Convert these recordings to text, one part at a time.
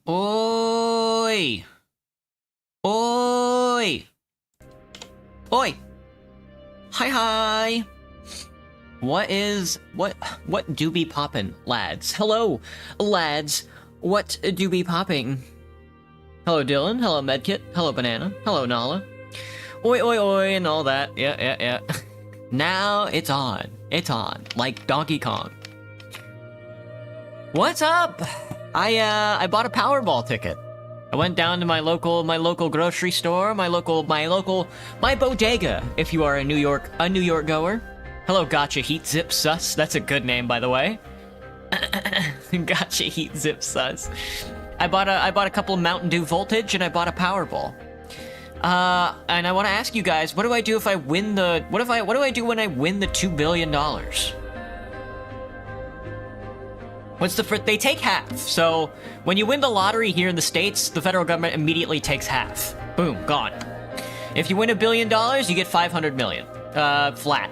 Oi! Oi! Oi! Hi hi! What do be poppin', lads? Hello, lads! What do be popping? Hello, Dylan. Hello, Medkit. Hello, Banana. Hello, Nala. Oi, oi, oi, and all that. Yeah. Now it's on. It's on. Like Donkey Kong. What's up? I bought a Powerball ticket. I went down to my local grocery store, my bodega, if you are a New York goer. Hello, Gotcha Heat Zip Sus. That's a good name, by the way. Gotcha Heat Zip Sus. I bought a couple of Mountain Dew Voltage, and I bought a Powerball. And I want to ask you guys, what do I do if I win the... What do I do when I win the $2 billion? They take half. So, when you win the lottery here in the States, the federal government immediately takes half. Boom, gone. If you win $1 billion, you get 500 million. Flat.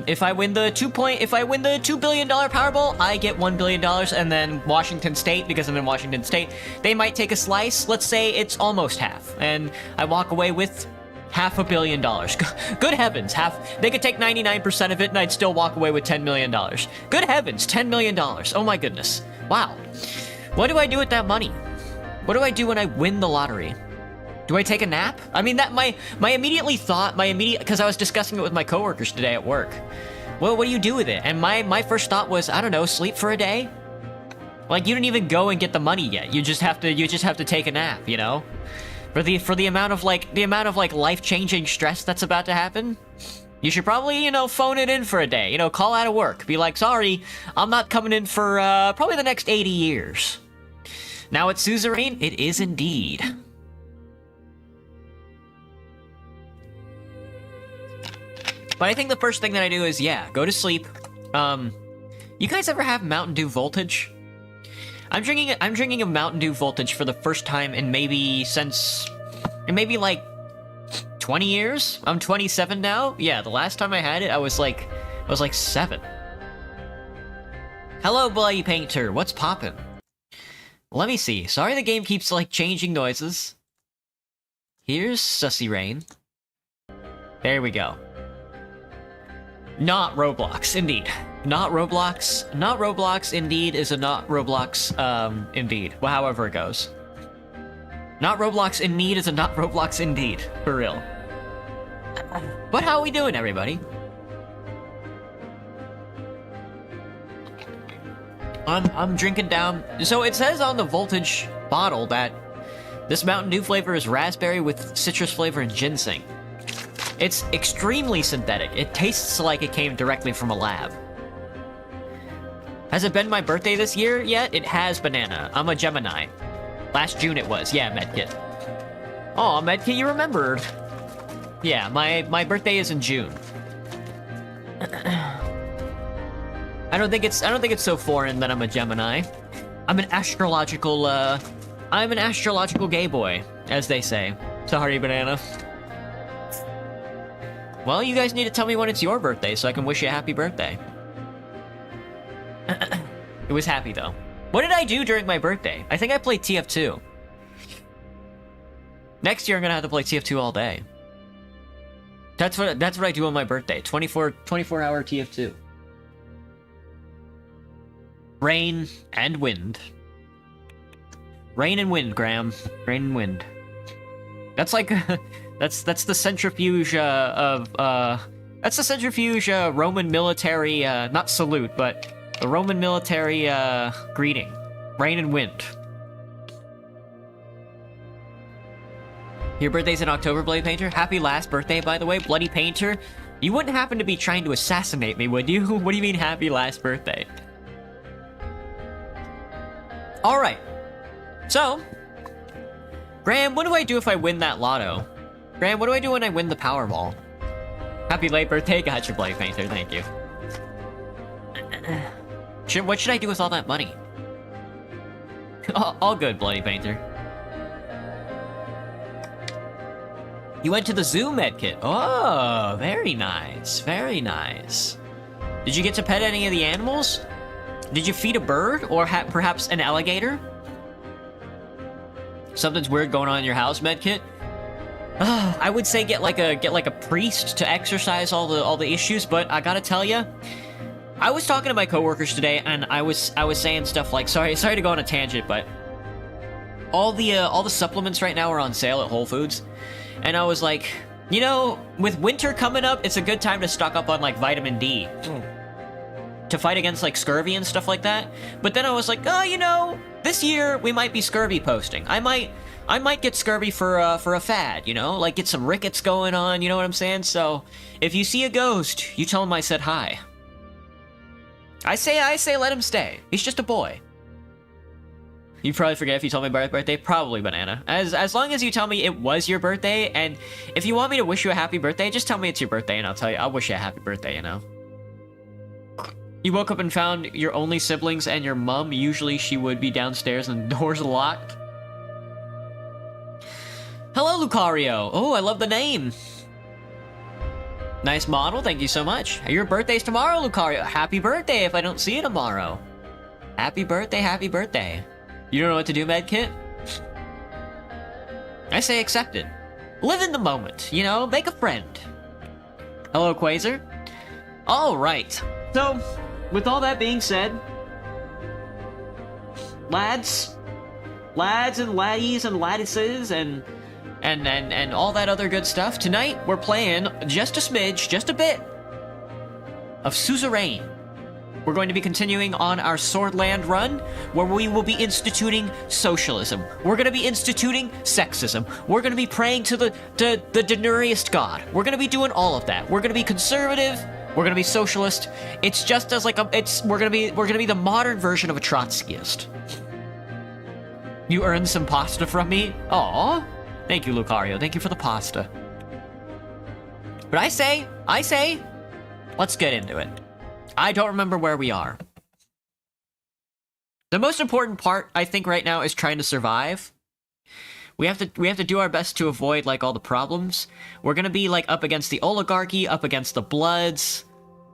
If I win the $2 billion Powerball, I get $1 billion, and then Washington State, because I'm in Washington State, they might take a slice. Let's say it's almost half, and I walk away with $500 million. Good heavens, they could take 99% of it, and I'd still walk away with $10 million. Good heavens, $10 million. Oh my goodness. Wow. What do I do with that money? What do I do when I win the lottery? Do I take a nap? I mean, that my immediate because I was discussing it with my coworkers today at work. Well, what do you do with it? And my first thought was, I don't know, sleep for a day. Like, you didn't even go and get the money yet. You just have to take a nap, you know? For the amount of life-changing stress that's about to happen, you should probably, phone it in for a day. Call out of work. Be like, sorry, I'm not coming in for probably the next 80 years. Now at Suzerain, it is indeed. But I think the first thing that I do is, go to sleep. You guys ever have Mountain Dew Voltage? I'm drinking a Mountain Dew Voltage for the first time in maybe like 20 years. I'm 27 now. Yeah, the last time I had it, I was like 7. Hello, Bloody Painter. What's poppin'? Let me see. Sorry, the game keeps changing noises. Here's Suzerain. There we go. Not Roblox, indeed. Not Roblox. Not Roblox, indeed, is a not Roblox, indeed. Well, however it goes. Not Roblox in need is a not Roblox indeed. For real. But how are we doing, everybody? I'm drinking down... So it says on the Voltage bottle that this Mountain Dew flavor is raspberry with citrus flavor and ginseng. It's extremely synthetic. It tastes like it came directly from a lab. Has it been my birthday this year yet? It has, Banana. I'm a Gemini. Last June it was. Yeah, Medkit. Oh, Medkit, you remembered. Yeah, my birthday is in June. I don't think it's so foreign that I'm a Gemini. I'm an astrological gay boy, as they say. Sorry, Banana. Well, you guys need to tell me when it's your birthday so I can wish you a happy birthday. It was happy, though. What did I do during my birthday? I think I played TF2. Next year, I'm gonna have to play TF2 all day. That's what I do on my birthday. 24-hour TF2. Rain and wind. Rain and wind, Graham. Rain and wind. That's like... That's the centrifuge that's the centrifuge Roman military not salute, but the Roman military greeting. Rain and wind. Your birthday's in October, Bloody Painter? Happy last birthday, by the way, Bloody Painter. You wouldn't happen to be trying to assassinate me, would you? What do you mean happy last birthday? Alright. So, Graham, what do I do if I win that lotto? Graham, what do I do when I win the Powerball? Happy late birthday, gotcha, Bloody Painter, thank you. What should I do with all that money? All good, Bloody Painter. You went to the zoo, Medkit. Oh, very nice, very nice. Did you get to pet any of the animals? Did you feed a bird, or perhaps an alligator? Something's weird going on in your house, Medkit? I would say get like a priest to exorcise all the issues, but I gotta tell you, I was talking to my coworkers today, and I was saying stuff like, sorry to go on a tangent, but all the supplements right now are on sale at Whole Foods, and I was like, you know, with winter coming up, it's a good time to stock up on like vitamin D to fight against like scurvy and stuff like that. But then I was like, oh, you know, this year we might be scurvy posting. I might get scurvy for a fad, you know, like get some rickets going on. You know what I'm saying? So if you see a ghost, you tell him I said hi. I say let him stay. He's just a boy. You'd probably forget if you told me birthday. Probably, Banana. As long as you tell me it was your birthday, and if you want me to wish you a happy birthday, just tell me it's your birthday, and I'll wish you a happy birthday, you know? You woke up and found your only siblings and your mom. Usually she would be downstairs and the door's locked. Hello, Lucario. Oh, I love the name. Nice model, thank you so much. Your birthday's tomorrow, Lucario. Happy birthday if I don't see you tomorrow. Happy birthday, happy birthday. You don't know what to do, Medkit? I say accept it. Live in the moment, you know? Make a friend. Hello, Quasar. Alright. So, with all that being said, lads and laddies and laddises and all that other good stuff, tonight we're playing just a smidge, just a bit of Suzerain. We're going to be continuing on our Swordland run, where we will be instituting socialism. We're going to be instituting sexism. We're going to be praying to the denuriest god. We're going to be doing all of that. We're going to be conservative. We're going to be socialist. It's just as like we're going to be the modern version of a Trotskyist. You earned some pasta from me? Aw. Thank you, Lucario. Thank you for the pasta. But I say, let's get into it. I don't remember where we are. The most important part, I think, right now is trying to survive. We have to do our best to avoid, like, all the problems. We're gonna be, like, up against the oligarchy, up against the Bloods.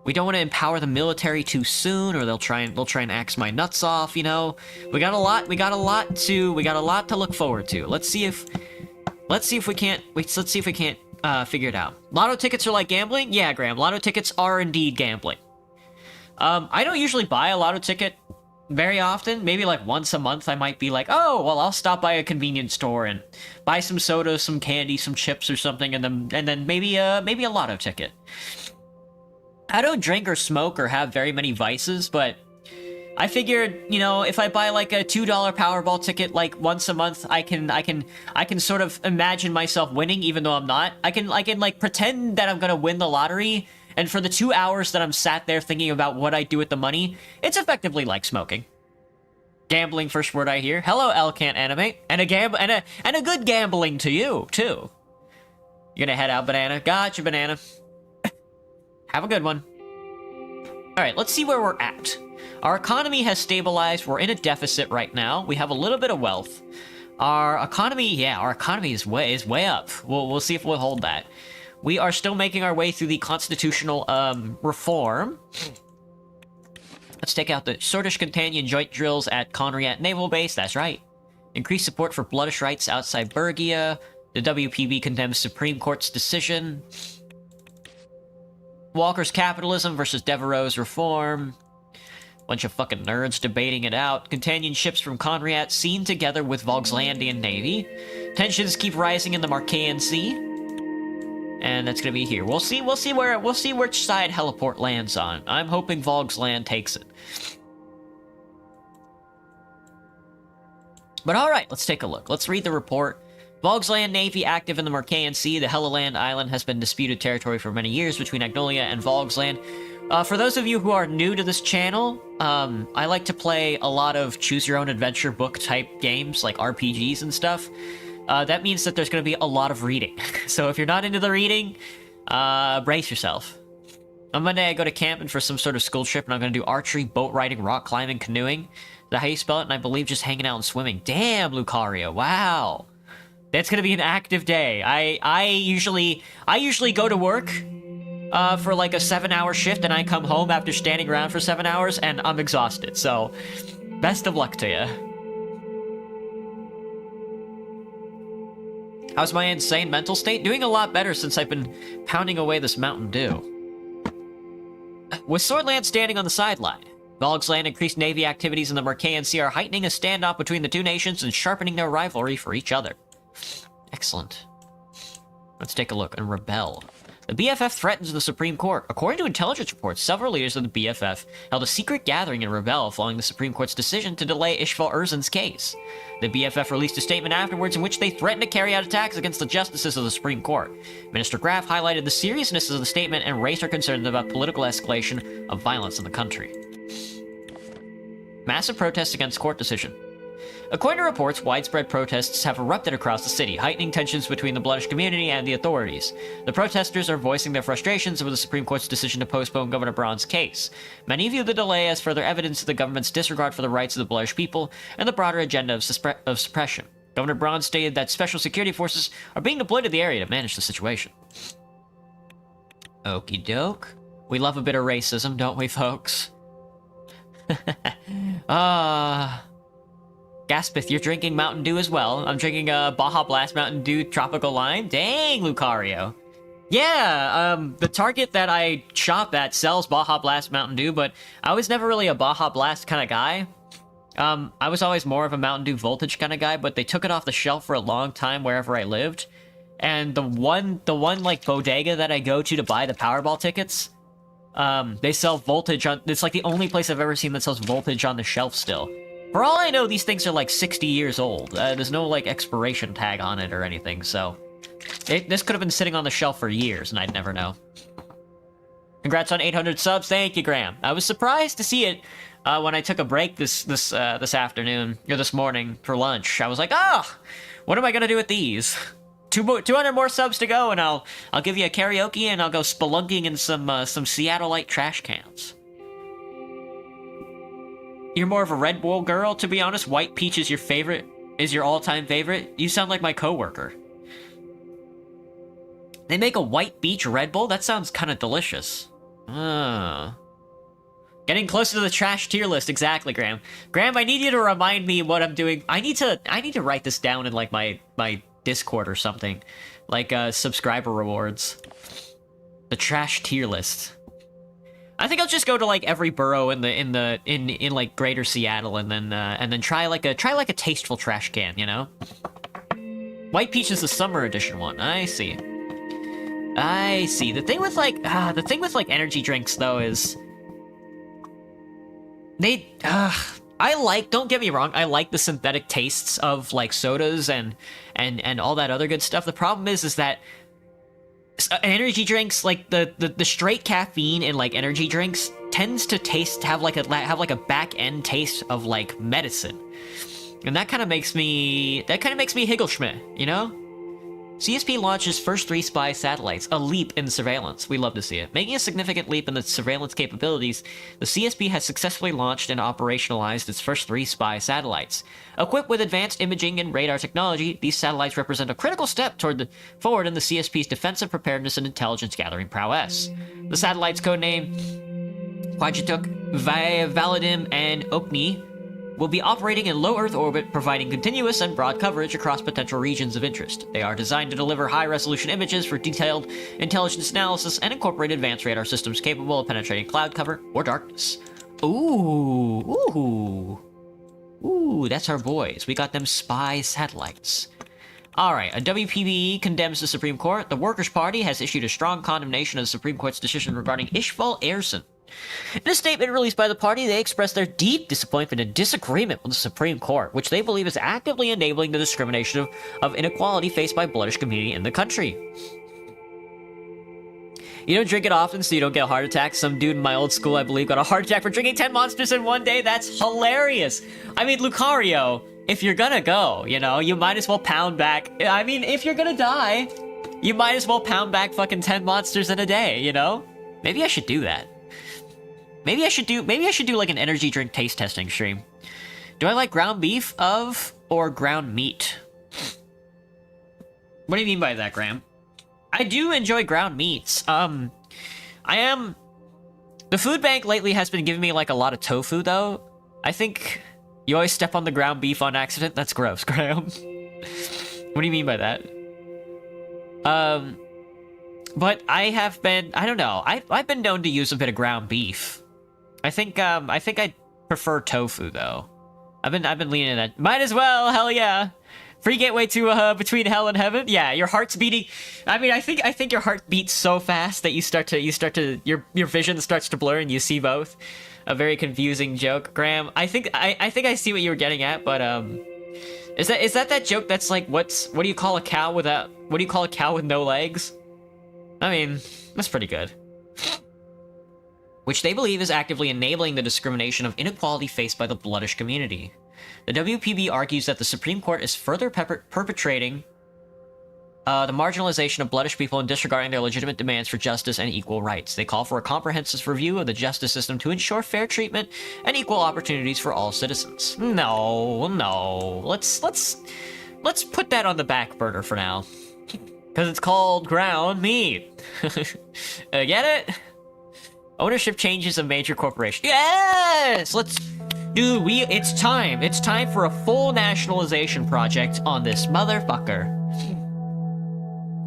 We don't want to empower the military too soon, or they'll try and axe my nuts off, you know? We got a lot to look forward to. Let's see if we can't figure it out. Lotto tickets are like gambling? Yeah, Graham, lotto tickets are indeed gambling. I don't usually buy a lotto ticket very often. Maybe like once a month I might be like, oh, well, I'll stop by a convenience store and buy some soda, some candy, some chips or something, and then maybe a lotto ticket. I don't drink or smoke or have very many vices, but I figured, you know, if I buy like a $2 Powerball ticket like once a month, I can sort of imagine myself winning even though I'm not. I can like pretend that I'm gonna win the lottery. And for the 2 hours that I'm sat there thinking about what I do with the money, it's effectively like smoking. Gambling, first word I hear. Hello, L Can't Animate. And a good gambling to you, too. You're gonna head out, Banana. Gotcha, Banana. Have a good one. Alright, let's see where we're at. Our economy has stabilized. We're in a deficit right now. We have a little bit of wealth. Our economy is way up. We'll see if we'll hold that. We are still making our way through the constitutional reform. Let's take out the Sordish companion joint drills at Conriat Naval Base. That's right. Increase support for bloodish rights outside Bergia. The WPB condemns Supreme Court's decision. Walker's capitalism versus Devereaux's reform. Bunch of fucking nerds debating it out. Companion ships from Conriat seen together with Vogslandian Navy. Tensions keep rising in the Marcaean Sea. And that's gonna be here. We'll see which side Heliport lands on. I'm hoping Vogsland takes it. But alright, let's take a look. Let's read the report. Vogsland Navy active in the Marcaean Sea. The Helluland Island has been disputed territory for many years between Agnolia and Vogsland. For those of you who are new to this channel, I like to play a lot of choose-your-own-adventure book-type games, like RPGs and stuff. That means that there's going to be a lot of reading. So if you're not into the reading, brace yourself. On Monday, I go to Camden for some sort of school trip, and I'm going to do archery, boat riding, rock climbing, canoeing. Is that how you spell it? And I believe just hanging out and swimming. Damn, Lucario, wow. That's going to be an active day. I usually go to work for like a 7-hour shift, and I come home after standing around for 7 hours, and I'm exhausted. So, best of luck to you. How's my insane mental state? Doing a lot better since I've been pounding away this Mountain Dew. With Swordland standing on the sideline, Volg's Land increased Navy activities in the Mercaean Sea are heightening a standoff between the two nations and sharpening their rivalry for each other. Excellent. Let's take a look and rebel. The BFF threatens the Supreme Court. According to intelligence reports, several leaders of the BFF held a secret gathering in Rebel following the Supreme Court's decision to delay Ishval Erzin's case. The BFF released a statement afterwards in which they threatened to carry out attacks against the justices of the Supreme Court. Minister Graf highlighted the seriousness of the statement and raised her concerns about political escalation of violence in the country. Massive protests against court decision. According to reports, widespread protests have erupted across the city, heightening tensions between the Bloodish community and the authorities. The protesters are voicing their frustrations over the Supreme Court's decision to postpone Governor Braun's case. Many view the delay as further evidence of the government's disregard for the rights of the Bloodish people and the broader agenda of suppression. Governor Braun stated that special security forces are being deployed to the area to manage the situation. Okie doke. We love a bit of racism, don't we, folks? Gaspith, you're drinking Mountain Dew as well. I'm drinking a Baja Blast Mountain Dew Tropical Lime. Dang, Lucario. Yeah, the Target that I shop at sells Baja Blast Mountain Dew, but I was never really a Baja Blast kind of guy. I was always more of a Mountain Dew Voltage kind of guy, but they took it off the shelf for a long time wherever I lived. And the one like bodega that I go to buy the Powerball tickets, they sell Voltage on. It's like the only place I've ever seen that sells Voltage on the shelf still. For all I know, these things are like 60 years old. There's no like expiration tag on it or anything, so this could have been sitting on the shelf for years, and I'd never know. Congrats on 800 subs. Thank you, Graham. I was surprised to see it when I took a break this afternoon or this morning for lunch. I was like, what am I gonna do with these? 200 more subs to go, and I'll give you a karaoke, and I'll go spelunking in some Seattleite trash cans. You're more of a Red Bull girl, to be honest. White Peach is your all-time favorite. You sound like my coworker. They make a White Beach Red Bull? That sounds kind of delicious. Getting closer to the trash tier list, exactly, Graham. Graham, I need you to remind me what I'm doing. I need to write this down in like my Discord or something, like subscriber rewards. The trash tier list. I think I'll just go to like every borough in like Greater Seattle, and then try like a tasteful trash can, you know. White Peach is the summer edition one. I see. The thing with like energy drinks though is don't get me wrong, I like the synthetic tastes of like sodas and all that other good stuff. The problem is that energy drinks, like the straight caffeine in like energy drinks tends to have like a back end taste of like medicine, and that kind of makes me Higglesschmidt, you know. CSP launches first 3 spy satellites, a leap in surveillance. We love to see it. Making a significant leap in the surveillance capabilities, the CSP has successfully launched and operationalized its first 3 spy satellites. Equipped with advanced imaging and radar technology, these satellites represent a critical step forward in the CSP's defensive preparedness and intelligence gathering prowess. The satellites, codenamed Kwajituk, Valadim, and Okni, will be operating in low Earth orbit, providing continuous and broad coverage across potential regions of interest. They are designed to deliver high-resolution images for detailed intelligence analysis and incorporate advanced radar systems capable of penetrating cloud cover or darkness. Ooh, that's our boys. We got them spy satellites. Alright, a WPBE condemns the Supreme Court. The Workers' Party has issued a strong condemnation of the Supreme Court's decision regarding Ishval Erzin. In a statement released by the party, they expressed their deep disappointment and disagreement with the Supreme Court, which they believe is actively enabling the discrimination of inequality faced by Bloodish community in the country. You don't drink it often, so you don't get a heart attack. Some dude in my old school, I believe, got a heart attack for drinking 10 Monsters in one day. That's hilarious. I mean, Lucario, if you're gonna go, you know, you might as well pound back. I mean, if you're gonna die, you might as well pound back fucking 10 Monsters in a day, you know? Maybe I should do that. Maybe I should do like an energy drink taste testing stream. Do I like ground beef or ground meat? What do you mean by that, Graham? I do enjoy ground meats. The food bank lately has been giving me like a lot of tofu though. I think you always step on the ground beef on accident. That's gross, Graham. What do you mean by that? But I don't know. I've been known to use a bit of ground beef. I think I prefer tofu though. I've been leaning in that. Might as well, hell yeah. Free gateway to between hell and heaven. Yeah, your heart's beating. I mean, I think your heart beats so fast that you start to your vision starts to blur and you see both. A very confusing joke, Graham. I think I see what you were getting at, but is that joke that's like what do you call a cow with no legs? I mean, that's pretty good. Which they believe is actively enabling the discrimination of inequality faced by the bloodish community. The WPB argues that the Supreme Court is further perpetrating the marginalization of bloodish people and disregarding their legitimate demands for justice and equal rights. They call for a comprehensive review of the justice system to ensure fair treatment and equal opportunities for all citizens. No. Let's put that on the back burner for now. Because it's called ground meat. Get it? Ownership changes of major corporations. Yes! Dude, it's time. It's time for a full nationalization project on this motherfucker.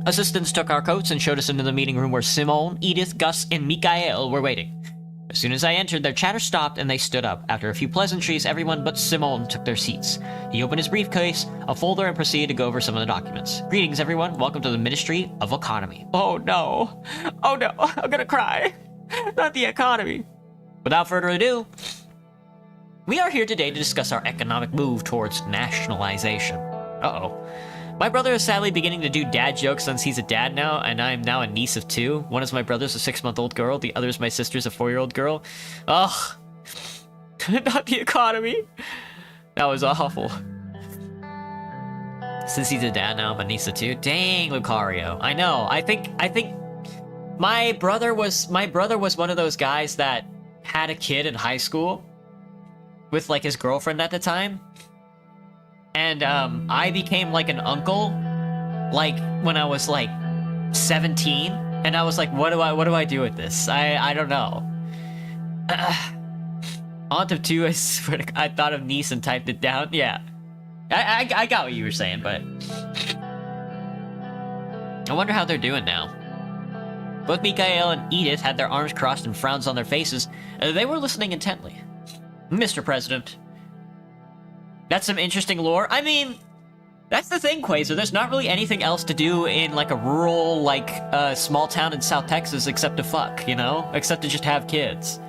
Assistants took our coats and showed us into the meeting room where Simone, Edith, Gus, and Mikael were waiting. As soon as I entered, their chatter stopped and they stood up. After a few pleasantries, everyone but Simone took their seats. He opened his briefcase, a folder, and proceeded to go over some of the documents. Greetings, everyone. Welcome to the Ministry of Economy. Oh no. Oh no. I'm gonna cry. Not the economy. Without further ado, we are here today to discuss our economic move towards nationalization. Uh-oh. My brother is sadly beginning to do dad jokes since he's a dad now, and I am now a niece of 2. One is my brother's a 6-month-old girl, the other is my sister's a 4-year-old girl. Ugh. Not the economy. That was awful. Since he's a dad now, I'm a niece of 2. Dang, Lucario. I know. I think my brother was one of those guys that had a kid in high school with like his girlfriend at the time. And I became like an uncle like when I was like 17, and I was like, what do I do with this? I don't know. Aunt of 2, I swear to God, I thought of niece and typed it down. Yeah. I got what you were saying, but I wonder how they're doing now. Both Mikael and Edith had their arms crossed and frowns on their faces. They were listening intently. Mr. President. That's some interesting lore. I mean, that's the thing, Quasar. There's not really anything else to do in, like, a rural, like, small town in South Texas except to fuck, you know? Except to just have kids.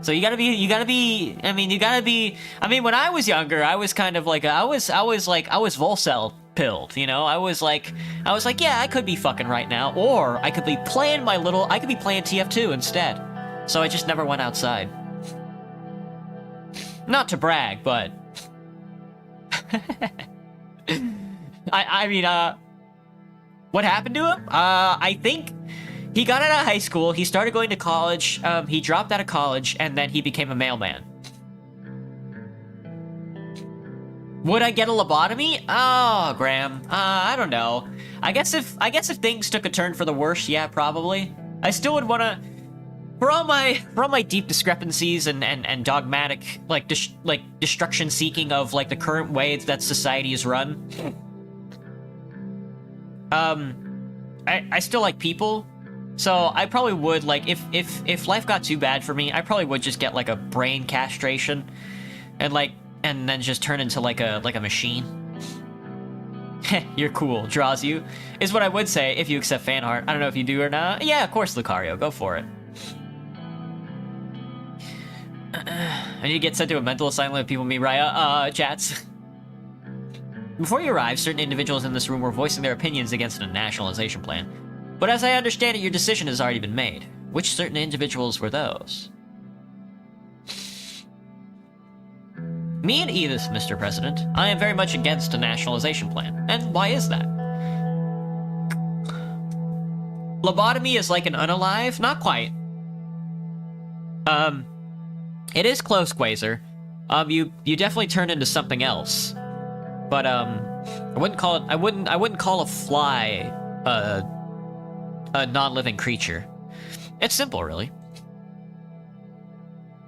So you gotta be, I mean, when I was younger, I was kind of like, I was Volcel pilled, you know? I was like, yeah, I could be fucking right now, or I could be playing TF2 instead. So I just never went outside. Not to brag, but... I mean, what happened to him? I think he got out of high school, he started going to college, he dropped out of college, and then he became a mailman. Would I get a lobotomy? Oh, Graham, I don't know. I guess if things took a turn for the worse, yeah, probably. I still would wanna... For all my deep discrepancies and dogmatic destruction seeking of like the current way that society is run, I still like people, so I probably would like if life got too bad for me, I probably would just get like a brain castration, and then just turn into like a machine. You're cool, draws you, is what I would say if you accept fan art. I don't know if you do or not. Yeah, of course, Lucario, go for it. I need to get sent to a mental asylum if people meet Raya. Chats. Before you arrived, certain individuals in this room were voicing their opinions against a nationalization plan. But as I understand it, your decision has already been made. Which certain individuals were those? Me and Edith, Mr. President. I am very much against a nationalization plan. And why is that? Lobotomy is like an unalive? Not quite. It is close, Quasar. You definitely turn into something else. But, I wouldn't call a fly, a non-living creature. It's simple, really.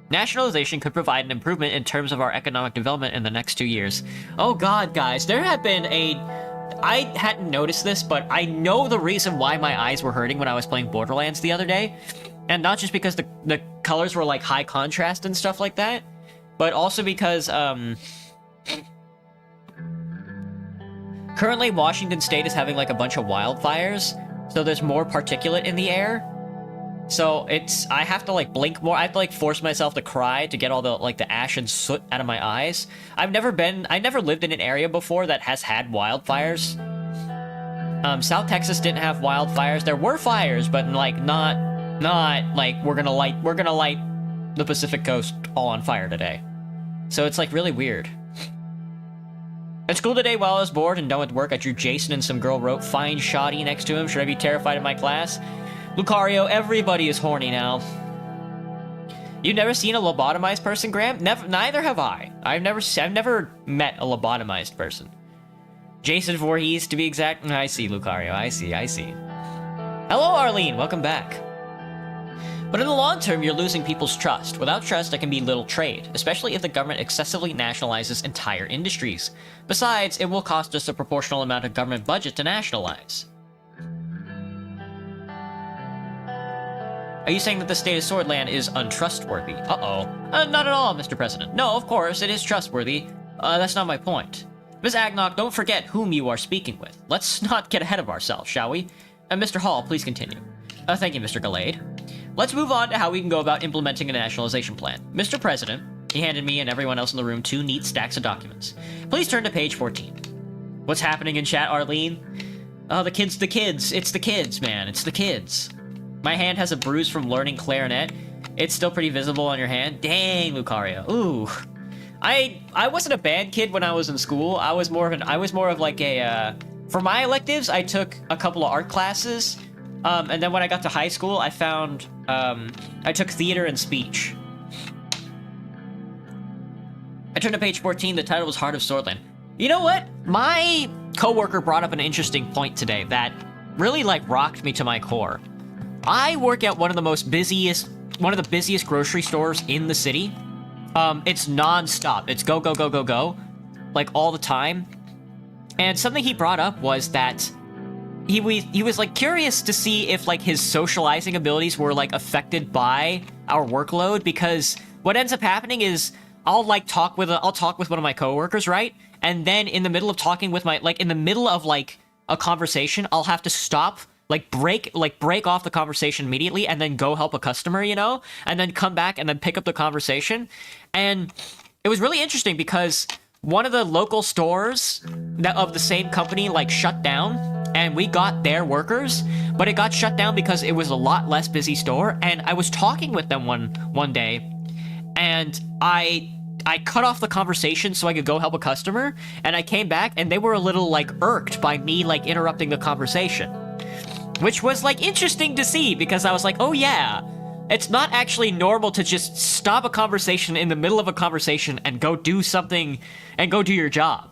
Nationalization could provide an improvement in terms of our economic development in the next 2 years. Oh god, guys, there have been I hadn't noticed this, but I know the reason why my eyes were hurting when I was playing Borderlands the other day. And not just because the colors were, like, high contrast and stuff like that, but also because, currently Washington State is having, like, a bunch of wildfires, so there's more particulate in the air. So I have to, like, blink more. I have to, like, force myself to cry to get all the, like, the ash and soot out of my eyes. I never lived in an area before that has had wildfires. South Texas didn't have wildfires. There were fires, but, like, not, like, we're gonna light the Pacific Coast all on fire today. So it's, like, really weird. At school today, while I was bored and done with work, I drew Jason and some girl wrote "Fine Shoddy" next to him. Should I be terrified of my class? Lucario, everybody is horny now. You've never seen a lobotomized person, Graham? Neither have I. I've never met a lobotomized person. Jason Voorhees, to be exact. I see, Lucario. I see. Hello, Arlene. Welcome back. But in the long term, you're losing people's trust. Without trust, there can be little trade, especially if the government excessively nationalizes entire industries. Besides, it will cost us a proportional amount of government budget to nationalize. Are you saying that the state of Swordland is untrustworthy? Uh-oh. Not at all, Mr. President. No, of course, it is trustworthy. That's not my point. Ms. Agnock, don't forget whom you are speaking with. Let's not get ahead of ourselves, shall we? Mr. Hall, please continue. Thank you, Mr. Gallade. Let's move on to how we can go about implementing a nationalization plan. Mr. President, he handed me and everyone else in the room 2 neat stacks of documents. Please turn to page 14. What's happening in chat, Arlene? Oh, the kids. It's the kids, man. It's the kids. My hand has a bruise from learning clarinet. It's still pretty visible on your hand. Dang, Lucario. Ooh. I wasn't a bad kid when I was in school. I was more of like a, for my electives, I took a couple of art classes. And then when I got to high school, I took theater and speech. I turned to page 14. The title was Heart of Swordland. You know what? My coworker brought up an interesting point today that really, like, rocked me to my core. I work at one of the busiest grocery stores in the city. It's non-stop. It's go, go, go, go, go. Like, all the time. And something he brought up was that he was, like, curious to see if, like, his socializing abilities were, like, affected by our workload, because what ends up happening is I'll talk with one of my coworkers, right? And then in the middle of talking with in the middle of, like, a conversation, I'll have to stop, break off the conversation immediately and then go help a customer, you know? And then come back and then pick up the conversation. And it was really interesting because one of the local stores of the same company, like, shut down, and we got their workers, but it got shut down because it was a lot less busy store. And I was talking with them one day, and I cut off the conversation so I could go help a customer, and I came back and they were a little, like, irked by me, like, interrupting the conversation. Which was, like, interesting to see, because I was like, oh yeah, it's not actually normal to just stop a conversation in the middle of a conversation and go do something, and go do your job.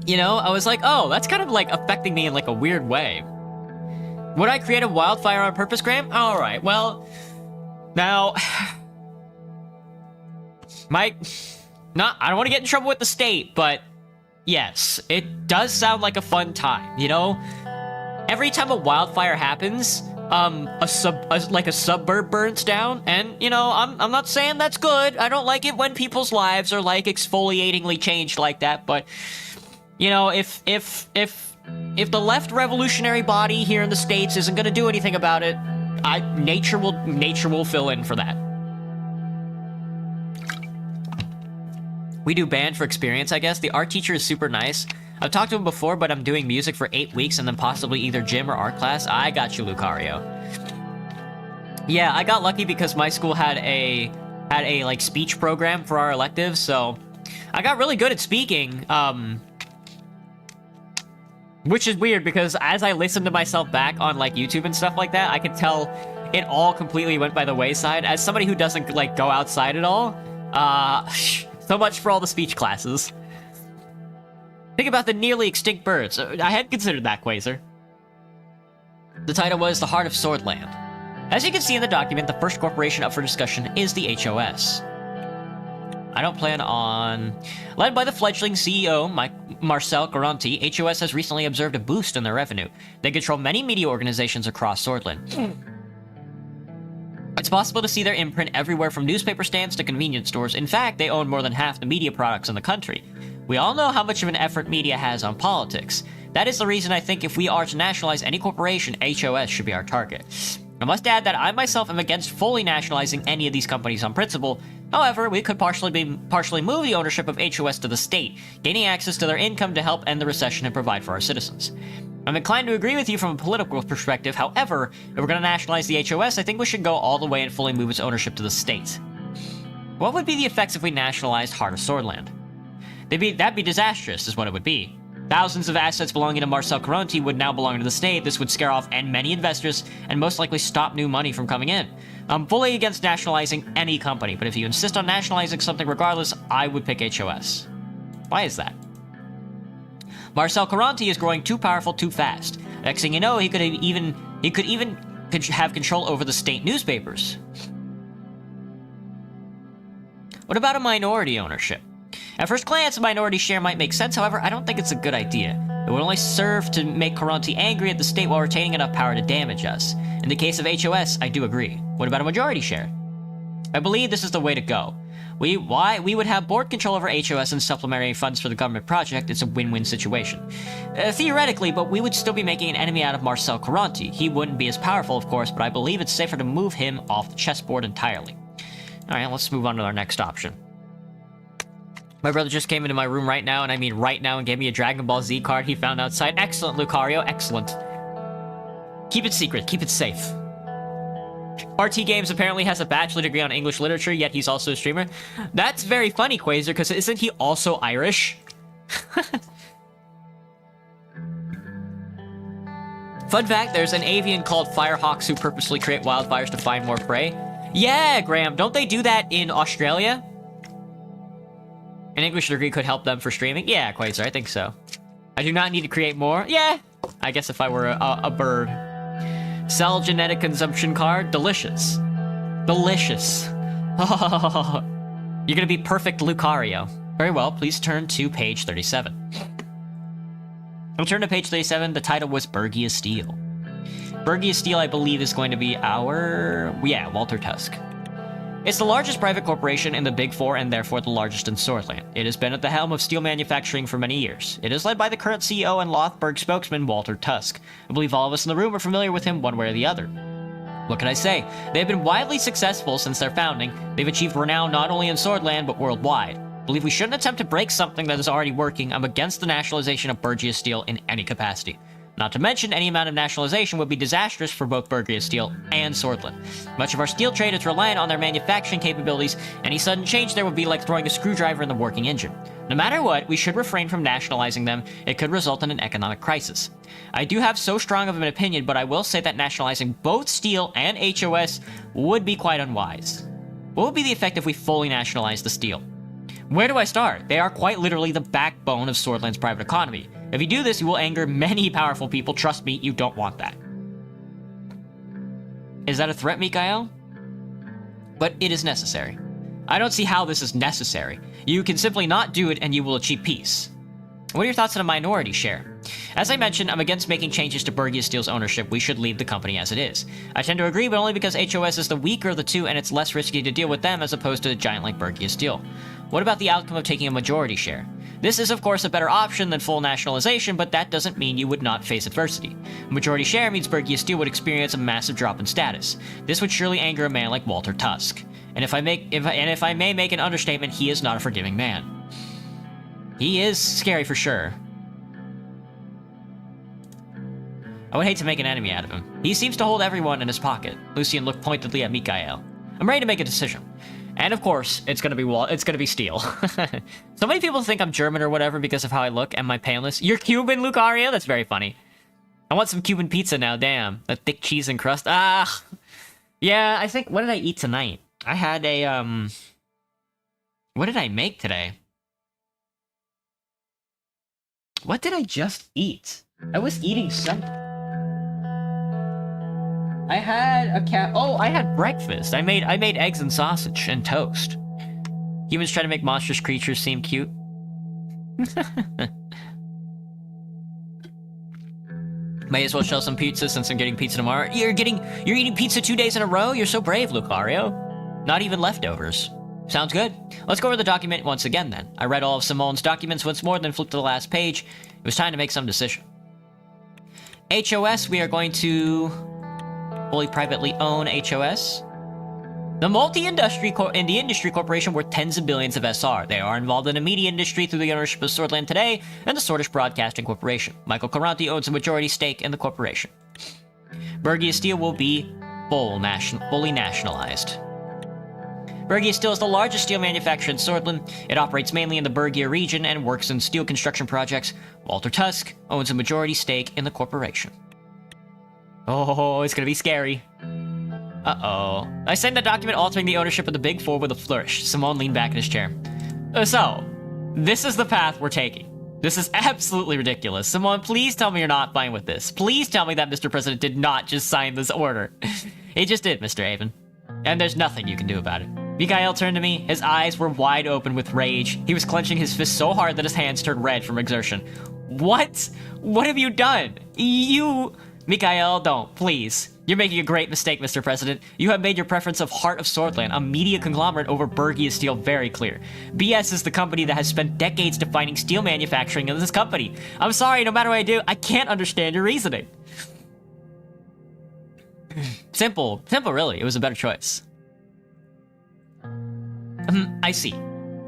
You know, I was like, oh, that's kind of, like, affecting me in, like, a weird way. Would I create a wildfire on purpose, Graham? Alright, well, now, I don't want to get in trouble with the state, but yes, it does sound like a fun time, you know? Every time a wildfire happens, a suburb burns down, and, you know, I'm not saying that's good. I don't like it when people's lives are, like, exfoliatingly changed like that, but, you know, if the left revolutionary body here in the States isn't gonna do anything about it, nature will fill in for that. We do band for experience, I guess. The art teacher is super nice. I've talked to him before, but I'm doing music for 8 weeks and then possibly either gym or art class. I got you, Lucario. Yeah, I got lucky because my school had a like speech program for our electives, so I got really good at speaking. Which is weird because as I listen to myself back on, like, YouTube and stuff like that, I can tell it all completely went by the wayside. As somebody who doesn't, like, go outside at all, so much for all the speech classes. Think about the nearly extinct birds. I hadn't considered that, Quasar. The title was The Heart of Swordland. As you can see in the document, the first corporation up for discussion is the HOS. I don't plan on... Led by the fledgling CEO, Marcel Garanti, HOS has recently observed a boost in their revenue. They control many media organizations across Swordland. It's possible to see their imprint everywhere from newspaper stands to convenience stores. In fact, they own more than half the media products in the country. We all know how much of an effort media has on politics. That is the reason I think if we are to nationalize any corporation, HOS should be our target. I must add that I myself am against fully nationalizing any of these companies on principle. However, we could partially move the ownership of HOS to the state, gaining access to their income to help end the recession and provide for our citizens. I'm inclined to agree with you from a political perspective. However, if we're going to nationalize the HOS, I think we should go all the way and fully move its ownership to the state. What would be the effects if we nationalized Heart of Swordland? That'd be disastrous, is what it would be. Thousands of assets belonging to Marcel Caronti would now belong to the state. This would scare off many investors and most likely stop new money from coming in. I'm fully against nationalizing any company, but if you insist on nationalizing something regardless, I would pick HOS. Why is that? Marcel Caronti is growing too powerful too fast. Next thing you know, he could even have control over the state newspapers. What about a minority ownership? At first glance, a minority share might make sense, however, I don't think it's a good idea. It would only serve to make Caronti angry at the state while retaining enough power to damage us. In the case of HOS, I do agree. What about a majority share? I believe this is the way to go. We would have board control over HOS and supplementary funds for the government project. It's a win-win situation. Theoretically, but we would still be making an enemy out of Marcel Caronti. He wouldn't be as powerful, of course, but I believe it's safer to move him off the chessboard entirely. Alright, let's move on to our next option. My brother just came into my room right now, and I mean right now, and gave me a Dragon Ball Z card he found outside. Excellent, Lucario, excellent. Keep it secret, keep it safe. RT Games apparently has a bachelor degree on English literature, yet he's also a streamer. That's very funny, Quasar, because isn't he also Irish? Fun fact, there's an avian called Firehawks who purposely create wildfires to find more prey. Yeah, Graham, don't they do that in Australia? An English degree could help them for streaming? Yeah, Quasar, I think so. I do not need to create more? Yeah, I guess if I were a bird. Sell genetic consumption card? Delicious. Delicious. Oh, you're gonna be perfect, Lucario. Very well, please turn to page 37. I'll turn to page 37. The title was Bergia Steel. Bergia Steel, I believe, is going to be our... yeah, Walter Tusk. It's the largest private corporation in the Big Four and therefore the largest in Swordland. It has been at the helm of steel manufacturing for many years. It is led by the current CEO and Lothburg spokesman, Walter Tusk. I believe all of us in the room are familiar with him one way or the other. What can I say? They have been widely successful since their founding. They've achieved renown not only in Swordland, but worldwide. I believe we shouldn't attempt to break something that is already working. I'm against the nationalization of Bergia Steel in any capacity. Not to mention, any amount of nationalization would be disastrous for both Bergia Steel and Swordland. Much of our steel trade is reliant on their manufacturing capabilities. Any sudden change there would be like throwing a screwdriver in the working engine. No matter what, we should refrain from nationalizing them. It could result in an economic crisis. I do have so strong of an opinion, but I will say that nationalizing both steel and HOS would be quite unwise. What would be the effect if we fully nationalize the steel? Where do I start? They are quite literally the backbone of Swordland's private economy. If you do this, you will anger many powerful people. Trust me, you don't want that. Is that a threat, Mikael? But it is necessary. I don't see how this is necessary. You can simply not do it and you will achieve peace. What are your thoughts on a minority share? As I mentioned, I'm against making changes to Bergia Steel's ownership. We should leave the company as it is. I tend to agree, but only because HOS is the weaker of the two and it's less risky to deal with them as opposed to a giant like Bergia Steel. What about the outcome of taking a majority share? This is, of course, a better option than full nationalization, but that doesn't mean you would not face adversity. A majority share means Bergia Steel would experience a massive drop in status. This would surely anger a man like Walter Tusk. And if I may make an understatement, he is not a forgiving man. He is scary for sure. I would hate to make an enemy out of him. He seems to hold everyone in his pocket. Lucian looked pointedly at Mikael. I'm ready to make a decision. And of course, it's gonna be steel. So many people think I'm German or whatever because of how I look and my paleness. You're Cuban, Lucario? That's very funny. I want some Cuban pizza now, damn. That thick cheese and crust. Ah! Yeah, I think, what did I eat tonight? I had a, what did I make today? What did I just eat? I was eating something. I had a I had breakfast. I made eggs and sausage and toast. Humans try to make monstrous creatures seem cute. May as well shell some pizza since I'm getting pizza tomorrow. You're eating pizza 2 days in a row? You're so brave, Lucario. Not even leftovers. Sounds good. Let's go over the document once again then. I read all of Simone's documents once more, then flipped to the last page. It was time to make some decision. HOS, we are going to fully privately own HOS. The multi-industry industry corporation worth tens of billions of SR. They are involved in the media industry through the ownership of Swordland Today and the Sordish Broadcasting Corporation. Michael Caranti owns a majority stake in the corporation. Bergia Steel will be fully nationalized. Bergia Steel is the largest steel manufacturer in Swordland. It operates mainly in the Bergia region and works in steel construction projects. Walter Tusk owns a majority stake in the corporation. Oh, it's gonna be scary. Uh-oh. I signed the document altering the ownership of the Big Four with a flourish. Simone leaned back in his chair. So, this is the path we're taking. This is absolutely ridiculous. Simone, please tell me you're not fine with this. Please tell me that Mr. President did not just sign this order. He just did, Mr. Avon. And there's nothing you can do about it. Mikhail turned to me. His eyes were wide open with rage. He was clenching his fist so hard that his hands turned red from exertion. What? What have you done? Mikhail, don't, please. You're making a great mistake, Mr. President. You have made your preference of Heart of Swordland, a media conglomerate, over Bergia Steel very clear. BS is the company that has spent decades defining steel manufacturing in this company. I'm sorry, no matter what I do, I can't understand your reasoning. Simple really. It was a better choice. I see.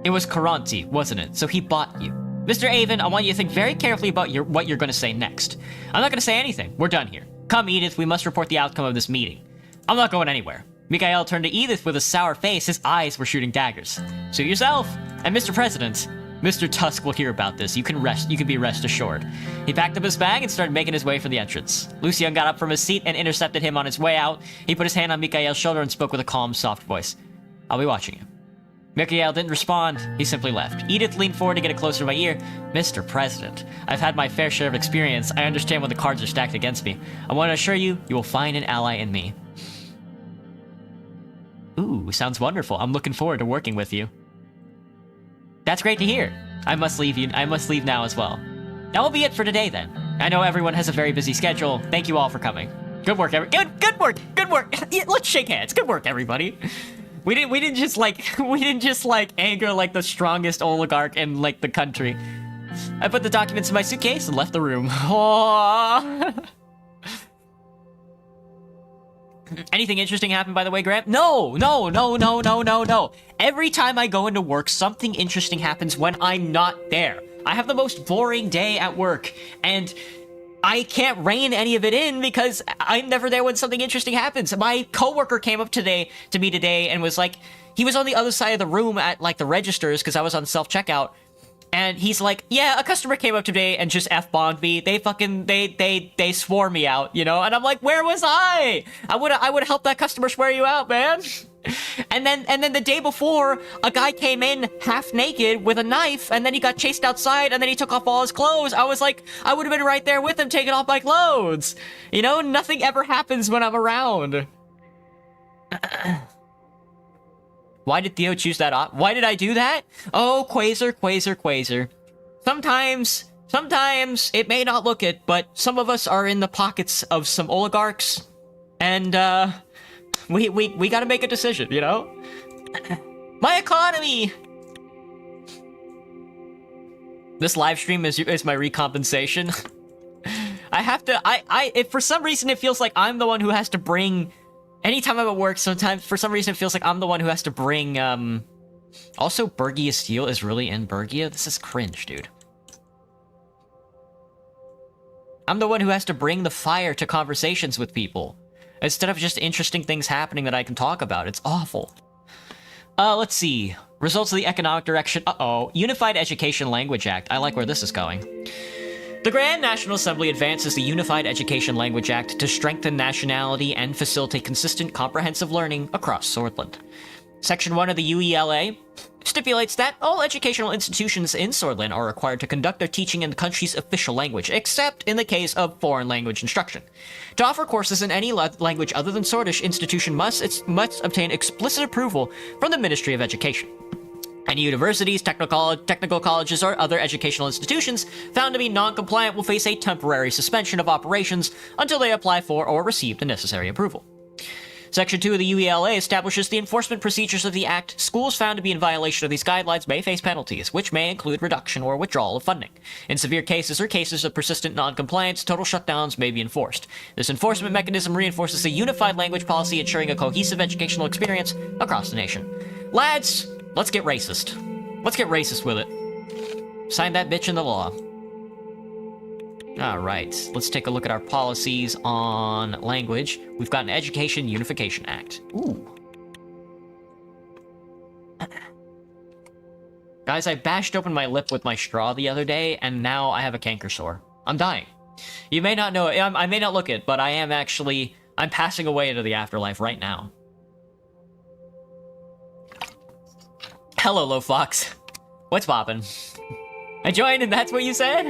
It was Caranti, wasn't it? So he bought you. Mr. Avon, I want you to think very carefully about what you're going to say next. I'm not going to say anything. We're done here. Come, Edith, we must report the outcome of this meeting. I'm not going anywhere. Mikhail turned to Edith with a sour face. His eyes were shooting daggers. Suit yourself. And Mr. President, Mr. Tusk will hear about this. You can be rest assured. He packed up his bag and started making his way for the entrance. Lucian got up from his seat and intercepted him on his way out. He put his hand on Mikhail's shoulder and spoke with a calm, soft voice. I'll be watching you. Mikhail didn't respond. He simply left. Edith leaned forward to get it closer to my ear. Mr. President, I've had my fair share of experience. I understand when the cards are stacked against me. I want to assure you, you will find an ally in me. Ooh, sounds wonderful. I'm looking forward to working with you. That's great to hear. I must leave now as well. That will be it for today then. I know everyone has a very busy schedule. Thank you all for coming. Good work, good work. Yeah, let's shake hands. Good work, everybody. We didn't just anger like the strongest oligarch in like the country. I put the documents in my suitcase and left the room. Aww. Anything interesting happened, by the way, Graham? No. Every time I go into work, something interesting happens when I'm not there. I have the most boring day at work, and I can't rein any of it in because I'm never there when something interesting happens. My coworker came up to me today and was like, he was on the other side of the room at like the registers because I was on self-checkout. And he's like, yeah, a customer came up today and just F-bombed me. They swore me out, you know? And I'm like, where was I? I would help that customer swear you out, man. And then the day before, a guy came in half naked with a knife, and then he got chased outside, and then he took off all his clothes. I was like, I would have been right there with him taking off my clothes. You know, nothing ever happens when I'm around. Why did Theo choose that op? Why did I do that? Oh, Quasar. Sometimes it may not look it, but some of us are in the pockets of some oligarchs, and we gotta make a decision, you know? My economy! This live stream is my recompensation. If for some reason it feels like I'm the one who has to bring, anytime I'm at work, sometimes, for some reason it feels like I'm the one who has to bring, also Bergia Steel is really in Bergia? This is cringe, dude. I'm the one who has to bring the fire to conversations with people, instead of just interesting things happening that I can talk about. It's awful. Let's see. Results of the economic direction. Uh-oh. Unified Education Language Act. I like where this is going. The Grand National Assembly advances the Unified Education Language Act to strengthen nationality and facilitate consistent, comprehensive learning across Swordland. Section 1 of the UELA stipulates that all educational institutions in Swordland are required to conduct their teaching in the country's official language, except in the case of foreign language instruction. To offer courses in any language other than Sordish, institution must obtain explicit approval from the Ministry of Education. Any universities, technical colleges, or other educational institutions found to be non-compliant will face a temporary suspension of operations until they apply for or receive the necessary approval. Section 2 of the UELA establishes the enforcement procedures of the Act. Schools found to be in violation of these guidelines may face penalties, which may include reduction or withdrawal of funding. In severe cases or cases of persistent non-compliance, total shutdowns may be enforced. This enforcement mechanism reinforces a unified language policy, ensuring a cohesive educational experience across the nation. Lads, let's get racist. Let's get racist with it. Sign that bitch into law. Alright, let's take a look at our policies on language. We've got an Education Unification Act. Ooh. Guys, I bashed open my lip with my straw the other day, and now I have a canker sore. I'm dying. You may not know it. I may not look it, but I am actually... I'm passing away into the afterlife right now. Hello, Low Fox. What's poppin'? I joined and that's what you said?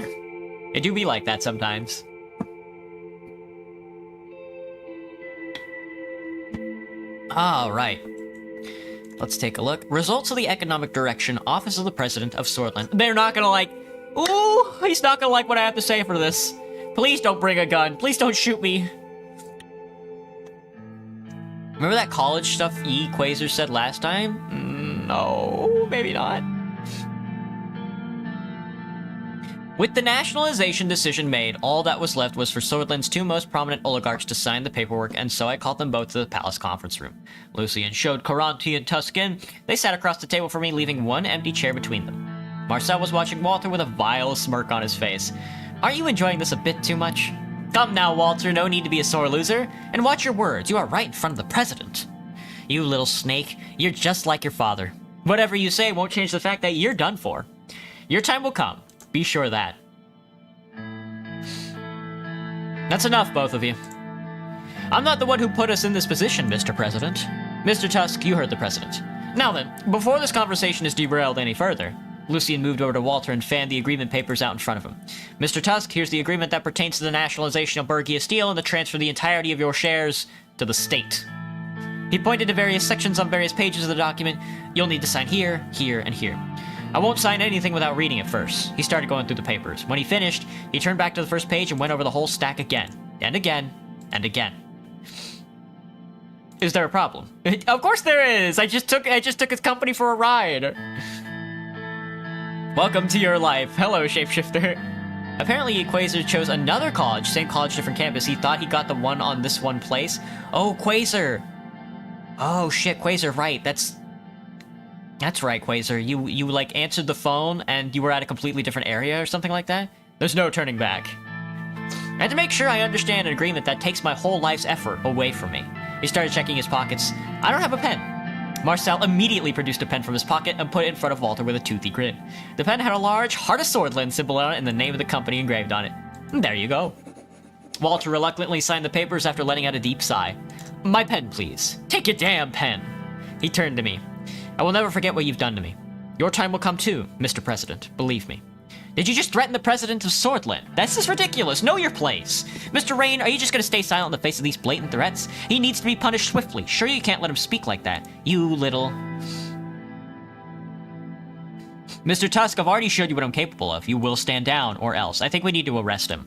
It do be like that sometimes. Alright. Let's take a look. Results of the Economic Direction, Office of the President of Swordland. They're not gonna like... Ooh, he's not gonna like what I have to say for this. Please don't bring a gun. Please don't shoot me. Remember that college stuff Quasar said last time? No, maybe not. With the nationalization decision made, all that was left was for Swordland's two most prominent oligarchs to sign the paperwork, and so I called them both to the palace conference room. Lucian showed Caranti and Tuscan. They sat across the table for me, leaving one empty chair between them. Marcel was watching Walter with a vile smirk on his face. Aren't you enjoying this a bit too much? Come now, Walter, no need to be a sore loser. And watch your words, you are right in front of the president. You little snake, you're just like your father. Whatever you say won't change the fact that you're done for. Your time will come. Be sure of that. That's enough, both of you. I'm not the one who put us in this position, Mr. President. Mr. Tusk, you heard the president. Now then, before this conversation is derailed any further, Lucian moved over to Walter and fanned the agreement papers out in front of him. Mr. Tusk, here's the agreement that pertains to the nationalization of Bergia Steel and the transfer of the entirety of your shares to the state. He pointed to various sections on various pages of the document. You'll need to sign here, here, and here. I won't sign anything without reading it first. He started going through the papers. When he finished, he turned back to the first page and went over the whole stack again, and again, and again. Is there a problem? Of course there is! I just took his company for a ride. Welcome to your life. Hello, shapeshifter. Apparently, Quasar chose another college, same college, different campus. He thought he got the one on this one place. Oh, Quasar. Oh, shit, Quasar, right. That's right, Quasar. You like, answered the phone, and you were at a completely different area or something like that? There's no turning back. And to make sure I understand an agreement that takes my whole life's effort away from me. He started checking his pockets. I don't have a pen. Marcel immediately produced a pen from his pocket and put it in front of Walter with a toothy grin. The pen had a large Heart of Swordland symbol on it and the name of the company engraved on it. And there you go. Walter reluctantly signed the papers after letting out a deep sigh. My pen, please. Take your damn pen. He turned to me. I will never forget what you've done to me. Your time will come too, Mr. President. Believe me. Did you just threaten the president of Swordland? That's just ridiculous. Know your place. Mr. Rain, are you just going to stay silent in the face of these blatant threats? He needs to be punished swiftly. Sure, you can't let him speak like that. You little... Mr. Tusk, I've already showed you what I'm capable of. You will stand down, or else. I think we need to arrest him.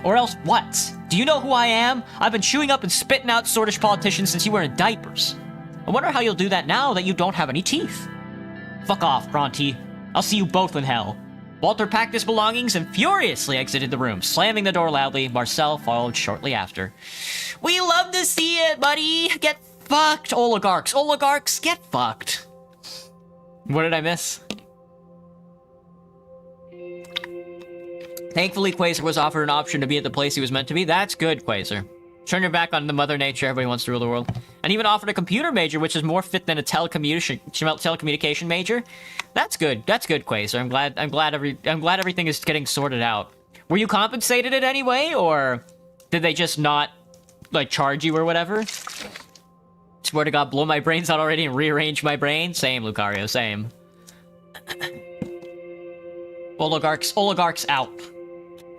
Or else what? Do you know who I am? I've been chewing up and spitting out Sordish politicians since you were in diapers. I wonder how you'll do that now that you don't have any teeth. Fuck off, Bronte. I'll see you both in hell. Walter packed his belongings and furiously exited the room, slamming the door loudly. Marcel followed shortly after. We love to see it, buddy! Get fucked, oligarchs! Oligarchs, get fucked! What did I miss? Thankfully, Quasar was offered an option to be at the place he was meant to be. That's good, Quasar. Turn your back on the Mother Nature, everybody wants to rule the world. And even offered a computer major, which is more fit than a telecommunication major. That's good. That's good, Quasar. I'm glad everything is getting sorted out. Were you compensated in any way, or did they just not, like, charge you or whatever? Swear to God, blow my brains out already and rearrange my brain? Same, Lucario, same. Oligarchs out.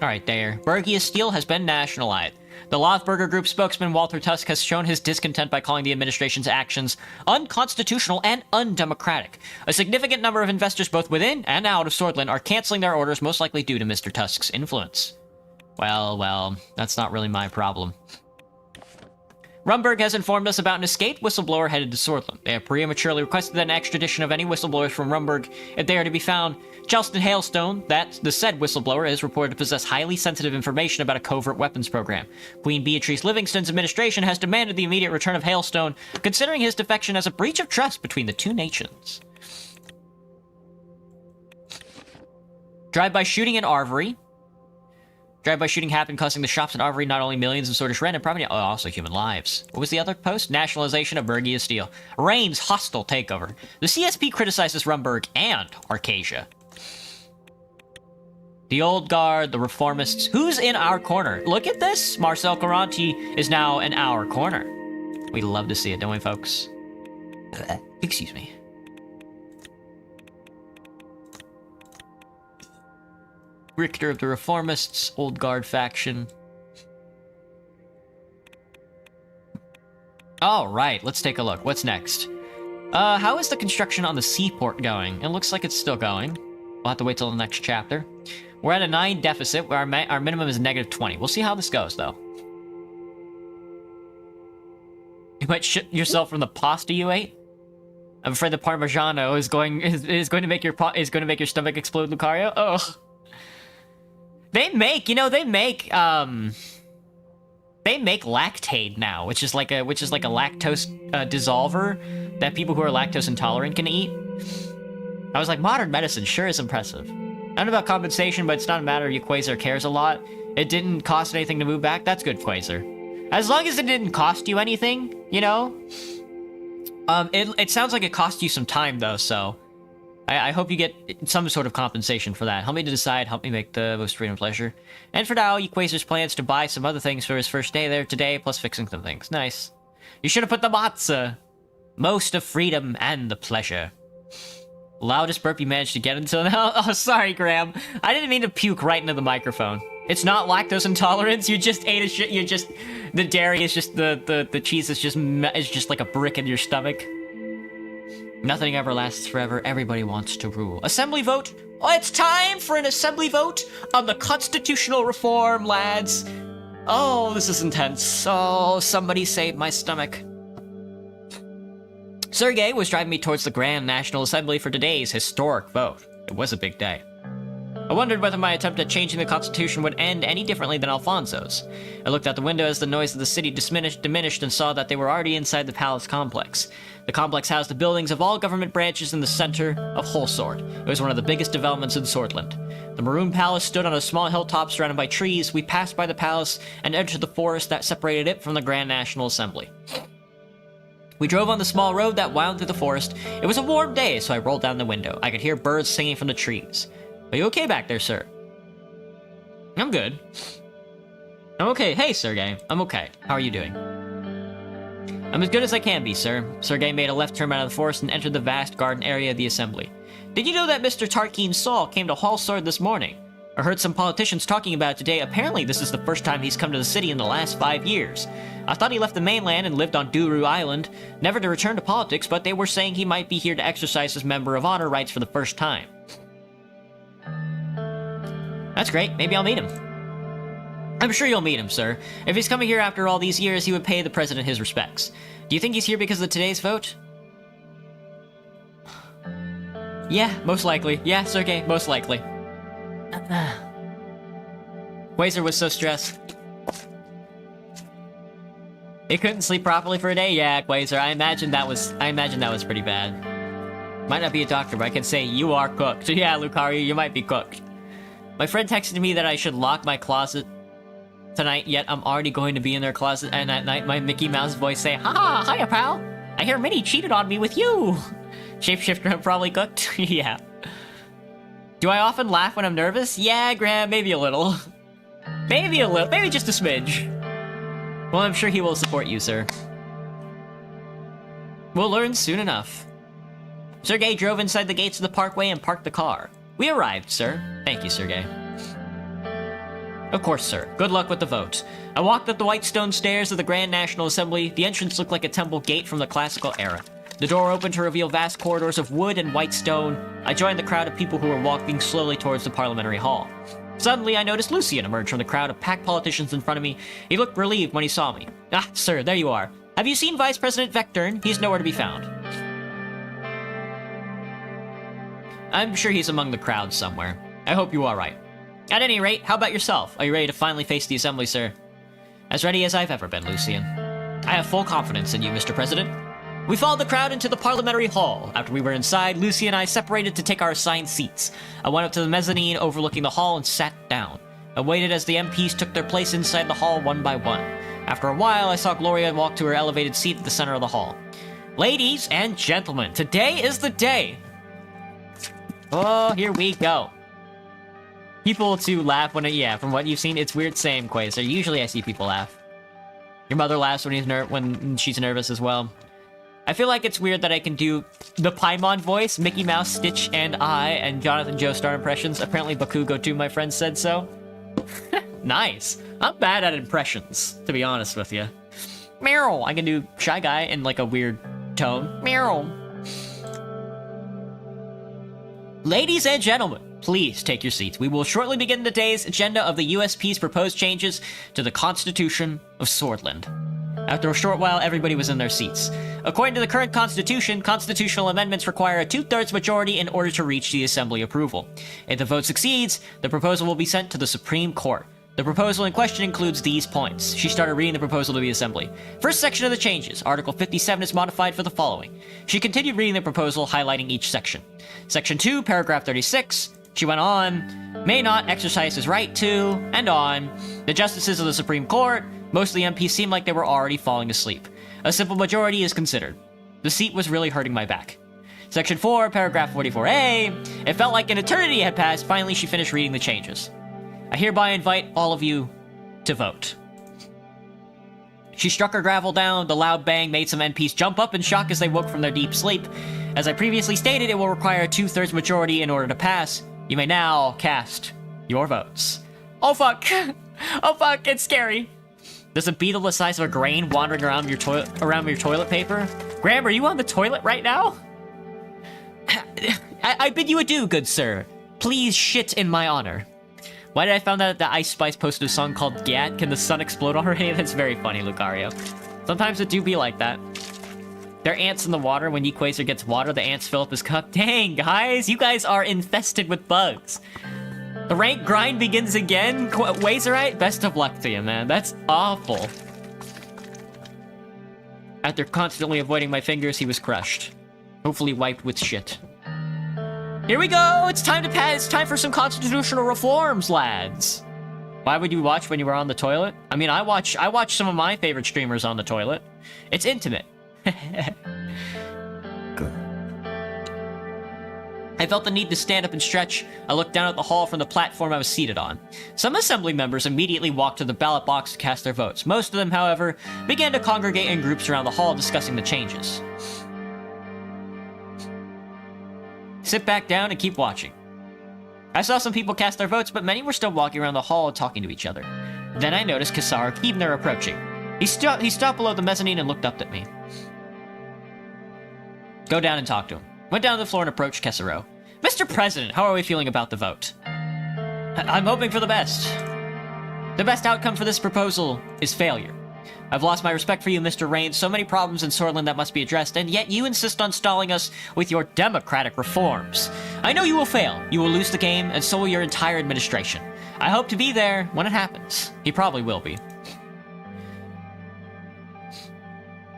Alright, there. Bergia Steel has been nationalized. The Lothburger Group spokesman Walter Tusk has shown his discontent by calling the administration's actions unconstitutional and undemocratic. A significant number of investors both within and out of Swordland are canceling their orders, most likely due to Mr. Tusk's influence. Well, that's not really my problem. Rumberg has informed us about an escaped whistleblower headed to Swordland. They have prematurely requested an extradition of any whistleblowers from Rumberg if they are to be found. Charleston Hailstone, that the said whistleblower is reported to possess highly sensitive information about a covert weapons program. Queen Beatrice Livingston's administration has demanded the immediate return of Hailstone, considering his defection as a breach of trust between the two nations. Drive-by shooting in Arvery. Drive-by shooting happened, costing the shops in Arvery not only millions of Sordish rent and property, also human lives. What was the other post? Nationalization of Bergia Steel. Reigns hostile takeover. The CSP criticizes Rumberg and Arcasia. The Old Guard, the Reformists. Who's in our corner? Look at this! Marcel Caranti is now in our corner. We love to see it, don't we, folks? Excuse me. Richter of the Reformists, Old Guard faction. Alright, let's take a look. What's next? How is the construction on the seaport going? It looks like it's still going. We'll have to wait till the next chapter. We're at a 9 deficit, where our minimum is negative 20. We'll see how this goes, though. You might shit yourself from the pasta you ate? I'm afraid the Parmigiano is going to make your stomach explode, Lucario. Ugh. They make lactate now, which is like a lactose dissolver that people who are lactose intolerant can eat. I was like, modern medicine sure is impressive. I don't know about compensation, but it's not a matter of Quasar cares a lot. It didn't cost anything to move back. That's good, Quasar. As long as it didn't cost you anything, you know. It sounds like it cost you some time though, so. I hope you get some sort of compensation for that. Help me to decide, help me make the most freedom and pleasure. And for now, Quasar's plans to buy some other things for his first day there today, plus fixing some things. Nice. You should have put the matzah. Most of freedom and the pleasure. Loudest burp you managed to get until now? Oh, sorry, Graham. I didn't mean to puke right into the microphone. It's not lactose intolerance, you just ate a shit, the dairy is just, the cheese is just like a brick in your stomach. Nothing ever lasts forever. Everybody wants to rule. Assembly vote? Oh, it's time for an assembly vote on the constitutional reform, lads. Oh, this is intense. Oh, somebody save my stomach. Sergei was driving me towards the Grand National Assembly for today's historic vote. It was a big day. I wondered whether my attempt at changing the Constitution would end any differently than Alfonso's. I looked out the window as the noise of the city diminished and saw that they were already inside the palace complex. The complex housed the buildings of all government branches in the center of Wholesword. It was one of the biggest developments in Swordland. The Maroon Palace stood on a small hilltop surrounded by trees. We passed by the palace and entered the forest that separated it from the Grand National Assembly. We drove on the small road that wound through the forest. It was a warm day, so I rolled down the window. I could hear birds singing from the trees. Are you okay back there, sir? I'm good. I'm okay. Hey, Sergei. I'm okay. How are you doing? I'm as good as I can be, sir. Sergei made a left turn out of the forest and entered the vast garden area of the assembly. Did you know that Mr. Tarquin Saul came to Wholesword this morning? I heard some politicians talking about it today. Apparently, this is the first time he's come to the city in the last 5 years. I thought he left the mainland and lived on Duru Island, never to return to politics, but they were saying he might be here to exercise his Member of Honor rights for the first time. That's great. Maybe I'll meet him. I'm sure you'll meet him, sir. If he's coming here after all these years, he would pay the president his respects. Do you think he's here because of today's vote? Yeah, most likely. Yeah, Sergei, most likely. Quasar was so stressed. He couldn't sleep properly for a day? Yeah, Quasar, I imagine that was pretty bad. Might not be a doctor, but I can say you are cooked. Yeah, Lucario, you might be cooked. My friend texted me that I should lock my closet tonight, yet I'm already going to be in their closet, and at night my Mickey Mouse voice say, "Ha, hiya, pal! I hear Minnie cheated on me with you!" Shapeshifter, I'm probably cooked? Yeah. Do I often laugh when I'm nervous? Yeah, Graham, maybe a little. Maybe a little, maybe just a smidge. Well, I'm sure he will support you, sir. We'll learn soon enough. Sergei drove inside the gates of the parkway and parked the car. We arrived, sir. Thank you, Sergei. Of course, sir. Good luck with the vote. I walked up the white stone stairs of the Grand National Assembly. The entrance looked like a temple gate from the classical era. The door opened to reveal vast corridors of wood and white stone. I joined the crowd of people who were walking slowly towards the parliamentary hall. Suddenly, I noticed Lucian emerge from the crowd of packed politicians in front of me. He looked relieved when he saw me. Ah, sir, there you are. Have you seen Vice President Vectern? He's nowhere to be found. I'm sure he's among the crowd somewhere. I hope you are right. At any rate, how about yourself? Are you ready to finally face the assembly, sir? As ready as I've ever been, Lucian. I have full confidence in you, Mr. President. We followed the crowd into the parliamentary hall. After we were inside, Lucy and I separated to take our assigned seats. I went up to the mezzanine overlooking the hall and sat down. I waited as the MPs took their place inside the hall one by one. After a while, I saw Gloria walk to her elevated seat at the center of the hall. Ladies and gentlemen, today is the day. Oh, here we go. People to laugh when, yeah, from what you've seen, it's weird saying Quasar. Usually I see people laugh. Your mother laughs when she's nervous as well. I feel like it's weird that I can do the Paimon voice, Mickey Mouse, Stitch, and I, and Jonathan Joestar impressions. Apparently Bakugo too, my friend said so. Nice. I'm bad at impressions, to be honest with you. Meryl. I can do Shy Guy in like a weird tone. Meryl. Ladies and gentlemen, please take your seats. We will shortly begin the day's agenda of the USP's proposed changes to the Constitution of Swordland. After a short while, everybody was in their seats. According to the current constitution, constitutional amendments require a 2/3 majority in order to reach the assembly approval. If the vote succeeds, the proposal will be sent to the Supreme Court. The proposal in question includes these points. She started reading the proposal to the assembly. First section of the changes. Article 57 is modified for the following. She continued reading the proposal, highlighting each section. Section 2, paragraph 36. She went on, may not exercise his right to, and on. The justices of the Supreme Court, most of the MPs seemed like they were already falling asleep. A simple majority is considered. The seat was really hurting my back. Section 4, paragraph 44A. It felt like an eternity had passed. Finally, she finished reading the changes. I hereby invite all of you to vote. She struck her gavel down. The loud bang made some MPs jump up in shock as they woke from their deep sleep. As I previously stated, it will require a 2/3 majority in order to pass. You may now cast your votes. Oh fuck! Oh fuck, it's scary. There's a beetle the size of a grain wandering around your toilet paper. Graham, are you on the toilet right now? I bid you adieu, good sir. Please shit in my honor. Why did I find out that Ice Spice posted a song called Gat? Can the sun explode already? That's very funny, Lucario. Sometimes it do be like that. There are ants in the water. When Quasar gets water, the ants fill up his cup. Dang, guys, you guys are infested with bugs. The rank grind begins again. Wazerite, best of luck to you, man. That's awful. After constantly avoiding my fingers, he was crushed. Hopefully wiped with shit. Here we go! It's time to pass. It's time for some constitutional reforms, lads. Why would you watch when you were on the toilet? I mean, I watch some of my favorite streamers on the toilet. It's intimate. I felt the need to stand up and stretch. I looked down at the hall from the platform I was seated on. Some assembly members immediately walked to the ballot box to cast their votes. Most of them, however, began to congregate in groups around the hall discussing the changes. Sit back down and keep watching. I saw some people cast their votes, but many were still walking around the hall talking to each other. Then I noticed Kasar Keebner approaching. He stopped below the mezzanine and looked up at me. Go down and talk to him. Went down to the floor and approached Kesaro. Mr. President, how are we feeling about the vote? I'm hoping for the best. The best outcome for this proposal is failure. I've lost my respect for you, Mr. Rain. So many problems in Swordland that must be addressed, and yet you insist on stalling us with your democratic reforms. I know you will fail. You will lose the game, and so will your entire administration. I hope to be there when it happens. He probably will be.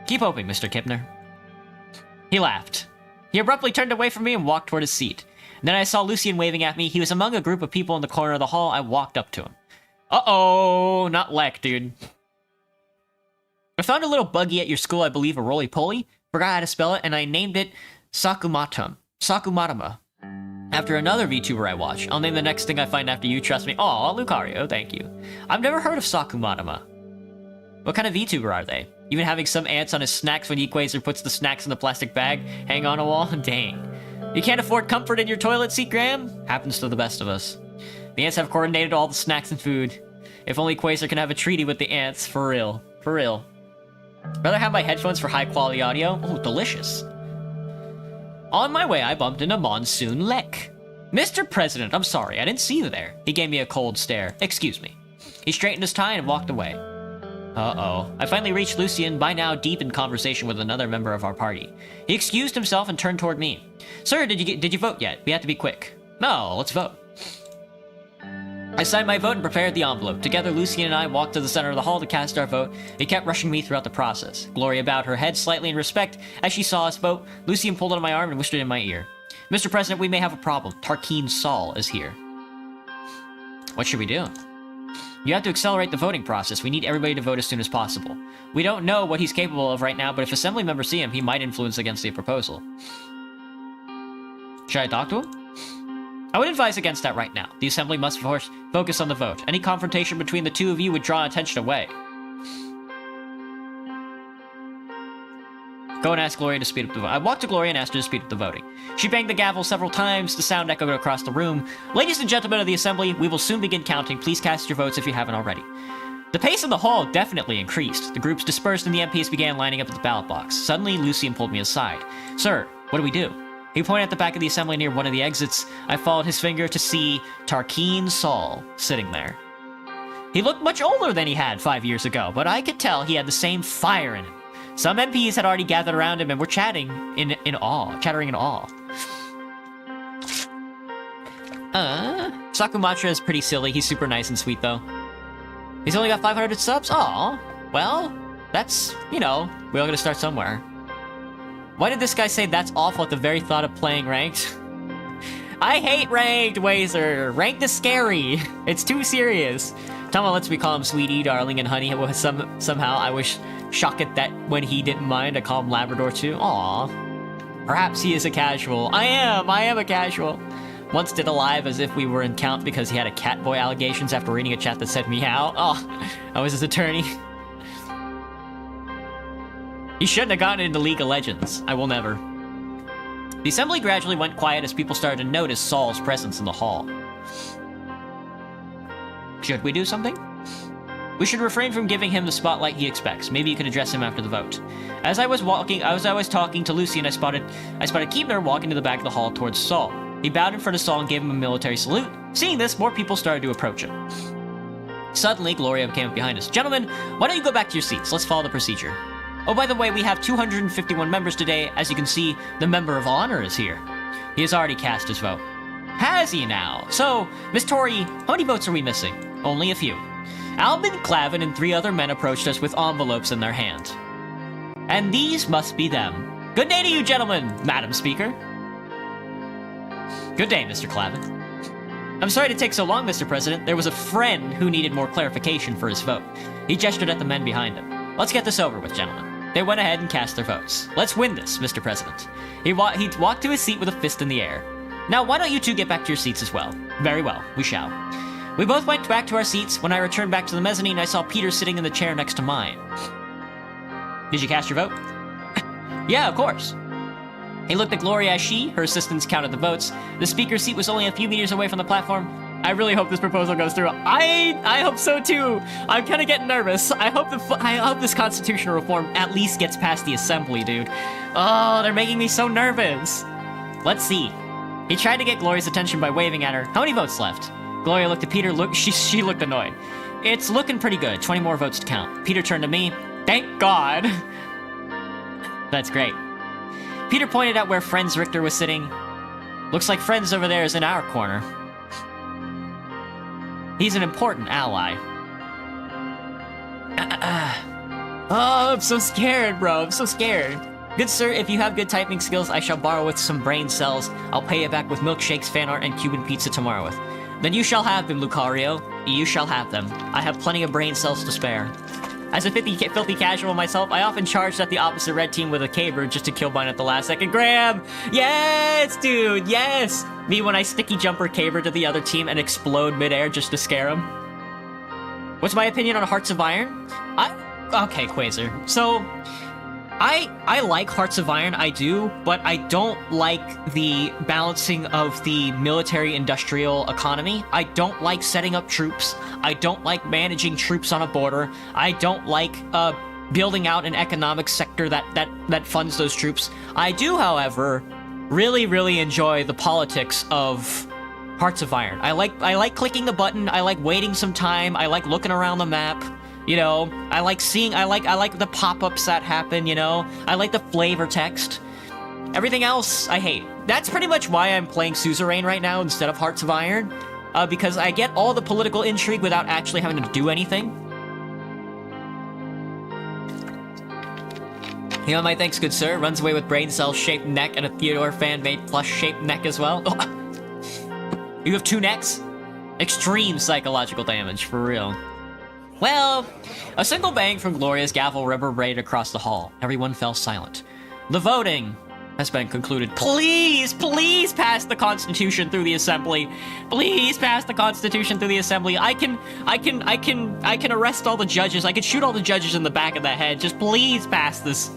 Keep hoping, Mr. Kipner. He laughed. He abruptly turned away from me and walked toward his seat. Then I saw Lucian waving at me. He was among a group of people in the corner of the hall. I walked up to him. Uh-oh, not Lek, dude. I found a little buggy at your school, I believe, a roly-poly. Forgot how to spell it, and I named it Sakumatama. After another VTuber I watch. I'll name the next thing I find after you, trust me. Aw, Lucario, thank you. I've never heard of Sakumatama. What kind of VTuber are they? Even having some ants on his snacks when Quasar puts the snacks in the plastic bag, hang on a wall? Dang. You can't afford comfort in your toilet seat, Graham? Happens to the best of us. The ants have coordinated all the snacks and food. If only Quasar can have a treaty with the ants, for real. For real. Rather have my headphones for high-quality audio? Oh, delicious. On my way, I bumped into Monsoon Lek. Mr. President, I'm sorry, I didn't see you there. He gave me a cold stare. Excuse me. He straightened his tie and walked away. Uh-oh. I finally reached Lucien, by now deep in conversation with another member of our party. He excused himself and turned toward me. Sir, did you vote yet? We have to be quick. No, let's vote. I signed my vote and prepared the envelope. Together, Lucien and I walked to the center of the hall to cast our vote. He kept rushing me throughout the process. Gloria bowed her head slightly in respect as she saw us vote. Lucien pulled on my arm and whispered in my ear. Mr. President, we may have a problem. Tarkeen Sol is here. What should we do? You have to accelerate the voting process. We need everybody to vote as soon as possible. We don't know what he's capable of right now, but if assembly members see him, he might influence against the proposal. Should I talk to him? I would advise against that right now. The assembly must focus on the vote. Any confrontation between the two of you would draw attention away. Go and ask Gloria to speed up the vote. I walked to Gloria and asked her to speed up the voting. She banged the gavel several times. The sound echoed across the room. Ladies and gentlemen of the assembly, we will soon begin counting. Please cast your votes if you haven't already. The pace in the hall definitely increased. The groups dispersed and the MPs began lining up at the ballot box. Suddenly, Lucien pulled me aside. Sir, what do we do? He pointed at the back of the assembly near one of the exits. I followed his finger to see Tarkeen Sol sitting there. He looked much older than he had 5 years ago, but I could tell he had the same fire in him. Some MPs had already gathered around him and were chattering in awe. Sakumatra is pretty silly. He's super nice and sweet, though. He's only got 500 subs? Aw. Well, that's, you know, we all gotta start somewhere. Why did this guy say that's awful at the very thought of playing ranked? I hate ranked, Wazer. Ranked is scary. It's too serious. Tama lets me call him Sweetie, Darling, and Honey. Somehow I wish Shockit that when he didn't mind, I call him Labrador too. Aww. Perhaps he is a casual. I am a casual. Once did a live as if we were in count because he had a catboy allegations after reading a chat that said meow. Oh, I was his attorney. He shouldn't have gotten into League of Legends. I will never. The assembly gradually went quiet as people started to notice Sol's presence in the hall. Should we do something? We should refrain from giving him the spotlight he expects. Maybe you could address him after the vote. As I was talking to Lucien, I spotted Keebner walking to the back of the hall towards Sol. He bowed in front of Sol and gave him a military salute. Seeing this, more people started to approach him. Suddenly, Gloria came up behind us. Gentlemen, why don't you go back to your seats? Let's follow the procedure. Oh, by the way, we have 251 members today. As you can see, the Member of Honor is here. He has already cast his vote. Has he now? So, Miss Tori, how many votes are we missing? Only a few. Albin, Clavin, and 3 other men approached us with envelopes in their hand. And these must be them. Good day to you, gentlemen, Madam Speaker. Good day, Mr. Clavin. I'm sorry to take so long, Mr. President. There was a friend who needed more clarification for his vote. He gestured at the men behind him. Let's get this over with, gentlemen. They went ahead and cast their votes. Let's win this, Mr. President. He walked to his seat with a fist in the air. Now, why don't you two get back to your seats as well? Very well, we shall. We both went back to our seats. When I returned back to the mezzanine, I saw Peter sitting in the chair next to mine. Did you cast your vote? Yeah, of course. He looked at Gloria as her assistants counted the votes. The speaker's seat was only a few meters away from the platform. I really hope this proposal goes through. I hope so too. I'm kind of getting nervous. I hope this constitutional reform at least gets past the assembly, dude. Oh, they're making me so nervous. Let's see. He tried to get Gloria's attention by waving at her. How many votes left? Gloria looked at Peter. She looked annoyed. It's looking pretty good. 20 more votes to count. Peter turned to me. Thank God. That's great. Peter pointed out where Friends Richter was sitting. Looks like Friends over there is in our corner. He's an important ally. Oh, I'm so scared, bro. I'm so scared. Good sir, if you have good typing skills, I shall borrow with some brain cells. I'll pay you back with milkshakes, fan art, and Cuban pizza tomorrow with. Then you shall have them, Lucario. You shall have them. I have plenty of brain cells to spare. As a filthy casual myself, I often charged at the opposite red team with a caber just to kill mine at the last second. Graham! Yes, dude, yes! Me when I sticky jumper caber to the other team and explode midair just to scare him. What's my opinion on Hearts of Iron? Okay, Quasar. So, I like Hearts of Iron, I do, but I don't like the balancing of the military-industrial economy. I don't like setting up troops. I don't like managing troops on a border. I don't like building out an economic sector that funds those troops. I do, however, really enjoy the politics of Hearts of Iron. I like clicking the button. I like waiting some time. I like looking around the map. You know, I like the pop-ups that happen, you know? I like the flavor text. Everything else, I hate. That's pretty much why I'm playing Suzerain right now instead of Hearts of Iron, because I get all the political intrigue without actually having to do anything. You know, my thanks, good sir. Runs away with brain cell-shaped neck and a Theodore fan-made plush-shaped neck as well. Oh. You have 2 necks? Extreme psychological damage, for real. Well, a single bang from Gloria's gavel reverberated across the hall. Everyone fell silent. The voting has been concluded. Please pass the Constitution through the Assembly. Please pass the Constitution through the Assembly. I can arrest all the judges. I can shoot all the judges in the back of the head. Just please pass this.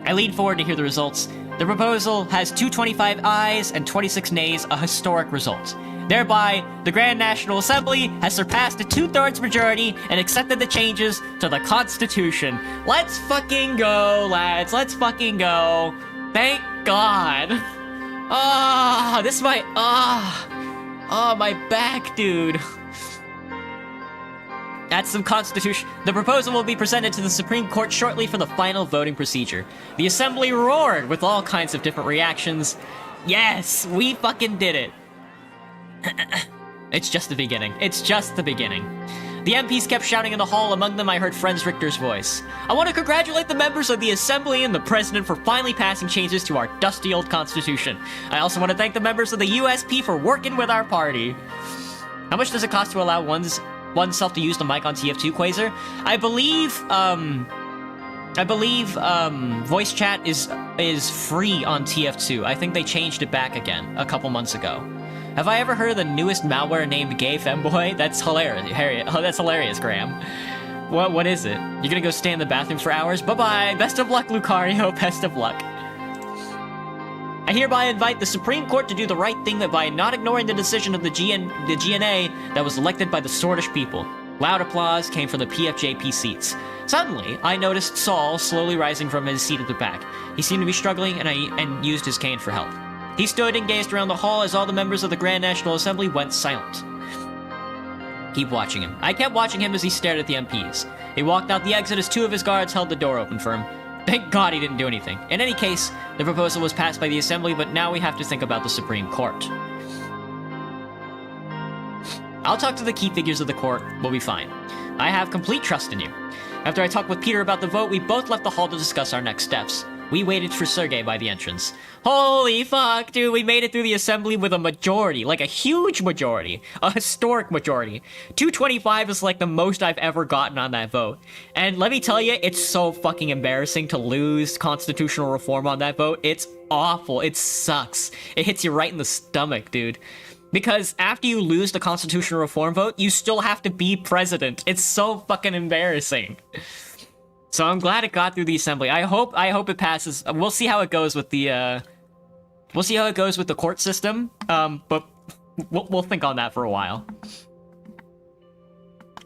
I lean forward to hear the results. The proposal has 225 ayes and 26 nays, a historic result. Thereby, the Grand National Assembly has surpassed a 2/3 majority and accepted the changes to the Constitution. Let's fucking go, lads. Let's fucking go. Thank God. Ah, this might... Ah, my back, dude. That's some Constitution. The proposal will be presented to the Supreme Court shortly for the final voting procedure. The Assembly roared with all kinds of different reactions. Yes, we fucking did it. It's just the beginning. It's just the beginning. The MPs kept shouting in the hall. Among them, I heard Friends Richter's voice. I want to congratulate the members of the Assembly and the President for finally passing changes to our dusty old Constitution. I also want to thank the members of the USP for working with our party. How much does it cost to allow oneself to use the mic on TF2, Quasar? I believe voice chat is free on TF2. I think they changed it back again a couple months ago. Have I ever heard of the newest malware named Gay Femboy? That's hilarious. Oh, that's hilarious, Graham. What is it? You're gonna go stay in the bathroom for hours? Bye-bye. Best of luck, Lucario. Best of luck. I hereby invite the Supreme Court to do the right thing by not ignoring the decision of the GNA that was elected by the Sordish people. Loud applause came from the PFJP seats. Suddenly, I noticed Saul slowly rising from his seat at the back. He seemed to be struggling, and used his cane for help. He stood and gazed around the hall as all the members of the Grand National Assembly went silent. Keep watching him. I kept watching him as he stared at the MPs. He walked out the exit as 2 of his guards held the door open for him. Thank God he didn't do anything. In any case, the proposal was passed by the Assembly, but now we have to think about the Supreme Court. I'll talk to the key figures of the court. We'll be fine. I have complete trust in you. After I talked with Peter about the vote, we both left the hall to discuss our next steps. We waited for Sergei by the entrance. Holy fuck, dude, we made it through the Assembly with a majority, like a huge majority, a historic majority. 225 is like the most I've ever gotten on that vote. And let me tell you, it's so fucking embarrassing to lose constitutional reform on that vote. It's awful. It sucks. It hits you right in the stomach, dude. Because after you lose the constitutional reform vote, you still have to be president. It's so fucking embarrassing. So I'm glad it got through the Assembly. I hope it passes. We'll see how it goes with the court system. But we'll think on that for a while.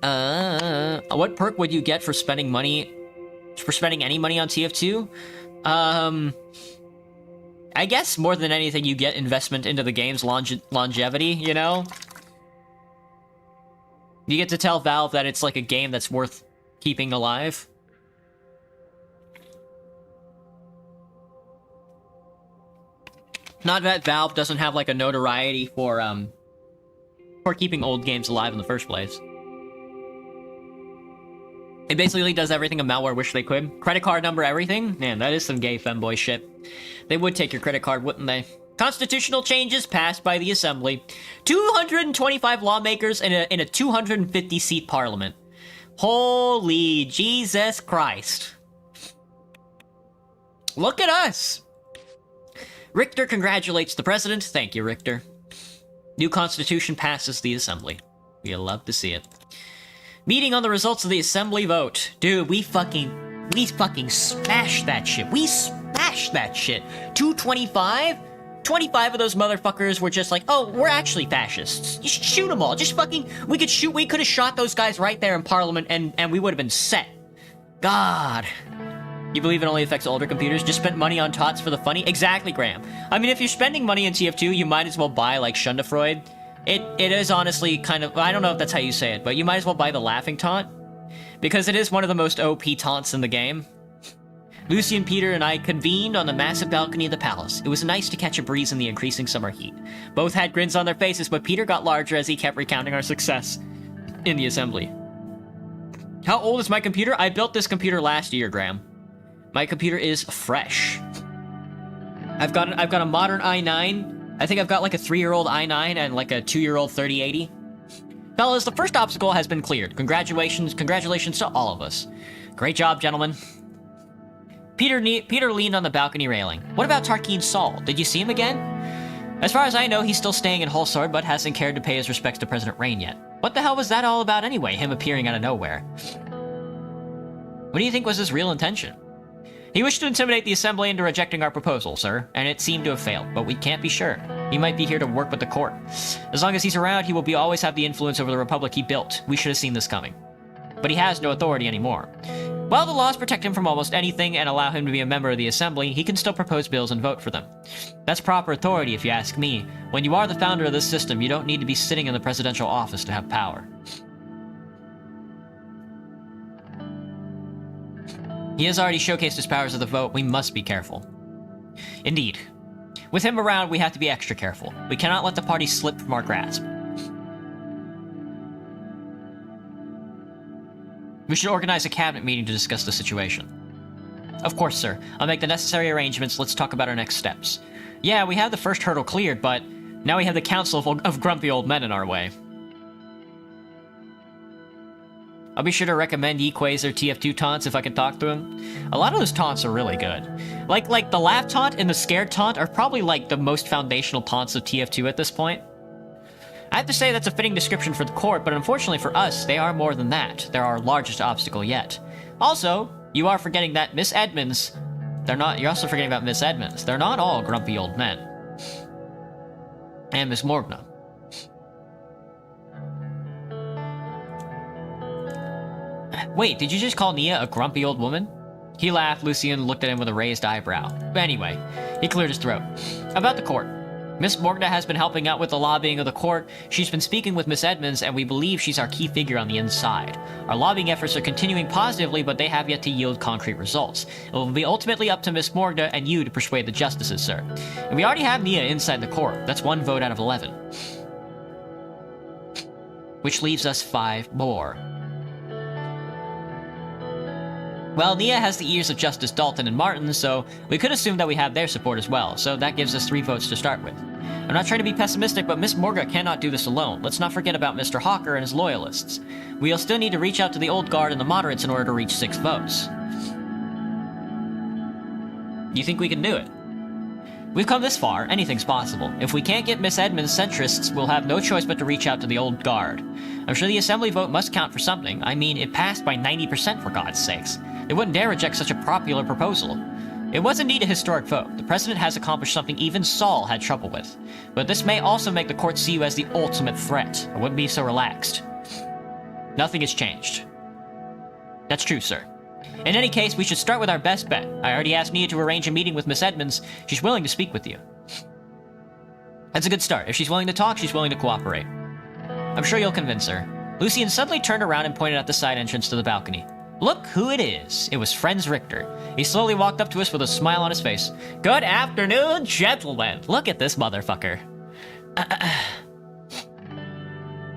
What perk would you get for spending any money on TF2? I guess more than anything, you get investment into the game's longevity, you know? You get to tell Valve that it's like a game that's worth keeping alive. Not that Valve doesn't have like a notoriety for keeping old games alive in the first place. It basically does everything a malware wish they could. Credit card number, everything? Man, that is some gay femboy shit. They would take your credit card, wouldn't they? Constitutional changes passed by the Assembly. 225 lawmakers in a 250-seat parliament. Holy Jesus Christ. Look at us! Richter congratulates the president. Thank you, Richter. New constitution passes the Assembly. We'll love to see it. Meeting on the results of the Assembly vote. Dude, we fucking... We fucking smashed that shit. We smashed that shit. 225? 25 of those motherfuckers were just like, oh, we're actually fascists. You should shoot them all. Just fucking, we could have shot those guys right there in Parliament and we would have been set. God. You believe it only affects older computers? Just spent money on tots for the funny? Exactly, Graham. I mean, if you're spending money in TF2, you might as well buy, like, Shundafreud. It is honestly kind of, I don't know if that's how you say it, but you might as well buy the laughing taunt. Because it is one of the most OP taunts in the game. Lucian, Peter, and I convened on the massive balcony of the palace. It was nice to catch a breeze in the increasing summer heat. Both had grins on their faces, but Peter got larger as he kept recounting our success in the assembly. How old is my computer? I built this computer last year, Graham. My computer is fresh. I've got a modern i9. I think I've got like a 3-year-old i9 and like a 2-year-old 3080. Fellas, the first obstacle has been cleared. Congratulations to all of us. Great job, gentlemen. Peter leaned on the balcony railing. What about Tarquin Saul? Did you see him again? As far as I know, he's still staying in Holsard, but hasn't cared to pay his respects to President Rain yet. What the hell was that all about anyway, him appearing out of nowhere? What do you think was his real intention? He wished to intimidate the Assembly into rejecting our proposal, sir, and it seemed to have failed, but we can't be sure. He might be here to work with the court. As long as he's around, he will always have the influence over the Republic he built. We should have seen this coming. But he has no authority anymore. While the laws protect him from almost anything and allow him to be a member of the Assembly, he can still propose bills and vote for them. That's proper authority, if you ask me. When you are the founder of this system, you don't need to be sitting in the presidential office to have power. He has already showcased his powers of the vote. We must be careful. Indeed. With him around, we have to be extra careful. We cannot let the party slip from our grasp. We should organize a cabinet meeting to discuss the situation. Of course, sir. I'll make the necessary arrangements. Let's talk about our next steps. Yeah, we have the first hurdle cleared, but now we have the Council of Grumpy Old Men in our way. I'll be sure to recommend Equazer TF2 taunts if I can talk to him. A lot of those taunts are really good. Like the laugh taunt and the scared taunt are probably like the most foundational taunts of TF2 at this point. I have to say that's a fitting description for the court, but unfortunately for us, they are more than that. They're our largest obstacle yet. Also, you are forgetting that Miss Edmonds... You're also forgetting about Miss Edmonds. They're not all grumpy old men. And Miss Morgna. Wait, did you just call Nia a grumpy old woman? He laughed. Lucian looked at him with a raised eyebrow. But anyway, he cleared his throat. About the court. Miss Morgna has been helping out with the lobbying of the court. She's been speaking with Miss Edmonds, and we believe she's our key figure on the inside. Our lobbying efforts are continuing positively, but they have yet to yield concrete results. It will be ultimately up to Miss Morgna and you to persuade the justices, sir. And we already have Nia inside the court. That's 1 vote out of 11. Which leaves us 5 more. Well, Nia has the ears of Justice Dalton and Martin, so we could assume that we have their support as well, so that gives us 3 votes to start with. I'm not trying to be pessimistic, but Miss Morga cannot do this alone. Let's not forget about Mr. Hawker and his loyalists. We'll still need to reach out to the Old Guard and the moderates in order to reach 6 votes. You think we can do it? We've come this far, anything's possible. If we can't get Miss Edmonds' centrists, we'll have no choice but to reach out to the Old Guard. I'm sure the Assembly vote must count for something. I mean, it passed by 90% for God's sakes. They wouldn't dare reject such a popular proposal. It was indeed a historic vote. The President has accomplished something even Saul had trouble with. But this may also make the court see you as the ultimate threat. I wouldn't be so relaxed. Nothing has changed. That's true, sir. In any case, we should start with our best bet. I already asked Nia to arrange a meeting with Miss Edmonds. She's willing to speak with you. That's a good start. If she's willing to talk, she's willing to cooperate. I'm sure you'll convince her. Lucian suddenly turned around and pointed at the side entrance to the balcony. Look who it is. It was Friends Richter. He slowly walked up to us with a smile on his face. Good afternoon, gentlemen. Look at this motherfucker.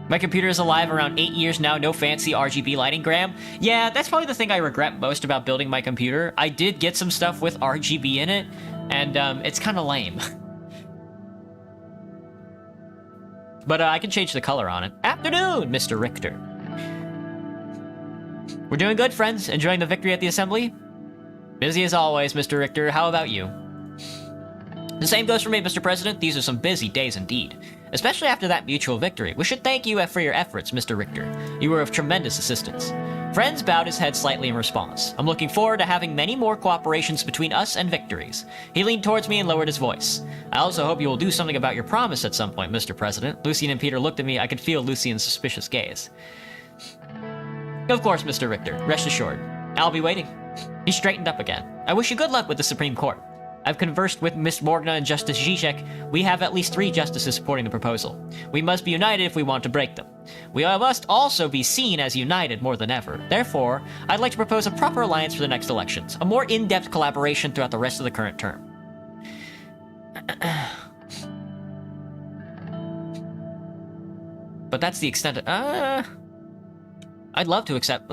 My computer is alive around 8 years now, no fancy RGB lighting, Graham. Yeah, that's probably the thing I regret most about building my computer. I did get some stuff with RGB in it, and it's kind of lame. But I can change the color on it. Afternoon, Mr. Richter. We're doing good, friends. Enjoying the victory at the Assembly? Busy as always, Mr. Richter. How about you? The same goes for me, Mr. President. These are some busy days indeed. Especially after that mutual victory. We should thank you for your efforts, Mr. Richter. You were of tremendous assistance. Friends bowed his head slightly in response. I'm looking forward to having many more cooperations between us and victories. He leaned towards me and lowered his voice. I also hope you will do something about your promise at some point, Mr. President. Lucien and Peter looked at me. I could feel Lucien's suspicious gaze. Of course, Mr. Richter. Rest assured. I'll be waiting. He straightened up again. I wish you good luck with the Supreme Court. I've conversed with Miss Morgana and Justice Zizek. We have at least 3 justices supporting the proposal. We must be united if we want to break them. We must also be seen as united more than ever. Therefore, I'd like to propose a proper alliance for the next elections, a more in-depth collaboration throughout the rest of the current term. But that's the extent of... I'd love to accept...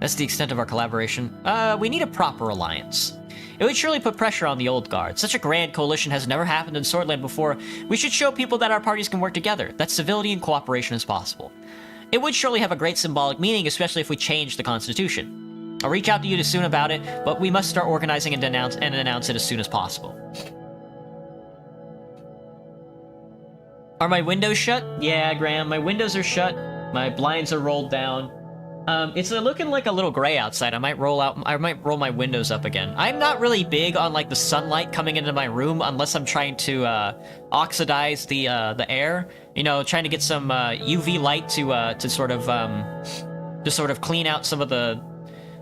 That's the extent of our collaboration. We need a proper alliance. It would surely put pressure on the old guard. Such a grand coalition has never happened in Swordland before. We should show people that our parties can work together, that civility and cooperation is possible. It would surely have a great symbolic meaning, especially if we change the Constitution. I'll reach out to you soon about it, but we must start organizing and announce it as soon as possible. Are my windows shut? Yeah, Graham, my windows are shut. My blinds are rolled down. It's looking like a little gray outside. I might roll my windows up again. I'm not really big on like the sunlight coming into my room unless I'm trying to oxidize the air. You know, trying to get some UV light to sort of clean out some of the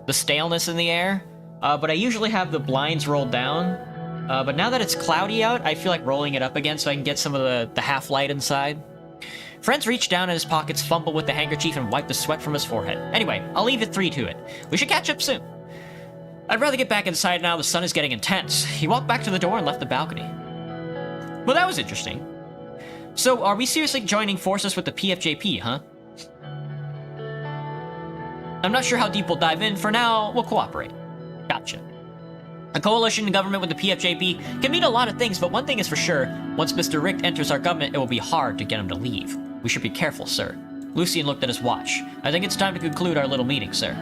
staleness in the air. But I usually have the blinds rolled down. But now that it's cloudy out, I feel like rolling it up again so I can get some of the half light inside. Friends reached down in his pockets, fumbled with the handkerchief, and wiped the sweat from his forehead. Anyway, I'll leave it 3 to it. We should catch up soon. I'd rather get back inside now. The sun is getting intense. He walked back to the door and left the balcony. Well, that was interesting. So, are we seriously joining forces with the PFJP, huh? I'm not sure how deep we'll dive in. For now, we'll cooperate. Gotcha. A coalition government with the PFJP can mean a lot of things, but one thing is for sure. Once Mr. Richt enters our government, it will be hard to get him to leave. We should be careful, sir. Lucien looked at his watch. I think it's time to conclude our little meeting, sir.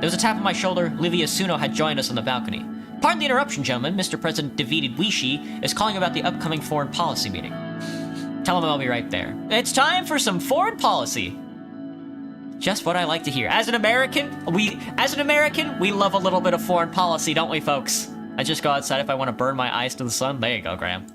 There was a tap on my shoulder. Livia Suno had joined us on the balcony. Pardon the interruption, gentlemen. Mr. President David Wishi is calling about the upcoming foreign policy meeting. Tell him I'll be right there. It's time for some foreign policy. Just what I like to hear. As an American, we love a little bit of foreign policy, don't we, folks? I just go outside if I want to burn my eyes to the sun. There you go, Graham.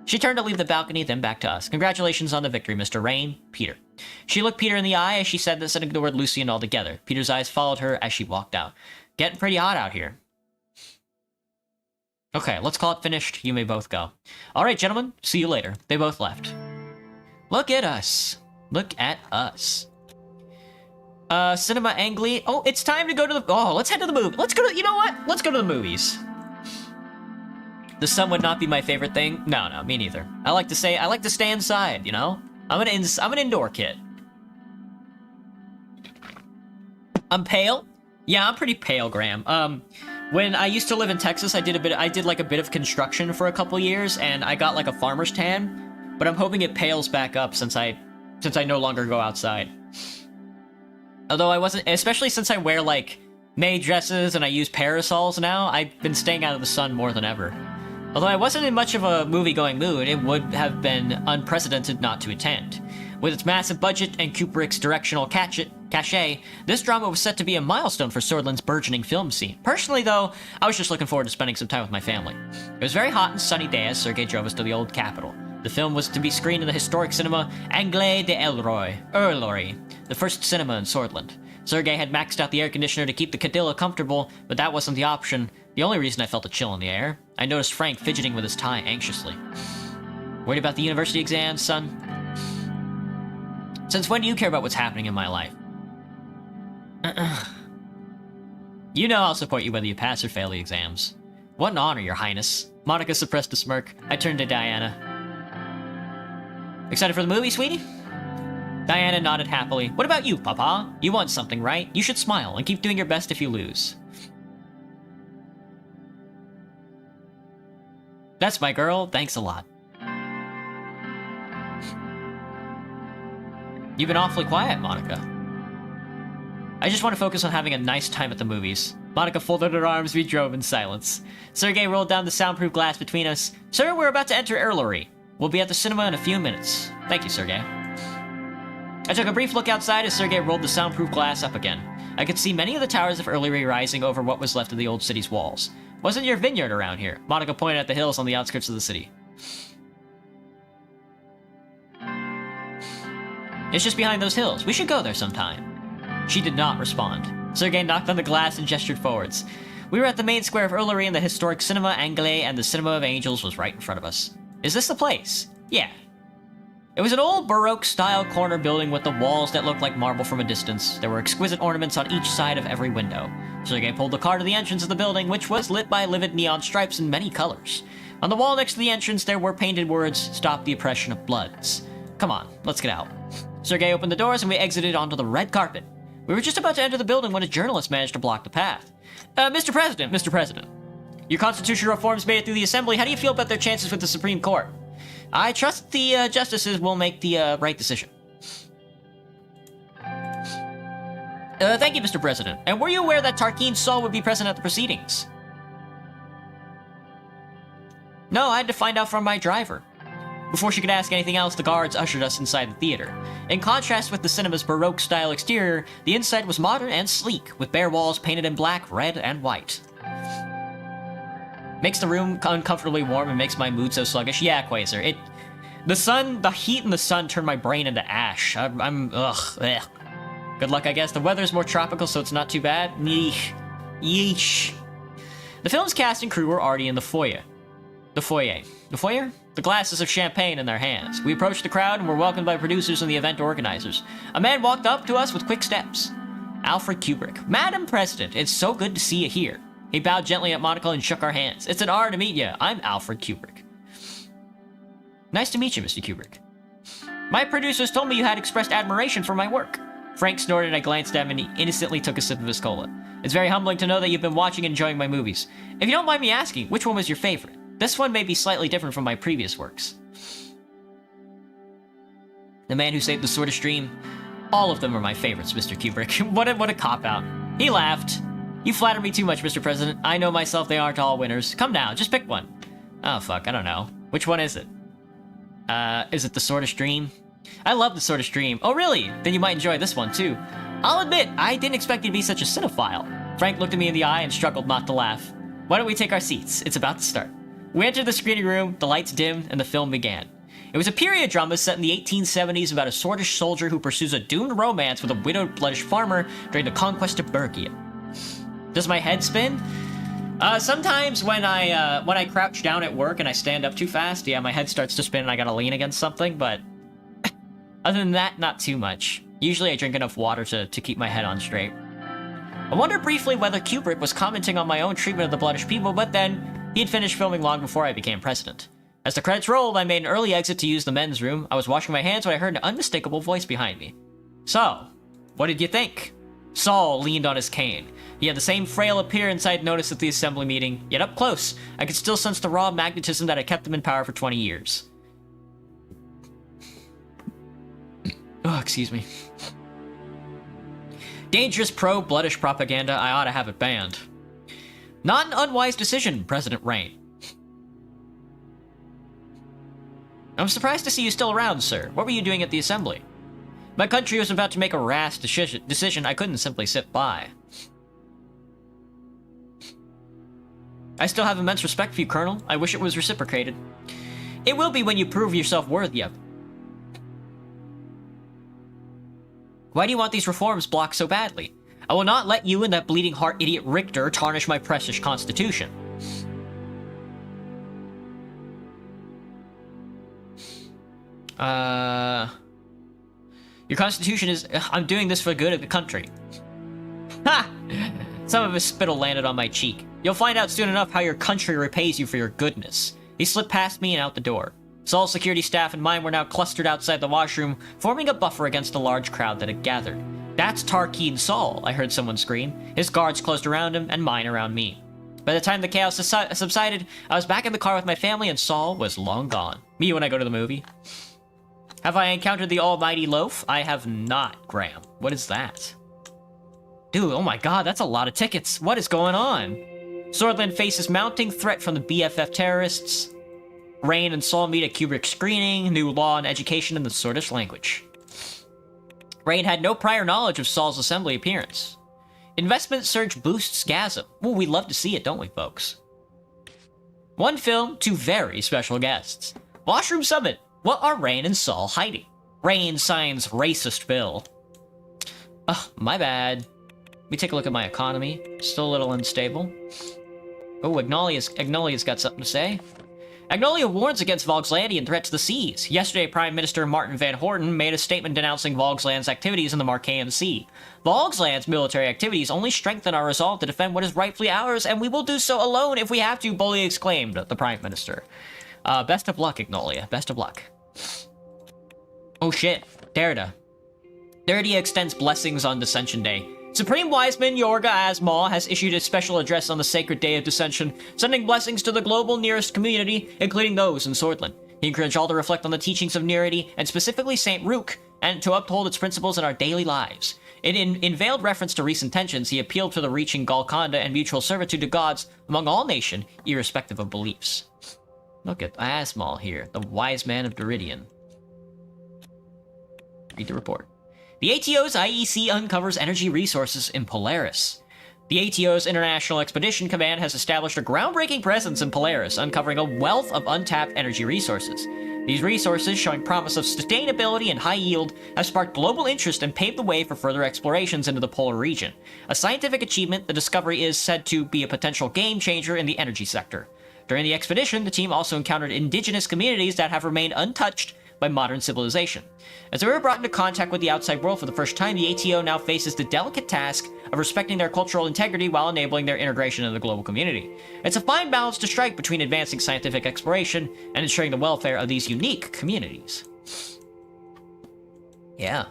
She turned to leave the balcony, then back to us. Congratulations on the victory, Mr. Rain. Peter. She looked Peter in the eye as she said this and ignored Lucien altogether. Peter's eyes followed her as she walked out. Getting pretty hot out here. Okay, let's call it finished. You may both go. All right, gentlemen. See you later. They both left. Look at us. Look at us. Cinema Angli. Oh, it's time to go to the... Oh, let's head to the movie. Let's go to... You know what? Let's go to the movies. The sun would not be my favorite thing. No, me neither. I like to stay inside, you know? I'm an indoor kid. I'm pale? Yeah, I'm pretty pale, Graham. When I used to live in Texas, I did like a bit of construction for a couple years, and I got like a farmer's tan, but I'm hoping it pales back up since I no longer go outside. Although I wasn't, especially since I wear like May dresses and I use parasols now, I've been staying out of the sun more than ever. Although I wasn't in much of a movie-going mood, it would have been unprecedented not to attend. With its massive budget and Kubrick's directional cachet, this drama was set to be a milestone for Swordland's burgeoning film scene. Personally, though, I was just looking forward to spending some time with my family. It was a very hot and sunny day as Sergei drove us to the old capital. The film was to be screened in the historic cinema Anglais de Erlory, the first cinema in Swordland. Sergei had maxed out the air conditioner to keep the Cadilla comfortable, but that wasn't the option. The only reason I felt a chill in the air. I noticed Frank fidgeting with his tie anxiously. Worried about the university exams, son? Since when do you care about what's happening in my life? You know I'll support you whether you pass or fail the exams. What an honor, Your Highness. Monica suppressed a smirk. I turned to Diana. Excited for the movie, sweetie? Diana nodded happily. What about you, Papa? You want something, right? You should smile and keep doing your best if you lose. That's my girl. Thanks a lot. You've been awfully quiet, Monica. I just want to focus on having a nice time at the movies. Monica folded her arms. We drove in silence. Sergei rolled down the soundproof glass between us. Sir, we're about to enter Erlery. We'll be at the cinema in a few minutes. Thank you, Sergei. I took a brief look outside as Sergei rolled the soundproof glass up again. I could see many of the towers of Erlery rising over what was left of the old city's walls. Wasn't your vineyard around here? Monica pointed at the hills on the outskirts of the city. It's just behind those hills. We should go there sometime. She did not respond. Sergei knocked on the glass and gestured forwards. We were at the main square of Erlery, and the historic Cinema Anglais and the Cinema of Angels was right in front of us. Is this the place? Yeah. It was an old Baroque-style corner building with the walls that looked like marble from a distance. There were exquisite ornaments on each side of every window. Sergei pulled the car to the entrance of the building, which was lit by livid neon stripes in many colors. On the wall next to the entrance, there were painted words, "Stop the oppression of bloods." Come on, let's get out. Sergei opened the doors and we exited onto the red carpet. We were just about to enter the building when a journalist managed to block the path. Mr. President. Your constitutional reforms made it through the Assembly. How do you feel about their chances with the Supreme Court? I trust the justices will make the right decision. Thank you, Mr. President. And were you aware that Tarkin Sol would be present at the proceedings? No, I had to find out from my driver. Before she could ask anything else, the guards ushered us inside the theater. In contrast with the cinema's Baroque-style exterior, the inside was modern and sleek, with bare walls painted in black, red, and white. Makes the room uncomfortably warm and makes my mood so sluggish. Yeah, Quasar. The heat and the sun turned my brain into ash. Ugh. Good luck, I guess. The weather's more tropical, so it's not too bad. Yeesh. The film's cast and crew were already in the foyer. The foyer? The glasses of champagne in their hands. We approached the crowd and were welcomed by producers and the event organizers. A man walked up to us with quick steps. Alfred Kubrick. Madam President, it's so good to see you here. He bowed gently at Monica and shook our hands. It's an honor to meet you. I'm Alfred Kubrick. Nice to meet you, Mr. Kubrick. My producers told me you had expressed admiration for my work. Frank snorted and I glanced at him and he innocently took a sip of his cola. It's very humbling to know that you've been watching and enjoying my movies. If you don't mind me asking, which one was your favorite? This one may be slightly different from my previous works. The Man Who Saved the Sordish Dream. All of them are my favorites, Mr. Kubrick. What a cop-out. He laughed. You flatter me too much, Mr. President. I know myself they aren't all winners. Come now, just pick one. Oh, fuck, I don't know. Which one is it? Is it The Sordish Dream? I love The Sordish Dream. Oh, really? Then you might enjoy this one, too. I'll admit, I didn't expect you to be such a cinephile. Frank looked at me in the eye and struggled not to laugh. Why don't we take our seats? It's about to start. We entered the screening room, the lights dimmed, and the film began. It was a period drama set in the 1870s about a Sordish soldier who pursues a doomed romance with a widowed Bloodish farmer during the conquest of Bergia. Does my head spin? Sometimes when I crouch down at work and I stand up too fast, yeah, my head starts to spin and I gotta lean against something, but other than that, not too much. Usually I drink enough water to keep my head on straight. I wondered briefly whether Kubrick was commenting on my own treatment of the Bloodish people, but then he had finished filming long before I became president. As the credits rolled, I made an early exit to use the men's room. I was washing my hands when I heard an unmistakable voice behind me. So, what did you think? Saul leaned on his cane. He had the same frail appearance I had noticed at the assembly meeting, yet up close, I could still sense the raw magnetism that had kept him in power for 20 years. Oh, excuse me. Dangerous pro-Bloodish propaganda, I ought to have it banned. Not an unwise decision, President Rain. I'm surprised to see you still around, sir. What were you doing at the assembly? My country was about to make a rash decision. I couldn't simply sit by. I still have immense respect for you, Colonel. I wish it was reciprocated. It will be when you prove yourself worthy of it. Why do you want these reforms blocked so badly? I will not let you and that bleeding heart idiot Richter tarnish my precious constitution. Your constitution is... I'm doing this for the good of the country. Ha! Some of his spittle landed on my cheek. You'll find out soon enough how your country repays you for your goodness. He slipped past me and out the door. Saul's security staff and mine were now clustered outside the washroom, forming a buffer against the large crowd that had gathered. That's Tarkin Saul, I heard someone scream. His guards closed around him and mine around me. By the time the chaos subsided, I was back in the car with my family and Saul was long gone. Me when I go to the movie. Have I encountered the almighty loaf? I have not, Graham. What is that? Dude, oh my god, that's a lot of tickets. What is going on? Swordland faces mounting threat from the BFF terrorists. Rain and Sol meet at Kubrick screening. New law and education in the Sordish language. Rain had no prior knowledge of Sol's assembly appearance. Investment surge boosts Gasm. Well, we love to see it, don't we, folks? One film, two very special guests. Washroom Summit. What are Rain and Sol hiding? Rain signs racist bill. Ugh, my bad. Let me take a look at my economy. Still a little unstable. Oh, Agnolia's got something to say. Agnolia warns against Volkslandian threat to the seas. Yesterday, Prime Minister Martin Van Horten made a statement denouncing Volksland's activities in the Marcaean Sea. Volksland's military activities only strengthen our resolve to defend what is rightfully ours, and we will do so alone if we have to, boldly exclaimed the Prime Minister. Best of luck, Agnolia. Best of luck. Oh shit. Derrida. Derrida extends blessings on Dissension Day. Supreme Wiseman Yorga Asmal has issued a special address on the sacred day of dissension, sending blessings to the global nearest community, including those in Swordland. He encouraged all to reflect on the teachings of Nearity, and specifically St. Rook, and to uphold its principles in our daily lives. In veiled reference to recent tensions, he appealed to the reaching Golconda and mutual servitude to gods among all nation, irrespective of beliefs. Look at Asmal here, the wise man of Deridian. Read the report. The ATO's IEC uncovers energy resources in Polaris. The ATO's International Expedition Command has established a groundbreaking presence in Polaris, uncovering a wealth of untapped energy resources. These resources, showing promise of sustainability and high yield, have sparked global interest and paved the way for further explorations into the polar region. A scientific achievement, the discovery is said to be a potential game changer in the energy sector. During the expedition, the team also encountered indigenous communities that have remained untouched by modern civilization. As they were brought into contact with the outside world for the first time, the ATO now faces the delicate task of respecting their cultural integrity while enabling their integration in the global community. It's a fine balance to strike between advancing scientific exploration and ensuring the welfare of these unique communities. Yeah.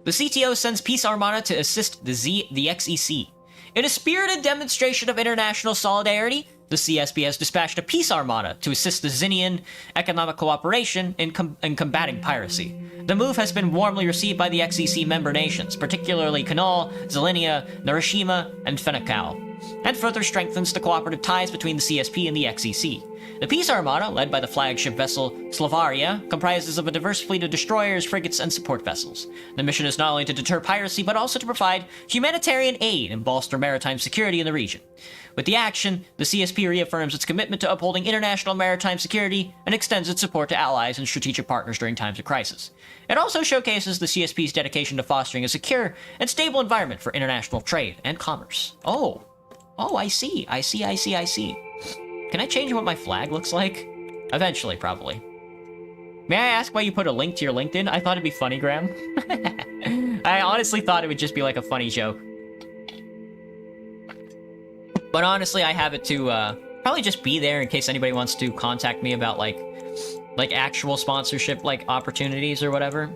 The CTO sends Peace Armada to assist the XEC. In a spirited demonstration of international solidarity, the CSP has dispatched a peace armada to assist the Zinnian economic cooperation in combating piracy. The move has been warmly received by the XEC member nations, particularly Kanal, Zelinia, Narashima, and Fenakau, and further strengthens the cooperative ties between the CSP and the XEC. The Peace Armada, led by the flagship vessel Slavaria, comprises of a diverse fleet of destroyers, frigates, and support vessels. The mission is not only to deter piracy, but also to provide humanitarian aid and bolster maritime security in the region. With the action, the CSP reaffirms its commitment to upholding international maritime security and extends its support to allies and strategic partners during times of crisis. It also showcases the CSP's dedication to fostering a secure and stable environment for international trade and commerce. Oh, I see. Can I change what my flag looks like? Eventually, probably. May I ask why you put a link to your LinkedIn? I thought it'd be funny, Graham. I honestly thought it would just be like a funny joke. But honestly, I have it to probably just be there in case anybody wants to contact me about like actual sponsorship like opportunities or whatever.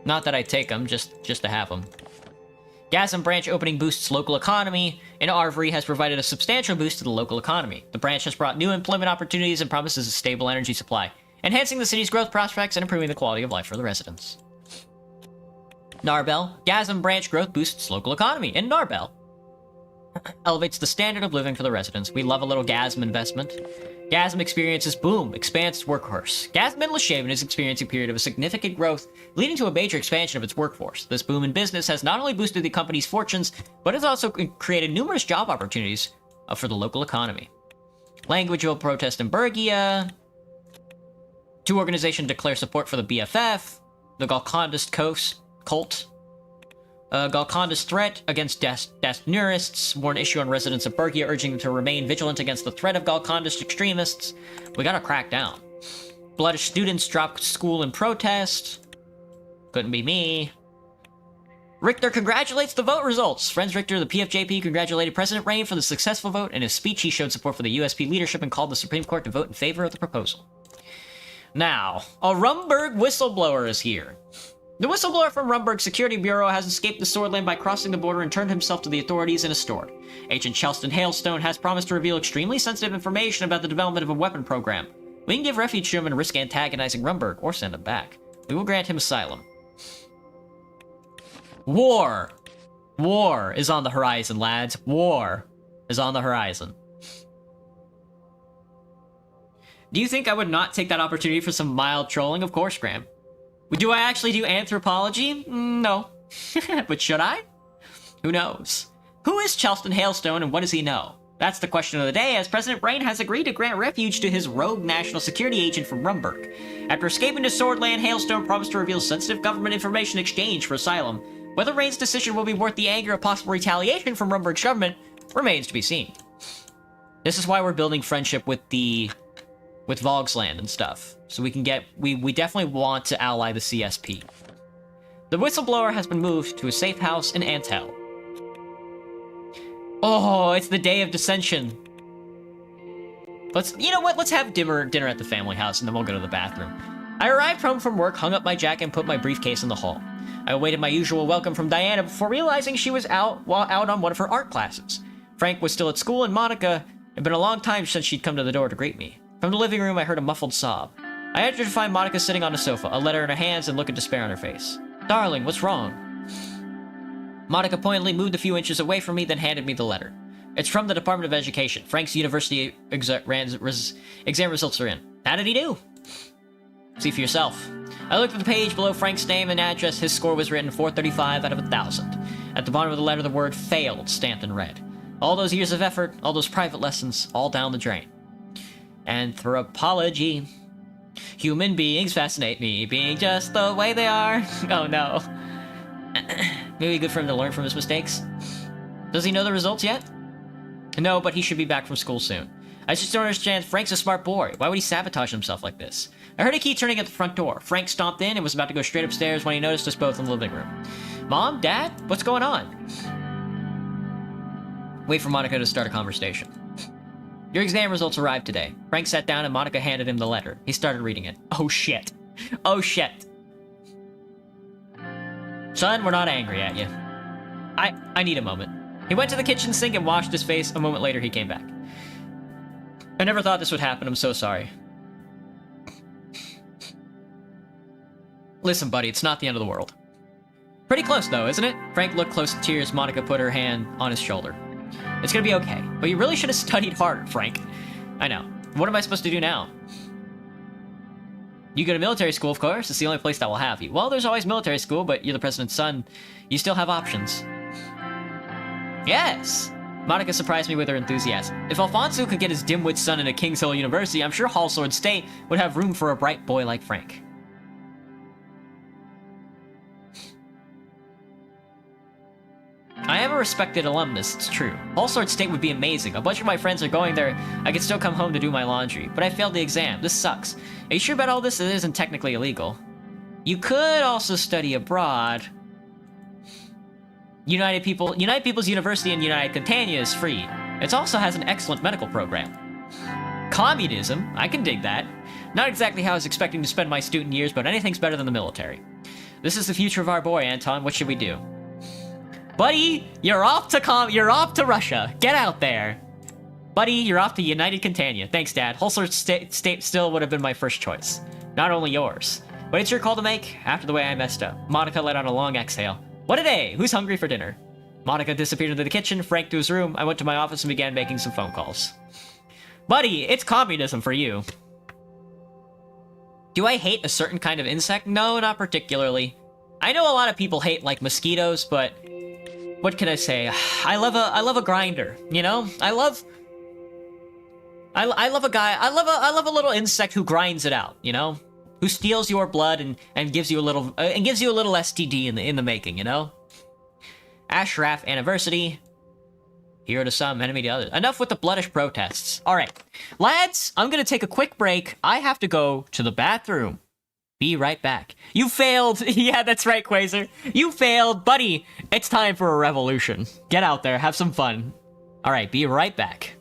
Not that I take them, just to have them. Gasm branch opening boosts local economy, and Arvery has provided a substantial boost to the local economy. The branch has brought new employment opportunities and promises a stable energy supply, enhancing the city's growth prospects and improving the quality of life for the residents. Narbel, Gasm branch growth boosts local economy, and Narbel elevates the standard of living for the residents. We love a little Gasm investment. Gasm experiences boom, expands workforce. Gasm and Lashaven is experiencing a period of significant growth, leading to a major expansion of its workforce. This boom in business has not only boosted the company's fortunes, but has also created numerous job opportunities for the local economy. Language will protest in Bergia. Two organizations declare support for the BFF. The Golcondist cult. Golconda's threat against Dasnurists. Warn issue on residents of Bergia, urging them to remain vigilant against the threat of Golcondist extremists. We gotta crack down. Bloodish students dropped school in protest. Couldn't be me. Richter congratulates the vote results. Friends Richter, the PFJP, congratulated President Rain for the successful vote. In his speech, he showed support for the USP leadership and called the Supreme Court to vote in favor of the proposal. Now, a Rumburg whistleblower is here. The whistleblower from Rumburg Security Bureau has escaped the Swordland by crossing the border and turned himself to the authorities in a store. Agent Chelston Hailstone has promised to reveal extremely sensitive information about the development of a weapon program. We can give refuge to him and risk antagonizing Rumburg, or send him back. We will grant him asylum. War! War is on the horizon, lads. War is on the horizon. Do you think I would not take that opportunity for some mild trolling? Of course, Graham. Do I actually do anthropology? No. But should I? Who knows? Who is Charleston Hailstone and what does he know? That's the question of the day, as President Brain has agreed to grant refuge to his rogue national security agent from Rumburg. After escaping to Swordland, Hailstone promised to reveal sensitive government information in exchange for asylum. Whether Rain's decision will be worth the anger of possible retaliation from Rumburg's government remains to be seen. This is why we're building friendship with Vogsland and stuff. So we can get... We definitely want to ally the CSP. The whistleblower has been moved to a safe house in Antel. Oh, it's the day of dissension. You know what? Let's have dinner at the family house, and then we'll go to the bathroom. I arrived home from work, hung up my jacket, and put my briefcase in the hall. I awaited my usual welcome from Diana before realizing she was out on one of her art classes. Frank was still at school, and Monica... It had been a long time since she'd come to the door to greet me. From the living room, I heard a muffled sob. I entered to find Monica sitting on a sofa, a letter in her hands, and look of despair on her face. Darling, what's wrong? Monica pointedly moved a few inches away from me, then handed me the letter. It's from the Department of Education. Frank's university exam results are in. How did he do? See for yourself. I looked at the page below Frank's name and address. His score was written 435 out of 1,000. At the bottom of the letter, the word failed, stamped in red. All those years of effort, all those private lessons, all down the drain. Anthropology. Human beings fascinate me, being just the way they are. Oh no. Maybe good for him to learn from his mistakes. Does he know the results yet? No, but he should be back from school soon. I just don't understand. Frank's a smart boy. Why would he sabotage himself like this? I heard a key turning at the front door. Frank stomped in and was about to go straight upstairs when he noticed us both in the living room. Mom? Dad? What's going on? Wait for Monica to start a conversation. Your exam results arrived today. Frank sat down and Monica handed him the letter. He started reading it. Oh shit. Oh shit. Son, we're not angry at you. I need a moment. He went to the kitchen sink and washed his face. A moment later, he came back. I never thought this would happen. I'm so sorry. Listen, buddy, it's not the end of the world. Pretty close, though, isn't it? Frank looked close to tears. Monica put her hand on his shoulder. It's gonna be okay, but you really should have studied harder, Frank. I know. What am I supposed to do now? You go to military school, of course. It's the only place that will have you. Well, there's always military school, but you're the president's son. You still have options. Yes! Monica surprised me with her enthusiasm. If Alfonso could get his dimwit son into King's Hill University, I'm sure Hallsword State would have room for a bright boy like Frank. I am a respected alumnus, it's true. Hallsword State would be amazing. A bunch of my friends are going there. I could still come home to do my laundry. But I failed the exam. This sucks. Are you sure about all this? It isn't technically illegal. You could also study abroad. United People's University in United Catania is free. It also has an excellent medical program. Communism? I can dig that. Not exactly how I was expecting to spend my student years, but anything's better than the military. This is the future of our boy, Anton. What should we do? Buddy, you're off to Russia. Get out there. Buddy, you're off to United Catania. Thanks, Dad. Hallsword State still would have been my first choice. Not only yours. But it's your call to make, after the way I messed up. Monica let out a long exhale. What a day! Who's hungry for dinner? Monica disappeared into the kitchen, Frank to his room. I went to my office and began making some phone calls. Buddy, it's communism for you. Do I hate a certain kind of insect? No, not particularly. I know a lot of people hate, like, mosquitoes, but... what can I say? I love a grinder, you know? I love a little insect who grinds it out, you know? Who steals your blood and gives you a little STD in the making, you know? Ashraf anniversary. Hero to some, enemy to others. Enough with the bloodish protests. All right, lads, I'm gonna take a quick break. I have to go to the bathroom. Be right back. You failed. Yeah, that's right, Quasar. You failed, buddy. It's time for a revolution. Get out there, have some fun. All right, be right back.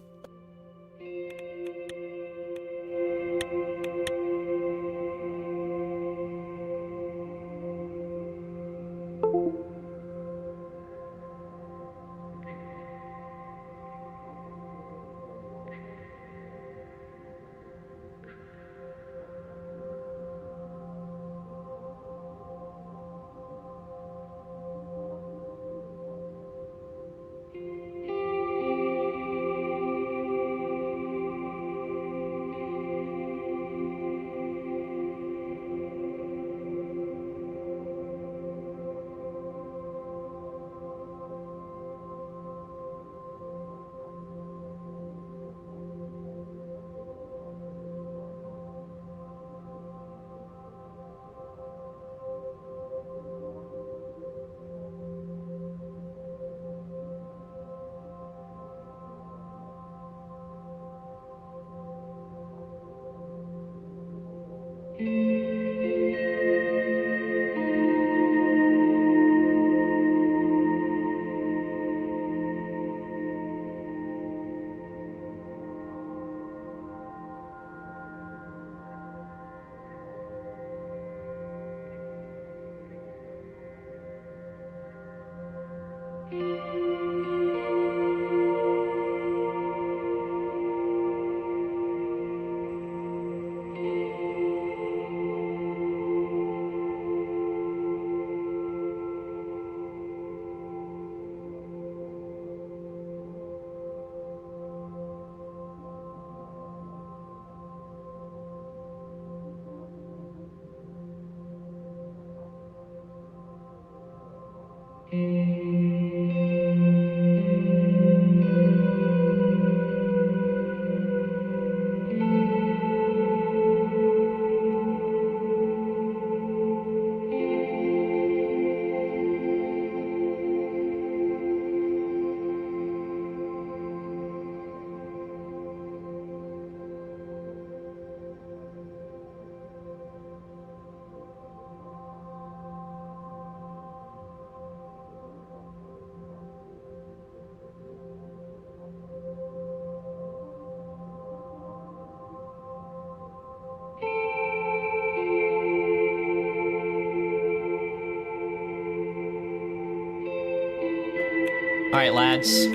Alright, lads.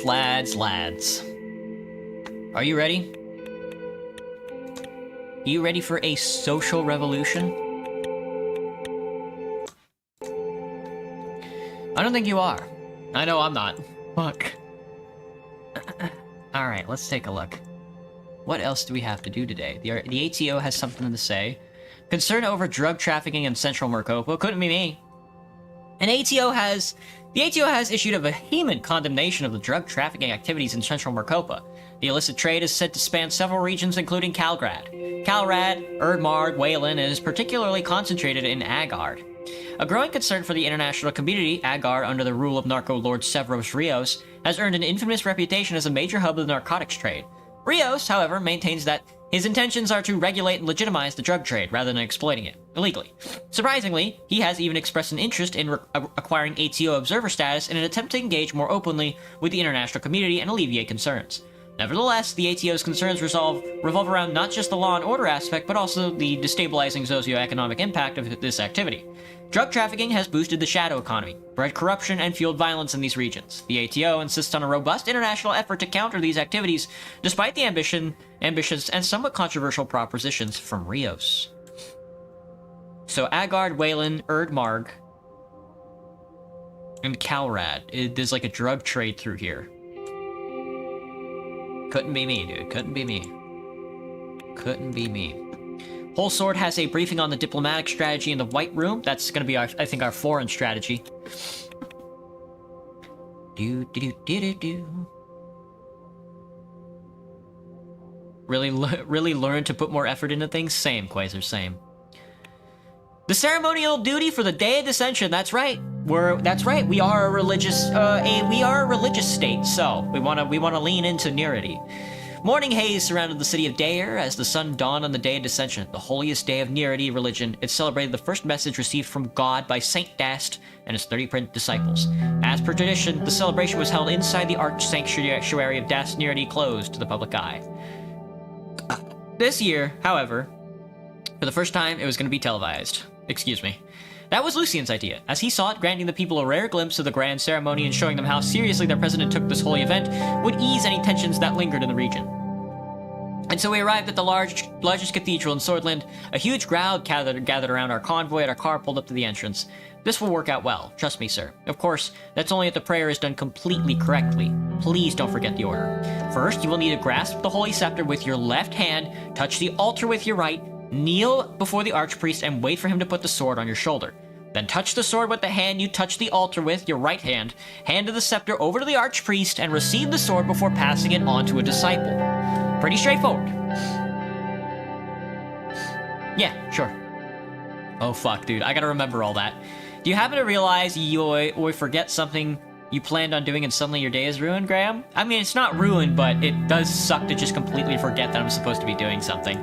Lads. Are you ready? Are you ready for a social revolution? I don't think you are. I know I'm not. Fuck. Alright, let's take a look. What else do we have to do today? The ATO has something to say. Concern over drug trafficking in Central Mercopa. Couldn't be me. The ATO has issued a vehement condemnation of the drug trafficking activities in Central Mercopa. The illicit trade is said to span several regions, including Calrad, Erdmarg, Wayland, and is particularly concentrated in Agard. A growing concern for the international community, Agar, under the rule of narco lord Severos Rios, has earned an infamous reputation as a major hub of the narcotics trade. Rios, however, maintains that his intentions are to regulate and legitimize the drug trade rather than exploiting it illegally. Surprisingly, he has even expressed an interest in acquiring ATO observer status in an attempt to engage more openly with the international community and alleviate concerns. Nevertheless, the ATO's concerns revolve around not just the law and order aspect, but also the destabilizing socioeconomic impact of this activity. Drug trafficking has boosted the shadow economy, bred corruption, and fueled violence in these regions. The ATO insists on a robust international effort to counter these activities, despite the ambitious and somewhat controversial propositions from Rios. So Agard, Wayland, Erdmarg, and Calrad. There's like a drug trade through here. Couldn't be me, dude. Couldn't be me. Couldn't be me. Whole Sword has a briefing on the diplomatic strategy in the White Room. That's going to be, I think, our foreign strategy. Really learn to put more effort into things? Same, Quasar, same. The ceremonial duty for the Day of Dissension. That's right. We are a religious state. So we want to lean into Nearity. Morning haze surrounded the city of Daer as the sun dawned on the Day of Dissension, the holiest day of Nearity religion. It celebrated the first message received from God by Saint Dast and his 30 disciples. As per tradition, the celebration was held inside the arch sanctuary of Dast Nearity, closed to the public eye. This year, however, for the first time, it was going to be televised. Excuse me. That was Lucian's idea, as he saw it, granting the people a rare glimpse of the grand ceremony and showing them how seriously their president took this holy event would ease any tensions that lingered in the region. And so we arrived at the largest cathedral in Swordland. A huge crowd gathered around our convoy, and our car pulled up to the entrance. This will work out well, trust me, sir. Of course, that's only if the prayer is done completely correctly. Please don't forget the order. First, you will need to grasp the holy scepter with your left hand, touch the altar with your right, kneel before the archpriest, and wait for him to put the sword on your shoulder. Then touch the sword with the hand you touch the altar with, your right hand, hand the scepter over to the archpriest, and receive the sword before passing it on to a disciple. Pretty straightforward. Yeah, sure. Oh fuck, dude, I gotta remember all that. Do you happen to realize you forget something you planned on doing and suddenly your day is ruined, Graham? I mean, it's not ruined, but it does suck to just completely forget that I'm supposed to be doing something.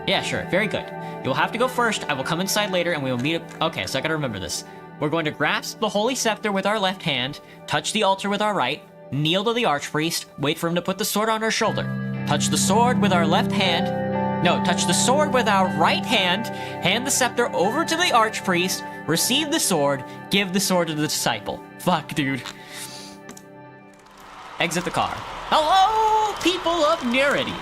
Yeah, sure, very good. You'll have to go first, I will come inside later, and we will meet up. Okay, so I gotta remember this. We're going to grasp the holy scepter with our left hand, touch the altar with our right, kneel to the archpriest, wait for him to put the sword on our shoulder. Touch the sword with our left hand. No, touch the sword with our right hand, hand the scepter over to the archpriest, Receive the sword, give the sword to the disciple. Fuck, dude. Exit the car. Hello, people of Nerity.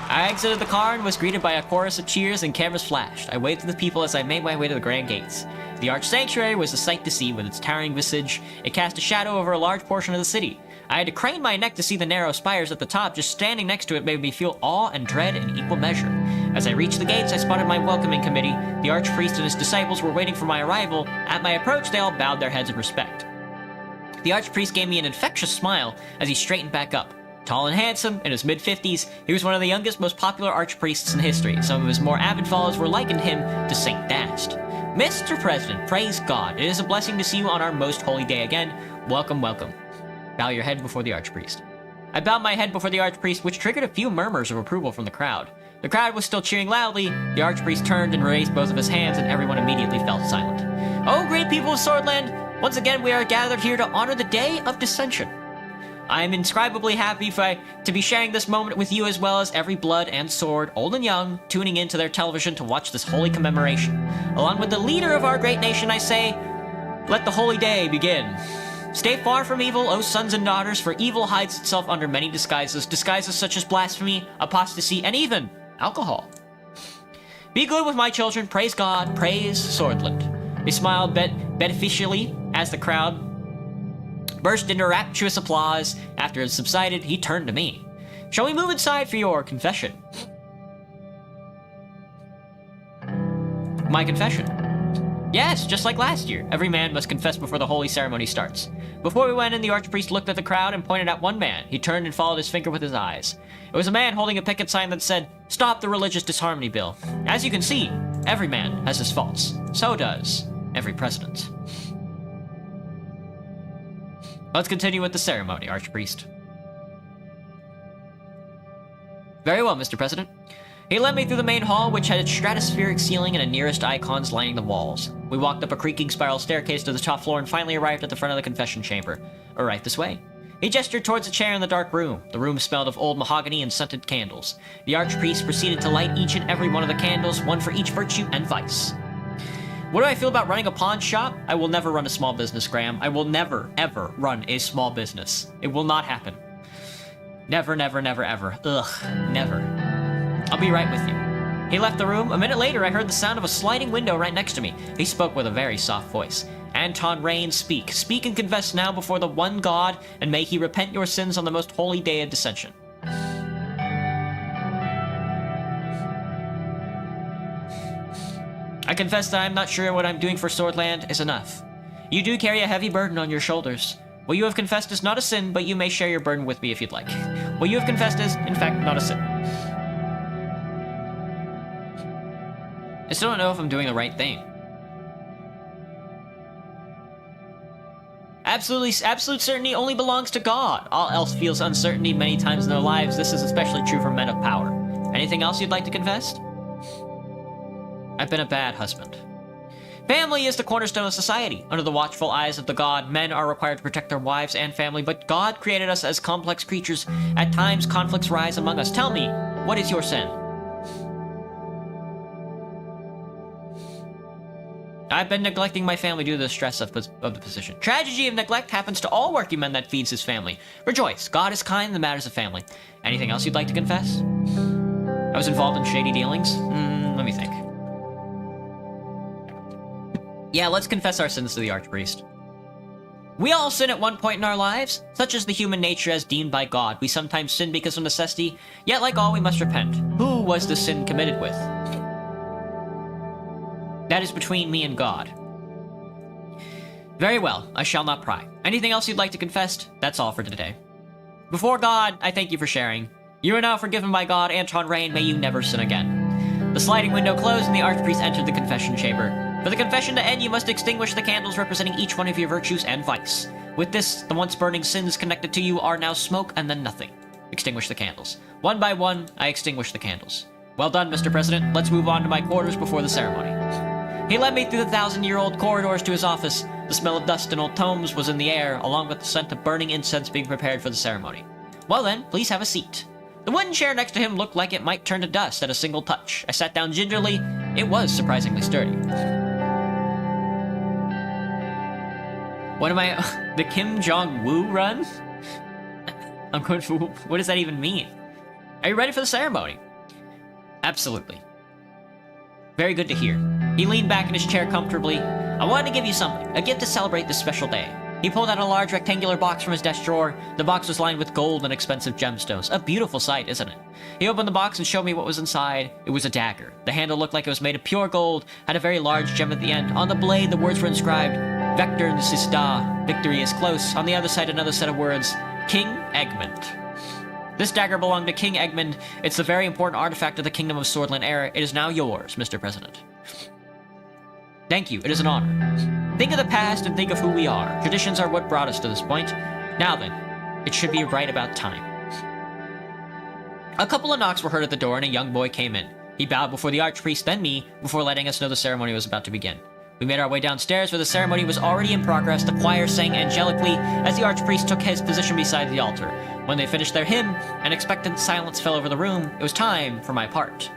I exited the car and was greeted by a chorus of cheers and cameras flashed. I waved to the people as I made my way to the grand gates. The Arch Sanctuary was a sight to see with its towering visage. It cast a shadow over a large portion of the city. I had to crane my neck to see the narrow spires at the top. Just standing next to it made me feel awe and dread in equal measure. As I reached the gates, I spotted my welcoming committee. The archpriest and his disciples were waiting for my arrival. At my approach, they all bowed their heads in respect. The archpriest gave me an infectious smile as he straightened back up. Tall and handsome, in his mid-50s, he was one of the youngest, most popular archpriests in history. Some of his more avid followers were likened him to Saint Dast. Mr. President, praise God. It is a blessing to see you on our most holy day again. Welcome, welcome. Bow your head before the archpriest. I bowed my head before the archpriest, which triggered a few murmurs of approval from the crowd. The crowd was still cheering loudly. The archpriest turned and raised both of his hands, and everyone immediately fell silent. Oh, great people of Swordland! Once again, we are gathered here to honor the Day of Dissension. I am indescribably happy to be sharing this moment with you, as well as every blood and sword, old and young, tuning into their television to watch this holy commemoration. Along with the leader of our great nation, I say, let the holy day begin. Stay far from evil, O sons and daughters, for evil hides itself under many disguises such as blasphemy, apostasy, and even alcohol. Be good with my children, praise God, praise Swordland. He smiled beneficially as the crowd burst into rapturous applause. After it subsided, he turned to me. Shall we move inside for your confession? My confession. Yes, just like last year. Every man must confess before the holy ceremony starts. Before we went in, the archpriest looked at the crowd and pointed at one man. He turned and followed his finger with his eyes. It was a man holding a picket sign that said, "Stop the Religious Disharmony Bill." As you can see, every man has his faults. So does every president. Let's continue with the ceremony, archpriest. Very well, Mr. President. He led me through the main hall, which had a stratospheric ceiling and a nearest icons lining the walls. We walked up a creaking spiral staircase to the top floor and finally arrived at the front of the confession chamber. Right this way. He gestured towards a chair in the dark room. The room smelled of old mahogany and scented candles. The archpriest proceeded to light each and every one of the candles, one for each virtue and vice. What do I feel about running a pawn shop? I will never run a small business, Graham. I will never, ever run a small business. It will not happen. Never, never, never, ever. Ugh, never. I'll be right with you. He left the room. A minute later, I heard the sound of a sliding window right next to me. He spoke with a very soft voice. Anton Rain, speak. Speak and confess now before the one God, and may he repent your sins on the most holy day of dissension. I confess that I'm not sure what I'm doing for Swordland is enough. You do carry a heavy burden on your shoulders. What you have confessed is not a sin, but you may share your burden with me if you'd like. What you have confessed is, in fact, not a sin. I still don't know if I'm doing the right thing. Absolute certainty only belongs to God. All else feels uncertainty many times in their lives. This is especially true for men of power. Anything else you'd like to confess? I've been a bad husband. Family is the cornerstone of society. Under the watchful eyes of the God, men are required to protect their wives and family, but God created us as complex creatures. At times, conflicts rise among us. Tell me, what is your sin? I've been neglecting my family due to the stress of the position. Tragedy of neglect happens to all working men that feeds his family. Rejoice, God is kind in the matters of family. Anything else you'd like to confess? I was involved in shady dealings? Let me think. Yeah, let's confess our sins to the archpriest. We all sin at one point in our lives. Such is the human nature as deemed by God. We sometimes sin because of necessity, yet like all we must repent. Who was the sin committed with? That is between me and God. Very well, I shall not pry. Anything else you'd like to confess? That's all for today. Before God, I thank you for sharing. You are now forgiven by God, Anton Rain, may you never sin again. The sliding window closed and the archpriest entered the confession chamber. For the confession to end, you must extinguish the candles representing each one of your virtues and vice. With this, the once burning sins connected to you are now smoke and then nothing. Extinguish the candles. One by one, I extinguish the candles. Well done, Mr. President. Let's move on to my quarters before the ceremony. He led me through the 1,000-year-old corridors to his office. The smell of dust and old tomes was in the air, along with the scent of burning incense being prepared for the ceremony. Well then, please have a seat. The wooden chair next to him looked like it might turn to dust at a single touch. I sat down gingerly. It was surprisingly sturdy. What am I... the Kim Jong-woo run? I'm going to... What does that even mean? Are you ready for the ceremony? Absolutely. Very good to hear. He leaned back in his chair comfortably. I wanted to give you something, a gift to celebrate this special day. He pulled out a large rectangular box from his desk drawer. The box was lined with gold and expensive gemstones. A beautiful sight, isn't it? He opened the box and showed me what was inside. It was a dagger. The handle looked like it was made of pure gold, had a very large gem at the end. On the blade, the words were inscribed, Vector Nsista, victory is close. On the other side, another set of words, King Egmont. This dagger belonged to King Egmont. It's a very important artifact of the Kingdom of Swordland era. It is now yours, Mr. President. Thank you. It is an honor. Think of the past and think of who we are. Traditions are what brought us to this point. Now then, it should be right about time. A couple of knocks were heard at the door and a young boy came in. He bowed before the archpriest, then me, before letting us know the ceremony was about to begin. We made our way downstairs where the ceremony was already in progress. The choir sang angelically as the archpriest took his position beside the altar. When they finished their hymn, an expectant silence fell over the room. It was time for my part.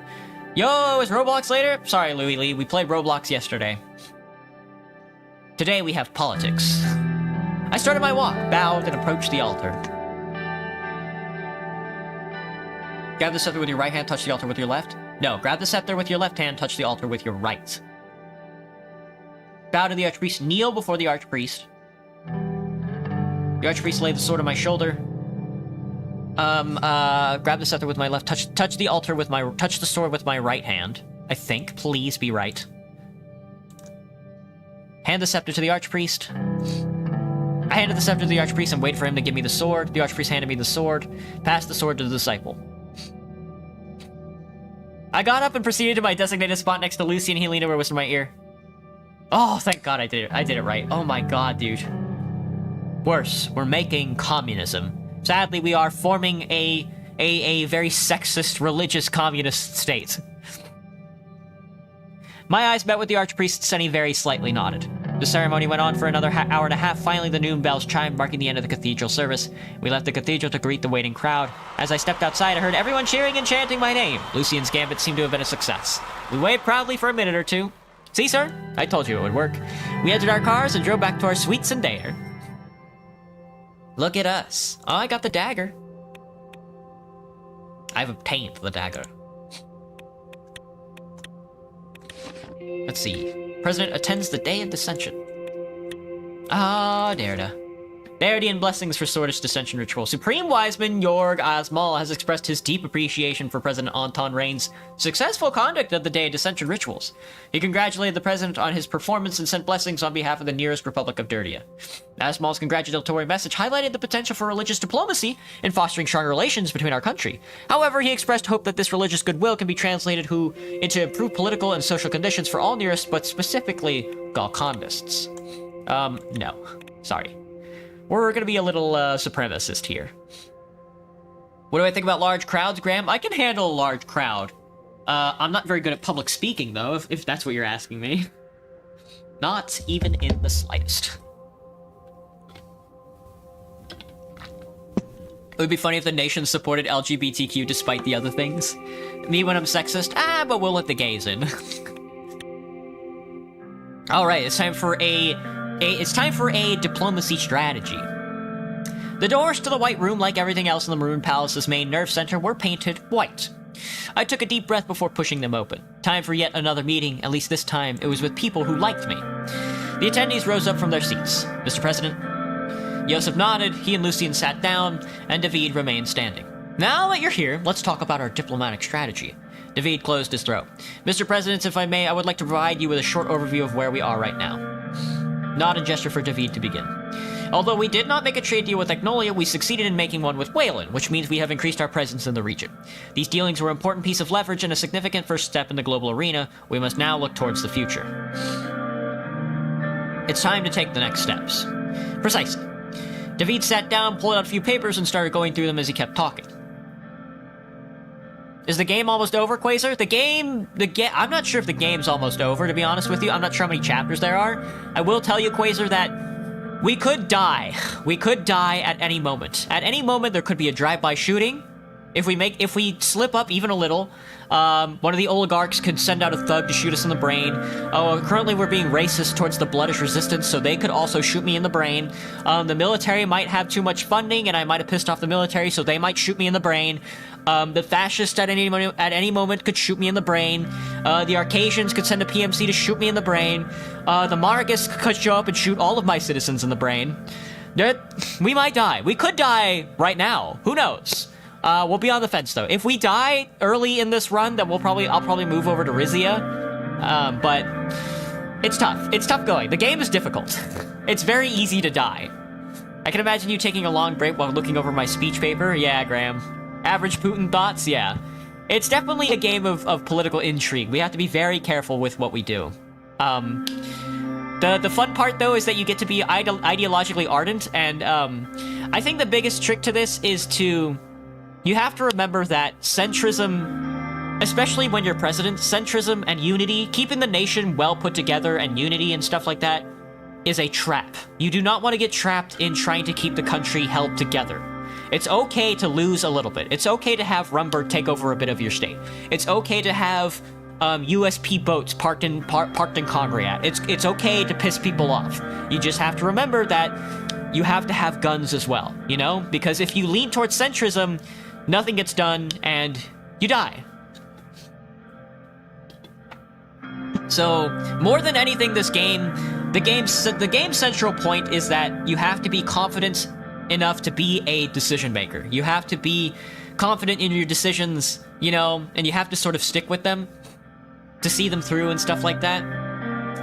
Yo, is Roblox later? Sorry, Louis Lee, we played Roblox yesterday. Today we have politics. I started my walk, bowed, and approached the altar. Grab the scepter with your right hand, touch the altar with your left. No, grab the scepter with your left hand, touch the altar with your right. Bow to the archpriest, kneel before the archpriest. The archpriest laid the sword on my shoulder. Grab the scepter with my left, touch the altar with my, touch the sword with my right hand. I think, please be right. Hand the scepter to the archpriest. I handed the scepter to the archpriest and waited for him to give me the sword. The archpriest handed me the sword, passed the sword to the disciple. I got up and proceeded to my designated spot next to Lucy, and he leaned over and whispered in my ear. Oh, thank God I did it. I did it right. Oh my God, dude. Worse, we're making communism. Sadly, we are forming a very sexist, religious communist state. My eyes met with the archpriest's and he very slightly nodded. The ceremony went on for another hour and a half. Finally, the noon bells chimed, marking the end of the cathedral service. We left the cathedral to greet the waiting crowd. As I stepped outside, I heard everyone cheering and chanting my name. Lucien's gambit seemed to have been a success. We waved proudly for a minute or two. See, sir? I told you it would work. We entered our cars and drove back to our sweet Zendaya. Look at us. Oh, I got the dagger. I've obtained the dagger. Let's see. President attends the Day of Dissension. Ah, Derda. Verity and blessings for Sordish dissension ritual. Supreme Wiseman Jorg Osmal has expressed his deep appreciation for President Anton Rain's successful conduct of the Day of Dissension rituals. He congratulated the president on his performance and sent blessings on behalf of the nearest Republic of Dirtia. Osmal's congratulatory message highlighted the potential for religious diplomacy in fostering strong relations between our country. However, he expressed hope that this religious goodwill can be translated into improved political and social conditions for all nearest, but specifically Golcondists. No. Sorry. We're gonna be a little, supremacist here. What do I think about large crowds, Graham? I can handle a large crowd. I'm not very good at public speaking, though, if that's what you're asking me. Not even in the slightest. It would be funny if the nation supported LGBTQ despite the other things. Me when I'm sexist? But we'll let the gays in. Alright, it's time for a diplomacy strategy. The doors to the White Room, like everything else in the Maroon Palace's main nerve center, were painted white. I took a deep breath before pushing them open. Time for yet another meeting, at least this time it was with people who liked me. The attendees rose up from their seats. Mr. President? Yosef nodded, he and Lucien sat down, and David remained standing. Now that you're here, let's talk about our diplomatic strategy. David closed his throat. Mr. President, if I may, I would like to provide you with a short overview of where we are right now. Nod and gesture for David to begin. Although we did not make a trade deal with Agnolia, we succeeded in making one with Wayland, which means we have increased our presence in the region. These dealings were an important piece of leverage and a significant first step in the global arena. We must now look towards the future. It's time to take the next steps. Precisely. David sat down, pulled out a few papers, and started going through them as he kept talking. Is the game almost over, Quasar? I'm not sure if the game's almost over, to be honest with you. I'm not sure how many chapters there are. I will tell you, Quasar, that we could die. We could die at any moment. At any moment, there could be a drive-by shooting. If we slip up even a little, one of the oligarchs could send out a thug to shoot us in the brain. Oh, currently we're being racist towards the Bloodish Resistance, so they could also shoot me in the brain. The military might have too much funding, and I might have pissed off the military, so they might shoot me in the brain. The fascists at any moment could shoot me in the brain. The Arcasians could send a PMC to shoot me in the brain. The monarchists could show up and shoot all of my citizens in the brain. We might die. We could die right now. Who knows? We'll be on the fence, though. If we die early in this run, then I'll probably move over to Rizia. But it's tough. It's tough going. The game is difficult. It's very easy to die. I can imagine you taking a long break while looking over my speech paper. Yeah, Graham. Average Putin thoughts? Yeah. It's definitely a game of political intrigue. We have to be very careful with what we do. The fun part, though, is that you get to be ideologically ardent, and I think the biggest trick to this is you have to remember that centrism, especially when you're president, centrism and unity, keeping the nation well put together and unity and stuff like that, is a trap. You do not want to get trapped in trying to keep the country held together. It's okay to lose a little bit. It's okay to have Rumberg take over a bit of your state. It's okay to have USP boats parked in Conriat. It's okay to piss people off. You just have to remember that you have to have guns as well, you know? Because if you lean towards centrism, nothing gets done, and you die. So, more than anything, the game's central point is that you have to be confident enough to be a decision maker. You have to be confident in your decisions, you know, and you have to sort of stick with them to see them through and stuff like that.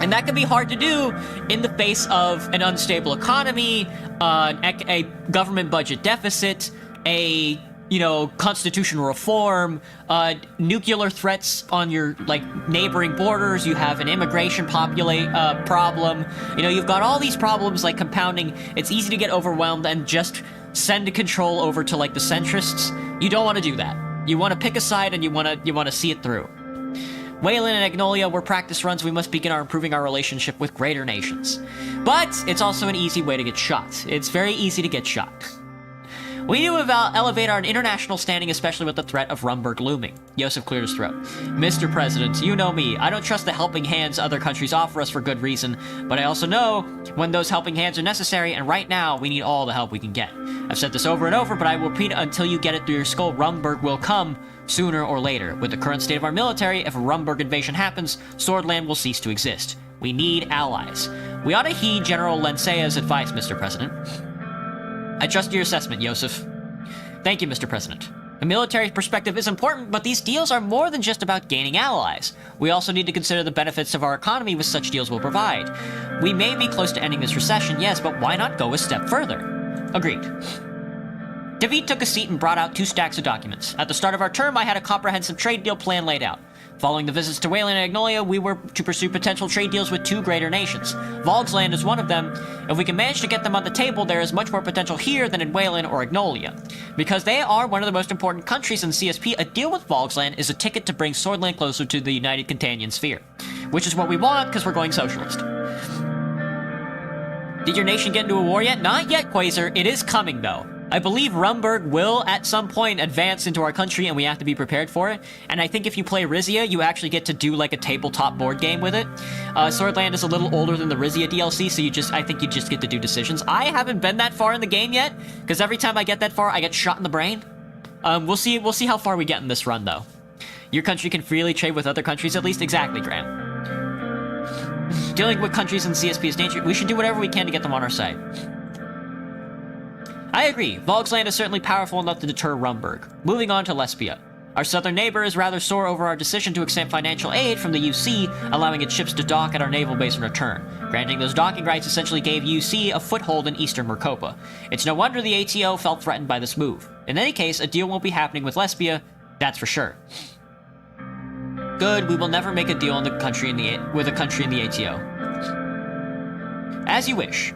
And that can be hard to do in the face of an unstable economy, a government budget deficit, a constitutional reform, nuclear threats on your, neighboring borders. You have an immigration problem. You've got all these problems, compounding. It's easy to get overwhelmed and just send control over to, the centrists. You don't want to do that. You want to pick a side and you want to see it through. Wayland and Agnolia were practice runs. We must begin improving our relationship with greater nations. But it's also an easy way to get shot. It's very easy to get shot. We need to elevate our international standing, especially with the threat of Rumberg looming. Yosef cleared his throat. Mr. President, you know me. I don't trust the helping hands other countries offer us for good reason, but I also know when those helping hands are necessary, and right now, we need all the help we can get. I've said this over and over, but I will repeat it until you get it through your skull. Rumberg will come sooner or later. With the current state of our military, if a Rumberg invasion happens, Swordland will cease to exist. We need allies. We ought to heed General Lensea's advice, Mr. President. I trust your assessment, Yosef. Thank you, Mr. President. A military perspective is important, but these deals are more than just about gaining allies. We also need to consider the benefits of our economy which such deals will provide. We may be close to ending this recession, yes, but why not go a step further? Agreed. David took a seat and brought out 2 stacks of documents. At the start of our term, I had a comprehensive trade deal plan laid out. Following the visits to Wayland and Agnolia, we were to pursue potential trade deals with 2 greater nations. Volgsland is one of them. If we can manage to get them on the table, there is much more potential here than in Wayland or Agnolia. Because they are one of the most important countries in CSP, a deal with Volgsland is a ticket to bring Swordland closer to the United Cantanian Sphere. Which is what we want, because we're going socialist. Did your nation get into a war yet? Not yet, Quasar. It is coming, though. I believe Rumberg will, at some point, advance into our country, and we have to be prepared for it. And I think if you play Rizia, you actually get to do, a tabletop board game with it. Swordland is a little older than the Rizia DLC, so I think you just get to do decisions. I haven't been that far in the game yet, because every time I get that far, I get shot in the brain. We'll see how far we get in this run, though. Your country can freely trade with other countries, at least. Exactly, Graham. Dealing with countries in CSP is dangerous. We should do whatever we can to get them on our side. I agree. Volgsland is certainly powerful enough to deter Rumberg. Moving on to Lesbia. Our southern neighbor is rather sore over our decision to accept financial aid from the UC, allowing its ships to dock at our naval base in return. Granting those docking rights essentially gave UC a foothold in eastern Mercopa. It's no wonder the ATO felt threatened by this move. In any case, a deal won't be happening with Lesbia, that's for sure. Good, we will never make a deal with a country in the ATO. As you wish.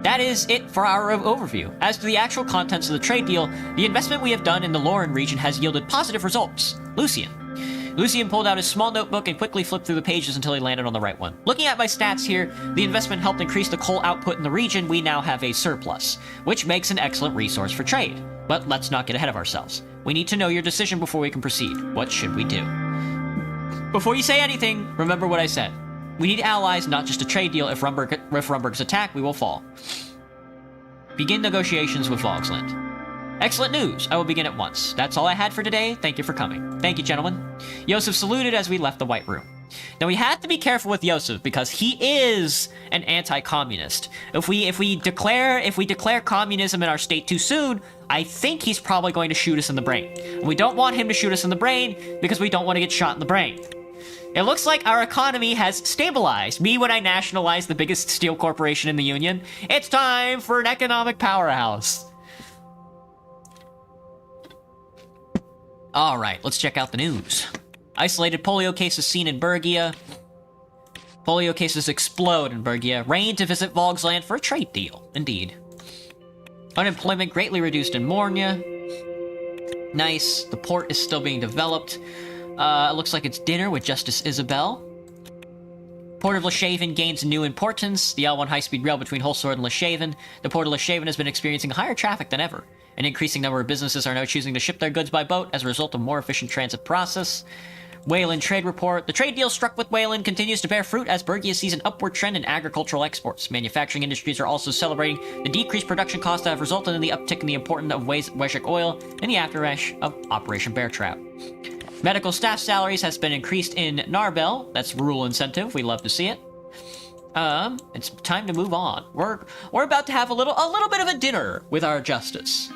That is it for our overview. As to the actual contents of the trade deal, the investment we have done in the Lauren region has yielded positive results. Lucian pulled out his small notebook and quickly flipped through the pages until he landed on the right one. Looking at my stats here, the investment helped increase the coal output in the region. We now have a surplus, which makes an excellent resource for trade. But let's not get ahead of ourselves. We need to know your decision before we can proceed. What should we do? Before you say anything, remember what I said. We need allies, not just a trade deal. If Rumberg's attacked, we will fall. Begin negotiations with Vogsland. Excellent news. I will begin at once. That's all I had for today. Thank you for coming. Thank you, gentlemen. Yosef saluted as we left the White Room. Now, we have to be careful with Yosef because he is an anti-communist. If we declare communism in our state too soon, I think he's probably going to shoot us in the brain. And we don't want him to shoot us in the brain because we don't want to get shot in the brain. It looks like our economy has stabilized. Me when I nationalized the biggest steel corporation in the Union. It's time for an economic powerhouse. Alright, let's check out the news. Isolated polio cases seen in Bergia. Polio cases explode in Bergia. Rain to visit Vogsland for a trade deal. Indeed. Unemployment greatly reduced in Mornia. Nice. The port is still being developed. It looks like it's dinner with Justice Isabel. Port of Leshaven gains new importance. The L1 high-speed rail between Holsword and Leshaven. The port of Leshaven has been experiencing higher traffic than ever. An increasing number of businesses are now choosing to ship their goods by boat as a result of more efficient transit process. Wayland trade report. The trade deal struck with Wayland continues to bear fruit as Bergia sees an upward trend in agricultural exports. Manufacturing industries are also celebrating the decreased production costs that have resulted in the uptick in the importance of Weshik oil and the aftermath of Operation Bear Trap. Medical staff salaries has been increased in Narbel. That's rural incentive. We love to see it. It's time to move on. We're about to have a little bit of a dinner with our justice.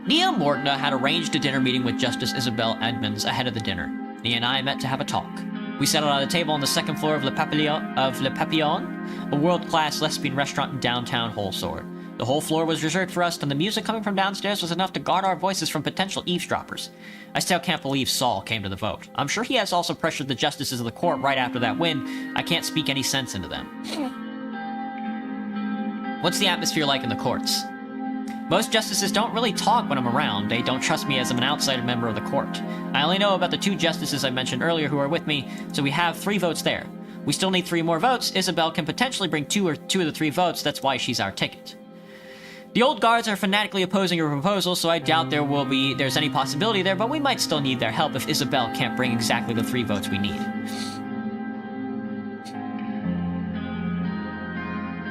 Nia Mordna had arranged a dinner meeting with Justice Isabel Edmonds ahead of the dinner. Nia and I met to have a talk. We settled at a table on the second floor of Le Papillon, a world-class lesbian restaurant in downtown Holsword. The whole floor was reserved for us, and the music coming from downstairs was enough to guard our voices from potential eavesdroppers. I still can't believe Saul came to the vote. I'm sure he has also pressured the justices of the court right after that win. I can't speak any sense into them. What's the atmosphere like in the courts? Most justices don't really talk when I'm around. They don't trust me as I'm an outsider member of the court. I only know about the 2 justices I mentioned earlier who are with me, so we have 3 votes there. We still need 3 more votes. Isabel can potentially bring 2 of the 3 votes. That's why she's our ticket. The old guards are fanatically opposing your proposal, so I doubt there's any possibility there, but we might still need their help if Isabel can't bring exactly the 3 votes we need.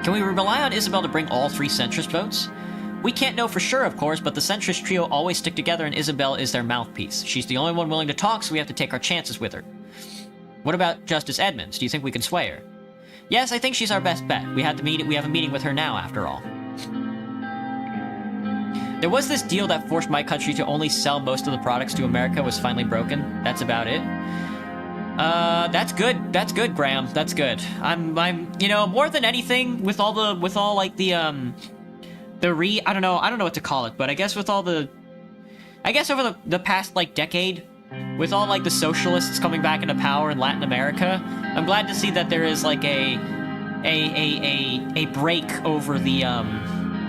Can we rely on Isabel to bring all 3 centrist votes? We can't know for sure, of course, but the centrist trio always stick together and Isabel is their mouthpiece. She's the only one willing to talk, so we have to take our chances with her. What about Justice Edmonds? Do you think we can sway her? Yes, I think she's our best bet. We have a meeting with her now, after all. There was this deal that forced my country to only sell most of the products to America was finally broken. That's about it. That's good. That's good, Graham. That's good. I'm, you know, more than anything, I don't know what to call it, but I guess over the past, like, decade, with all, like, the socialists coming back into power in Latin America, I'm glad to see that there is, like, a break over the,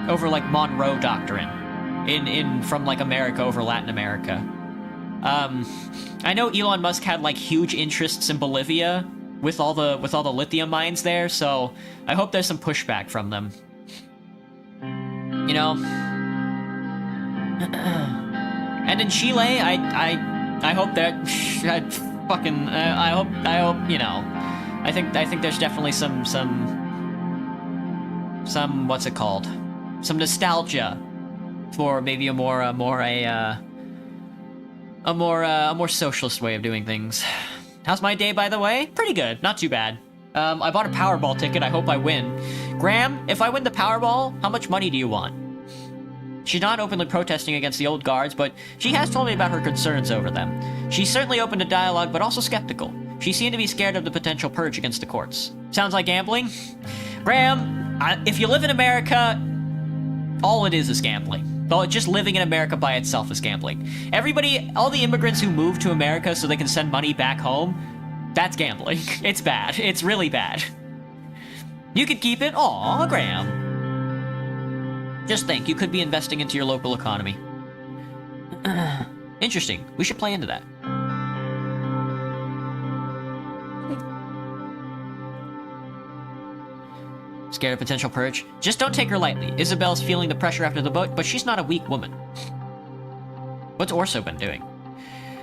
like, Monroe Doctrine from, like, America over Latin America. I know Elon Musk had, like, huge interests in Bolivia with all the lithium mines there, so I hope there's some pushback from them. You know? And in Chile, I hope that I hope, you know, I think there's definitely some what's it called? Some nostalgia for maybe a more socialist way of doing things. How's my day, by the way? Pretty good, not too bad. I bought a Powerball ticket. I hope I win. Graham, if I win the Powerball, how much money do you want? She's not openly protesting against the old guards, but she has told me about her concerns over them. She's certainly open to dialogue, but also skeptical. She seemed to be scared of the potential purge against the courts. Sounds like gambling? Graham, if you live in America, all it is gambling. Well, just living in America by itself is gambling. All the immigrants who move to America so they can send money back home, that's gambling. It's bad. It's really bad. You could keep it. Aw, Graham. Just think, you could be investing into your local economy. Interesting. We should play into that. Scared of potential purge? Just don't take her lightly. Isabel's feeling the pressure after the vote, but she's not a weak woman. What's Orso been doing?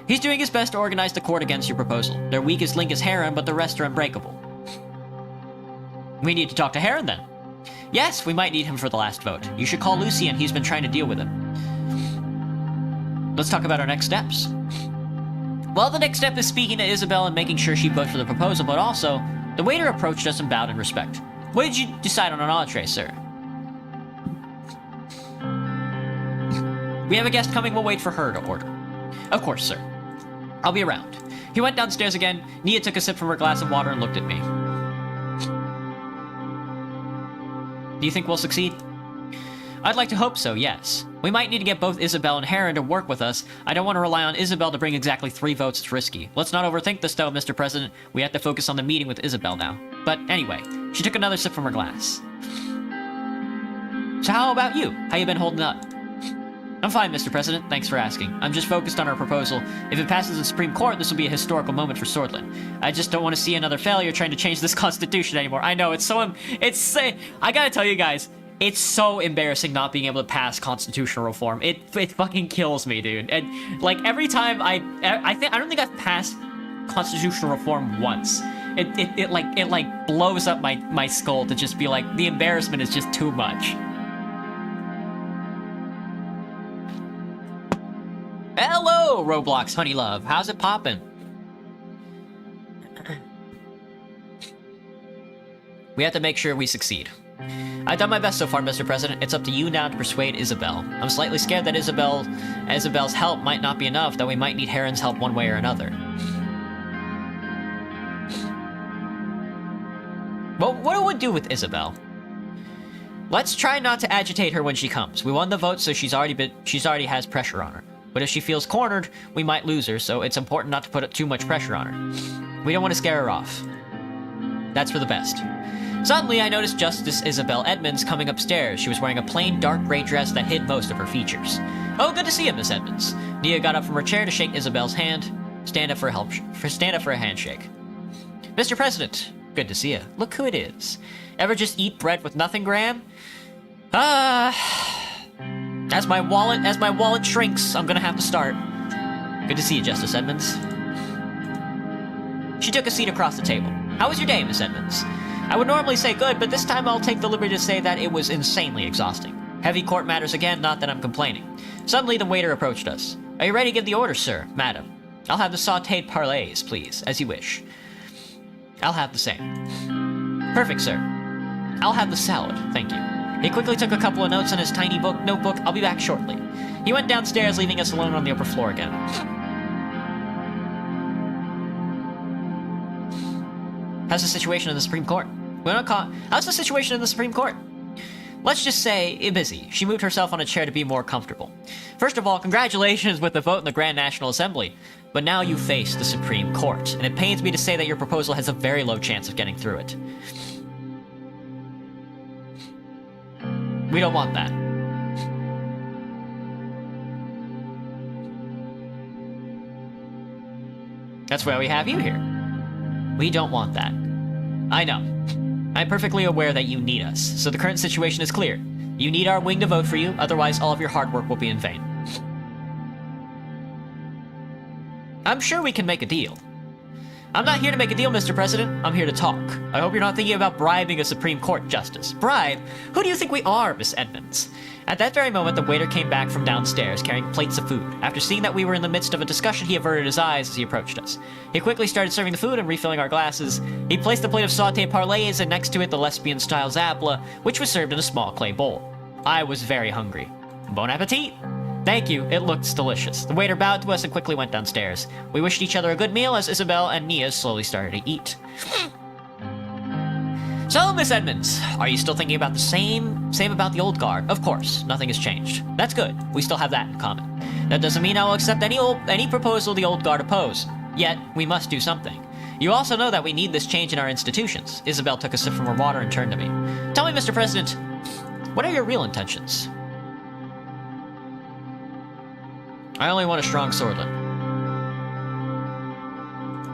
He's doing his best to organize the court against your proposal. Their weakest link is Heron, but the rest are unbreakable. We need to talk to Heron, then. Yes, we might need him for the last vote. You should call Lucien, he's been trying to deal with him. Let's talk about our next steps. Well, the next step is speaking to Isabel and making sure she votes for the proposal, but also, the waiter approached us and bowed in respect. What did you decide on an entree, sir? We have a guest coming, we'll wait for her to order. Of course, sir. I'll be around. He went downstairs again. Nia took a sip from her glass of water and looked at me. Do you think we'll succeed? I'd like to hope so, yes. We might need to get both Isabel and Heron to work with us. I don't want to rely on Isabel to bring exactly 3 votes, it's risky. Let's not overthink this though, Mr. President. We have to focus on the meeting with Isabel now. But anyway, she took another sip from her glass. So how about you? How you been holding up? I'm fine, Mr. President. Thanks for asking. I'm just focused on our proposal. If it passes the Supreme Court, this will be a historical moment for Swordland. I just don't want to see another failure trying to change this constitution anymore. I know, I gotta tell you guys, it's so embarrassing not being able to pass constitutional reform. It fucking kills me, dude. And, like, every time I don't think I've passed constitutional reform once. It blows up my skull to just be like, the embarrassment is just too much. Hello, Roblox honey love. How's it poppin'? We have to make sure we succeed. I've done my best so far, Mr. President. It's up to you now to persuade Isabel. I'm slightly scared that Isabel's help might not be enough, that we might need Heron's help one way or another. Well, what would do with Isabel? Let's try not to agitate her when she comes. We won the vote, so she's already has pressure on her. But if she feels cornered, we might lose her, so it's important not to put too much pressure on her. We don't want to scare her off. That's for the best. Suddenly, I noticed Justice Isabel Edmonds coming upstairs. She was wearing a plain dark gray dress that hid most of her features. Oh, good to see you, Miss Edmonds. Nia got up from her chair to shake Isabel's hand. Stand up for a handshake. Mr. President, good to see you. Look who it is. Ever just eat bread with nothing, Graham? As my wallet shrinks, I'm gonna have to start. Good to see you, Justice Edmonds. She took a seat across the table. How was your day, Miss Edmonds? I would normally say good, but this time I'll take the liberty to say that it was insanely exhausting. Heavy court matters again, not that I'm complaining. Suddenly, the waiter approached us. Are you ready to give the order, sir? Madam. I'll have the sautéed parlays, please, as you wish. I'll have the same. Perfect, sir. I'll have the salad, thank you. He quickly took a couple of notes on his tiny notebook. I'll be back shortly. He went downstairs, leaving us alone on the upper floor again. How's the situation in the Supreme Court? How's the situation in the Supreme Court? Let's just say, busy. She moved herself on a chair to be more comfortable. First of all, congratulations with the vote in the Grand National Assembly. But now you face the Supreme Court, and it pains me to say that your proposal has a very low chance of getting through it. We don't want that. That's why we have you here. We don't want that. I know. I'm perfectly aware that you need us, so the current situation is clear. You need our wing to vote for you, otherwise all of your hard work will be in vain. I'm sure we can make a deal. I'm not here to make a deal, Mr. President. I'm here to talk. I hope you're not thinking about bribing a Supreme Court justice. Bribe? Who do you think we are, Miss Edmonds? At that very moment, the waiter came back from downstairs, carrying plates of food. After seeing that we were in the midst of a discussion, he averted his eyes as he approached us. He quickly started serving the food and refilling our glasses. He placed a plate of sauté parlays and next to it the lesbian-style zapla, which was served in a small clay bowl. I was very hungry. Bon appetit! Thank you, it looks delicious. The waiter bowed to us and quickly went downstairs. We wished each other a good meal as Isabel and Nia slowly started to eat. So, Miss Edmonds, are you still thinking about the same about the old guard? Of course, nothing has changed. That's good, we still have that in common. That doesn't mean I will accept any proposal the old guard oppose. Yet, we must do something. You also know that we need this change in our institutions. Isabel took a sip from her water and turned to me. Tell me, Mr. President, what are your real intentions? I only want a strong Swordland.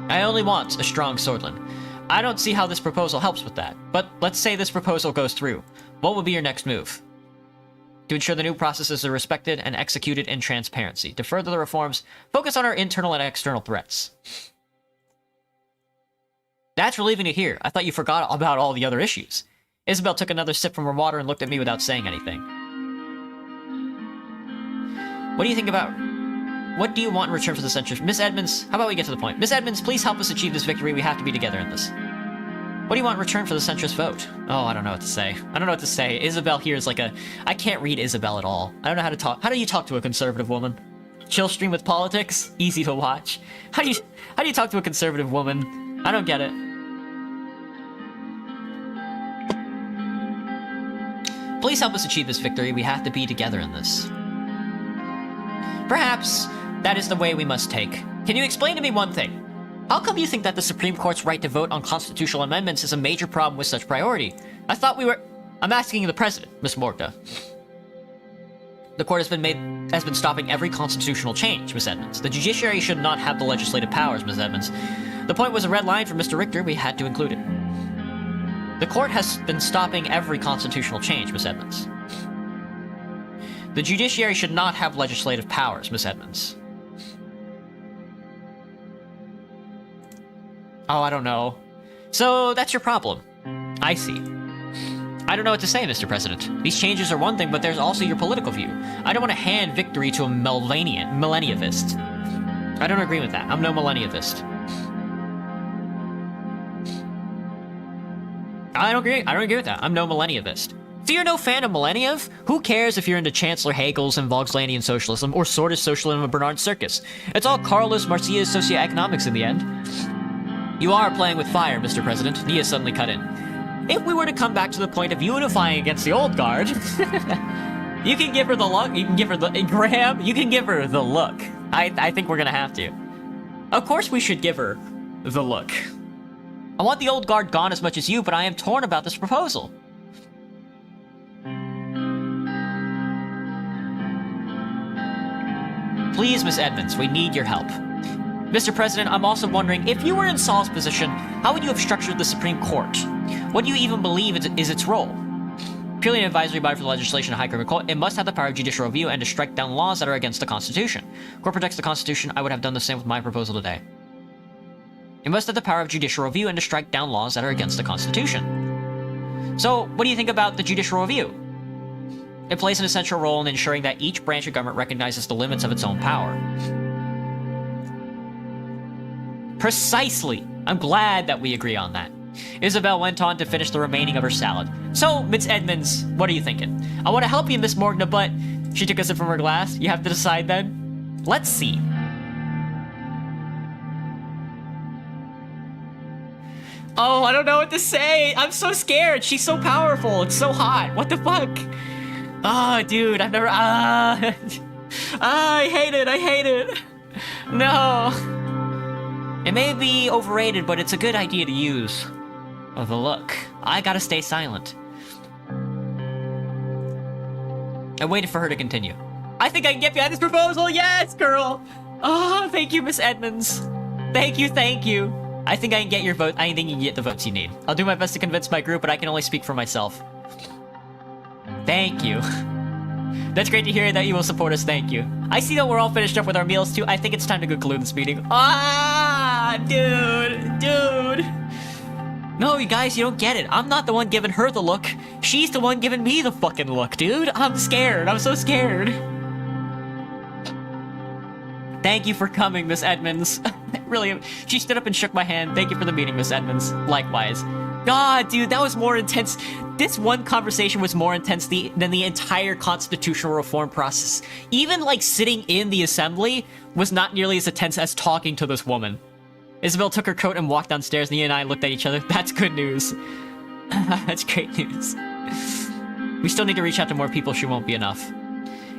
I only want a strong Swordland. I don't see how this proposal helps with that. But let's say this proposal goes through. What would be your next move? To ensure the new processes are respected and executed in transparency. To further the reforms, focus on our internal and external threats. That's relieving to hear. I thought you forgot about all the other issues. Isabel took another sip from her water and looked at me without saying anything. What do you think about... What do you want in return for the censures? Miss Edmonds, how about we get to the point? Miss Edmonds, please help us achieve this victory. We have to be together in this. What do you want in return for the centrist vote? Oh, I don't know what to say. I don't know what to say. Isabel here is like a... I can't read Isabel at all. I don't know how to talk. How do you talk to a conservative woman? Chill stream with politics? Easy to watch. How do you talk to a conservative woman? I don't get it. Please help us achieve this victory. We have to be together in this. Perhaps that is the way we must take. Can you explain to me one thing? How come you think that the Supreme Court's right to vote on constitutional amendments is a major problem with such priority? I thought we were... I'm asking the President, Miss Morgna. The court has been stopping every constitutional change, Miss Edmonds. The judiciary should not have the legislative powers, Miss Edmonds. The point was a red line for Mr. Richter. We had to include it. The court has been stopping every constitutional change, Miss Edmonds. The judiciary should not have legislative powers, Miss Edmonds. Oh, I don't know. So, that's your problem. I see. I don't know what to say, Mr. President. These changes are one thing, but there's also your political view. I don't want to hand victory to a millenniavist. I don't agree with that. I'm no millenniavist. I don't agree with that. I'm no millenniavist. So you're no fan of Millenniav? Who cares if you're into Chancellor Hegel's and Vogslandian socialism or Sordish socialism of Bernard Circus? It's all Carlos Marcia's socioeconomics in the end. You are playing with fire, Mr. President. Nia suddenly cut in. If we were to come back to the point of unifying against the old guard, you can give her the look. You can give her the... Graham, you can give her the look. I think we're gonna have to. Of course we should give her the look. I want the old guard gone as much as you, but I am torn about this proposal. Please, Miss Edmonds, we need your help. Mr. President, I'm also wondering, if you were in Saul's position, how would you have structured the Supreme Court? What do you even believe is its role? Purely an advisory body for the legislation of high criminal court, it must have the power of judicial review and to strike down laws that are against the Constitution. Court protects the Constitution. I would have done the same with my proposal today. It must have the power of judicial review and to strike down laws that are against the Constitution. So, what do you think about the judicial review? It plays an essential role in ensuring that each branch of government recognizes the limits of its own power. Precisely! I'm glad that we agree on that. Isabel went on to finish the remaining of her salad. So, Miss Edmonds, what are you thinking? I want to help you, Miss Morgna, but... She took a sip from her glass. You have to decide then. Let's see. Oh, I don't know what to say. I'm so scared. She's so powerful. It's so hot. What the fuck? Oh, dude, I've never... I hate it. I hate it. No. It may be overrated, but it's a good idea to use. Oh, the look. I gotta stay silent. I waited for her to continue. I think I can get behind this proposal. Yes, girl. Oh, thank you, Miss Edmonds. Thank you, thank you. I think I can get your vote. I think you can get the votes you need. I'll do my best to convince my group, but I can only speak for myself. Thank you. That's great to hear that you will support us. Thank you. I see that we're all finished up with our meals too. I think it's time to conclude this meeting. Ah, dude. No, you guys, you don't get it. I'm not the one giving her the look. She's the one giving me the fucking look, dude. I'm scared. I'm so scared. Thank you for coming, Miss Edmonds. Really, she stood up and shook my hand. Thank you for the meeting, Miss Edmonds. Likewise. God, dude, that was more intense. This one conversation was more intense than the entire constitutional reform process. Even, like, sitting in the assembly was not nearly as intense as talking to this woman. Isabel took her coat and walked downstairs. Nia and I looked at each other. That's good news. That's great news. We still need to reach out to more people. She won't be enough.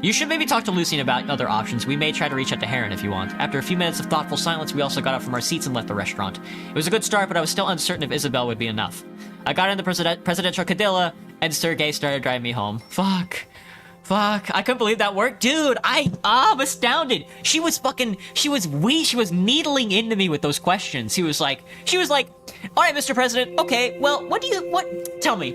You should maybe talk to Lucien about other options. We may try to reach out to Heron if you want. After a few minutes of thoughtful silence, we also got up from our seats and left the restaurant. It was a good start, but I was still uncertain if Isabel would be enough. I got in the presidential cadilla, and Sergei started driving me home. Fuck. Fuck, I couldn't believe that worked. Dude, I'm astounded. She was needling into me with those questions. She was like, all right, Mr. President, okay, well, tell me,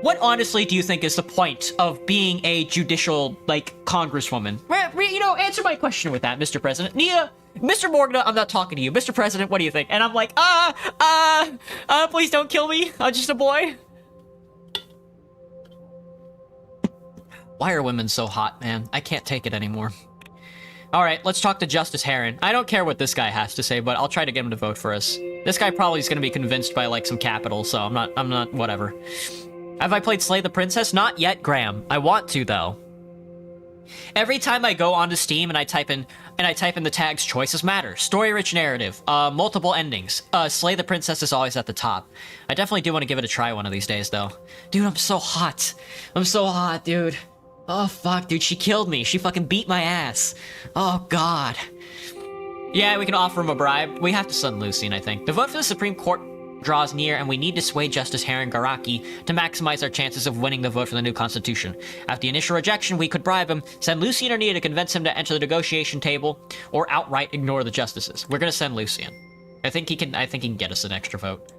what honestly do you think is the point of being a judicial, like, congresswoman? You know, answer my question with that, Mr. President. Nia, Mr. Morgana, I'm not talking to you. Mr. President, what do you think? And I'm like, please don't kill me. I'm just a boy. Why are women so hot, man? I can't take it anymore. All right, let's talk to Justice Heron. I don't care what this guy has to say, but I'll try to get him to vote for us. This guy probably is going to be convinced by, like, some capital, so I'm not, whatever. Have I played Slay the Princess? Not yet, Graham. I want to, though. Every time I go onto Steam and I type in the tags choices matter, story-rich narrative, multiple endings, Slay the Princess is always at the top. I definitely do want to give it a try one of these days, though. Dude, I'm so hot. I'm so hot, dude. Oh, fuck, dude, she killed me. She fucking beat my ass. Oh, God. Yeah, we can offer him a bribe. We have to send Lucian, I think. The vote for the Supreme Court draws near, and we need to sway Justice Heron Garaki to maximize our chances of winning the vote for the new constitution. After the initial rejection, we could bribe him, send Lucian or Nia to convince him to enter the negotiation table, or outright ignore the justices. We're gonna send Lucian. I think he can get us an extra vote.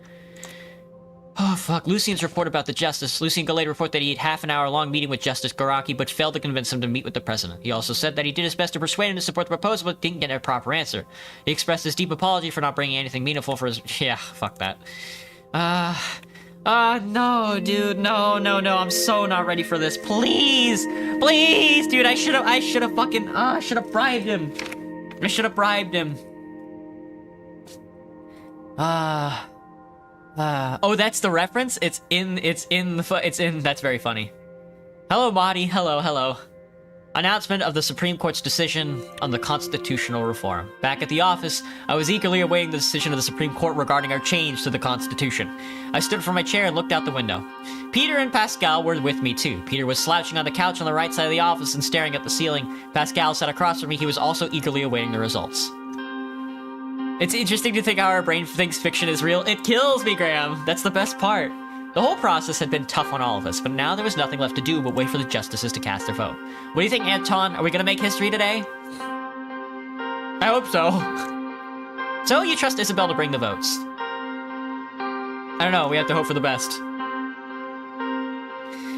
Oh, fuck. Lucian's report about the justice. Lucian could later report that he had half-an-hour-long meeting with Justice Garaki, but failed to convince him to meet with the president. He also said that he did his best to persuade him to support the proposal, but didn't get a proper answer. He expressed his deep apology for not bringing anything meaningful for his... Yeah, fuck that. No, dude. No. I'm so not ready for this. Please, dude. I should have bribed him. I should have bribed him. Oh, that's the reference? That's very funny. Hello, Marty. Hello. Announcement of the Supreme Court's decision on the constitutional reform. Back at the office, I was eagerly awaiting the decision of the Supreme Court regarding our change to the Constitution. I stood from my chair and looked out the window. Peter and Pascal were with me too. Peter was slouching on the couch on the right side of the office and staring at the ceiling. Pascal sat across from me. He was also eagerly awaiting the results. It's interesting to think how our brain thinks fiction is real. It kills me, Graham. That's the best part. The whole process had been tough on all of us, but now there was nothing left to do but wait for the justices to cast their vote. What do you think, Anton? Are we gonna make history today? I hope so. So, you trust Isabel to bring the votes? I don't know, we have to hope for the best.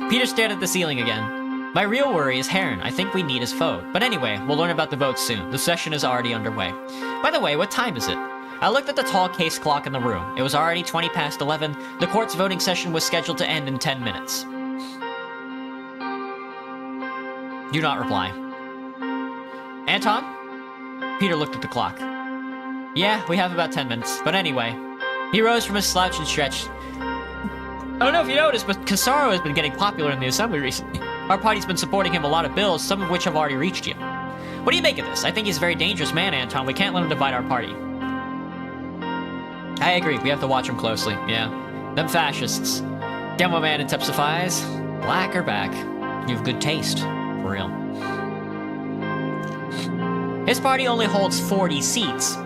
Peter stared at the ceiling again. My real worry is Heron. I think we need his vote. But anyway, we'll learn about the votes soon. The session is already underway. By the way, what time is it? I looked at the tall case clock in the room. It was already 20 past 11. The court's voting session was scheduled to end in 10 minutes. Do not reply. Anton? Peter looked at the clock. Yeah, we have about 10 minutes. But anyway, he rose from his slouch and stretched. I don't know if you noticed, but Casaro has been getting popular in the assembly recently. Our party's been supporting him a lot of bills, some of which have already reached you. What do you make of this? I think he's a very dangerous man, Anton. We can't let him divide our party. I agree. We have to watch him closely. Yeah. Them fascists. Demo man intensifies. Black or back. You have good taste. For real. His party only holds 40 seats.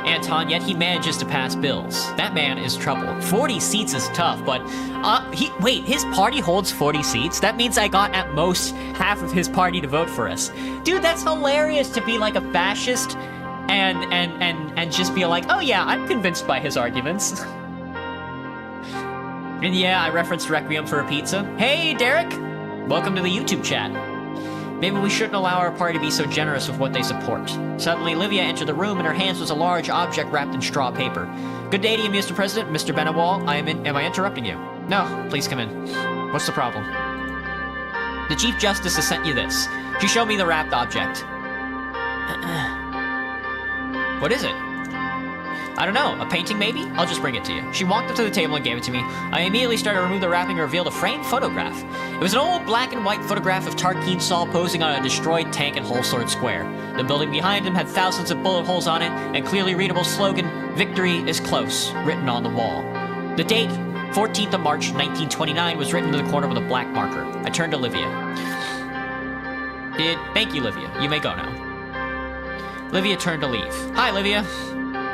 Anton, yet he manages to pass bills. That man is trouble. 40 seats is tough, but wait, his party holds 40 seats? That means I got at most half of his party to vote for us. Dude, that's hilarious to be like a fascist and just be like, oh yeah, I'm convinced by his arguments. And yeah, I referenced Requiem for a Pizza. Hey, Derek! Welcome to the YouTube chat. Maybe we shouldn't allow our party to be so generous with what they support. Suddenly, Livia entered the room, and her hands was a large object wrapped in straw paper. Good day to you, Mr. President. Mr. Benawal, am I interrupting you? No, please come in. What's the problem? The Chief Justice has sent you this. She showed me the wrapped object. What is it? I don't know, a painting maybe? I'll just bring it to you. She walked up to the table and gave it to me. I immediately started to remove the wrapping and revealed a framed photograph. It was an old black and white photograph of Tarkeen Saul posing on a destroyed tank in Holsword Square. The building behind him had thousands of bullet holes on it and clearly readable slogan, "Victory is close," written on the wall. The date, 14th of March, 1929, was written in the corner with a black marker. I turned to Livia. Thank you, Livia. You may go now. Livia turned to leave. Hi, Livia.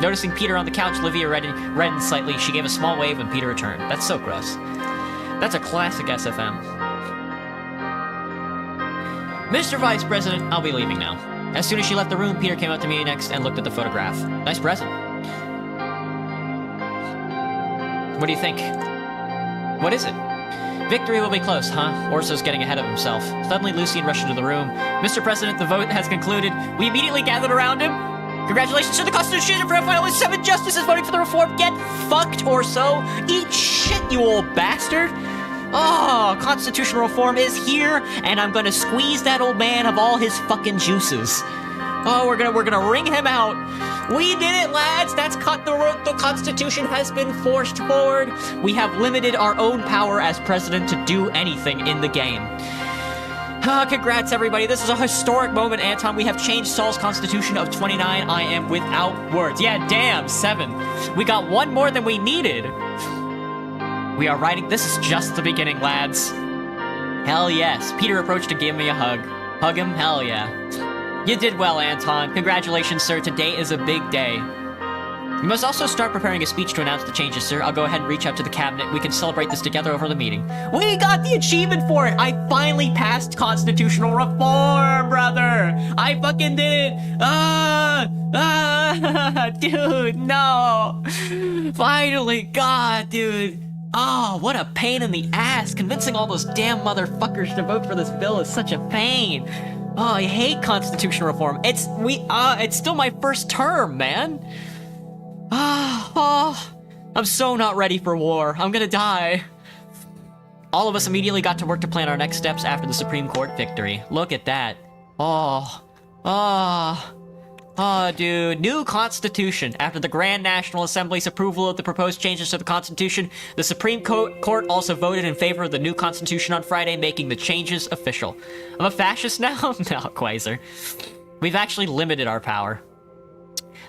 Noticing Peter on the couch, Livia reddened slightly. She gave a small wave when Peter returned. That's so gross. That's a classic SFM. Mr. Vice President, I'll be leaving now. As soon as she left the room, Peter came up to me next and looked at the photograph. Nice present. What do you think? What is it? Victory will be close, huh? Orso's getting ahead of himself. Suddenly, Lucian rushed into the room. Mr. President, the vote has concluded. We immediately gathered around him. Congratulations to the Constitution for a final with 7 justices voting for the reform. Get fucked, Orso. Eat shit, you old bastard. Oh, constitutional reform is here, and I'm gonna squeeze that old man of all his fucking juices. Oh, we're gonna wring him out. We did it, lads. That's the Constitution has been forced forward. We have limited our own power as president to do anything in the game. Congrats, everybody. This is a historic moment, Anton. We have changed Saul's Constitution of 29. I am without words. Yeah, damn, 7. We got one more than we needed. We are writing. This is just the beginning, lads. Hell yes. Peter approached to give me a hug. Hug him? Hell yeah. You did well, Anton. Congratulations, sir. Today is a big day. We must also start preparing a speech to announce the changes, sir. I'll go ahead and reach out to the cabinet. We can celebrate this together over the meeting. We got the achievement for it! I finally passed constitutional reform, brother! I fucking did it! Dude, no! Finally, God, dude. Oh, what a pain in the ass. Convincing all those damn motherfuckers to vote for this bill is such a pain. Oh, I hate constitutional reform. It's still my first term, man. I'm so not ready for war. I'm gonna die. All of us immediately got to work to plan our next steps after the Supreme Court victory. Look at that. Oh, dude. New Constitution. After the Grand National Assembly's approval of the proposed changes to the Constitution, the Supreme Court also voted in favor of the new Constitution on Friday, making the changes official. I'm a fascist now? No, Quasar. We've actually limited our power.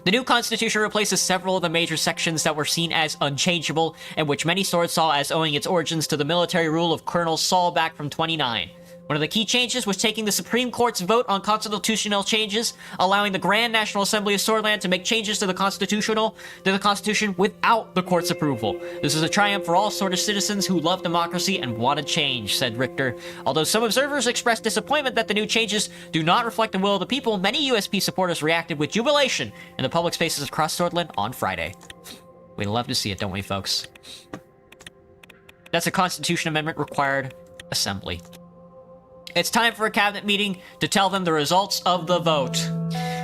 The new Constitution replaces several of the major sections that were seen as unchangeable, and which many sources saw as owing its origins to the military rule of Colonel Saul back from 29. One of the key changes was taking the Supreme Court's vote on constitutional changes, allowing the Grand National Assembly of Swordland to make changes to the Constitution without the court's approval. This is a triumph for all Sordish citizens who love democracy and wanted change, said Richter. Although some observers expressed disappointment that the new changes do not reflect the will of the people, many USP supporters reacted with jubilation in the public spaces across Swordland on Friday. We love to see it, don't we, folks? That's a Constitution amendment required assembly. It's time for a cabinet meeting to tell them the results of the vote.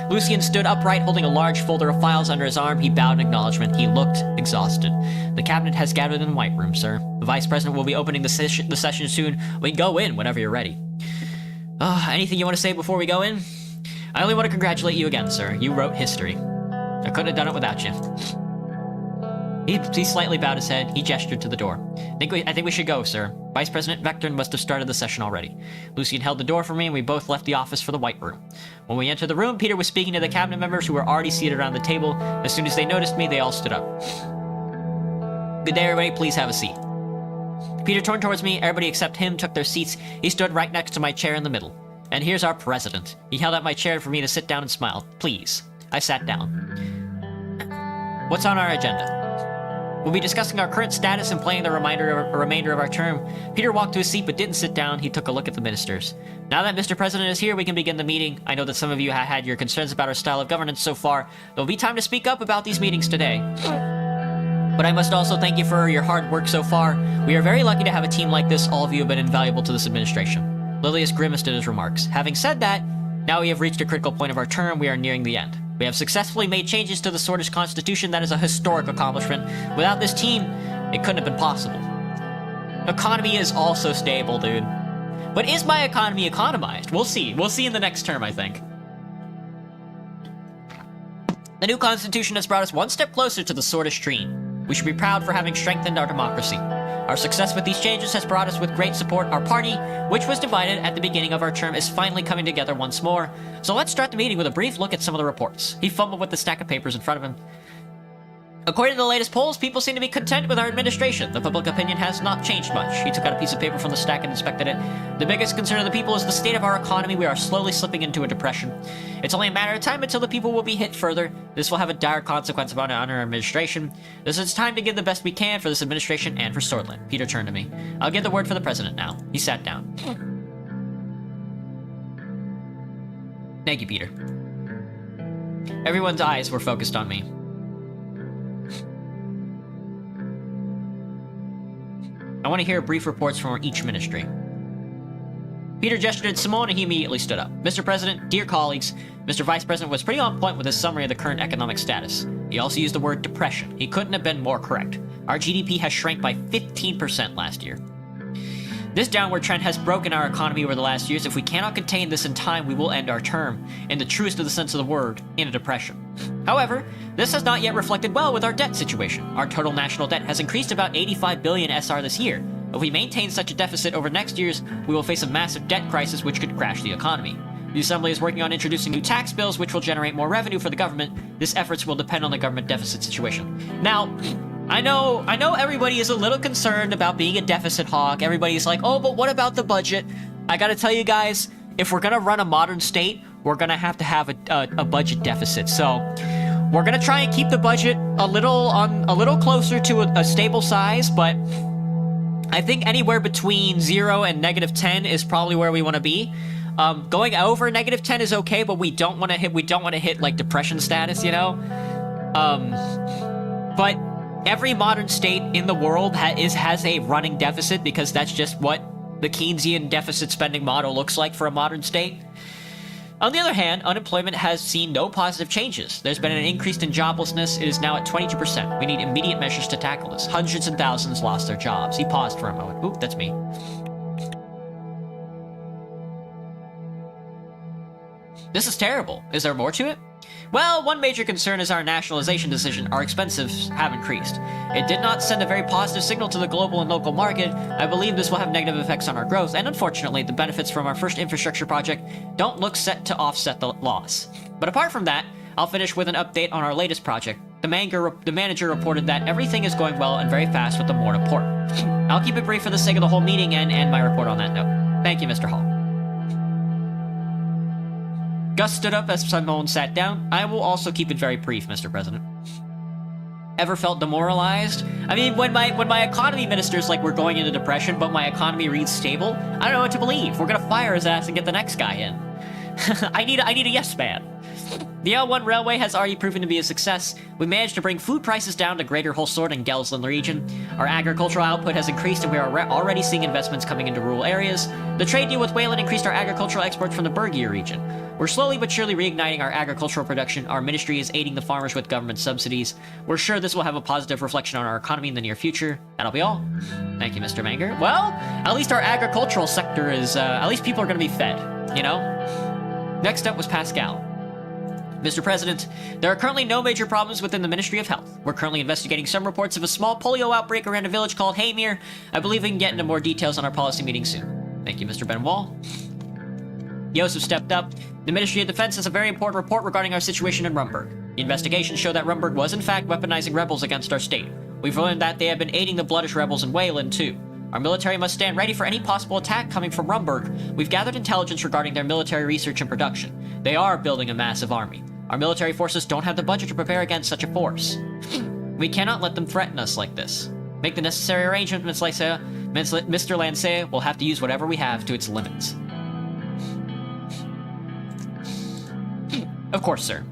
Lucian stood upright, holding a large folder of files under his arm. He bowed in acknowledgement. He looked exhausted. The cabinet has gathered in the White Room, sir. The Vice President will be opening the session soon. We can go in whenever you're ready. Anything you want to say before we go in? I only want to congratulate you again, sir. You wrote history. I couldn't have done it without you. He slightly bowed his head. He gestured to the door. I think we should go, sir. Vice President Vectorn must have started the session already. Lucian held the door for me, and we both left the office for the White Room. When we entered the room, Peter was speaking to the cabinet members who were already seated around the table. As soon as they noticed me, they all stood up. Good day, everybody. Please have a seat. Peter turned towards me. Everybody except him took their seats. He stood right next to my chair in the middle. And here's our president. He held out my chair for me to sit down and smiled. Please. I sat down. What's on our agenda? We'll be discussing our current status and playing the remainder of our term. Peter walked to his seat but didn't sit down. He took a look at the ministers. Now that Mr. President is here, we can begin the meeting. I know that some of you have had your concerns about our style of governance so far. There'll be time to speak up about these meetings today. But I must also thank you for your hard work so far. We are very lucky to have a team like this. All of you have been invaluable to this administration. Lilius grimaced at his remarks. Having said that, now we have reached a critical point of our term. We are nearing the end. We have successfully made changes to the Sordish Constitution. That is a historic accomplishment. Without this team, it couldn't have been possible. Economy is also stable, dude. But is my economy economized? We'll see. We'll see in the next term, I think. The new Constitution has brought us one step closer to the Sordish dream. We should be proud for having strengthened our democracy. Our success with these changes has brought us with great support. Our party, which was divided at the beginning of our term, is finally coming together once more. So let's start the meeting with a brief look at some of the reports. He fumbled with the stack of papers in front of him. According to the latest polls, people seem to be content with our administration. The public opinion has not changed much. He took out a piece of paper from the stack and inspected it. The biggest concern of the people is the state of our economy. We are slowly slipping into a depression. It's only a matter of time until the people will be hit further. This will have a dire consequence on our administration. This is time to give the best we can for this administration and for Swordland. Peter turned to me. I'll give the word for the president now. He sat down. Thank you, Peter. Everyone's eyes were focused on me. I want to hear brief reports from each ministry. Peter gestured at Simone and he immediately stood up. Mr. President, dear colleagues, Mr. Vice President was pretty on point with his summary of the current economic status. He also used the word depression. He couldn't have been more correct. Our GDP has shrank by 15% last year. This downward trend has broken our economy over the last years. If we cannot contain this in time, we will end our term, in the truest of the sense of the word, in a depression. However, this has not yet reflected well with our debt situation. Our total national debt has increased about 85 billion SR this year. If we maintain such a deficit over next years, we will face a massive debt crisis which could crash the economy. The Assembly is working on introducing new tax bills which will generate more revenue for the government. This efforts will depend on the government deficit situation. Now, I know everybody is a little concerned about being a deficit hog. Everybody's like, oh, but what about the budget? I gotta tell you guys, if we're gonna run a modern state, we're gonna have to have a budget deficit. So we're gonna try and keep the budget a little closer to a stable size, but I think anywhere between 0 and -10 is probably where we want to be. Going over -10 is okay, but we don't want to hit like depression status, you know. But every modern state in the world has a running deficit because that's just what the Keynesian deficit spending model looks like for a modern state. On the other hand, unemployment has seen no positive changes. There's been an increase in joblessness. It is now at 22%. We need immediate measures to tackle this. Hundreds and thousands lost their jobs. He paused for a moment. Oop, that's me. This is terrible. Is there more to it? Well, one major concern is our nationalization decision. Our expenses have increased. It did not send a very positive signal to the global and local market. I believe this will have negative effects on our growth, and unfortunately, the benefits from our first infrastructure project don't look set to offset the loss. But apart from that, I'll finish with an update on our latest project. The manager reported that everything is going well and very fast with the morning report. I'll keep it brief for the sake of the whole meeting and end my report on that note. Thank you, Mr. Hall. Gus stood up as Simone sat down. I will also keep it very brief, Mr. President. Ever felt demoralized? I mean, when my economy minister's like, we're going into depression, but my economy reads stable, I don't know what to believe. We're gonna fire his ass and get the next guy in. I need a yes man. The L1 railway has already proven to be a success. We managed to bring food prices down to Greater Holsord and Gelsland region. Our agricultural output has increased and we are already seeing investments coming into rural areas. The trade deal with Wayland increased our agricultural exports from the Bergia region. We're slowly but surely reigniting our agricultural production. Our ministry is aiding the farmers with government subsidies. We're sure this will have a positive reflection on our economy in the near future. That'll be all. Thank you, Mr. Manger. Well, at least our agricultural sector is, at least people are going to be fed, you know? Next up was Pascal. Mr. President, there are currently no major problems within the Ministry of Health. We're currently investigating some reports of a small polio outbreak around a village called Haymere. I believe we can get into more details on our policy meeting soon. Thank you, Mr. Benoit. Joseph stepped up. The Ministry of Defense has a very important report regarding our situation in Rumburg. The investigations show that Rumburg was in fact weaponizing rebels against our state. We've learned that they have been aiding the bloodish rebels in Wayland, too. Our military must stand ready for any possible attack coming from Rumburg. We've gathered intelligence regarding their military research and production. They are building a massive army. Our military forces don't have the budget to prepare against such a force. We cannot let them threaten us like this. Make the necessary arrangements, Mr. Lancet will have to use whatever we have to its limits. Of course, sir.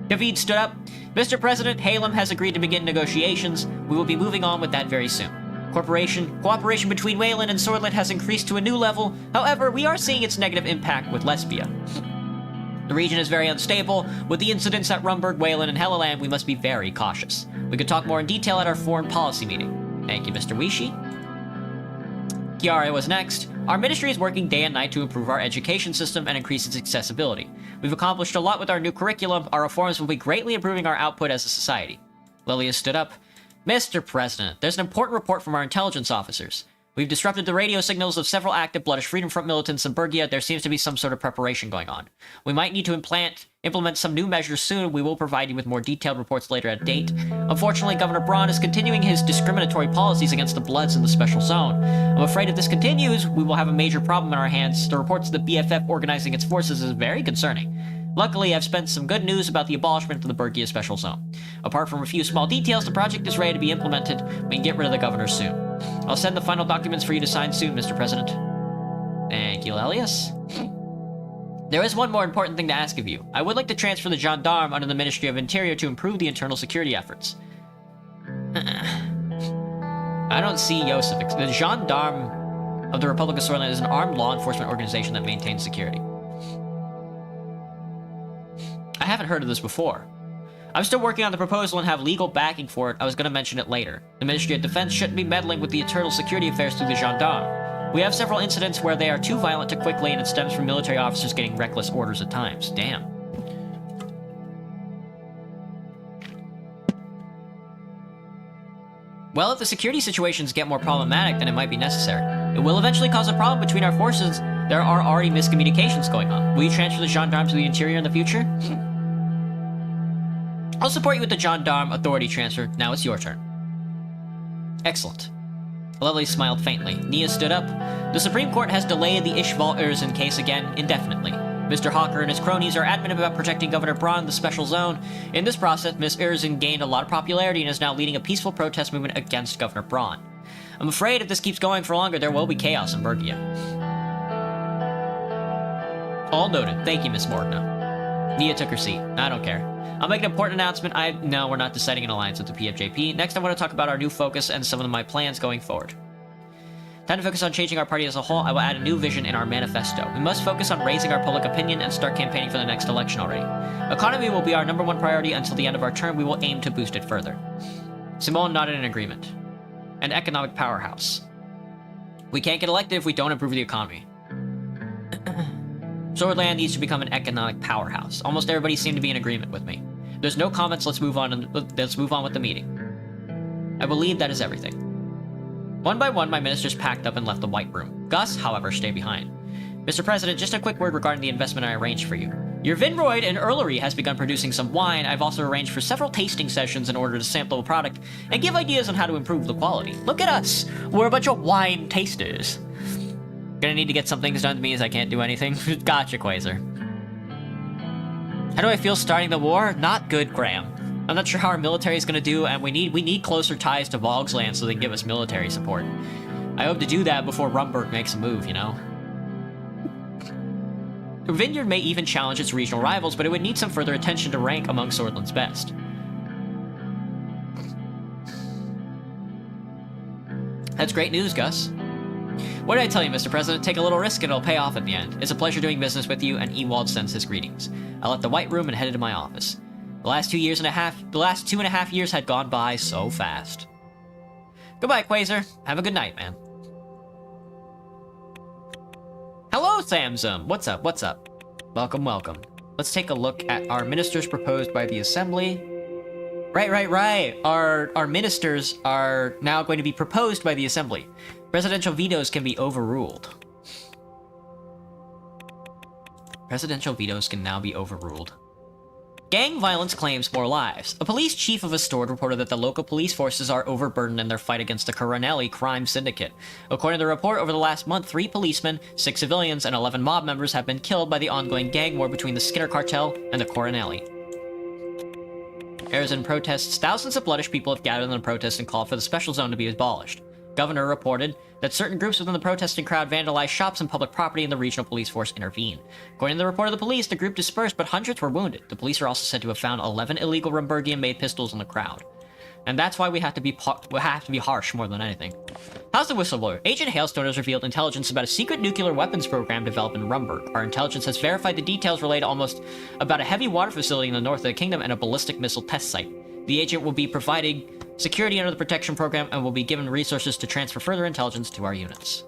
David stood up. Mr. President, Halem has agreed to begin negotiations. We will be moving on with that very soon. Cooperation between Wayland and Swordland has increased to a new level. However, we are seeing its negative impact with Lesbia. The region is very unstable. With the incidents at Rumburg, Wayland, and Helleland, we must be very cautious. We could talk more in detail at our foreign policy meeting. Thank you, Mr. Wishi. Chiara was next. Our ministry is working day and night to improve our education system and increase its accessibility. We've accomplished a lot with our new curriculum. Our reforms will be greatly improving our output as a society. Lilia stood up. Mr. President, there's an important report from our intelligence officers. We've disrupted the radio signals of several active Bloodish Freedom Front militants in Bergia. There seems to be some sort of preparation going on. We might need to implement some new measures soon. We will provide you with more detailed reports later at date. Unfortunately, Governor Braun is continuing his discriminatory policies against the Bloods in the Special Zone. I'm afraid if this continues, we will have a major problem in our hands. The reports of the BFF organizing its forces is very concerning. Luckily, I've spent some good news about the abolishment of the Bergia Special Zone. Apart from a few small details, the project is ready to be implemented. We can get rid of the governor soon. I'll send the final documents for you to sign soon, Mr. President. Thank you, Elias. There is one more important thing to ask of you. I would like to transfer the gendarme under the Ministry of Interior to improve the internal security efforts. I don't see Yosef. The gendarme of the Republic of Sordish is an armed law enforcement organization that maintains security. I haven't heard of this before. I'm still working on the proposal and have legal backing for it. I was going to mention it later. The Ministry of Defense shouldn't be meddling with the internal security affairs through the gendarme. We have several incidents where they are too violent to quickly, and it stems from military officers getting reckless orders at times. Damn. Well, if the security situations get more problematic, then it might be necessary. It will eventually cause a problem between our forces. There are already miscommunications going on. Will you transfer the gendarme to the interior in the future? I'll support you with the gendarme authority transfer. Now it's your turn. Excellent. Lovely smiled faintly. Nia stood up. The Supreme Court has delayed the Ishval Erzin case again indefinitely. Mr. Hawker and his cronies are adamant about protecting Governor Braun in the special zone. In this process, Miss Erzin gained a lot of popularity and is now leading a peaceful protest movement against Governor Braun. I'm afraid if this keeps going for longer, there will be chaos in Bergia. All noted. Thank you, Miss Morgana. Nia took her seat. I don't care. I'll make an important announcement. No, we're not deciding an alliance with the PFJP. Next, I want to talk about our new focus and some of my plans going forward. Time to focus on changing our party as a whole. I will add a new vision in our manifesto. We must focus on raising our public opinion and start campaigning for the next election already. Economy will be our #1 priority until the end of our term. We will aim to boost it further. Simone nodded in agreement. An economic powerhouse. We can't get elected if we don't improve the economy. Swordland needs to become an economic powerhouse. Almost everybody seemed to be in agreement with me. There's no comments. Let's move on with the meeting. I believe that is everything. One by one, my ministers packed up and left the White Room. Gus, however, stayed behind. Mr. President, just a quick word regarding the investment I arranged for you. Your Vinroyd and Earlery has begun producing some wine. I've also arranged for several tasting sessions in order to sample the product and give ideas on how to improve the quality. Look at us. We're a bunch of wine tasters. Gonna need to get some things done to me as I can't do anything. Gotcha, Quasar. How do I feel starting the war? Not good, Graham. I'm not sure how our military is gonna do, and we need closer ties to Vogsland so they can give us military support. I hope to do that before Rumburg makes a move, you know? The Vineyard may even challenge its regional rivals, but it would need some further attention to rank among Swordland's best. That's great news, Gus. What did I tell you, Mr. President? Take a little risk and it'll pay off at the end. It's a pleasure doing business with you, and Ewald sends his greetings. I left the White Room and headed to my office. The last 2.5 years had gone by so fast. Goodbye, Quasar. Have a good night, man. Hello, Samsung. What's up? What's up? Welcome, welcome. Let's take a look at our ministers proposed by the Assembly. Right. Our ministers are now going to be proposed by the Assembly. Presidential vetoes can be overruled. Presidential vetoes can now be overruled. Gang violence claims more lives. A police chief of Astord reported that the local police forces are overburdened in their fight against the Coronelli crime syndicate. According to the report, over the last month, 3 policemen, 6 civilians, and 11 mob members have been killed by the ongoing gang war between the Skinner cartel and the Coronelli. Erzin protests. Thousands of bloodish people have gathered in the protest and called for the special zone to be abolished. Governor reported that certain groups within the protesting crowd vandalized shops and public property, and the regional police force intervened. According to the report of the police, the group dispersed, but hundreds were wounded. The police are also said to have found 11 illegal Rumburgian-made pistols in the crowd. And that's why we have to be harsh more than anything. How's the whistleblower? Agent Hailstone has revealed intelligence about a secret nuclear weapons program developed in Rumburg. Our intelligence has verified the details related about a heavy water facility in the north of the kingdom and a ballistic missile test site. The agent will be providing security under the protection program and will be given resources to transfer further intelligence to our units.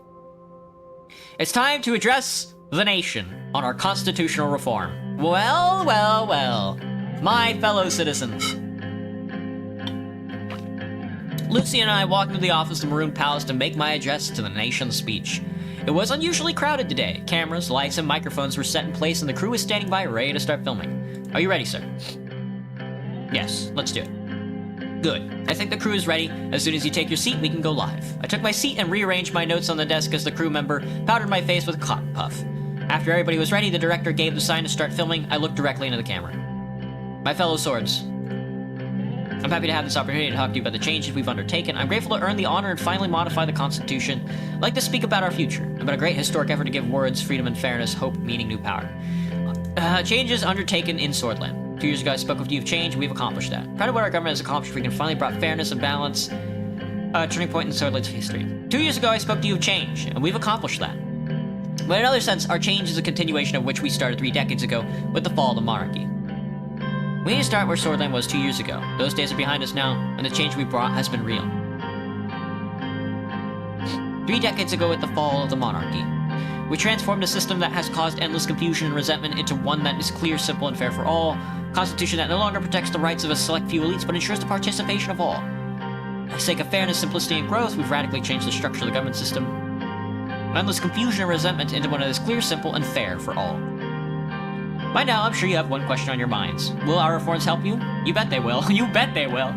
It's time to address the nation on our constitutional reform. Well. My fellow citizens. Lucy and I walked into the office of the Maroon Palace to make my address to the nation's speech. It was unusually crowded today. Cameras, lights, and microphones were set in place, and the crew was standing by ready to start filming. Are you ready, sir? Yes, let's do it. Good. I think the crew is ready. As soon as you take your seat, we can go live. I took my seat and rearranged my notes on the desk as the crew member powdered my face with a cotton puff. After everybody was ready, the director gave the sign to start filming. I looked directly into the camera. My fellow swords, I'm happy to have this opportunity to talk to you about the changes we've undertaken. I'm grateful to earn the honor and finally modify the Constitution. I'd like to speak about our future, about a great historic effort to give words, freedom, and fairness, hope, meaning, new power. Changes undertaken in Swordland. 2 years ago, I spoke with you of change, and we've accomplished that. Proud of what our government has accomplished. We can finally brought fairness and balance. Turning point in Swordland's history. 2 years ago, I spoke to you of change, and we've accomplished that. But in another sense, our change is a continuation of which we started 3 decades ago with the fall of the monarchy. We need to start where Swordland was 2 years ago. Those days are behind us now, and the change we brought has been real. 3 decades ago with the fall of the monarchy, we transformed a system that has caused endless confusion and resentment into one that is clear, simple, and fair for all. A constitution that no longer protects the rights of a select few elites, but ensures the participation of all. For the sake of fairness, simplicity, and growth, we've radically changed the structure of the government system. Endless confusion and resentment into one that is clear, simple, and fair for all. By now, I'm sure you have one question on your minds. Will our reforms help you? You bet they will. You bet they will.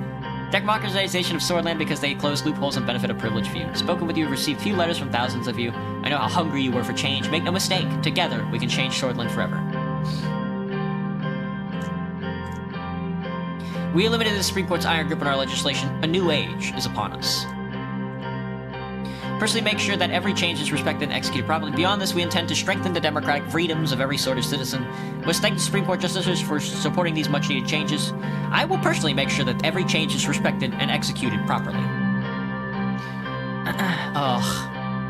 Democratization of Swordland because they close loopholes and benefit a privileged few. Spoken with you, received few letters from thousands of you. I know how hungry you were for change. Make no mistake, together we can change Swordland forever. We eliminated the Supreme Court's iron grip on our legislation. A new age is upon us. Personally, make sure that every change is respected and executed properly. Beyond this, we intend to strengthen the democratic freedoms of every Sordish citizen. We must thank the Supreme Court justices for supporting these much-needed changes. I will personally make sure that every change is respected and executed properly.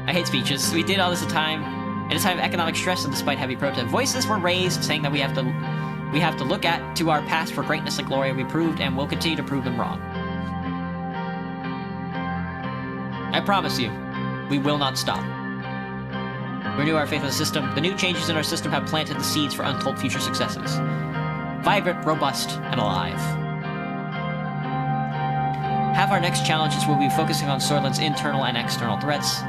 I hate speeches. We did all this at a time of economic stress, and despite heavy protest, voices were raised saying that we have to look to our past for greatness and glory, and we proved and will continue to prove them wrong. I promise you, we will not stop. Renew our faith in the system. The new changes in our system have planted the seeds for untold future successes. Vibrant, robust, and alive. Half our next challenges will be focusing on Swordland's internal and external threats.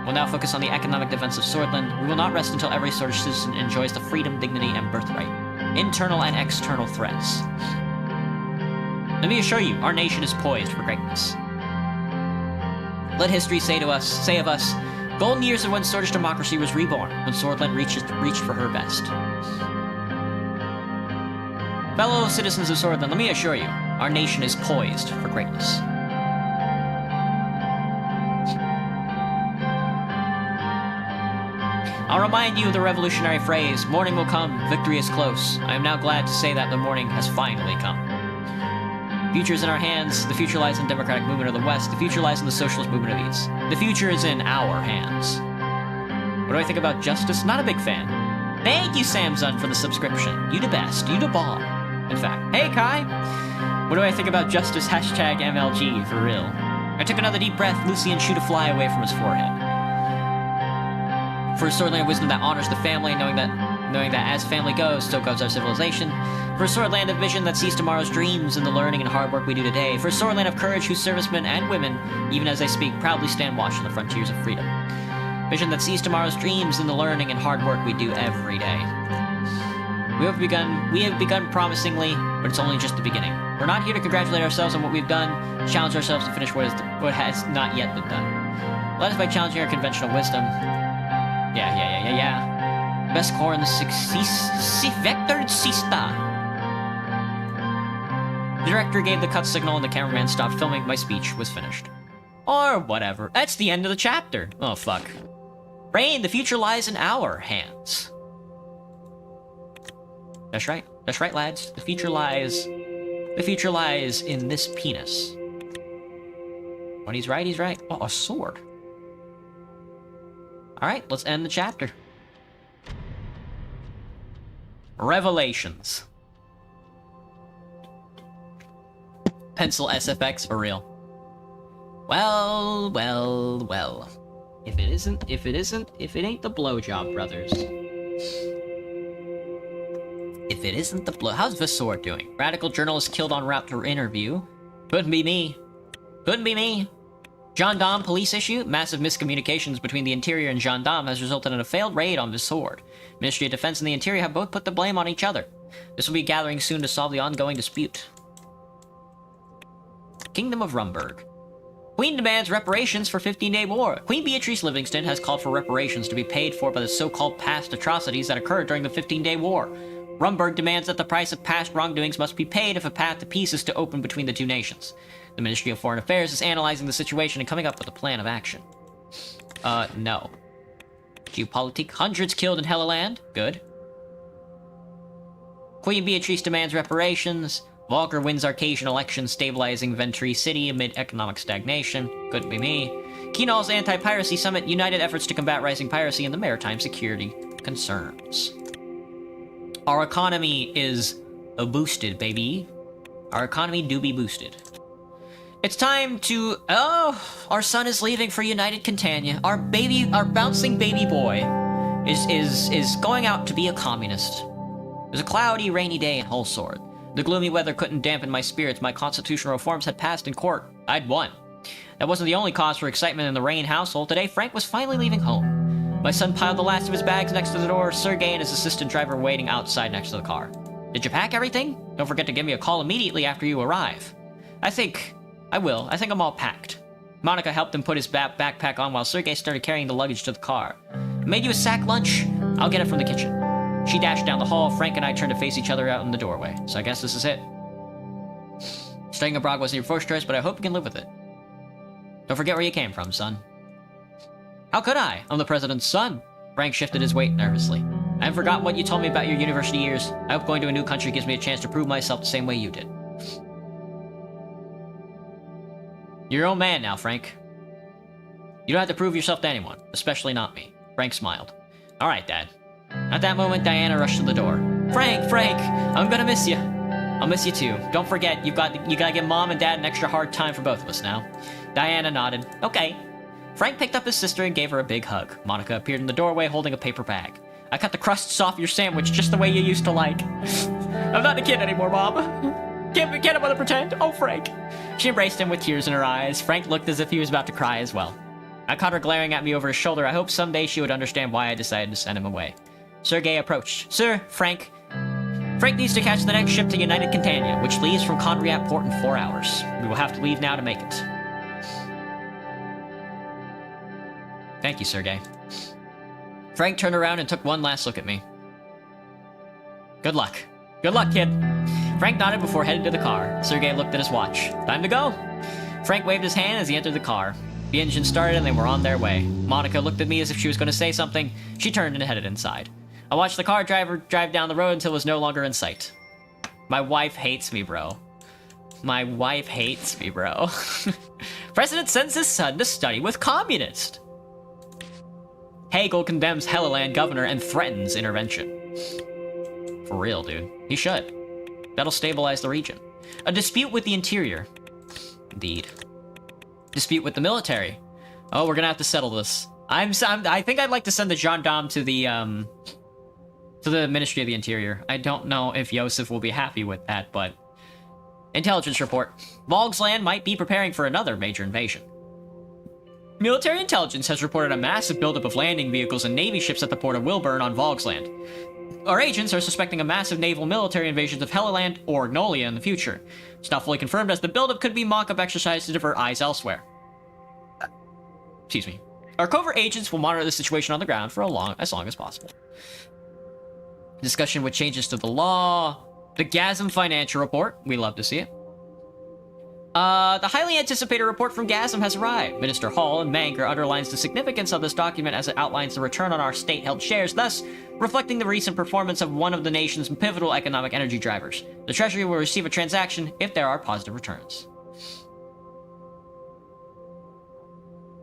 We'll now focus on the economic defense of Swordland. We will not rest until every Sordish citizen enjoys the freedom, dignity, and birthright. Internal and external threats. Let me assure you, our nation is poised for greatness. Let history say of us, golden years of when Sordish democracy was reborn, when Swordland reached for her best. Fellow citizens of Swordland, let me assure you, our nation is poised for greatness. I'll remind you of the revolutionary phrase, morning will come, victory is close. I am now glad to say that the morning has finally come. The future is in our hands. The future lies in the democratic movement of the West. The future lies in the socialist movement of the East. The future is in our hands. What do I think about justice? Not a big fan. Thank you, Samsung, for the subscription. You the best. You the bomb. In fact. Hey, Kai! What do I think about justice? Hashtag MLG, for real. I took another deep breath. Lucian shoot a fly away from his forehead. For a Swordland of wisdom that honors the family, knowing that as family goes, so goes our civilization. For a Swordland of vision that sees tomorrow's dreams in the learning and hard work we do today. For a Swordland of courage whose servicemen and women, even as they speak, proudly stand watch on the frontiers of freedom. Vision that sees tomorrow's dreams in the learning and hard work we do every day. We have begun promisingly, but it's only just the beginning. We're not here to congratulate ourselves on what we've done, challenge ourselves to finish what has not yet been done. Let us by challenging our conventional wisdom. Yeah. Best core in the vector sista. The director gave the cut signal and the cameraman stopped filming. My speech was finished. Or whatever. That's the end of the chapter. Oh, fuck. Rain, the future lies in our hands. That's right. That's right, lads. The future lies in this penis. When he's right, he's right. Oh, a sword. Alright, let's end the chapter. Revelations. Pencil SFX for real. Well. If it ain't the blowjob brothers. If it isn't the blow... How's Visor doing? Radical journalist killed en route to interview. Couldn't be me. Gendarme police issue. Massive miscommunications between the Interior and Gendarme has resulted in a failed raid on Visor. Ministry of Defense and the Interior have both put the blame on each other. This will be gathering soon to solve the ongoing dispute. Kingdom of Rumburg. Queen demands reparations for 15-day war. Queen Beatrice Livingston has called for reparations to be paid for by the so-called past atrocities that occurred during the 15-day war. Rumburg demands that the price of past wrongdoings must be paid if a path to peace is to open between the two nations. The Ministry of Foreign Affairs is analyzing the situation and coming up with a plan of action. No. Geopolitique, hundreds killed in Helluland. Good. Queen Beatrice demands reparations. Volker wins Arcasian election, stabilizing Ventry City amid economic stagnation. Couldn't be me. Kinal's anti-piracy summit united efforts to combat rising piracy and the maritime security concerns. Our economy is boosted, baby. Our economy do be boosted. It's time to... Oh, our son is leaving for United Contania. Our bouncing baby boy is going out to be a communist. It was a cloudy, rainy day in Hullsword. The gloomy weather couldn't dampen my spirits. My constitutional reforms had passed in court. I'd won. That wasn't the only cause for excitement in the Rain household. Today, Frank was finally leaving home. My son piled the last of his bags next to the door. Sergei and his assistant driver were waiting outside next to the car. Did you pack everything? Don't forget to give me a call immediately after you arrive. I will. I think I'm all packed. Monica helped him put his backpack on while Sergei started carrying the luggage to the car. Made you a sack lunch? I'll get it from the kitchen. She dashed down the hall. Frank and I turned to face each other out in the doorway. So I guess this is it. Staying abroad wasn't your first choice, but I hope you can live with it. Don't forget where you came from, son. How could I? I'm the president's son. Frank shifted his weight nervously. I haven't forgotten what you told me about your university years. I hope going to a new country gives me a chance to prove myself the same way you did. You're your own man now, Frank. You don't have to prove yourself to anyone, especially not me. Frank smiled. All right, Dad. At that moment, Diana rushed to the door. Frank, I'm gonna miss you. I'll miss you too. Don't forget, you gotta give Mom and Dad an extra hard time for both of us now. Diana nodded. Okay. Frank picked up his sister and gave her a big hug. Monica appeared in the doorway holding a paper bag. I cut the crusts off your sandwich just the way you used to like. I'm not a kid anymore, Mom. Can't I mother pretend? Oh, Frank. She embraced him with tears in her eyes. Frank looked as if he was about to cry as well. I caught her glaring at me over his shoulder. I hoped someday she would understand why I decided to send him away. Sergei approached. Sir, Frank needs to catch the next ship to United Contania, which leaves from Conriat Port in 4 hours. We will have to leave now to make it. Thank you, Sergei. Frank turned around and took one last look at me. Good luck. Good luck, kid. Frank nodded before heading to the car. Sergei looked at his watch. Time to go. Frank waved his hand as he entered the car. The engine started and they were on their way. Monica looked at me as if she was going to say something. She turned and headed inside. I watched the car driver drive down the road until it was no longer in sight. My wife hates me, bro. My wife hates me, bro. President sends his son to study with communist. Hegel condemns Helluland governor and threatens intervention. For real, dude. He should. That'll stabilize the region. A dispute with the interior. Indeed. Dispute with the military. Oh, we're gonna have to settle this. I think I'd like to send the gendarme to the Ministry of the Interior. I don't know if Yosef will be happy with that, but... Intelligence report. Volgsland might be preparing for another major invasion. Military intelligence has reported a massive buildup of landing vehicles and navy ships at the port of Wilburn on Volgsland. Our agents are suspecting a massive naval military invasion of Helluland or Nolia in the future. It's not fully confirmed as the buildup could be mock-up exercise to divert eyes elsewhere. Excuse me. Our covert agents will monitor the situation on the ground for as long as possible. Discussion with changes to the law. The GASM financial report. We love to see it. The highly anticipated report from GASM has arrived. Minister Hall and Manger underlines the significance of this document as it outlines the return on our state-held shares, thus reflecting the recent performance of one of the nation's pivotal economic energy drivers. The Treasury will receive a transaction if there are positive returns.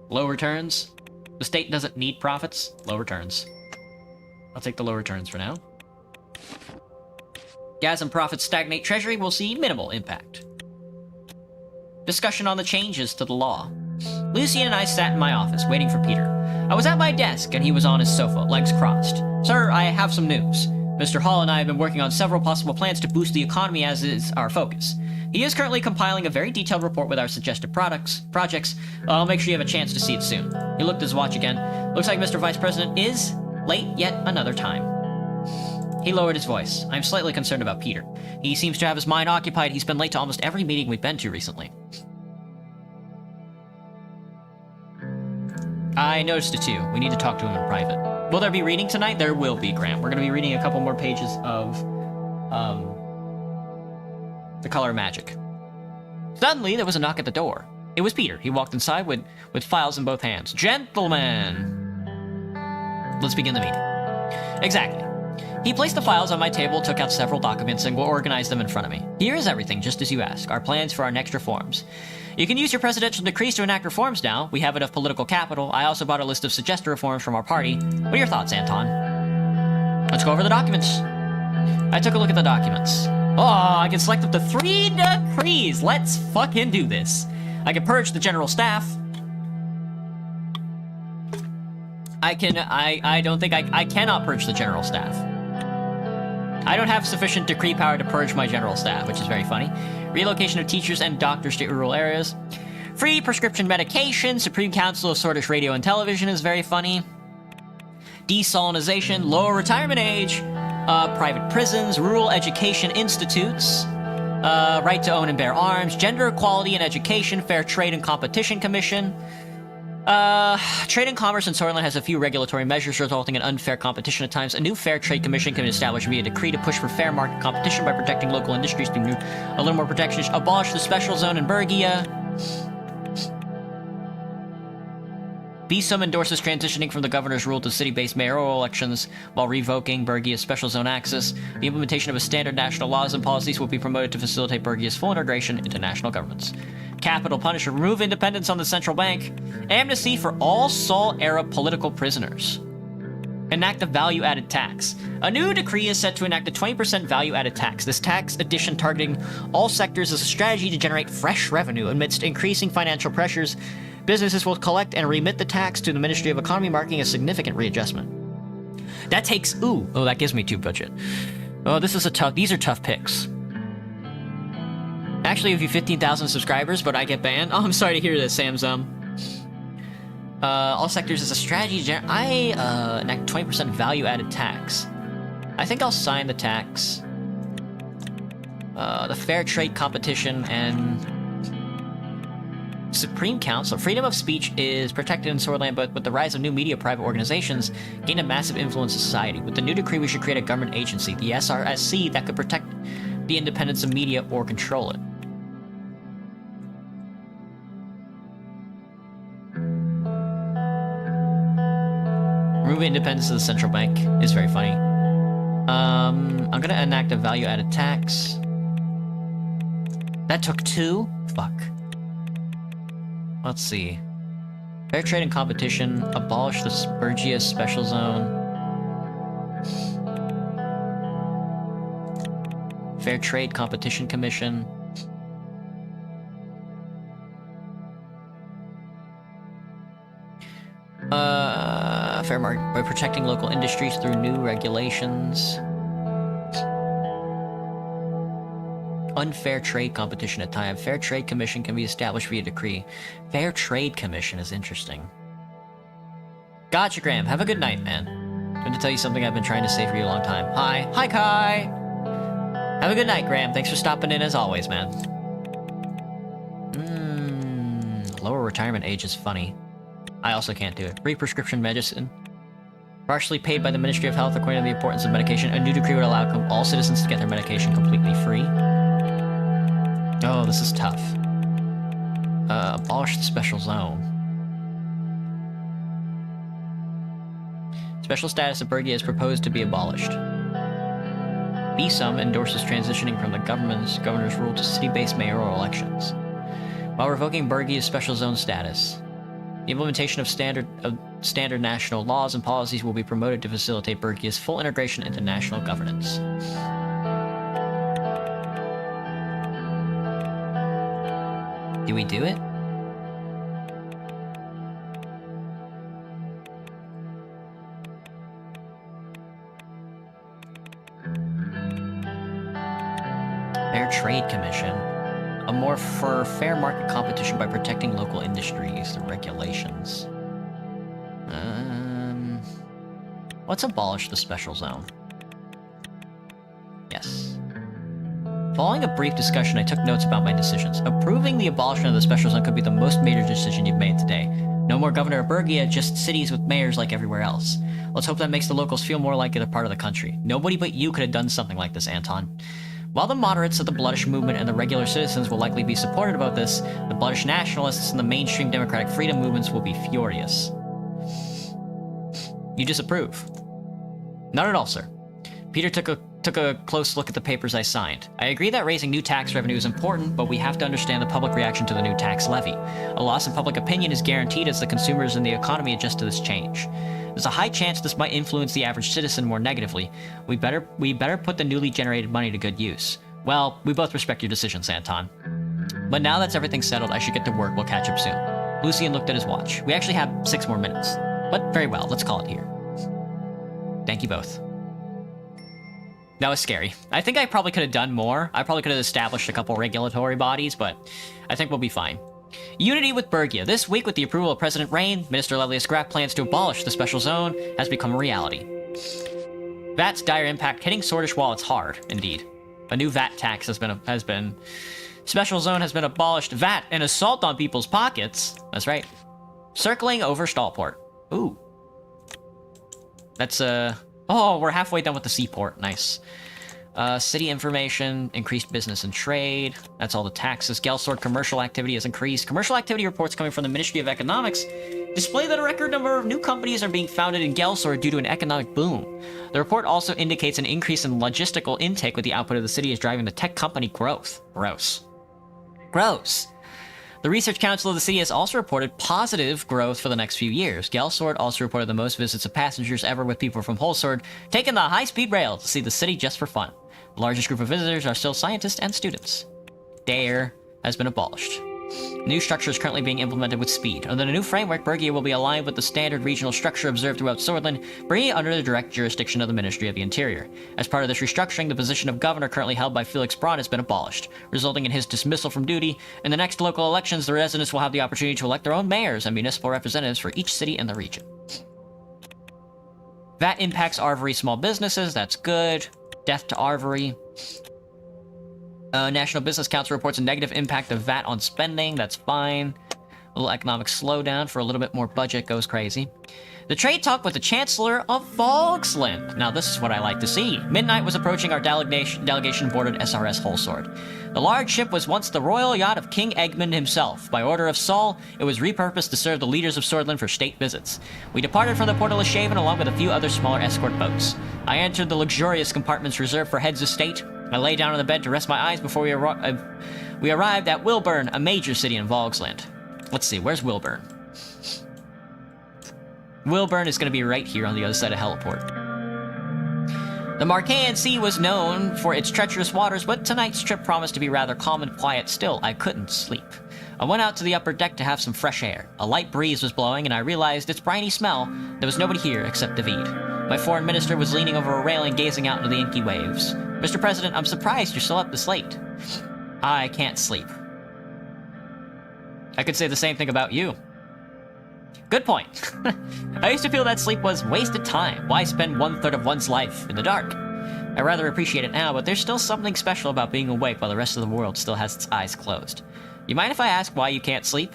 Low returns. The state doesn't need profits. Low returns. I'll take the low returns for now. GASM profits stagnate. Treasury will see minimal impact. Discussion on the changes to the law. Lucian and I sat in my office, waiting for Peter. I was at my desk, and he was on his sofa, legs crossed. Sir, I have some news. Mr. Hall and I have been working on several possible plans to boost the economy as is our focus. He is currently compiling a very detailed report with our suggested projects. I'll make sure you have a chance to see it soon. He looked at his watch again. Looks like Mr. Vice President is late yet another time. He lowered his voice. I'm slightly concerned about Peter. He seems to have his mind occupied. He's been late to almost every meeting we've been to recently. I noticed it too. We need to talk to him in private. Will there be reading tonight? There will be, Grant. We're going to be reading a couple more pages of, The Color of Magic. Suddenly, there was a knock at the door. It was Peter. He walked inside with files in both hands. Gentlemen! Let's begin the meeting. Exactly. He placed the files on my table, took out several documents, and organized them in front of me. Here is everything, just as you ask. Our plans for our next reforms. You can use your presidential decrees to enact reforms now. We have enough political capital. I also bought a list of suggested reforms from our party. What are your thoughts, Anton? Let's go over the documents. I took a look at the documents. Oh, I can select up to 3 decrees. Let's fucking do this. I can purge the general staff. I cannot purge the general staff. I don't have sufficient decree power to purge my general staff, which is very funny. Relocation of teachers and doctors to rural areas. Free prescription medication. Supreme Council of Sordish Radio and Television is very funny. Desalinization. Lower retirement age. Private prisons. Rural education institutes. Right to own and bear arms. Gender equality in education. Fair Trade and Competition Commission. Trade and commerce in Sordish has a few regulatory measures resulting in unfair competition at times. A new Fair Trade Commission can be established via decree to push for fair market competition by protecting local industries through a little more protection. Abolish the special zone in Bergia. BSUM endorses transitioning from the governor's rule to city-based mayoral elections while revoking Bergia's special zone access. The implementation of a standard national laws and policies will be promoted to facilitate Bergia's full integration into national governments. Capital punishment. Remove independence on the central bank. Amnesty for all Sol-era political prisoners. Enact a value-added tax. A new decree is set to enact a 20% value-added tax. This tax addition targeting all sectors is a strategy to generate fresh revenue amidst increasing financial pressures. Businesses will collect and remit the tax to the Ministry of Economy, marking a significant readjustment. That takes... that gives me 2 budget. Oh, these are tough picks. Actually, if you 15,000 subscribers, but I get banned. Oh, I'm sorry to hear this, Samsung. All sectors is a strategy. Enact 20% value-added tax. I think I'll sign the tax. The fair trade competition and Supreme Council. Freedom of speech is protected in Sordish, but with the rise of new media, private organizations gain a massive influence in society. With the new decree, we should create a government agency, the SRSC, that could protect the independence of media or control it. Removing independence of the central bank is very funny. I'm gonna enact a value-added tax. That took 2? Fuck. Let's see. Fair trade and competition. Abolish the Bergia special zone. Fair Trade Competition Commission. Fair market by protecting local industries through new regulations. Unfair trade competition at time. Fair Trade Commission can be established via decree. Fair Trade Commission is interesting. Gotcha, Graham. Have a good night, man. I'm going to tell you something I've been trying to say for you a long time. Hi. Hi, Kai. Have a good night, Graham. Thanks for stopping in as always, man. Lower retirement age is funny. I also can't do it. Free prescription medicine. Partially paid by the Ministry of Health according to the importance of medication. A new decree would allow all citizens to get their medication completely free. Oh, this is tough. Abolish the special zone. Special status of Bergia is proposed to be abolished. BSUM endorses transitioning from the governor's rule to city-based mayoral elections, while revoking Bergia's special zone status. The implementation of standard national laws and policies will be promoted to facilitate Bergia's full integration into national governance. Do we do it? Fair Trade Commission. A more fair market competition by protecting local industries through regulations. Let's abolish the special zone. Yes. Following a brief discussion, I took notes about my decisions. Approving the abolishment of the special zone could be the most major decision you've made today. No more Governor of Bergia, just cities with mayors like everywhere else. Let's hope that makes the locals feel more like they're part of the country. Nobody but you could have done something like this, Anton. While the moderates of the Bloodish movement and the regular citizens will likely be supportive about this, the Bloodish nationalists and the mainstream democratic freedom movements will be furious. You disapprove. Not at all, sir. Peter took a close look at the papers I signed. I agree that raising new tax revenue is important, but we have to understand the public reaction to the new tax levy. A loss in public opinion is guaranteed as the consumers and the economy adjust to this change. There's a high chance this might influence the average citizen more negatively. We better put the newly generated money to good use. Well, we both respect your decisions, Anton. But now that's everything settled, I should get to work. We'll catch up soon. Lucian looked at his watch. We actually have 6 more minutes. But very well, let's call it here. Thank you both. That was scary. I think I probably could have done more. I probably could have established a couple regulatory bodies, but I think we'll be fine. Unity with Bergia. This week, with the approval of President Rain, Minister Lelius Graff plans to abolish the special zone has become a reality. VAT's dire impact hitting Sordish wallets hard, indeed. A new VAT tax has been special zone has been abolished. VAT, an assault on people's pockets. That's right. Circling over Stallport. Ooh. That's oh, we're halfway done with the seaport. Nice. City information, increased business and trade. That's all the taxes. Gelsord commercial activity has increased. Commercial activity reports coming from the Ministry of Economics display that a record number of new companies are being founded in Gelsord due to an economic boom. The report also indicates an increase in logistical intake with the output of the city is driving the tech company growth. Gross. The Research Council of the city has also reported positive growth for the next few years. Gelsord also reported the most visits of passengers ever, with people from Holsord taking the high-speed rail to see the city just for fun. The largest group of visitors are still scientists and students. Dare has been abolished. New structure is currently being implemented with speed. Under the new framework, Bergia will be aligned with the standard regional structure observed throughout Swordland, bringing it under the direct jurisdiction of the Ministry of the Interior. As part of this restructuring, the position of governor currently held by Felix Braun has been abolished, resulting in his dismissal from duty. In the next local elections, the residents will have the opportunity to elect their own mayors and municipal representatives for each city in the region. VAT impacts Arvory small businesses. That's good. Death to Arvory. National Business Council reports a negative impact of VAT on spending. That's fine. A little economic slowdown for a little bit more budget goes crazy. The trade talk with the Chancellor of Volksland. Now this is what I like to see. Midnight was approaching our delegation boarded SRS Holsord. The large ship was once the royal yacht of King Eggman himself. By order of Saul, it was repurposed to serve the leaders of Swordland for state visits. We departed from the Port of Leshaven along with a few other smaller escort boats. I entered the luxurious compartments reserved for heads of state. I lay down on the bed to rest my eyes before we arrived at Wilburn, a major city in Volksland. Let's see, where's Wilburn? Wilburn is going to be right here on the other side of Heliport. The Marcaean Sea was known for its treacherous waters, but tonight's trip promised to be rather calm and quiet. Still, I couldn't sleep. I went out to the upper deck to have some fresh air. A light breeze was blowing, and I realized its briny smell. There was nobody here except David. My foreign minister was leaning over a railing, gazing out into the inky waves. Mr. President, I'm surprised you're still up this late. I can't sleep. I could say the same thing about you. Good point. I used to feel that sleep was wasted time. Why spend 1/3 of one's life in the dark? I rather appreciate it now, but there's still something special about being awake while the rest of the world still has its eyes closed. You mind if I ask why you can't sleep?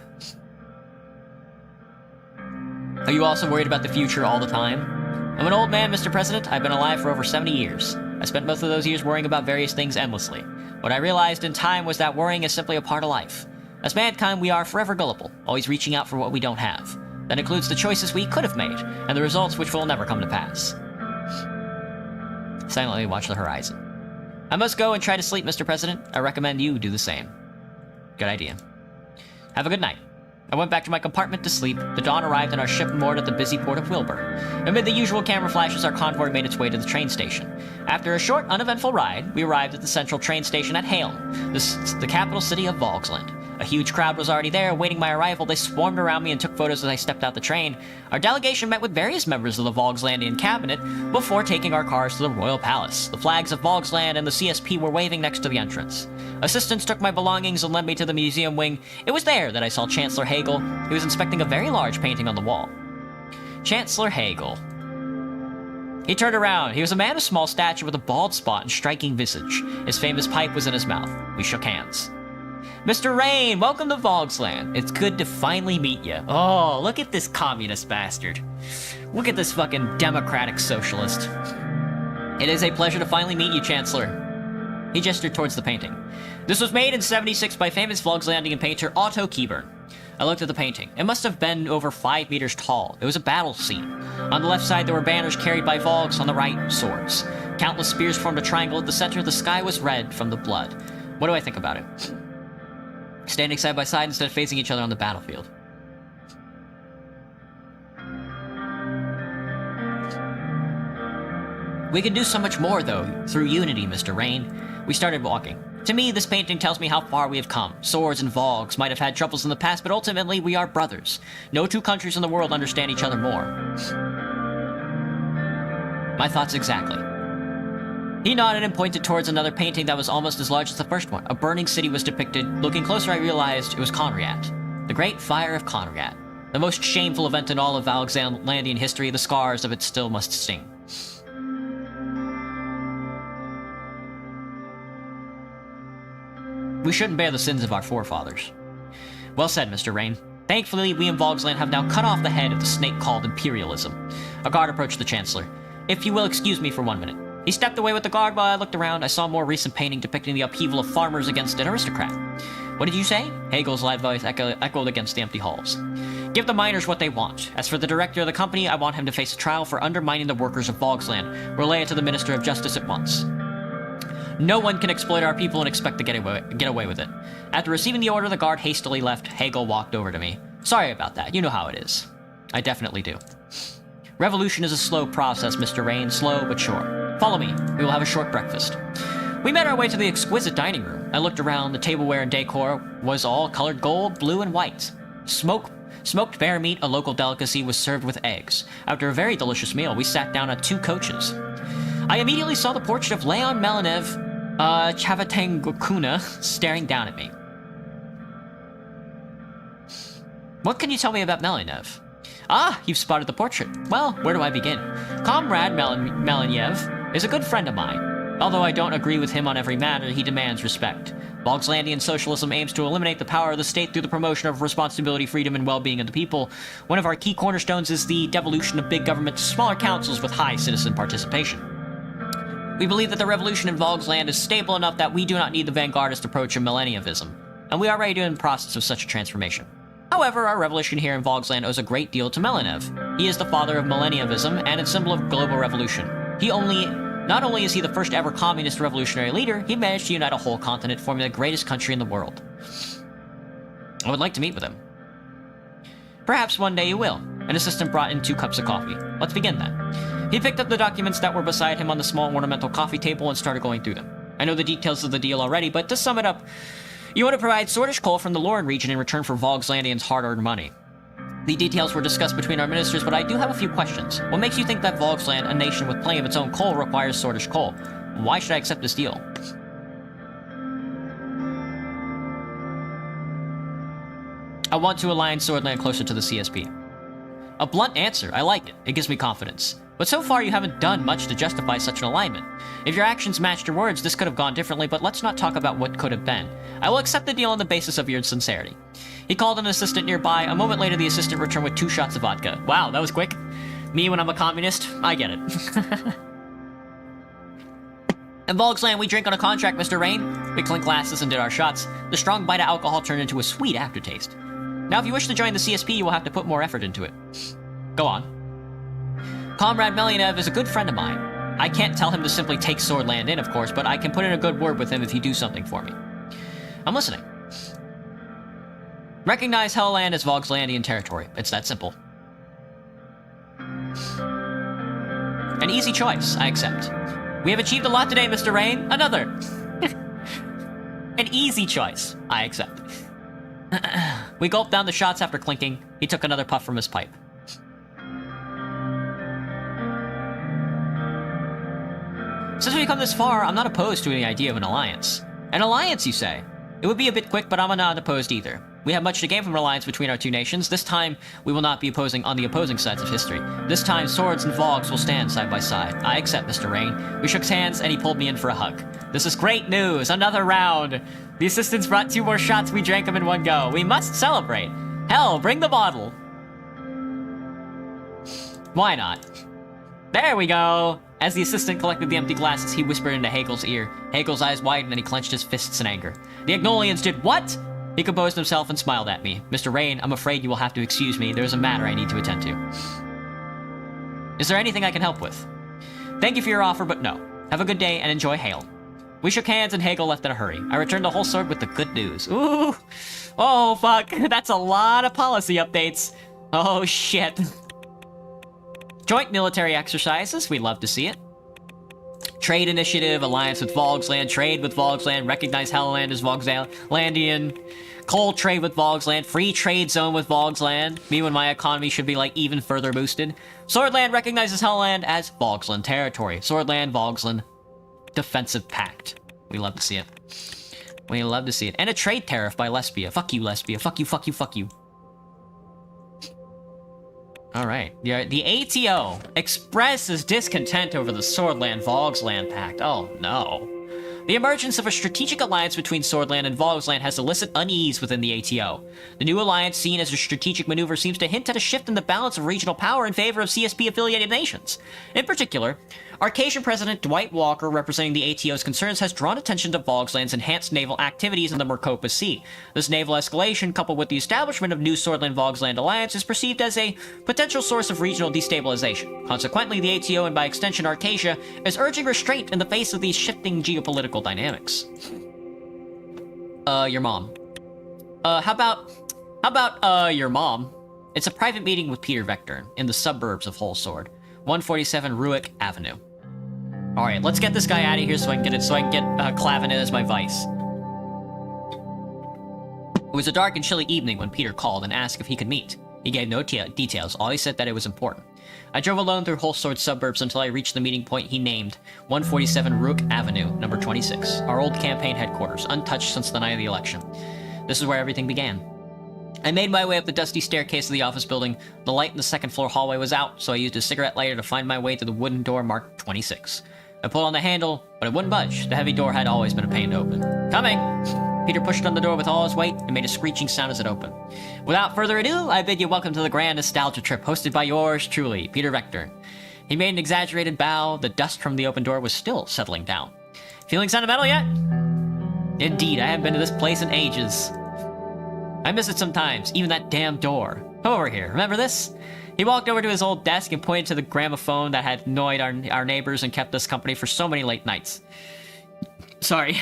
Are you also worried about the future all the time? I'm an old man, Mr. President. I've been alive for over 70 years. I spent most of those years worrying about various things endlessly. What I realized in time was that worrying is simply a part of life. As mankind, we are forever gullible, always reaching out for what we don't have. That includes the choices we could have made, and the results which will never come to pass. Silently watch the horizon. I must go and try to sleep, Mr. President. I recommend you do the same. Good idea. Have a good night. I went back to my compartment to sleep. The dawn arrived and our ship moored at the busy port of Wilbur. Amid the usual camera flashes, our convoy made its way to the train station. After a short, uneventful ride, we arrived at the central train station at Halem, the capital city of Volksland. A huge crowd was already there, awaiting my arrival. They swarmed around me and took photos as I stepped out the train. Our delegation met with various members of the Volkslandian cabinet before taking our cars to the royal palace. The flags of Volksland and the CSP were waving next to the entrance. Assistants took my belongings and led me to the museum wing. It was there that I saw Chancellor Hagel. He was inspecting a very large painting on the wall. Chancellor Hagel. He turned around. He was a man of small stature with a bald spot and striking visage. His famous pipe was in his mouth. We shook hands. Mr. Rain, welcome to Volksland. It's good to finally meet you. Oh, look at this communist bastard. Look at this fucking democratic socialist. It is a pleasure to finally meet you, Chancellor. He gestured towards the painting. This was made in '76 by famous Volkslandian painter Otto Keyburn. I looked at the painting. It must have been over 5 meters tall. It was a battle scene. On the left side, there were banners carried by Volks. On the right, swords. Countless spears formed a triangle at the center. The sky was red from the blood. What do I think about it? Standing side by side instead of facing each other on the battlefield. We can do so much more, though, through unity, Mr. Rain. We started walking. To me, this painting tells me how far we have come. Swords and Vogs might have had troubles in the past, but ultimately we are brothers. No two countries in the world understand each other more. My thoughts exactly. He nodded and pointed towards another painting that was almost as large as the first one. A burning city was depicted. Looking closer, I realized it was Conriat. The Great Fire of Conriat. The most shameful event in all of Alexandrian history. The scars of it still must sting. We shouldn't bear the sins of our forefathers. Well said, Mr. Rain. Thankfully, we in Vogsland have now cut off the head of the snake called imperialism. A guard approached the Chancellor. If you will excuse me for 1 minute. He stepped away with the guard while I looked around. I saw a more recent painting depicting the upheaval of farmers against an aristocrat. What did you say? Hagel's loud voice echoed against the empty halls. Give the miners what they want. As for the director of the company, I want him to face a trial for undermining the workers of Vogsland. Relay it to the Minister of Justice at once. No one can exploit our people and expect to get away with it. After receiving the order, the guard hastily left. Hagel walked over to me. Sorry about that. You know how it is. I definitely do. Revolution is a slow process, Mr. Rain. Slow but sure. Follow me. We will have a short breakfast. We made our way to the exquisite dining room. I looked around. The tableware and decor was all colored gold, blue, and white. Smoked bear meat, a local delicacy, was served with eggs. After a very delicious meal, we sat down on 2 couches. I immediately saw the portrait of Leon Melinev, Chavatangokuna, staring down at me. What can you tell me about Melinev? Ah, you've spotted the portrait. Well, where do I begin? Comrade Melinev is a good friend of mine. Although I don't agree with him on every matter, he demands respect. Vogslandian socialism aims to eliminate the power of the state through the promotion of responsibility, freedom, and well-being of the people. One of our key cornerstones is the devolution of big government to smaller councils with high citizen participation. We believe that the revolution in Vogsland is stable enough that we do not need the vanguardist approach of millennialism, and we are already in the process of such a transformation. However, our revolution here in Vogsland owes a great deal to Melinev. He is the father of millennialism and its symbol of global revolution. Not only is he the first ever communist revolutionary leader, he managed to unite a whole continent, forming the greatest country in the world. I would like to meet with him. Perhaps one day you will. An assistant brought in 2 cups of coffee. Let's begin then. He picked up the documents that were beside him on the small ornamental coffee table and started going through them. I know the details of the deal already, but to sum it up, you want to provide Sordish coal from the Lauren region in return for Vogslandians' hard-earned money. The details were discussed between our ministers, but I do have a few questions. What makes you think that Vogsland, a nation with plenty of its own coal, requires Sordish coal? Why should I accept this deal? I want to align Swordland closer to the CSP. A blunt answer. I like it. It gives me confidence. But so far you haven't done much to justify such an alignment. If your actions matched your words, this could have gone differently, but let's not talk about what could have been. I will accept the deal on the basis of your sincerity. He called an assistant nearby. A moment later, the assistant returned with 2 shots of vodka. Wow, that was quick. Me when I'm a communist? I get it. In Vogsland, we drink on a contract, Mr. Rain. We clinked glasses and did our shots. The strong bite of alcohol turned into a sweet aftertaste. Now, if you wish to join the CSP, you will have to put more effort into it. Go on. Comrade Melinev is a good friend of mine. I can't tell him to simply take Swordland in, of course, but I can put in a good word with him if he do something for me. I'm listening. Recognize Hellland as Vogslandian territory. It's that simple. An easy choice. I accept. We have achieved a lot today, Mr. Rain. Another. An easy choice. I accept. We gulped down the shots after clinking. He took another puff from his pipe. Since we've come this far, I'm not opposed to the idea of an alliance. An alliance, you say? It would be a bit quick, but I'm not opposed either. We have much to gain from an alliance between our 2 nations. This time, we will not be opposing on the opposing sides of history. This time, swords and Vogs will stand side by side. I accept, Mr. Rain. We shook hands, and he pulled me in for a hug. This is great news! Another round! The assistants brought 2 more shots, we drank them in one go. We must celebrate! Hell, bring the bottle! Why not? There we go! As the assistant collected the empty glasses, he whispered into Hagel's ear. Hagel's eyes widened and he clenched his fists in anger. The Agnolians did what? He composed himself and smiled at me. Mr. Rain, I'm afraid you will have to excuse me. There's a matter I need to attend to. Is there anything I can help with? Thank you for your offer, but no. Have a good day and enjoy Hail. We shook hands and Hagel left in a hurry. I returned to Holsword with the good news. Ooh! Oh, fuck. That's a lot of policy updates. Oh, shit. Joint military exercises. We love to see it. Trade initiative, alliance with Volksland, trade with Volksland, recognize Helleland as Volkslandian, coal trade with Volksland, free trade zone with Volksland, me when my economy should be, like, even further boosted. Swordland recognizes Helleland as Volksland territory. Swordland, Volksland, defensive pact. We love to see it. We love to see it. And a trade tariff by Lesbia. Fuck you, Lesbia. Fuck you, fuck you, fuck you. Alright. The ATO expresses discontent over the Swordland Volksland Pact. Oh no. The emergence of a strategic alliance between Swordland and Volksland has elicited unease within the ATO. The new alliance, seen as a strategic maneuver, seems to hint at a shift in the balance of regional power in favor of CSP-affiliated nations. In particular, Arcasian President Dwight Walker, representing the ATO's concerns, has drawn attention to Volksland's enhanced naval activities in the Mercopa Sea. This naval escalation, coupled with the establishment of new Swordland-Volksland alliance, is perceived as a potential source of regional destabilization. Consequently, the ATO, and by extension Arcasia, is urging restraint in the face of these shifting geopolitical dynamics. Your mom. How about your mom? It's a private meeting with Peter Vector in the suburbs of Holsword, 147 Ruick Avenue. Alright, let's get this guy out of here so I can get Clavin as my vice. It was a dark and chilly evening when Peter called and asked if he could meet. He gave no details, all he said that it was important. I drove alone through Holsword suburbs until I reached the meeting point he named, 147 Ruick Avenue, number 26, our old campaign headquarters, untouched since the night of the election. This is where everything began. I made my way up the dusty staircase of the office building. The light in the second floor hallway was out, so I used a cigarette lighter to find my way to the wooden door marked 26. I pulled on the handle, but it wouldn't budge. The heavy door had always been a pain to open. Coming! Peter pushed on the door with all his weight and made a screeching sound as it opened. Without further ado, I bid you welcome to the grand nostalgia trip hosted by yours truly, Peter Vector. He made an exaggerated bow. The dust from the open door was still settling down. Feeling sentimental yet? Indeed, I haven't been to this place in ages. I miss it sometimes, even that damn door. Come over here, remember this? He walked over to his old desk and pointed to the gramophone that had annoyed our neighbors and kept us company for so many late nights. Sorry.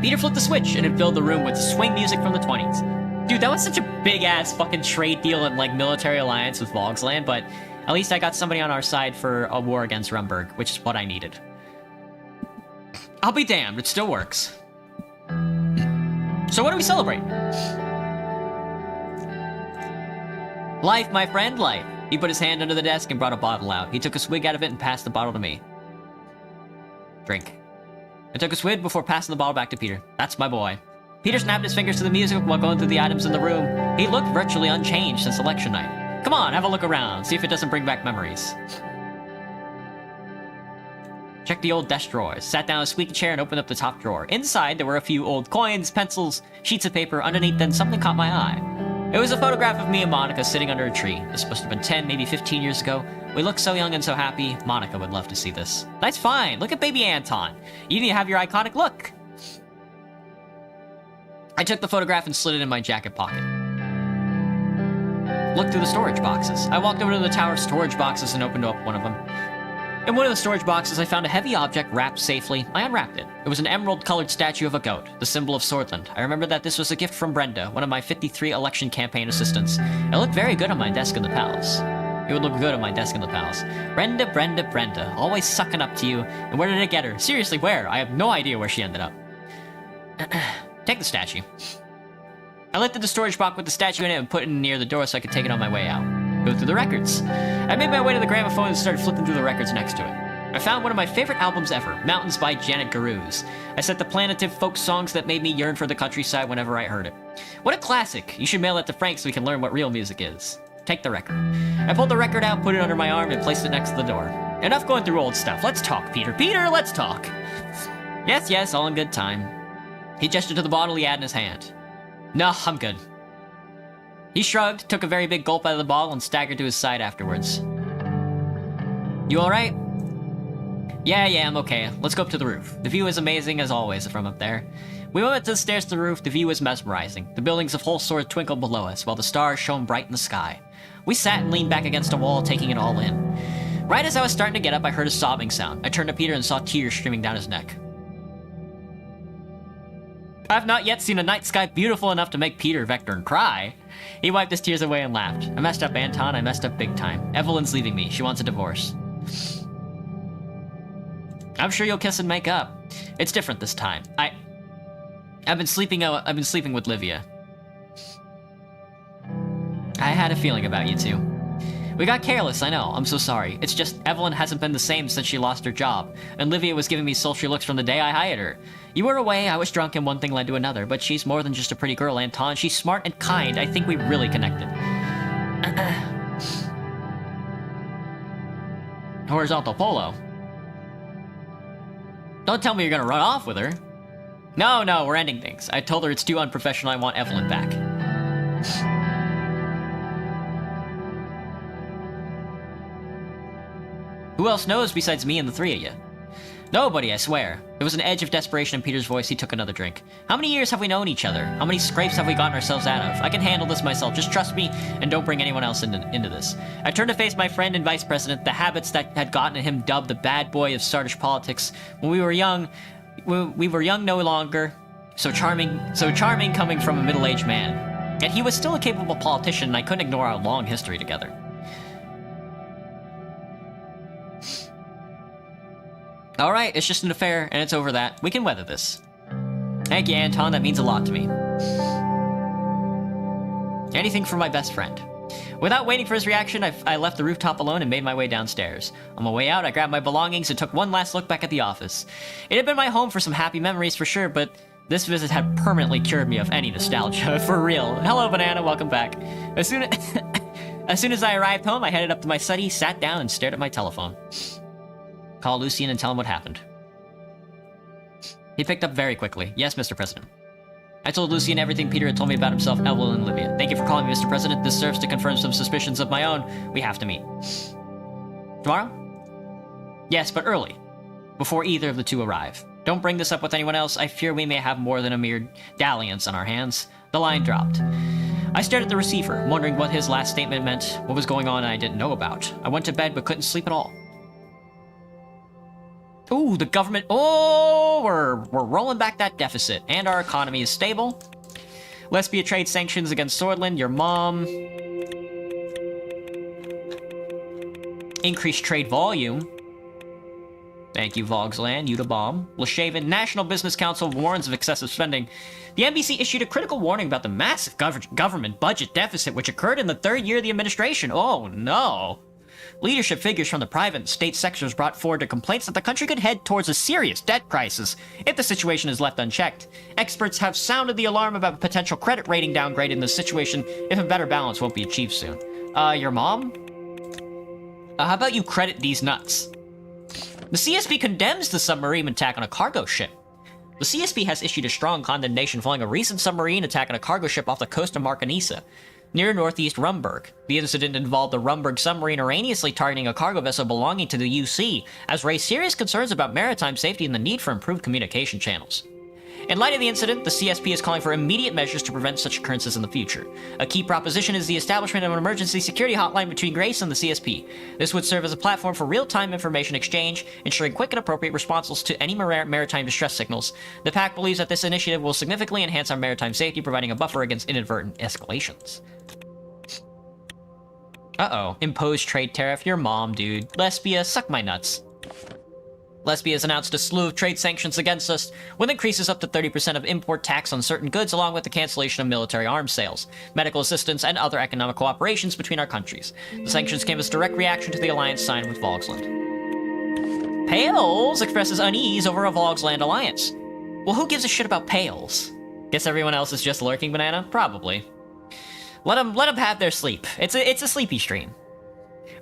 Peter flipped the switch and it filled the room with swing music from the 20s. Dude, that was such a big-ass fucking trade deal and, like, military alliance with Volksland, but at least I got somebody on our side for a war against Rumburg, which is what I needed. I'll be damned, it still works. So what do we celebrate? Life, my friend, life. He put his hand under the desk and brought a bottle out. He took a swig out of it and passed the bottle to me. Drink. I took a swig before passing the bottle back to Peter. That's my boy. Peter snapped his fingers to the music while going through the items in the room. He looked virtually unchanged since election night. Come on, have a look around, see if it doesn't bring back memories. Checked the old desk drawers, sat down in a squeaky chair and opened up the top drawer. Inside, there were a few old coins, pencils, sheets of paper. Underneath them, something caught my eye. It was a photograph of me and Monica sitting under a tree. This must have been 10, maybe 15 years ago. We looked so young and so happy. Monica would love to see this. That's fine. Look at baby Anton. You need to have your iconic look. I took the photograph and slid it in my jacket pocket. Looked through the storage boxes. I walked over to the tower of storage boxes and opened up one of them. In one of the storage boxes, I found a heavy object wrapped safely. I unwrapped it. It was an emerald-colored statue of a goat, the symbol of Swordland. I remember that this was a gift from Brenda, one of my 53 election campaign assistants. It looked very good on my desk in the palace. It would look good on my desk in the palace. Brenda, Brenda, Brenda, always sucking up to you. And where did it get her? Seriously, where? I have no idea where she ended up. Take the statue. I lifted the storage box with the statue in it and put it near the door so I could take it on my way out. Go through the records. I made my way to the gramophone and started flipping through the records next to it. I found one of my favorite albums ever, Mountains by Janet Garouz. I set the plaintive folk songs that made me yearn for the countryside whenever I heard it. What a classic! You should mail that to Frank so we can learn what real music is. Take the record. I pulled the record out, put it under my arm, and placed it next to the door. Enough going through old stuff. Let's talk, Peter. Peter, let's talk. Yes, yes, all in good time. He gestured to the bottle he had in his hand. No, I'm good. He shrugged, took a very big gulp out of the bottle, and staggered to his side afterwards. You alright? Yeah, I'm okay. Let's go up to the roof. The view is amazing as always from up there. We went up to the stairs to the roof. The view was mesmerizing. The buildings of Holsword twinkled below us, while the stars shone bright in the sky. We sat and leaned back against a wall, taking it all in. Right as I was starting to get up, I heard a sobbing sound. I turned to Peter and saw tears streaming down his neck. I've not yet seen a night sky beautiful enough to make Peter, Vector, and cry. He wiped his tears away and laughed. I messed up, Anton. I messed up big time. Evelyn's leaving me. She wants a divorce. I'm sure you'll kiss and make up. It's different this time. I've been sleeping with Livia. I had a feeling about you two. We got careless, I know. I'm so sorry. It's just Evelyn hasn't been the same since she lost her job, and Livia was giving me sultry looks from the day I hired her. You were away, I was drunk, and one thing led to another, but she's more than just a pretty girl, Anton. She's smart and kind. I think we really connected. Horizontal polo. Don't tell me you're gonna run off with her. No, we're ending things. I told her it's too unprofessional. I want Evelyn back. Who else knows besides me and the three of you? Nobody, I swear. There was an edge of desperation in Peter's voice. He took another drink. How many years have we known each other? How many scrapes have we gotten ourselves out of? I can handle this myself. Just trust me and don't bring anyone else into this. I turned to face my friend and vice president. The habits that had gotten him dubbed the bad boy of Sordish politics. When we were young no longer. So charming coming from a middle-aged man. Yet he was still a capable politician, and I couldn't ignore our long history together. Alright, it's just an affair, and it's over that. We can weather this. Thank you, Anton. That means a lot to me. Anything for my best friend. Without waiting for his reaction, I left the rooftop alone and made my way downstairs. On my way out, I grabbed my belongings and took one last look back at the office. It had been my home for some happy memories for sure, but this visit had permanently cured me of any nostalgia. For real. Hello, Banana. Welcome back. As soon as I arrived home, I headed up to my study, sat down, and stared at my telephone. Call Lucien and tell him what happened. He picked up very quickly. Yes, Mr. President. I told Lucien everything Peter had told me about himself, Evelyn, and Livia. Thank you for calling me, Mr. President. This serves to confirm some suspicions of my own. We have to meet. Tomorrow? Yes, but early. Before either of the two arrive. Don't bring this up with anyone else. I fear we may have more than a mere dalliance on our hands. The line dropped. I stared at the receiver, wondering what his last statement meant, what was going on I didn't know about. I went to bed but couldn't sleep at all. Ooh, the government. Oh, we're rolling back that deficit, and our economy is stable. Lesbia trade sanctions against Swordland. Your mom. Increased trade volume. Thank you, Vogsland. You to bomb. Leshaven. National Business Council warns of excessive spending. The NBC issued a critical warning about the massive government budget deficit which occurred in the third year of the administration. Oh, no. Leadership figures from the private and state sectors brought forward complaints that the country could head towards a serious debt crisis if the situation is left unchecked. Experts have sounded the alarm about a potential credit rating downgrade in this situation if a better balance won't be achieved soon. Your mom? How about you credit these nuts? The CSP condemns the submarine attack on a cargo ship. The CSP has issued a strong condemnation following a recent submarine attack on a cargo ship off the coast of Marcanisa, near northeast Rumburg. The incident involved the Rumburg submarine erroneously targeting a cargo vessel belonging to the UC, as raised serious concerns about maritime safety and the need for improved communication channels. In light of the incident, the CSP is calling for immediate measures to prevent such occurrences in the future. A key proposition is the establishment of an emergency security hotline between Grace and the CSP. This would serve as a platform for real-time information exchange, ensuring quick and appropriate responses to any maritime distress signals. The PAC believes that this initiative will significantly enhance our maritime safety, providing a buffer against inadvertent escalations. Uh-oh. Imposed trade tariff. Your mom, dude. Lesbia, suck my nuts. Lesbia has announced a slew of trade sanctions against us, with increases up to 30% of import tax on certain goods, along with the cancellation of military arms sales, medical assistance, and other economic cooperations between our countries. The sanctions came as direct reaction to the alliance signed with Vogsland. Pales expresses unease over a Vogsland alliance. Well, who gives a shit about Pales? Guess everyone else is just lurking, Banana? Probably. Let them have their sleep. It's a sleepy stream.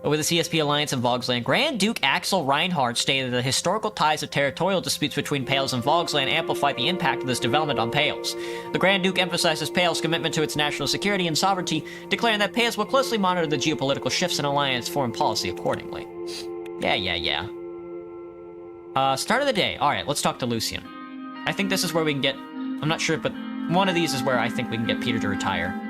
Over the CSP alliance in Vogsland, Grand Duke Axel Reinhardt stated that the historical ties of territorial disputes between Pales and Vogsland amplified the impact of this development on Pales. The Grand Duke emphasizes Pales' commitment to its national security and sovereignty, declaring that Pales will closely monitor the geopolitical shifts in alliance foreign policy accordingly. Yeah. Start of the day. Alright, let's talk to Lucien. I think this is where we can get... I'm not sure, but one of these is where I think we can get Peter to retire.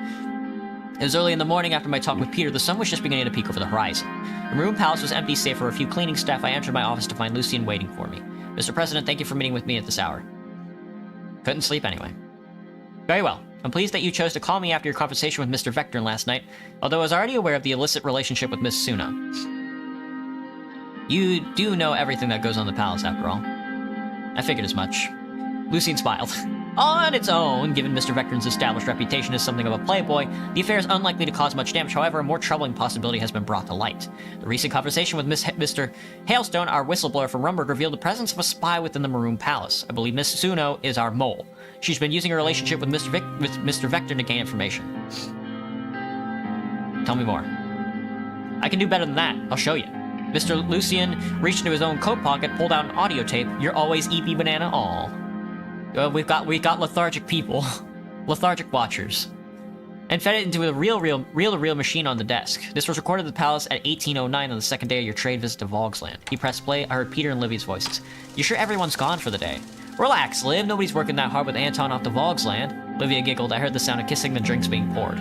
It was early in the morning after my talk with Peter. The sun was just beginning to peek over the horizon. The Maroon Palace was empty save for a few cleaning staff. I entered my office to find Lucien waiting for me. Mr. President, thank you for meeting with me at this hour. Couldn't sleep anyway. Very well. I'm pleased that you chose to call me after your conversation with Mr. Vectorn last night, although I was already aware of the illicit relationship with Miss Suna. You do know everything that goes on in the palace, after all. I figured as much. Lucien smiled. On its own, given Mr. Vectorn's established reputation as something of a playboy, the affair is unlikely to cause much damage. However, a more troubling possibility has been brought to light. The recent conversation with Mr. Hailstone, our whistleblower from Rumburg, revealed the presence of a spy within the Maroon Palace. I believe Miss Suno is our mole. She's been using her relationship with Mr. Vectorn to gain information. Tell me more. I can do better than that. I'll show you. Mr. Lucien reached into his own coat pocket, pulled out an audio tape. You're always EP banana all. We got lethargic people, lethargic watchers, and fed it into a reel-to-reel machine on the desk. This was recorded at the palace at 1809 on the second day of your trade visit to Vogsland. He pressed play. I heard Peter and Livy's voices. You sure everyone's gone for the day? Relax, Liv. Nobody's working that hard with Anton off to Vogsland. Livia giggled. I heard the sound of kissing, the drinks being poured.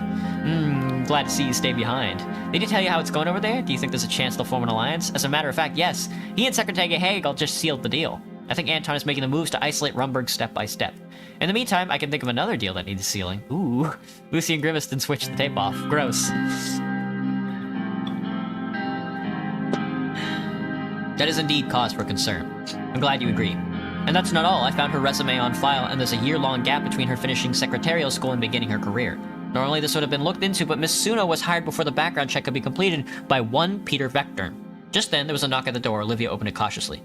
Glad to see you stay behind. Did he tell you how it's going over there? Do you think there's a chance they'll form an alliance? As a matter of fact, yes. He and Secretary Hagel just sealed the deal. I think Anton is making the moves to isolate Rumburg step by step. In the meantime, I can think of another deal that needs sealing. Ooh. Lucien grimaced and switched the tape off. Gross. That is indeed cause for concern. I'm glad you agree. And that's not all. I found her resume on file, and there's a year-long gap between her finishing secretarial school and beginning her career. Normally this would have been looked into, but Miss Suno was hired before the background check could be completed by one Peter Vectorn. Just then, there was a knock at the door. Olivia opened it cautiously.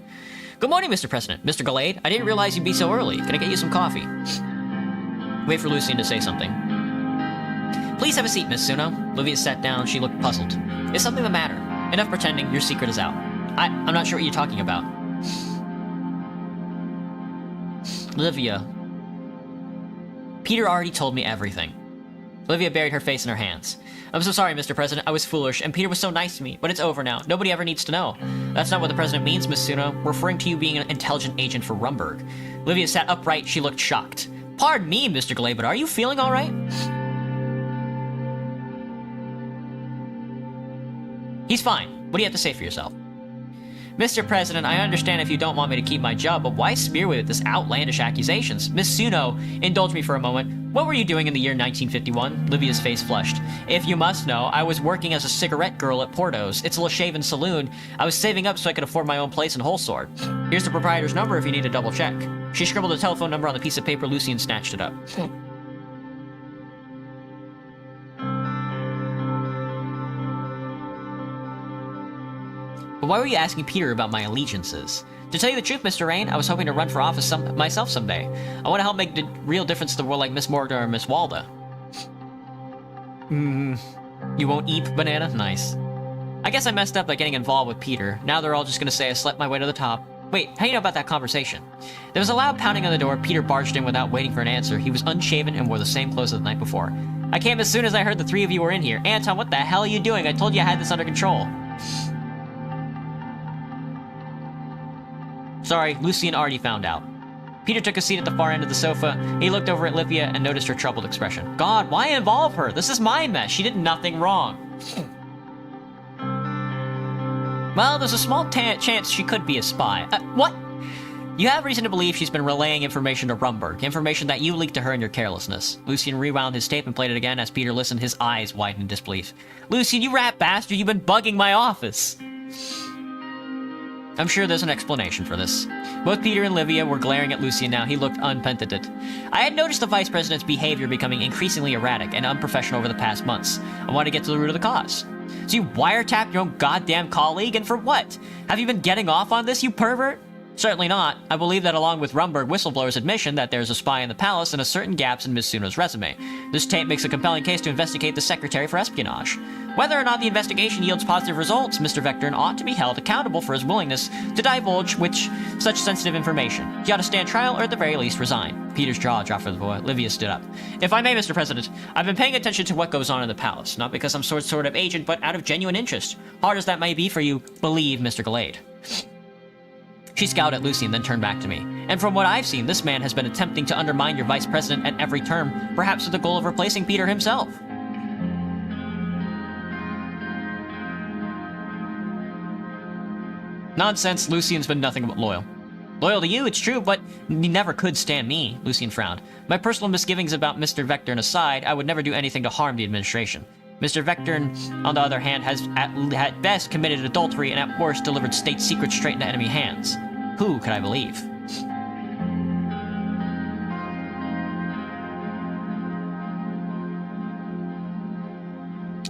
Good morning, Mr. President. Mr. Gallade, I didn't realize you'd be so early. Can I get you some coffee? Wait for Lucien to say something. Please have a seat, Miss Suno. Olivia sat down. She looked puzzled. Is something the matter? Enough pretending. Your secret is out. I'm not sure what you're talking about. Olivia. Peter already told me everything. Olivia buried her face in her hands. I'm so sorry, Mr. President. I was foolish, and Peter was so nice to me, but it's over now. Nobody ever needs to know. That's not what the President means, Miss Suno. Referring to you being an intelligent agent for Rumburg. Olivia sat upright. She looked shocked. Pardon me, Mr. Gallade, but are you feeling all right? He's fine. What do you have to say for yourself? Mr. President, I understand if you don't want me to keep my job, but why smear me with this outlandish accusations? Miss Suno, indulge me for a moment. What were you doing in the year 1951? Livia's face flushed. If you must know, I was working as a cigarette girl at Porto's. It's a Leshaven saloon. I was saving up so I could afford my own place in Holsword. Here's the proprietor's number if you need a double check. She scribbled a telephone number on the piece of paper. Lucien snatched it up. But why were you asking Peter about my allegiances? To tell you the truth, Mr. Rain, I was hoping to run for office myself someday. I want to help make a real difference to the world like Miss Morgan or Miss Walda. You won't eat banana? Nice. I guess I messed up by getting involved with Peter. Now they're all just gonna say I slept my way to the top. Wait, how do you know about that conversation? There was a loud pounding on the door. Peter barged in without waiting for an answer. He was unshaven and wore the same clothes as the night before. I came as soon as I heard the three of you were in here. Anton, what the hell are you doing? I told you I had this under control. Sorry, Lucien already found out. Peter took a seat at the far end of the sofa. He looked over at Livia and noticed her troubled expression. God, why involve her? This is my mess. She did nothing wrong. Well, there's a small chance she could be a spy. What? You have reason to believe she's been relaying information to Rumburg, information that you leaked to her in your carelessness. Lucien rewound his tape and played it again. As Peter listened, his eyes widened in disbelief. Lucien, you rat bastard, you've been bugging my office. I'm sure there's an explanation for this. Both Peter and Livia were glaring at Lucien now. He looked unpenitent. I had noticed the Vice President's behavior becoming increasingly erratic and unprofessional over the past months. I wanted to get to the root of the cause. So you wiretapped your own goddamn colleague, and for what? Have you been getting off on this, you pervert? Certainly not. I believe that along with Rumburg whistleblower's admission that there's a spy in the palace and a certain gaps in Miss Suno's resume. This tape makes a compelling case to investigate the secretary for espionage. Whether or not the investigation yields positive results, Mr. Vectorn ought to be held accountable for his willingness to divulge such sensitive information. He ought to stand trial or at the very least resign. Peter's jaw dropped for the boy. Livia stood up. If I may, Mr. President, I've been paying attention to what goes on in the palace, not because I'm some sort of agent, but out of genuine interest. Hard as that may be for you, believe Mr. Gallade. She scowled at Lucien, then turned back to me. And from what I've seen, this man has been attempting to undermine your vice president at every turn, perhaps with the goal of replacing Peter himself. Nonsense, Lucien's been nothing but loyal. Loyal to you, it's true, but he never could stand me, Lucien frowned. My personal misgivings about Mr. Vectorn aside, I would never do anything to harm the administration. Mr. Vectorn, on the other hand, has at best committed adultery and at worst delivered state secrets straight into enemy hands. Who could I believe?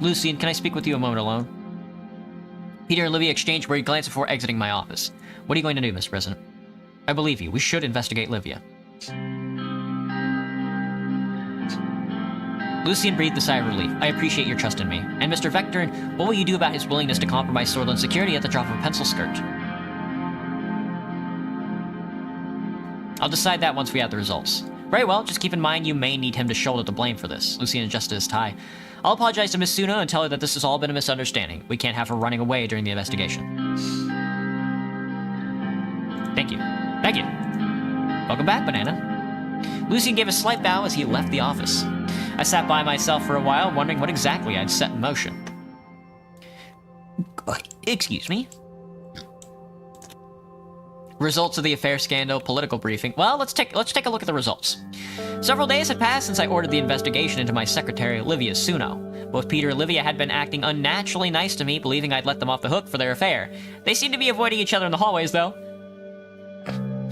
Lucien, can I speak with you a moment alone? Peter and Livia exchanged worried glances before exiting my office. What are you going to do, Mr. President? I believe you. We should investigate Livia. Lucien breathed a sigh of relief. I appreciate your trust in me. And Mr. Vectorn, what will you do about his willingness to compromise Sordland security at the drop of a pencil skirt? I'll decide that once we have the results. Very well, just keep in mind you may need him to shoulder the blame for this. Lucien adjusted his tie. I'll apologize to Miss Suno and tell her that this has all been a misunderstanding. We can't have her running away during the investigation. Thank you. Thank you. Welcome back, Banana. Lucien gave a slight bow as he left the office. I sat by myself for a while, wondering what exactly I'd set in motion. Excuse me? Results of the affair scandal, political briefing. Well, let's take a look at the results. Several days had passed since I ordered the investigation into my secretary, Livia Suno. Both Peter and Livia had been acting unnaturally nice to me, believing I'd let them off the hook for their affair. They seemed to be avoiding each other in the hallways, though.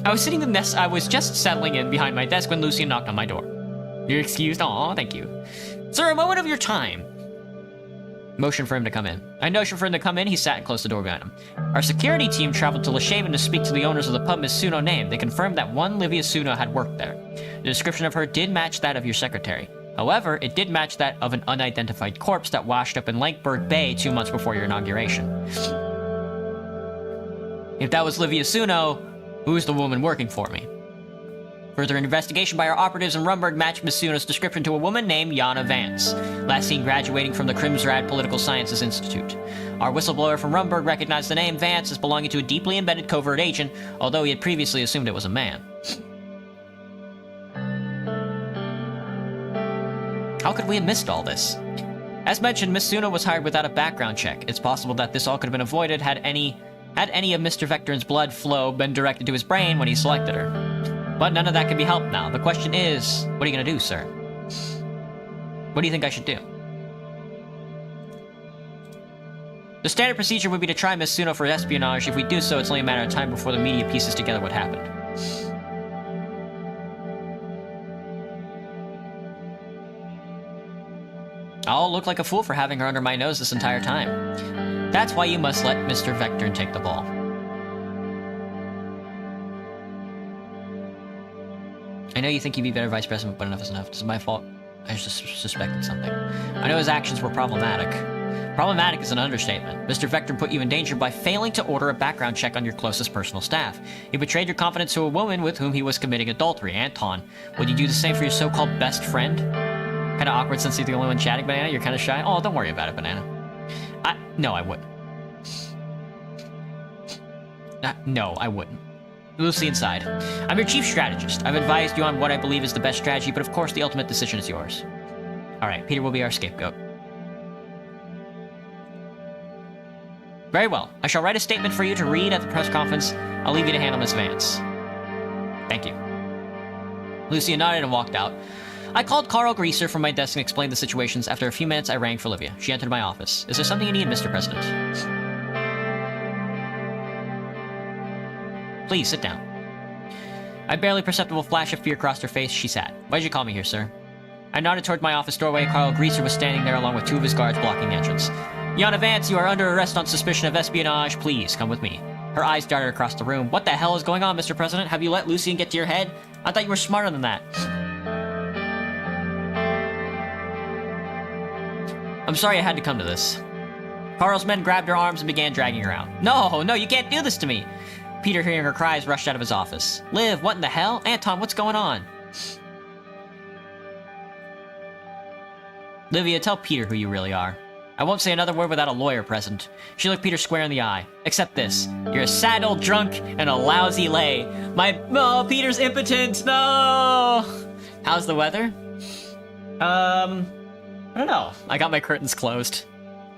I was just settling in behind my desk when Lucien knocked on my door. You're excused? Aw, thank you. Sir, a moment of your time. Motion for him to come in. I motioned for him to come in. He sat and closed the door behind him. Our security team traveled to Leshaven to speak to the owners of the pub Miss Suno named. They confirmed that one Livia Suno had worked there. The description of her did match that of your secretary. However, it did match that of an unidentified corpse that washed up in Lankberg Bay 2 months before your inauguration. If that was Livia Suno, who's the woman working for me? Further investigation by our operatives in Rumburg matched Miss Suno's description to a woman named Jana Vance, last seen graduating from the Krimsrad Political Sciences Institute. Our whistleblower from Rumburg recognized the name Vance as belonging to a deeply embedded covert agent, although he had previously assumed it was a man. How could we have missed all this? As mentioned, Miss Suno was hired without a background check. It's possible that this all could have been avoided had any of Mr. Vectorn's blood flow been directed to his brain when he selected her. But none of that can be helped now. The question is, what are you going to do, sir? What do you think I should do? The standard procedure would be to try Miss Suno for espionage. If we do so, it's only a matter of time before the media pieces together what happened. I'll look like a fool for having her under my nose this entire time. That's why you must let Mr. Vectorn take the ball. I know you think you'd be better vice president, but enough is enough. This is my fault. I just suspected something. I know his actions were problematic. Problematic is an understatement. Mr. Vectorn put you in danger by failing to order a background check on your closest personal staff. He betrayed your confidence to a woman with whom he was committing adultery, Anton. Would you do the same for your so-called best friend? Kind of awkward since you're the only one chatting, Banana. You're kind of shy. Oh, don't worry about it, Banana. No, I wouldn't. No, I wouldn't. Lucien sighed. I'm your chief strategist. I've advised you on what I believe is the best strategy, but of course the ultimate decision is yours. Alright, Peter will be our scapegoat. Very well. I shall write a statement for you to read at the press conference. I'll leave you to handle Miss Vance. Thank you. Lucien nodded and walked out. I called Carl Greaser from my desk and explained the situations. After a few minutes, I rang for Livia. She entered my office. Is there something you need, Mr. President? Please, sit down. A barely perceptible flash of fear crossed her face. She sat. Why did you call me here, sir? I nodded toward my office doorway. Carl Greaser was standing there along with 2 of his guards blocking the entrance. Jana Vance, you are under arrest on suspicion of espionage. Please, come with me. Her eyes darted across the room. What the hell is going on, Mr. President? Have you let Lucien get to your head? I thought you were smarter than that. I'm sorry I had to come to this. Carl's men grabbed her arms and began dragging her out. No, you can't do this to me. Peter, hearing her cries, rushed out of his office. Liv, what in the hell? Anton, what's going on? Livia, tell Peter who you really are. I won't say another word without a lawyer present. She looked Peter square in the eye. Except this. You're a sad old drunk and a lousy lay. Oh, Peter's impotent. No! How's the weather? I don't know. I got my curtains closed.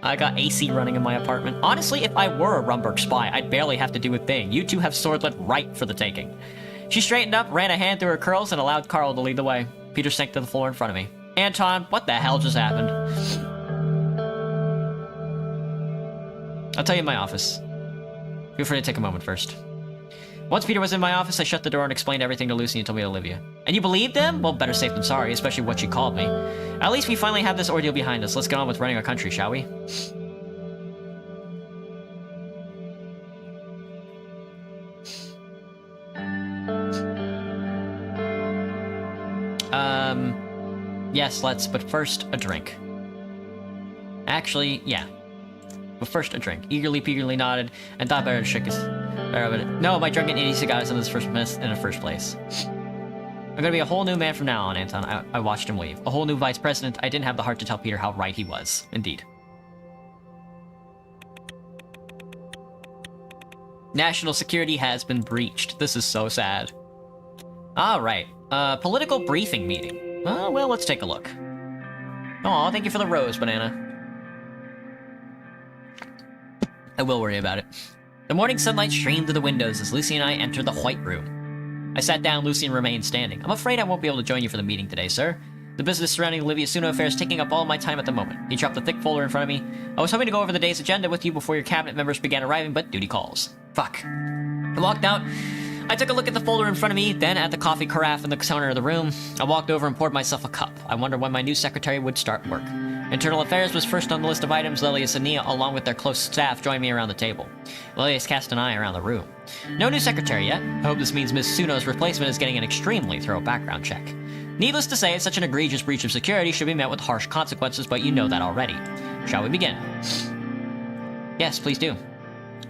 I got AC running in my apartment. Honestly, if I were a Rumberg spy, I'd barely have to do a thing. You two have Swordlet right for the taking. She straightened up, ran a hand through her curls, and allowed Carl to lead the way. Peter sank to the floor in front of me. Anton, what the hell just happened? I'll tell you in my office. Feel free to take a moment first. Once Peter was in my office, I shut the door and explained everything to Lucy and told me Olivia. And you believed them? Well, better safe than sorry, especially what she called me. At least we finally have this ordeal behind us. Let's get on with running our country, shall we? Yes, let's, but first, a drink. Actually, yeah. But first, a drink. Eagerly nodded, and thought better to shake his... No, my drunken idiocy got us in this first mess in the first place. I'm gonna be a whole new man from now on, Anton. I watched him leave. A whole new vice president. I didn't have the heart to tell Peter how right he was. Indeed. National security has been breached. This is so sad. Alright. Political briefing meeting. Well, let's take a look. Aw, thank you for the rose, Banana. I will worry about it. The morning sunlight streamed through the windows as Lucy and I entered the White Room. I sat down, Lucy remained standing. I'm afraid I won't be able to join you for the meeting today, sir. The business surrounding Olivia Suno affair is taking up all my time at the moment. He dropped a thick folder in front of me. I was hoping to go over the day's agenda with you before your cabinet members began arriving, but duty calls. Fuck. I walked out. I took a look at the folder in front of me, then at the coffee carafe in the corner of the room. I walked over and poured myself a cup. I wondered when my new secretary would start work. Internal Affairs was first on the list of items. Lilius and Nia, along with their close staff, joined me around the table. Lilius cast an eye around the room. No new secretary yet. I hope this means Miss Suno's replacement is getting an extremely thorough background check. Needless to say, such an egregious breach of security should be met with harsh consequences, but you know that already. Shall we begin? Yes, please do.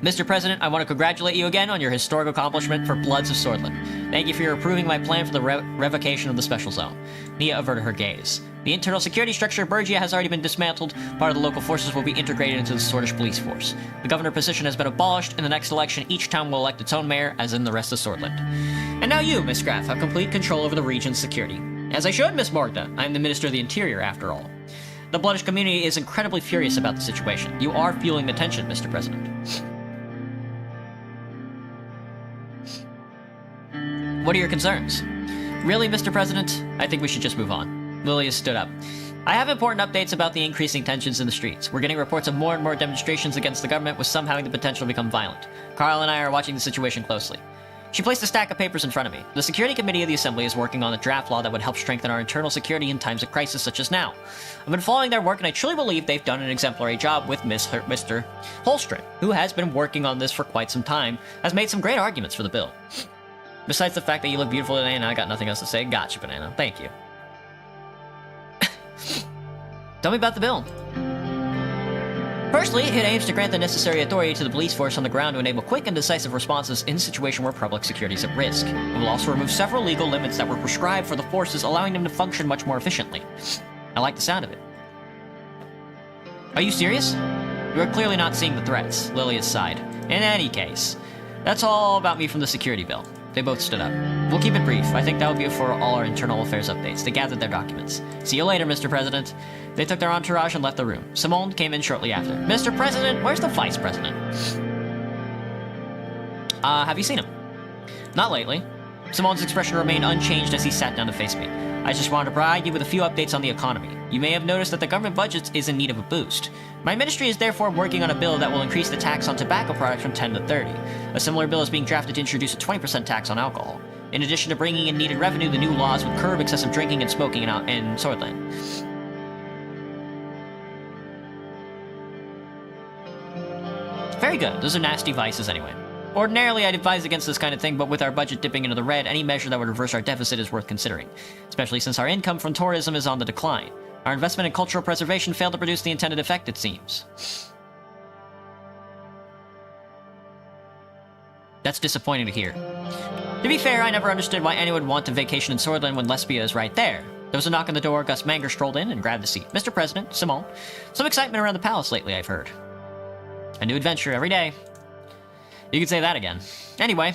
Mr. President, I want to congratulate you again on your historic accomplishment for Bloods of Swordland. Thank you for your approving my plan for the revocation of the special zone. Nia averted her gaze. The internal security structure of Bergia has already been dismantled. Part of the local forces will be integrated into the Sordish police force. The governor position has been abolished. In the next election, each town will elect its own mayor, as in the rest of Swordland. And now you, Miss Graff, have complete control over the region's security. As I should, Miss Morgna. I am the Minister of the Interior, after all. The Bloodish community is incredibly furious about the situation. You are feeling the tension, Mr. President. What are your concerns? Really, Mr. President? I think we should just move on. Lilius stood up. I have important updates about the increasing tensions in the streets. We're getting reports of more and more demonstrations against the government, with some having the potential to become violent. Carl and I are watching the situation closely. She placed a stack of papers in front of me. The Security Committee of the Assembly is working on a draft law that would help strengthen our internal security in times of crisis such as now. I've been following their work, and I truly believe they've done an exemplary job with Mr. Holstrom, who has been working on this for quite some time, has made some great arguments for the bill. Besides the fact that you look beautiful today and I got nothing else to say, gotcha, Banana. Thank you. Tell me about the bill. Firstly, it aims to grant the necessary authority to the police force on the ground to enable quick and decisive responses in a situation where public security is at risk. It will also remove several legal limits that were prescribed for the forces, allowing them to function much more efficiently. I like the sound of it. Are you serious? You are clearly not seeing the threats, Lilius sighed. In any case, that's all about me from the security bill. They both stood up. We'll keep it brief. I think that will be for all our internal affairs updates. They gathered their documents. See you later, Mr. President. They took their entourage and left the room. Simone came in shortly after. Mr. President, where's the Vice President? Have you seen him? Not lately. Simone's expression remained unchanged as he sat down to face me. I just wanted to provide you with a few updates on the economy. You may have noticed that the government budget is in need of a boost. My ministry is therefore working on a bill that will increase the tax on tobacco products from 10 to 30. A similar bill is being drafted to introduce a 20% tax on alcohol. In addition to bringing in needed revenue, the new laws would curb excessive drinking and smoking in Swordland. Very good. Those are nasty vices anyway. Ordinarily, I'd advise against this kind of thing, but with our budget dipping into the red, any measure that would reverse our deficit is worth considering, especially since our income from tourism is on the decline. Our investment in cultural preservation failed to produce the intended effect, it seems. That's disappointing to hear. To be fair, I never understood why anyone would want to vacation in Swordland when Lesbia is right there. There was a knock on the door, Gus Manger strolled in and grabbed a seat. Mr. President, Simone. Some excitement around the palace lately, I've heard. A new adventure every day. You could say that again. Anyway,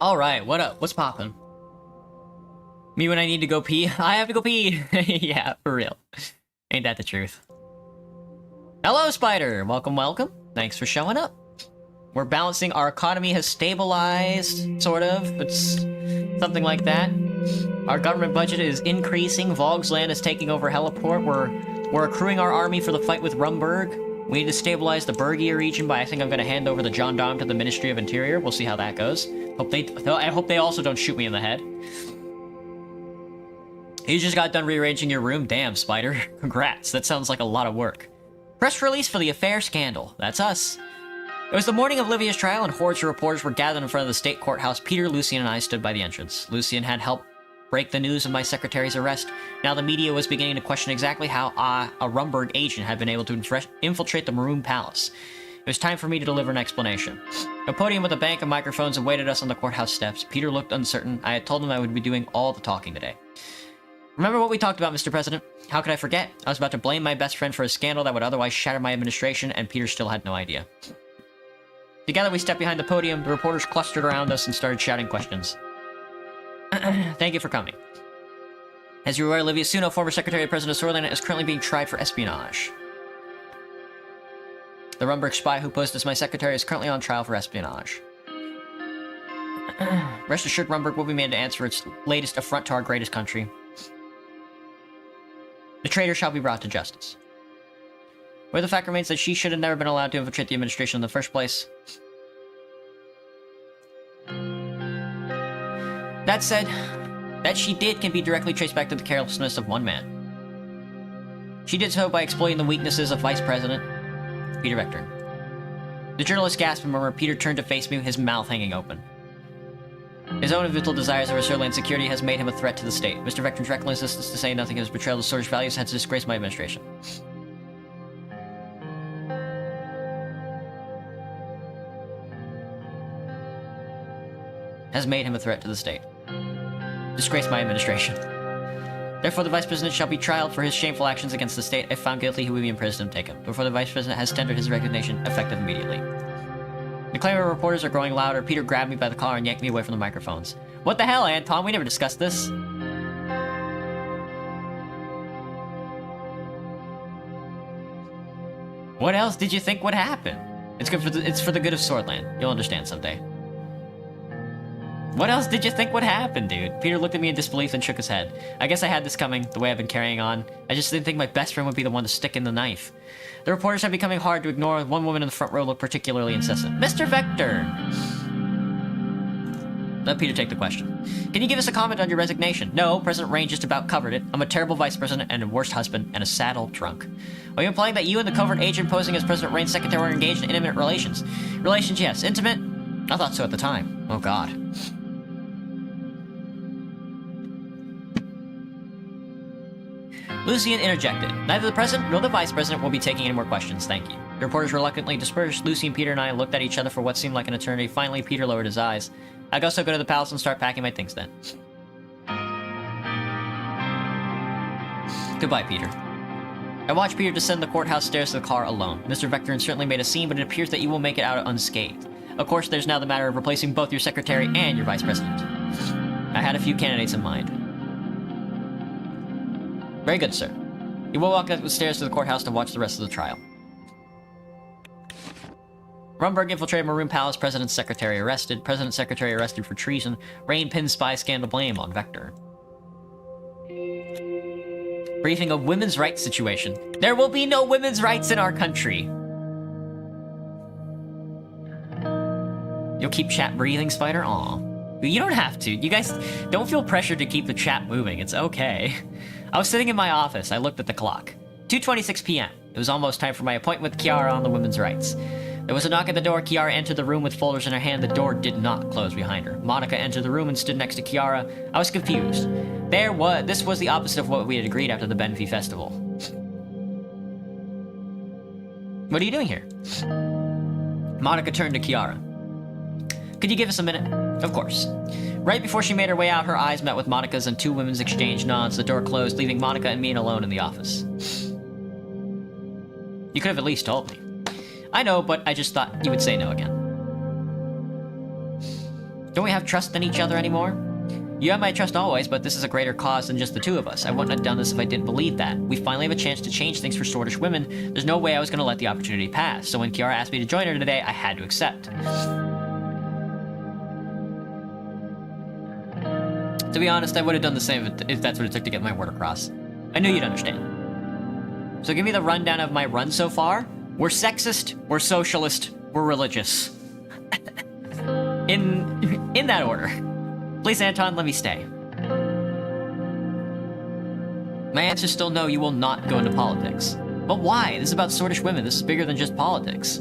All right, what up? What's poppin'? Me when I need to go pee? I have to go pee. Yeah, for real. Ain't that the truth? Hello, Spider. Welcome, welcome. Thanks for showing up. We're balancing. Our economy has stabilized, sort of. It's something like that. Our government budget is increasing. Vogsland is taking over Heliport. We're accruing our army for the fight with Rumburg. We need to stabilize the Bergia region, but I think I'm going to hand over the gendarme to the Ministry of Interior. We'll see how that goes. I hope they also don't shoot me in the head. You just got done rearranging your room? Damn, Spider. Congrats. That sounds like a lot of work. Press release for the affair scandal. That's us. It was the morning of Livia's trial, and hordes of reporters were gathered in front of the state courthouse. Peter, Lucian, and I stood by the entrance. Lucian had helped break the news of my secretary's arrest. Now the media was beginning to question exactly how a Rumburg agent had been able to infiltrate the Maroon Palace. It was time for me to deliver an explanation. A podium with a bank of microphones awaited us on the courthouse steps. Peter looked uncertain. I had told him I would be doing all the talking today. Remember what we talked about, Mr. President? How could I forget? I was about to blame my best friend for a scandal that would otherwise shatter my administration, and Peter still had no idea. Together we stepped behind the podium. The reporters clustered around us and started shouting questions. Thank you for coming. As you are aware, Livia Suno, former Secretary of President of Sordish, is currently being tried for espionage. The Rumburg spy who posed as my secretary is currently on trial for espionage. Rest assured, Rumburg will be made to answer for its latest affront to our greatest country. The traitor shall be brought to justice. Where the fact remains that she should have never been allowed to infiltrate the administration in the first place. That said, that she did can be directly traced back to the carelessness of one man. She did so by exploiting the weaknesses of Vice President Peter Vector. The journalist gasped and murmured. Peter turned to face me, his mouth hanging open. His own individual desires over Sirland security has made him a threat to the state. Mr. Vector's recklessness, to say nothing of his betrayal of Sordish values, has disgraced my administration. Has made him a threat to the state. Disgraced my administration. Therefore, the Vice President shall be tried for his shameful actions against the state. If found guilty, he will be imprisoned and taken. Before the Vice President has tendered his resignation, effective immediately. The clamor of reporters are growing louder. Peter grabbed me by the collar and yanked me away from the microphones. What the hell, Anton? We never discussed this. What else did you think would happen? It's good for it's for the good of Swordland. You'll understand someday. What else did you think would happen, dude? Peter looked at me in disbelief and shook his head. I guess I had this coming, the way I've been carrying on. I just didn't think my best friend would be the one to stick in the knife. The reporters had becoming hard to ignore. One woman in the front row looked particularly insistent. Mr. Vector! Let Peter take the question. Can you give us a comment on your resignation? No, President Rain just about covered it. I'm a terrible vice president and a worst husband and a sad old drunk. Are you implying that you and the covert agent posing as President Rain's secretary were engaged in intimate relations? Relations, yes. Intimate? I thought so at the time. Oh, God. Lucian interjected. Neither the President nor the Vice President will be taking any more questions, thank you. The reporters reluctantly dispersed. Lucian, Peter, and I looked at each other for what seemed like an eternity. Finally, Peter lowered his eyes. I guess I'll go to the palace and start packing my things then. Goodbye, Peter. I watched Peter descend the courthouse stairs to the car alone. Mr. Vector certainly made a scene, but it appears that you will make it out unscathed. Of course, there's now the matter of replacing both your secretary and your Vice President. I had a few candidates in mind. Very good, sir. You will walk up the stairs to the courthouse to watch the rest of the trial. Rumburg infiltrated Maroon Palace. President's secretary arrested. President's secretary arrested for treason. Rain pins spy scandal blame on Vector. Briefing of women's rights situation. There will be no women's rights in our country. You'll keep chat breathing, Spider? Aw. You don't have to. You guys don't feel pressured to keep the chat moving. It's okay. I was sitting in my office. I looked at the clock. 2:26 p.m. It was almost time for my appointment with Kiara on the women's rights. There was a knock at the door. Kiara entered the room with folders in her hand. The door did not close behind her. Monica entered the room and stood next to Kiara. I was confused. This was the opposite of what we had agreed after the Benfey Festival. What are you doing here? Monica turned to Kiara. Could you give us a minute? Of course. Right before she made her way out, her eyes met with Monica's and two women's exchanged nods. The door closed, leaving Monica and me alone in the office. You could have at least told me. I know, but I just thought you would say no again. Don't we have trust in each other anymore? You have my trust always, but this is a greater cause than just the two of us. I wouldn't have done this if I didn't believe that. We finally have a chance to change things for Sordish women. There's no way I was going to let the opportunity pass. So when Kiara asked me to join her today, I had to accept. To be honest, I would have done the same if that's what it took to get my word across. I knew you'd understand. So give me the rundown of my run so far. We're sexist, we're socialist, we're religious. In that order. Please, Anton, let me stay. My answer's still no, you will not go into politics. But why? This is about Sordish women. This is bigger than just politics.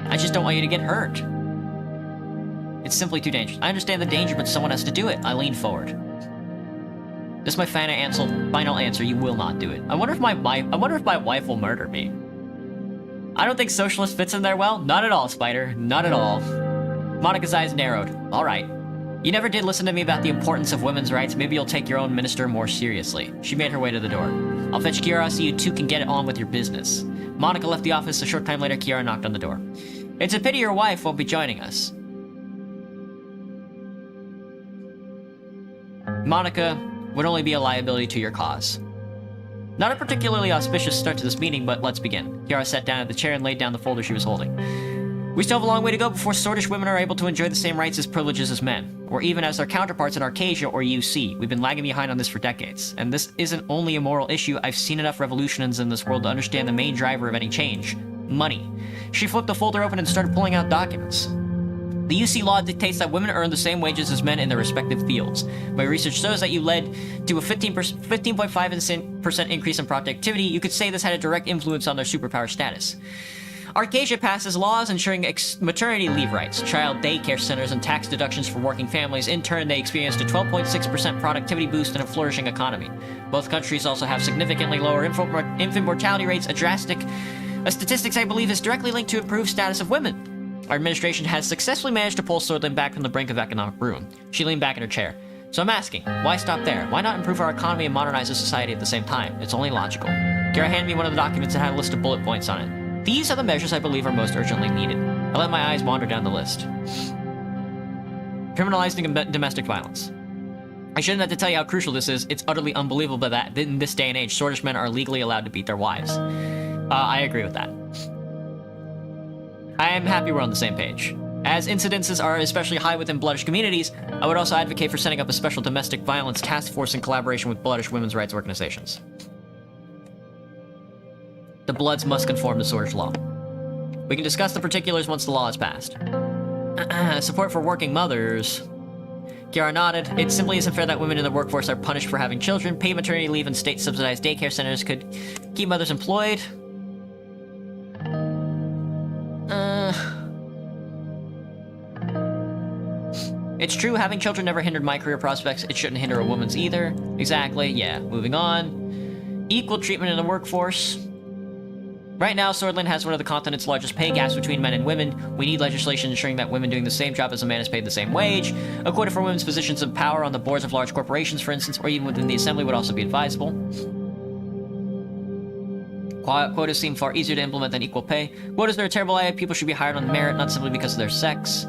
I just don't want you to get hurt. It's simply too dangerous. I understand the danger, but someone has to do it. I leaned forward. This is my final answer. You will not do it. I wonder if my wife will murder me. I don't think socialist fits in there well. Not at all, Spider. Not at all. Monica's eyes narrowed. All right. You never did listen to me about the importance of women's rights. Maybe you'll take your own minister more seriously. She made her way to the door. I'll fetch Kiara so you two can get on with your business. Monica left the office. A short time later, Kiara knocked on the door. It's a pity your wife won't be joining us. Monica would only be a liability to your cause. Not a particularly auspicious start to this meeting, but let's begin. Kiara sat down at the chair and laid down the folder she was holding. We still have a long way to go before Sordish women are able to enjoy the same rights as privileges as men, or even as their counterparts in Arcasia or UC. We've been lagging behind on this for decades, and this isn't only a moral issue. I've seen enough revolutions in this world to understand the main driver of any change: money. She flipped the folder open and started pulling out documents. The UC law dictates that women earn the same wages as men in their respective fields. My research shows that you led to a 15.5% increase in productivity. You could say this had a direct influence on their superpower status. Arcasia passes laws ensuring maternity leave rights, child daycare centers, and tax deductions for working families. In turn, they experienced a 12.6% productivity boost and a flourishing economy. Both countries also have significantly lower infant mortality rates. A statistics I believe is directly linked to improved status of women. Our administration has successfully managed to pull Sordish back from the brink of economic ruin. She leaned back in her chair. So I'm asking, why stop there? Why not improve our economy and modernize the society at the same time? It's only logical. Kiara handed me one of the documents that had a list of bullet points on it. These are the measures I believe are most urgently needed. I let my eyes wander down the list. Criminalizing domestic violence. I shouldn't have to tell you how crucial this is. It's utterly unbelievable that in this day and age, Sordish men are legally allowed to beat their wives. I agree with that. I am happy we're on the same page. As incidences are especially high within Bloodish communities, I would also advocate for setting up a special domestic violence task force in collaboration with Bloodish women's rights organizations. The Bloods must conform to Sordish law. We can discuss the particulars once the law is passed. Support for working mothers. Kiara nodded. It simply isn't fair that women in the workforce are punished for having children. Paid maternity leave and state-subsidized daycare centers could keep mothers employed. It's true, having children never hindered my career prospects. It shouldn't hinder a woman's either. Exactly, yeah. Moving on. Equal treatment in the workforce. Right now, Swordland has one of the continent's largest pay gaps between men and women. We need legislation ensuring that women doing the same job as a man is paid the same wage. A quota for women's positions of power on the boards of large corporations, for instance, or even within the assembly would also be advisable. Quotas seem far easier to implement than equal pay. Quotas are a terrible idea. People should be hired on merit, not simply because of their sex.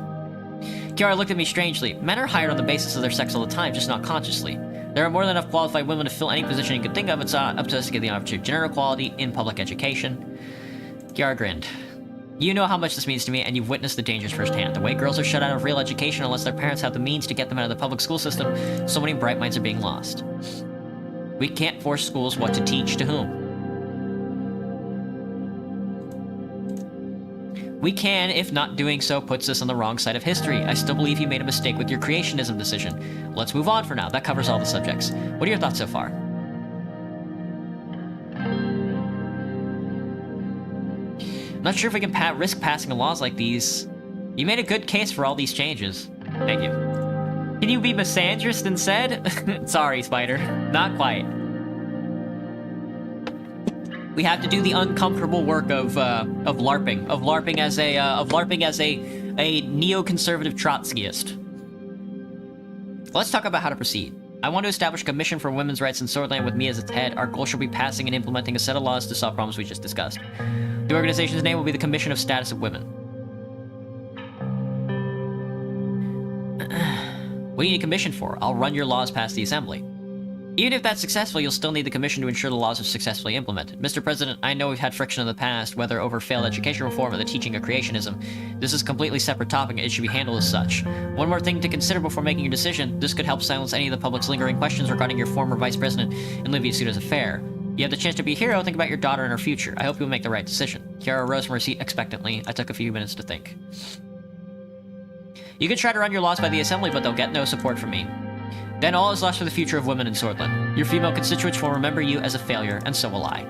Kiara looked at me strangely. Men are hired on the basis of their sex all the time, just not consciously. There are more than enough qualified women to fill any position you could think of. It's up to us to get the opportunity. Gender equality in public education. Kiara grinned. You know how much this means to me, and you've witnessed the dangers firsthand. The way girls are shut out of real education unless their parents have the means to get them out of the public school system, so many bright minds are being lost. We can't force schools what to teach to whom. We can, if not doing so puts us on the wrong side of history. I still believe you made a mistake with your creationism decision. Let's move on for now. That covers all the subjects. What are your thoughts so far? I'm not sure if we can risk passing laws like these. You made a good case for all these changes. Thank you. Can you be misandrist instead? Sorry, Spider. Not quite. We have to do the uncomfortable work of LARPing. Of LARPing as a neoconservative Trotskyist. Let's talk about how to proceed. I want to establish a commission for women's rights in Swordland with me as its head. Our goal shall be passing and implementing a set of laws to solve problems we just discussed. The organization's name will be the Commission of Status of Women. What do you need a commission for? I'll run your laws past the Assembly. Even if that's successful, you'll still need the commission to ensure the laws are successfully implemented. Mr. President, I know we've had friction in the past, whether over failed education reform or the teaching of creationism. This is a completely separate topic and it should be handled as such. One more thing to consider before making your decision. This could help silence any of the public's lingering questions regarding your former Vice President and Livia Suda's affair. You have the chance to be a hero, think about your daughter and her future. I hope you'll make the right decision. Kiara rose from her seat expectantly. I took a few minutes to think. You can try to run your laws by the Assembly, but they'll get no support from me. Then all is lost for the future of women in Swordland. Your female constituents will remember you as a failure, and so will I.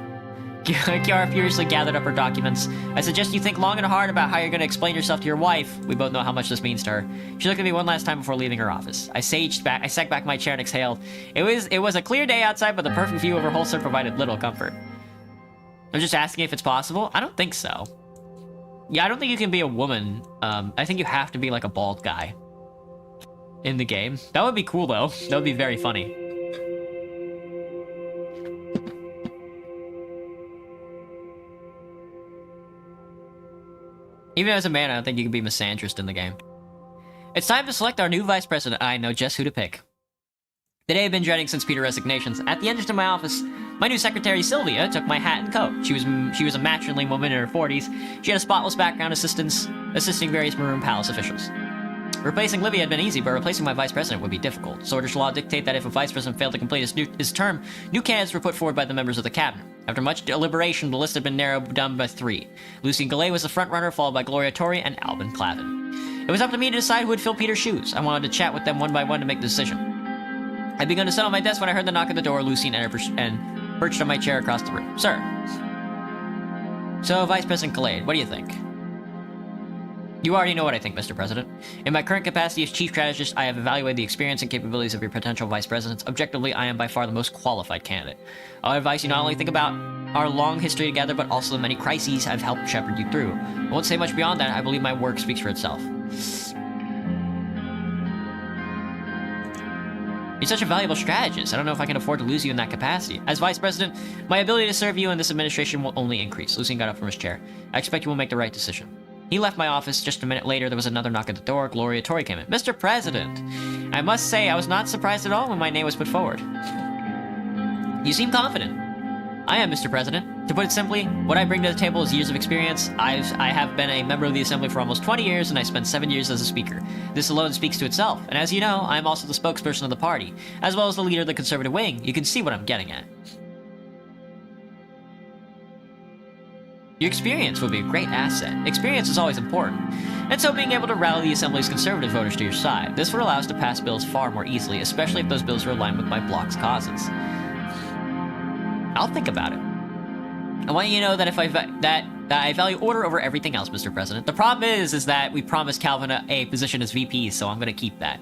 Kiara furiously gathered up her documents. I suggest you think long and hard about how you're going to explain yourself to your wife. We both know how much this means to her. She looked at me one last time before leaving her office. I sank back my chair and exhaled. It was a clear day outside, but the perfect view of her holster provided little comfort. I'm just asking if it's possible? I don't think so. Yeah, I don't think you can be a woman. I think you have to be like a bald guy in the game. That would be cool, though. That would be very funny. Even as a man, I don't think you can be misandrist in the game. It's time to select our new vice president. I know just who to pick. The day I've been dreading since Peter's resignations. At the entrance to my office, my new secretary, Sylvia, took my hat and coat. She was a matronly woman in her 40s. She had a spotless background assisting various Maroon Palace officials. Replacing Livia had been easy, but replacing my vice president would be difficult. Sordish law dictate that if a vice president failed to complete his term, new candidates were put forward by the members of the cabinet. After much deliberation, the list had been narrowed down by 3. Lucien Gallet was the front-runner, followed by Gloria Tori and Albin Clavin. It was up to me to decide who would fill Peter's shoes. I wanted to chat with them one by one to make the decision. I'd begun to sit on my desk when I heard the knock at the door. Lucien entered and perched on my chair across the room. Sir. So, Vice President Gallet, what do you think? You already know what I think, Mr. President. In my current capacity as Chief Strategist, I have evaluated the experience and capabilities of your potential Vice Presidents. Objectively, I am by far the most qualified candidate. I'll advise you not only think about our long history together, but also the many crises I've helped shepherd you through. I won't say much beyond that. I believe my work speaks for itself. You're such a valuable strategist. I don't know if I can afford to lose you in that capacity. As Vice President, my ability to serve you in this administration will only increase. Lucien got up from his chair. I expect you will make the right decision. He left my office. Just a minute later, there was another knock at the door. Gloria Tori came in. Mr. President, I must say I was not surprised at all when my name was put forward. You seem confident. I am, Mr. President. To put it simply, what I bring to the table is years of experience. I have been a member of the Assembly for almost 20 years, and I spent 7 years as a speaker. This alone speaks to itself. And as you know, I am also the spokesperson of the party, as well as the leader of the conservative wing. You can see what I'm getting at. Your experience would be a great asset. Experience is always important. And so being able to rally the Assembly's conservative voters to your side, this would allow us to pass bills far more easily, especially if those bills are aligned with my bloc's causes. I'll think about it. I want you to know that that I value order over everything else, Mr. President. The problem is that we promised Calvin a position as VP, so I'm going to keep that.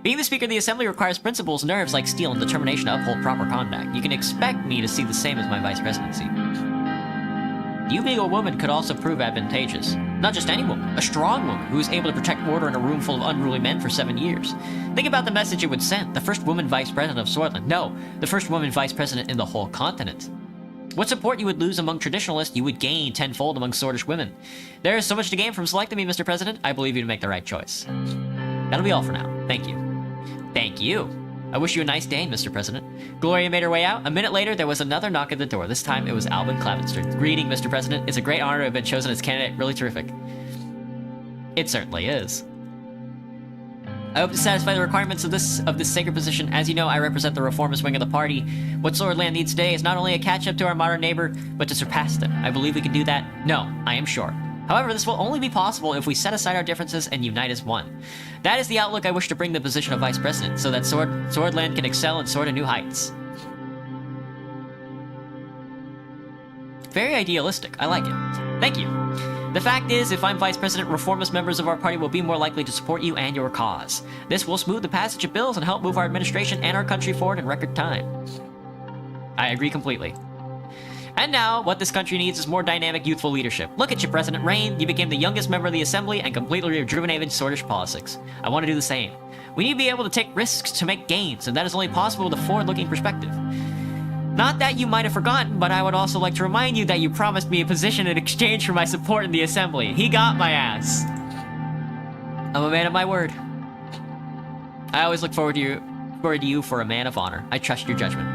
Being the Speaker of the Assembly requires principles, nerves like steel, and determination to uphold proper conduct. You can expect me to see the same as my vice presidency. You being a woman could also prove advantageous. Not just any woman, a strong woman who is able to protect order in a room full of unruly men for 7 years. Think about the message it would send. The first woman vice president of Swordland. No, the first woman vice president in the whole continent. What support you would lose among traditionalists, you would gain tenfold among Sordish women. There is so much to gain from selecting me, Mr. President. I believe you'd make the right choice. That'll be all for now. Thank you. Thank you. I wish you a nice day, Mr. President. Gloria made her way out. A minute later, there was another knock at the door. This time, it was Albin Clavinster. Greeting, Mr. President. It's a great honor to have been chosen as candidate. Really terrific. It certainly is. I hope to satisfy the requirements of this sacred position. As you know, I represent the reformist wing of the party. What Swordland needs today is not only a catch-up to our modern neighbor, but to surpass them. I believe we can do that. No, I am sure. However, this will only be possible if we set aside our differences and unite as one. That is the outlook I wish to bring the position of Vice President, so that Swordland can excel and soar to new heights. Very idealistic. I like it. Thank you. The fact is, if I'm Vice President, reformist members of our party will be more likely to support you and your cause. This will smooth the passage of bills and help move our administration and our country forward in record time. I agree completely. And now, what this country needs is more dynamic, youthful leadership. Look at you, President Rain. You became the youngest member of the Assembly and completely rejuvenated Sordish politics. I want to do the same. We need to be able to take risks to make gains, and that is only possible with a forward-looking perspective. Not that you might have forgotten, but I would also like to remind you that you promised me a position in exchange for my support in the Assembly. He got my ass. I'm a man of my word. I always look forward to you for a man of honor. I trust your judgment.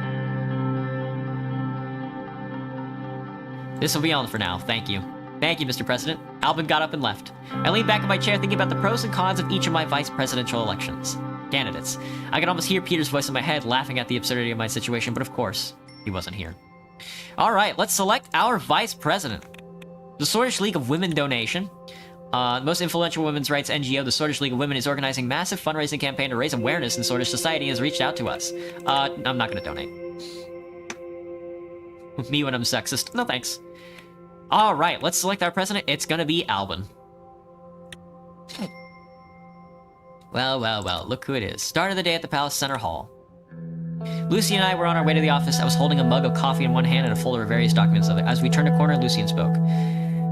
This will be all for now. Thank you. Thank you, Mr. President. Albin got up and left. I leaned back in my chair thinking about the pros and cons of each of my vice presidential elections. Candidates. I could almost hear Peter's voice in my head laughing at the absurdity of my situation, but of course, he wasn't here. Alright, let's select our vice president. The Sordish League of Women donation. The most influential women's rights NGO, the Sordish League of Women, is organizing a massive fundraising campaign to raise awareness in Sordish society and has reached out to us. I'm not gonna donate. Me when I'm sexist. No thanks. Alright, let's select our president. It's gonna be Albin. Well, well, well, look who it is. Start of the day at the Palace Center Hall. Lucy and I were on our way to the office. I was holding a mug of coffee in one hand and a folder of various documents of it. As we turned a corner, Lucian spoke.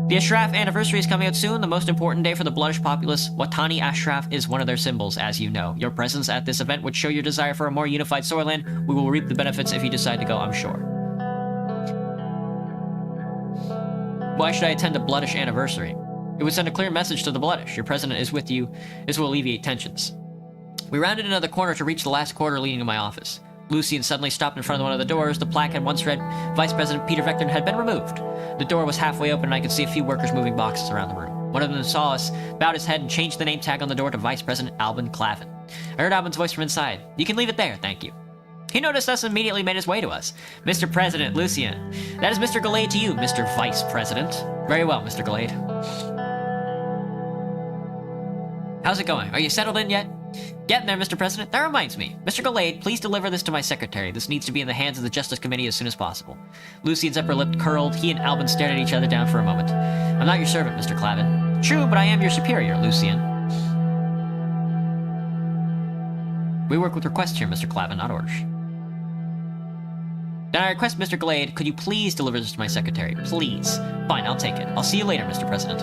The Ashraf anniversary is coming out soon, the most important day for the Bloodish populace. Watani Ashraf is one of their symbols, as you know. Your presence at this event would show your desire for a more unified Sorland. We will reap the benefits if you decide to go, I'm sure. Why should I attend a Bloodish anniversary? It would send a clear message to the Bloodish. Your president is with you. This will alleviate tensions. We rounded another corner to reach the last corridor leading to my office. Lucian suddenly stopped in front of one of the doors. The plaque had once read, Vice President Peter Vectorn had been removed. The door was halfway open and I could see a few workers moving boxes around the room. One of them saw us, bowed his head, and changed the name tag on the door to Vice President Albin Clavin. I heard Albin's voice from inside. You can leave it there, thank you. He noticed us and immediately made his way to us. Mr. President, Lucian. That is Mr. Gallade to you, Mr. Vice President. Very well, Mr. Gallade. How's it going? Are you settled in yet? Getting there, Mr. President. That reminds me. Mr. Gallade, please deliver this to my secretary. This needs to be in the hands of the Justice Committee as soon as possible. Lucian's upper lip curled. He and Albin stared at each other down for a moment. I'm not your servant, Mr. Clavin. True, but I am your superior, Lucian. We work with requests here, Mr. Clavin, not orders. Then I request Mr. Gallade, could you please deliver this to my secretary? Please. Fine, I'll take it. I'll see you later, Mr. President.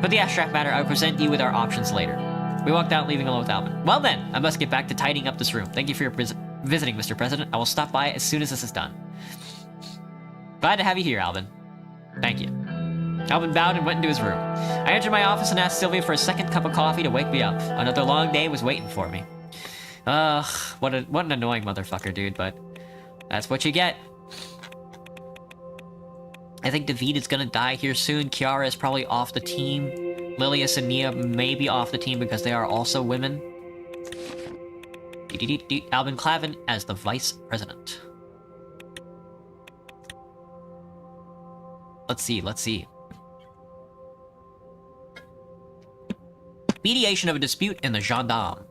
For the Ashraf matter, I will present you with our options later. We walked out, leaving alone with Albin. Well then, I must get back to tidying up this room. Thank you for your visiting, Mr. President. I will stop by as soon as this is done. Glad to have you here, Albin. Thank you. Albin bowed and went into his room. I entered my office and asked Sylvia for a second cup of coffee to wake me up. Another long day was waiting for me. Ugh, what an annoying motherfucker, dude, but that's what you get. I think David is gonna die here soon. Kiara is probably off the team. Lilius and Nia may be off the team because they are also women. Albin Clavin as the Vice President. Let's see. Mediation of a dispute in the Gendarme.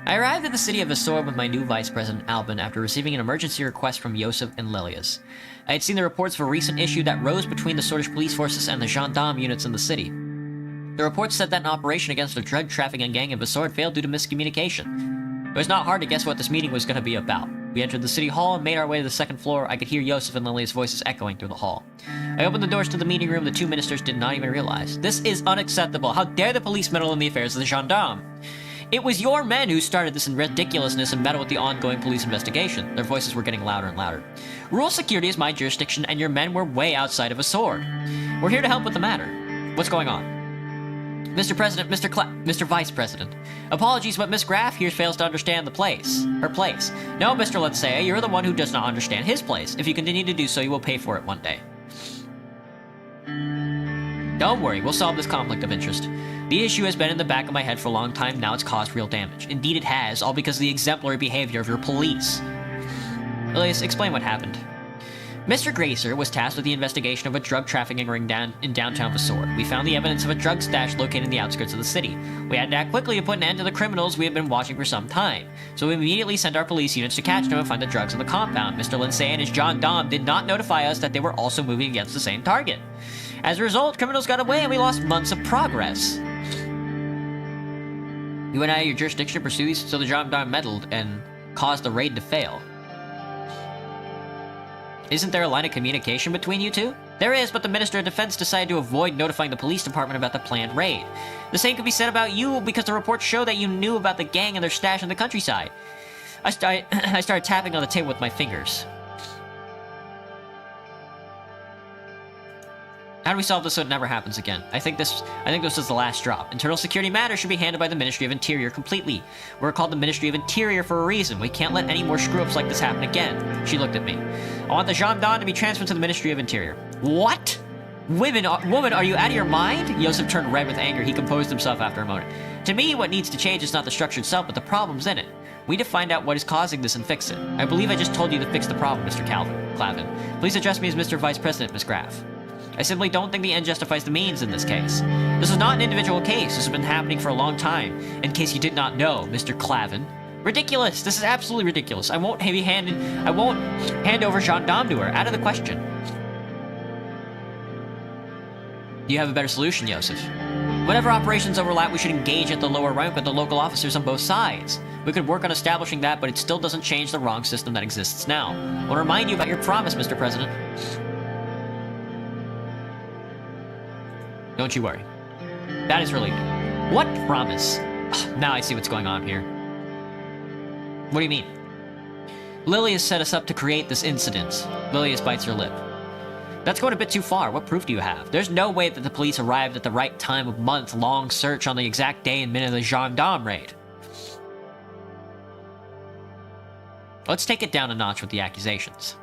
I arrived at the city of Asor with my new Vice President Albin after receiving an emergency request from Yosef and Lilius. I had seen the reports of a recent issue that rose between the Sordish police forces and the gendarme units in the city. The reports said that an operation against a drug trafficking gang in Asor failed due to miscommunication. It was not hard to guess what this meeting was going to be about. We entered the city hall and made our way to the second floor. I could hear Yosef and Lilius' voices echoing through the hall. I opened the doors to the meeting room. The two ministers did not even realize. This is unacceptable. How dare the police meddle in the affairs of the gendarme? It was your men who started this ridiculousness and meddled with the ongoing police investigation. Their voices were getting louder and louder. Rural security is my jurisdiction, and your men were way outside of a sword. We're here to help with the matter. What's going on? Mr. President, Mr. Vice President. Apologies, but Miss Graff here fails to understand her place. No, Mr. Letsea, you're the one who does not understand his place. If you continue to do so, you will pay for it one day. Don't worry, we'll solve this conflict of interest. The issue has been in the back of my head for a long time, now it's caused real damage. Indeed it has, all because of the exemplary behavior of your police. Elias, explain what happened. Mr. Gracer was tasked with the investigation of a drug trafficking ring in downtown Vasord. We found the evidence of a drug stash located in the outskirts of the city. We had to act quickly to put an end to the criminals we had been watching for some time. So we immediately sent our police units to catch them and find the drugs in the compound. Mr. Lindsay and his John Dom did not notify us that they were also moving against the same target. As a result, criminals got away and we lost months of progress. You went out of your jurisdiction to pursue these, so the John Dom meddled and caused the raid to fail. Isn't there a line of communication between you two? There is, but the Minister of Defense decided to avoid notifying the police department about the planned raid. The same could be said about you, because the reports show that you knew about the gang and their stash in the countryside. I started tapping on the table with my fingers. How do we solve this so it never happens again? I think this is the last drop. Internal security matters should be handled by the Ministry of Interior completely. We're called the Ministry of Interior for a reason. We can't let any more screw-ups like this happen again. She looked at me. I want the gendarme to be transferred to the Ministry of Interior. What? Woman, are you out of your mind? Yosef turned red with anger. He composed himself after a moment. To me, what needs to change is not the structure itself, but the problems in it. We need to find out what is causing this and fix it. I believe I just told you to fix the problem, Mr. Clavin. Please address me as Mr. Vice President, Miss Graff. I simply don't think the end justifies the means in this case. This is not an individual case. This has been happening for a long time. In case you did not know, Mr. Clavin. Ridiculous! This is absolutely ridiculous. I won't hand over gendarme to her. Out of the question. Do you have a better solution, Yosef? Whatever operations overlap, we should engage at the lower rank with the local officers on both sides. We could work on establishing that, but it still doesn't change the wrong system that exists now. I want to remind you about your promise, Mr. President. Don't you worry. That is relieving. What promise? Now I see what's going on here. What do you mean? Lilius set us up to create this incident. Lilius bites her lip. That's going a bit too far. What proof do you have? There's no way that the police arrived at the right time of month-long search on the exact day and minute of the gendarme raid. Let's take it down a notch with the accusations.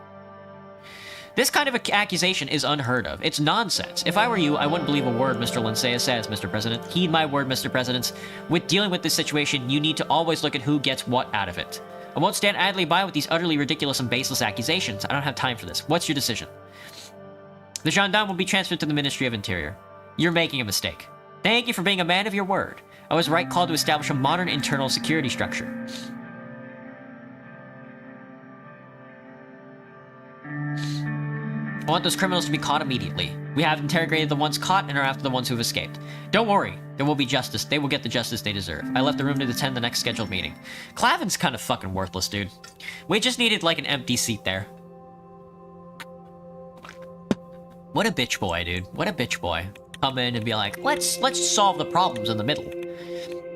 This kind of accusation is unheard of. It's nonsense. If I were you, I wouldn't believe a word Mr. Lindsay says, Mr. President. Heed my word, Mr. President. With dealing with this situation, you need to always look at who gets what out of it. I won't stand idly by with these utterly ridiculous and baseless accusations. I don't have time for this. What's your decision? The gendarme will be transferred to the Ministry of Interior. You're making a mistake. Thank you for being a man of your word. I was right called to establish a modern internal security structure. I want those criminals to be caught immediately. We have interrogated the ones caught and are after the ones who have escaped. Don't worry, there will be justice. They will get the justice they deserve. I left the room to attend the next scheduled meeting. Clavin's kind of fucking worthless, dude. We just needed, like, an empty seat there. What a bitch boy, dude. What a bitch boy. Come in and be like, let's solve the problems in the middle.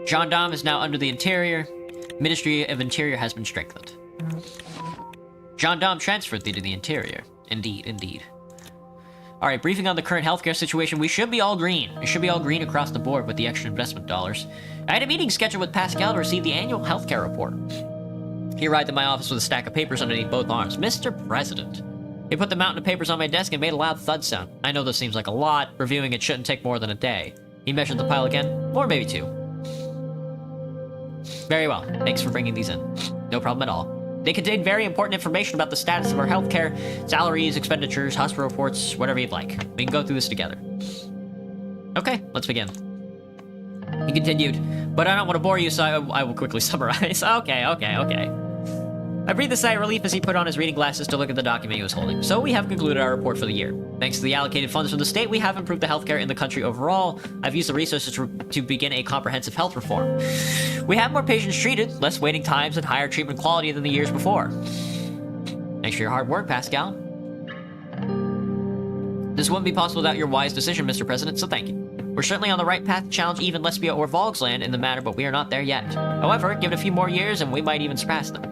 Gendarme is now under the Interior. Ministry of Interior has been strengthened. Gendarme transferred thee to the Interior. Indeed, indeed. Alright, briefing on the current healthcare situation. We should be all green. We should be all green across the board with the extra investment dollars. I had a meeting scheduled with Pascal to receive the annual healthcare report. He arrived at my office with a stack of papers underneath both arms. Mr. President. He put the mountain of papers on my desk and made a loud thud sound. I know this seems like a lot. Reviewing it shouldn't take more than a day. He measured the pile again, or maybe two. Very well. Thanks for bringing these in. No problem at all. They contain very important information about the status of our healthcare, salaries, expenditures, hospital reports, whatever you'd like. We can go through this together. Okay, let's begin. He continued, but I don't want to bore you, so I will quickly summarize. Okay. I breathed a sigh of relief as he put on his reading glasses to look at the document he was holding. So we have concluded our report for the year. Thanks to the allocated funds from the state, we have improved the healthcare in the country overall. I've used the resources to begin a comprehensive health reform. We have more patients treated, less waiting times, and higher treatment quality than the years before. Thanks for your hard work, Pascal. This wouldn't be possible without your wise decision, Mr. President, so thank you. We're certainly on the right path to challenge even Lesbia or Volksland in the matter, but we are not there yet. However, give it a few more years and we might even surpass them.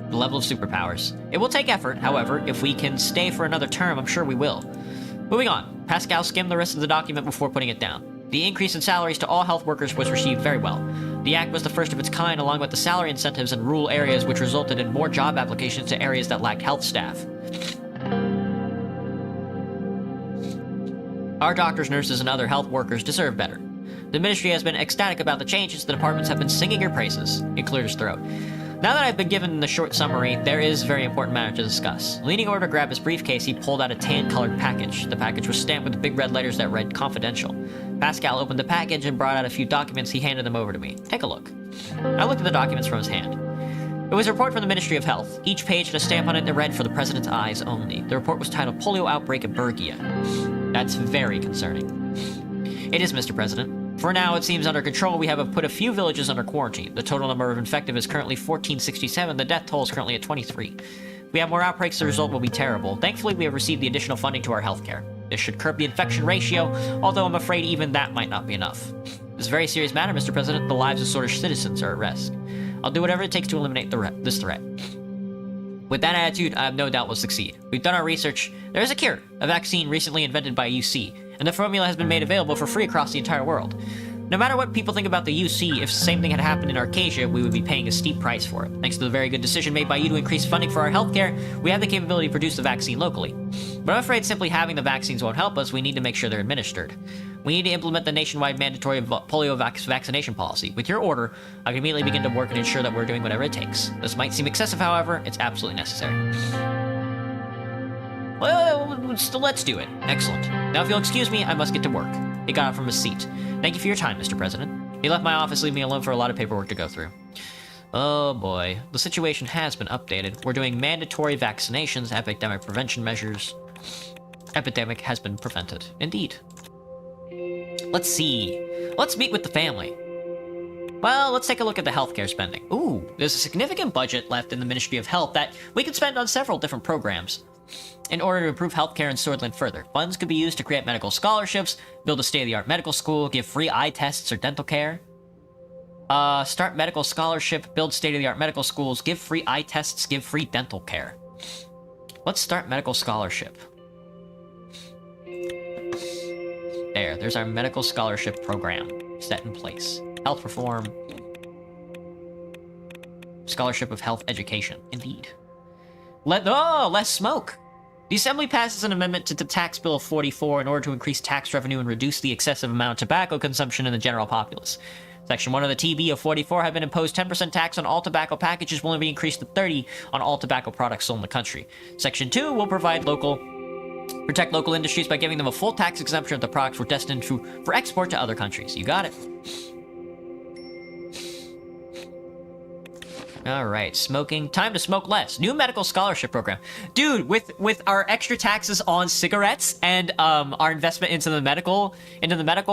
The level of superpowers. It will take effort, however. If we can stay for another term, I'm sure we will. Moving on. Pascal skimmed the rest of the document before putting it down. The increase in salaries to all health workers was received very well. The act was the first of its kind, along with the salary incentives in rural areas, which resulted in more job applications to areas that lacked health staff. Our doctors, nurses, and other health workers deserve better. The ministry has been ecstatic about the changes. The departments have been singing your praises. He cleared his throat. Now that I've been given the short summary, there is a very important matter to discuss. Leaning over to grab his briefcase, he pulled out a tan-colored package. The package was stamped with big red letters that read confidential. Pascal opened the package and brought out a few documents. He handed them over to me. Take a look. I looked at the documents from his hand. It was a report from the Ministry of Health. Each page had a stamp on it that read, "For the President's eyes only." The report was titled Polio Outbreak in Bergia. That's very concerning. It is, Mr. President. For now, it seems under control. We have put a few villages under quarantine. The total number of infected is currently 1467. The death toll is currently at 23. If we have more outbreaks, the result will be terrible. Thankfully, we have received the additional funding to our healthcare. This should curb the infection ratio, although I'm afraid even that might not be enough. This is a very serious matter, Mr. President. The lives of Sordish citizens are at risk. I'll do whatever it takes to eliminate this threat. With that attitude, I have no doubt we'll succeed. We've done our research. There is a cure, a vaccine recently invented by UC, and the formula has been made available for free across the entire world. No matter what people think about the UC, if the same thing had happened in Arcadia, we would be paying a steep price for it. Thanks to the very good decision made by you to increase funding for our healthcare, we have the capability to produce the vaccine locally. But I'm afraid simply having the vaccines won't help us. We need to make sure they're administered. We need to implement the nationwide mandatory polio vaccination policy. With your order, I can immediately begin to work and ensure that we're doing whatever it takes. This might seem excessive, however, it's absolutely necessary. Well, still, let's do it. Excellent. Now, if you'll excuse me, I must get to work. He got up from his seat. Thank you for your time, Mr. President. He left my office, leaving me alone for a lot of paperwork to go through. Oh boy. The situation has been updated. We're doing mandatory vaccinations, epidemic prevention measures. Epidemic has been prevented. Indeed. Let's see. Let's meet with the family. Well, let's take a look at the healthcare spending. Ooh, there's a significant budget left in the Ministry of Health that we could spend on several different programs. In order to improve healthcare in Swordland further, funds could be used to create medical scholarships, build a state-of-the-art medical school, give free eye tests or dental care. Start medical scholarship, build state-of-the-art medical schools, give free eye tests, give free dental care. Let's start medical scholarship. There's our medical scholarship program set in place. Health reform. Scholarship of health education. Indeed. Less smoke! The Assembly passes an amendment to the Tax Bill of 44 in order to increase tax revenue and reduce the excessive amount of tobacco consumption in the general populace. Section 1 of the TB of 44 have been imposed 10% tax on all tobacco packages will be increased to 30 on all tobacco products sold in the country. Section 2 will protect local industries by giving them a full tax exemption if the products were destined for export to other countries. You got it. Alright, smoking. Time to smoke less. New medical scholarship program. Dude, with our extra taxes on cigarettes and our investment into the medical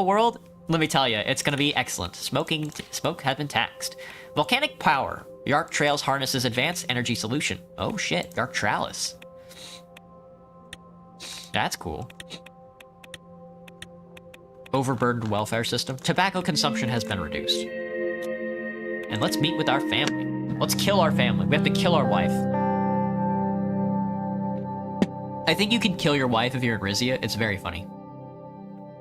world, let me tell you, it's gonna be excellent. Smoke has been taxed. Volcanic power. Yark Trails harnesses advanced energy solution. Oh shit, Yark Trellis. That's cool. Overburdened welfare system. Tobacco consumption has been reduced. And let's meet with our family. Let's kill our family. We have to kill our wife. I think you can kill your wife if you're in Rizia. It's very funny.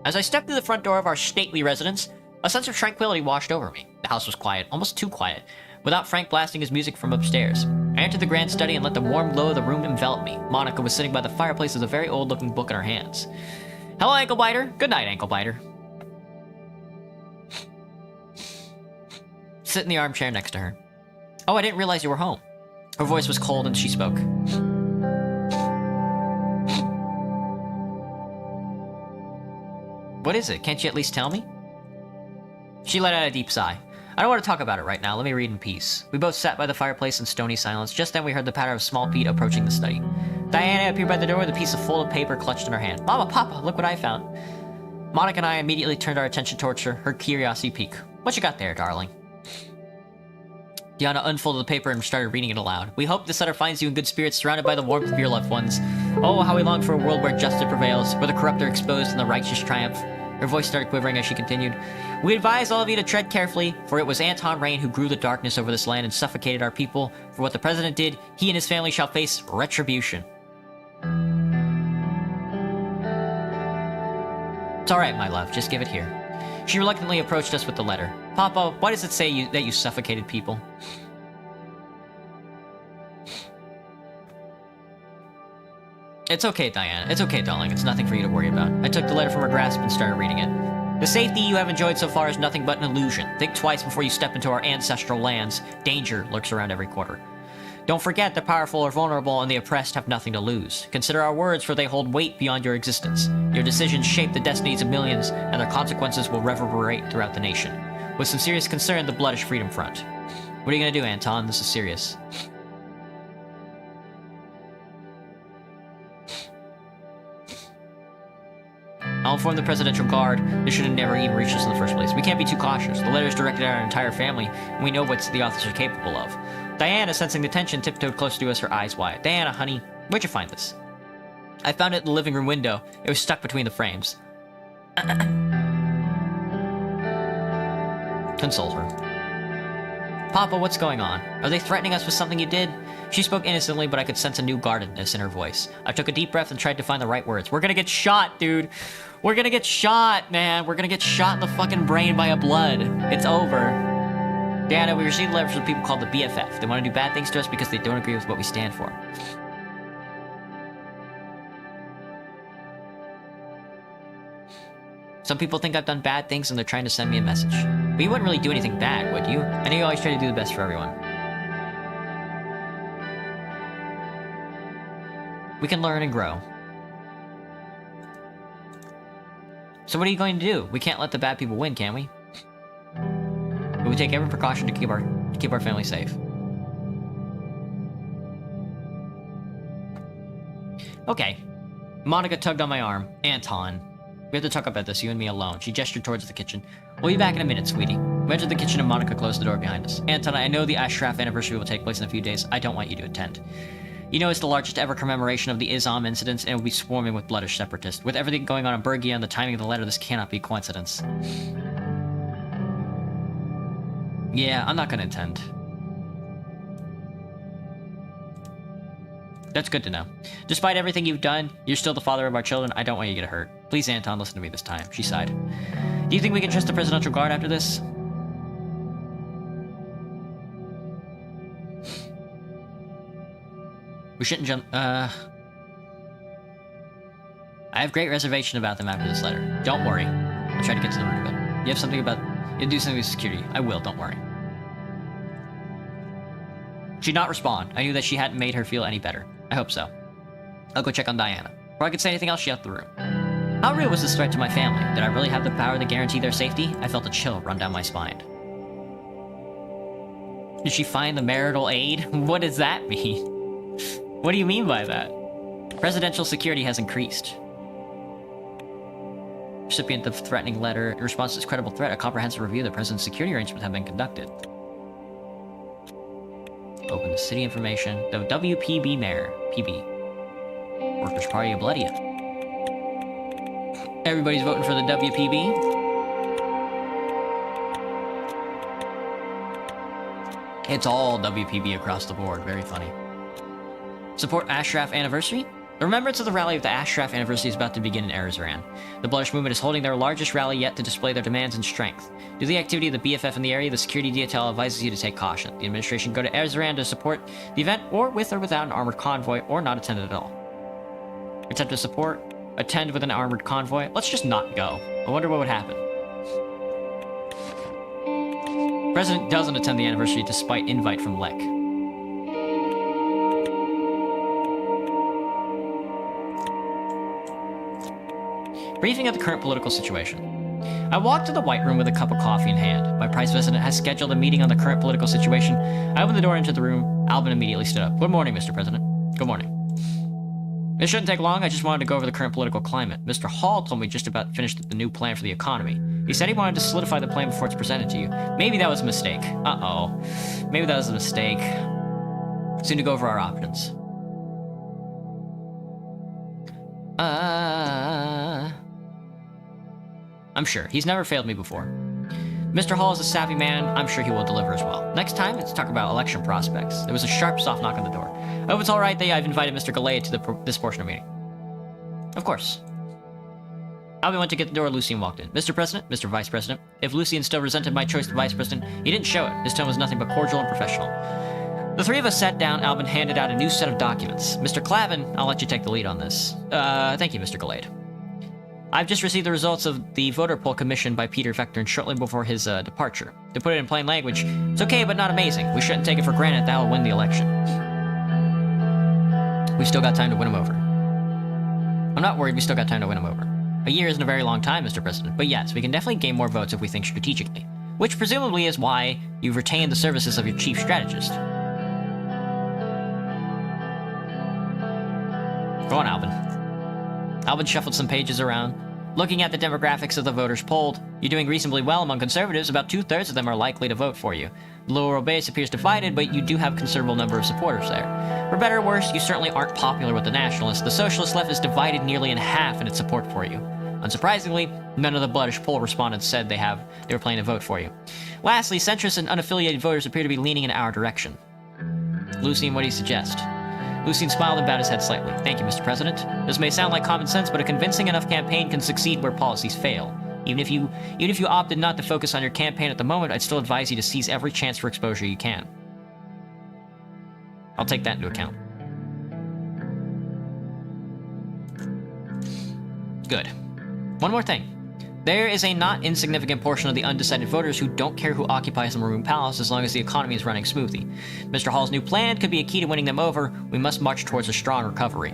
As I stepped through the front door of our stately residence, a sense of tranquility washed over me. The house was quiet, almost too quiet, without Frank blasting his music from upstairs. I entered the grand study and let the warm glow of the room envelop me. Monica was sitting by the fireplace with a very old-looking book in her hands. Hello, Ankle Biter. Good night, Ankle Biter. Sit in the armchair next to her. Oh, I didn't realize you were home. Her voice was cold and she spoke. What is it? Can't you at least tell me? She let out a deep sigh. I don't want to talk about it right now. Let me read in peace. We both sat by the fireplace in stony silence. Just then we heard the patter of small feet approaching the study. Diana appeared by the door with a piece of folded paper clutched in her hand. Mama, Papa, look what I found. Monica and I immediately turned our attention towards her curiosity piqued. What you got there, darling? Diana unfolded the paper and started reading it aloud. We hope this letter finds you in good spirits, surrounded by the warmth of your loved ones. Oh, how we long for a world where justice prevails, where the corrupt are exposed and the righteous triumph. Her voice started quivering as she continued. We advise all of you to tread carefully, for it was Anton Rain who grew the darkness over this land and suffocated our people. For what the president did, he and his family shall face retribution. It's alright, my love, just give it here. She reluctantly approached us with the letter. Papa, why does it say that you suffocated people? It's okay, Diana. It's okay, darling. It's nothing for you to worry about. I took the letter from her grasp and started reading it. The safety you have enjoyed so far is nothing but an illusion. Think twice before you step into our ancestral lands. Danger lurks around every corner. Don't forget the powerful are vulnerable and the oppressed have nothing to lose. Consider our words, for they hold weight beyond your existence. Your decisions shape the destinies of millions, and their consequences will reverberate throughout the nation. With some serious concern, the Bloodish Freedom Front. What are you gonna do, Anton? This is serious. I'll inform the Presidential Guard. This should have never even reached us in the first place. We can't be too cautious. The letter is directed at our entire family, and we know what the authors are capable of. Diana, sensing the tension, tiptoed closer to us, her eyes wide. Diana, honey, where'd you find this? I found it in the living room window. It was stuck between the frames. Console her. Papa, what's going on? Are they threatening us with something you did? She spoke innocently, but I could sense a new guardedness in her voice. I took a deep breath and tried to find the right words. We're gonna get shot, dude. We're gonna get shot, man. We're gonna get shot in the fucking brain by a blood. It's over. Diana, we received letters from people called the BFF. They want to do bad things to us because they don't agree with what we stand for. Some people think I've done bad things and they're trying to send me a message. But you wouldn't really do anything bad, would you? I know you always try to do the best for everyone. We can learn and grow. So what are you going to do? We can't let the bad people win, can we? But we take every precaution to keep our family safe. Okay. Monica tugged on my arm. Anton. We have to talk about this, you and me alone. She gestured towards the kitchen. We'll be back in a minute, sweetie. We entered the kitchen and Monica closed the door behind us. Anton, I know the Ashraf anniversary will take place in a few days. I don't want you to attend. You know it's the largest ever commemoration of the Isam incidents, and it will be swarming with bloodish separatists. With everything going on in Bergia and the timing of the letter, this cannot be coincidence. Yeah, I'm not gonna attend. That's good to know. Despite everything you've done, you're still the father of our children. I don't want you to get hurt. Please, Anton, listen to me this time. She sighed. Do you think we can trust the Presidential Guard after this? We shouldn't jump... I have great reservation about them after this letter. Don't worry. I'll try to get to the root of it. You have something about... You'll do something with security. I will, don't worry. She did not respond. I knew that she hadn't made her feel any better. I hope so. I'll go check on Diana. Before I could say anything else, she left the room. How real was this threat to my family? Did I really have the power to guarantee their safety? I felt a chill run down my spine. Did she find the marital aid? What does that mean? What do you mean by that? Presidential security has increased. Recipient of threatening letter. In response to this credible threat, a comprehensive review of the president's security arrangements have been conducted. Open the city information. The WPB mayor. PB. Workers' Party of Bloodia. Everybody's voting for the WPB. It's all WPB across the board. Very funny. Support Ashraf anniversary? The remembrance of the rally of the Ashraf anniversary is about to begin in Suzerain. The Bloodish movement is holding their largest rally yet to display their demands and strength. Due to the activity of the BFF in the area, the security detail advises you to take caution. The administration go to Suzerain to support the event, or with or without an armored convoy, or not attend it at all. Attempt to support, attend with an armored convoy. Let's just not go. I wonder what would happen. The president doesn't attend the anniversary despite invite from Lek. Briefing of the current political situation. I walked to the White Room with a cup of coffee in hand. My Vice President has scheduled a meeting on the current political situation. I opened the door into the room. Albin immediately stood up. Good morning, Mr. President. Good morning. It shouldn't take long. I just wanted to go over the current political climate. Mr. Hall told me just about finished the new plan for the economy. He said he wanted to solidify the plan before it's presented to you. Maybe that was a mistake. Uh-oh. Maybe that was a mistake. Soon to go over our options. I'm sure. He's never failed me before. Mr. Hall is a savvy man. I'm sure he will deliver as well. Next time, let's talk about election prospects. There was a sharp, soft knock on the door. I hope it's all right that I've invited Mr. Galea to this portion of the meeting. Of course. Albin went to get the door. Lucien walked in. Mr. President, Mr. Vice President. If Lucien still resented my choice to Vice President, he didn't show it. His tone was nothing but cordial and professional. The three of us sat down. Albin handed out a new set of documents. Mr. Clavin, I'll let you take the lead on this. Thank you, Mr. Galea. I've just received the results of the voter poll commissioned by Peter Vectorn shortly before his departure. To put it in plain language, it's okay but not amazing. We shouldn't take it for granted that will win the election. We've still got time to win him over. I'm not worried, we still got time to win him over. A year isn't a very long time, Mr. President, but yes, we can definitely gain more votes if we think strategically. Which presumably is why you've retained the services of your chief strategist. Go on, Alvin. Alvin shuffled some pages around. Looking at the demographics of the voters polled, you're doing reasonably well among conservatives. About 2/3 of them are likely to vote for you. The liberal base appears divided, but you do have a considerable number of supporters there. For better or worse, you certainly aren't popular with the nationalists. The socialist left is divided nearly in half in its support for you. Unsurprisingly, none of the bloodish poll respondents said they were planning to vote for you. Lastly, centrists and unaffiliated voters appear to be leaning in our direction. Lucien, what do you suggest? Lucien smiled and bowed his head slightly. Thank you, Mr. President. This may sound like common sense, but a convincing enough campaign can succeed where policies fail. Even if you opted not to focus on your campaign at the moment, I'd still advise you to seize every chance for exposure you can. I'll take that into account. Good. One more thing. There is a not insignificant portion of the undecided voters who don't care who occupies the Maroon Palace as long as the economy is running smoothly. Mr. Hall's new plan could be a key to winning them over. We must march towards a strong recovery.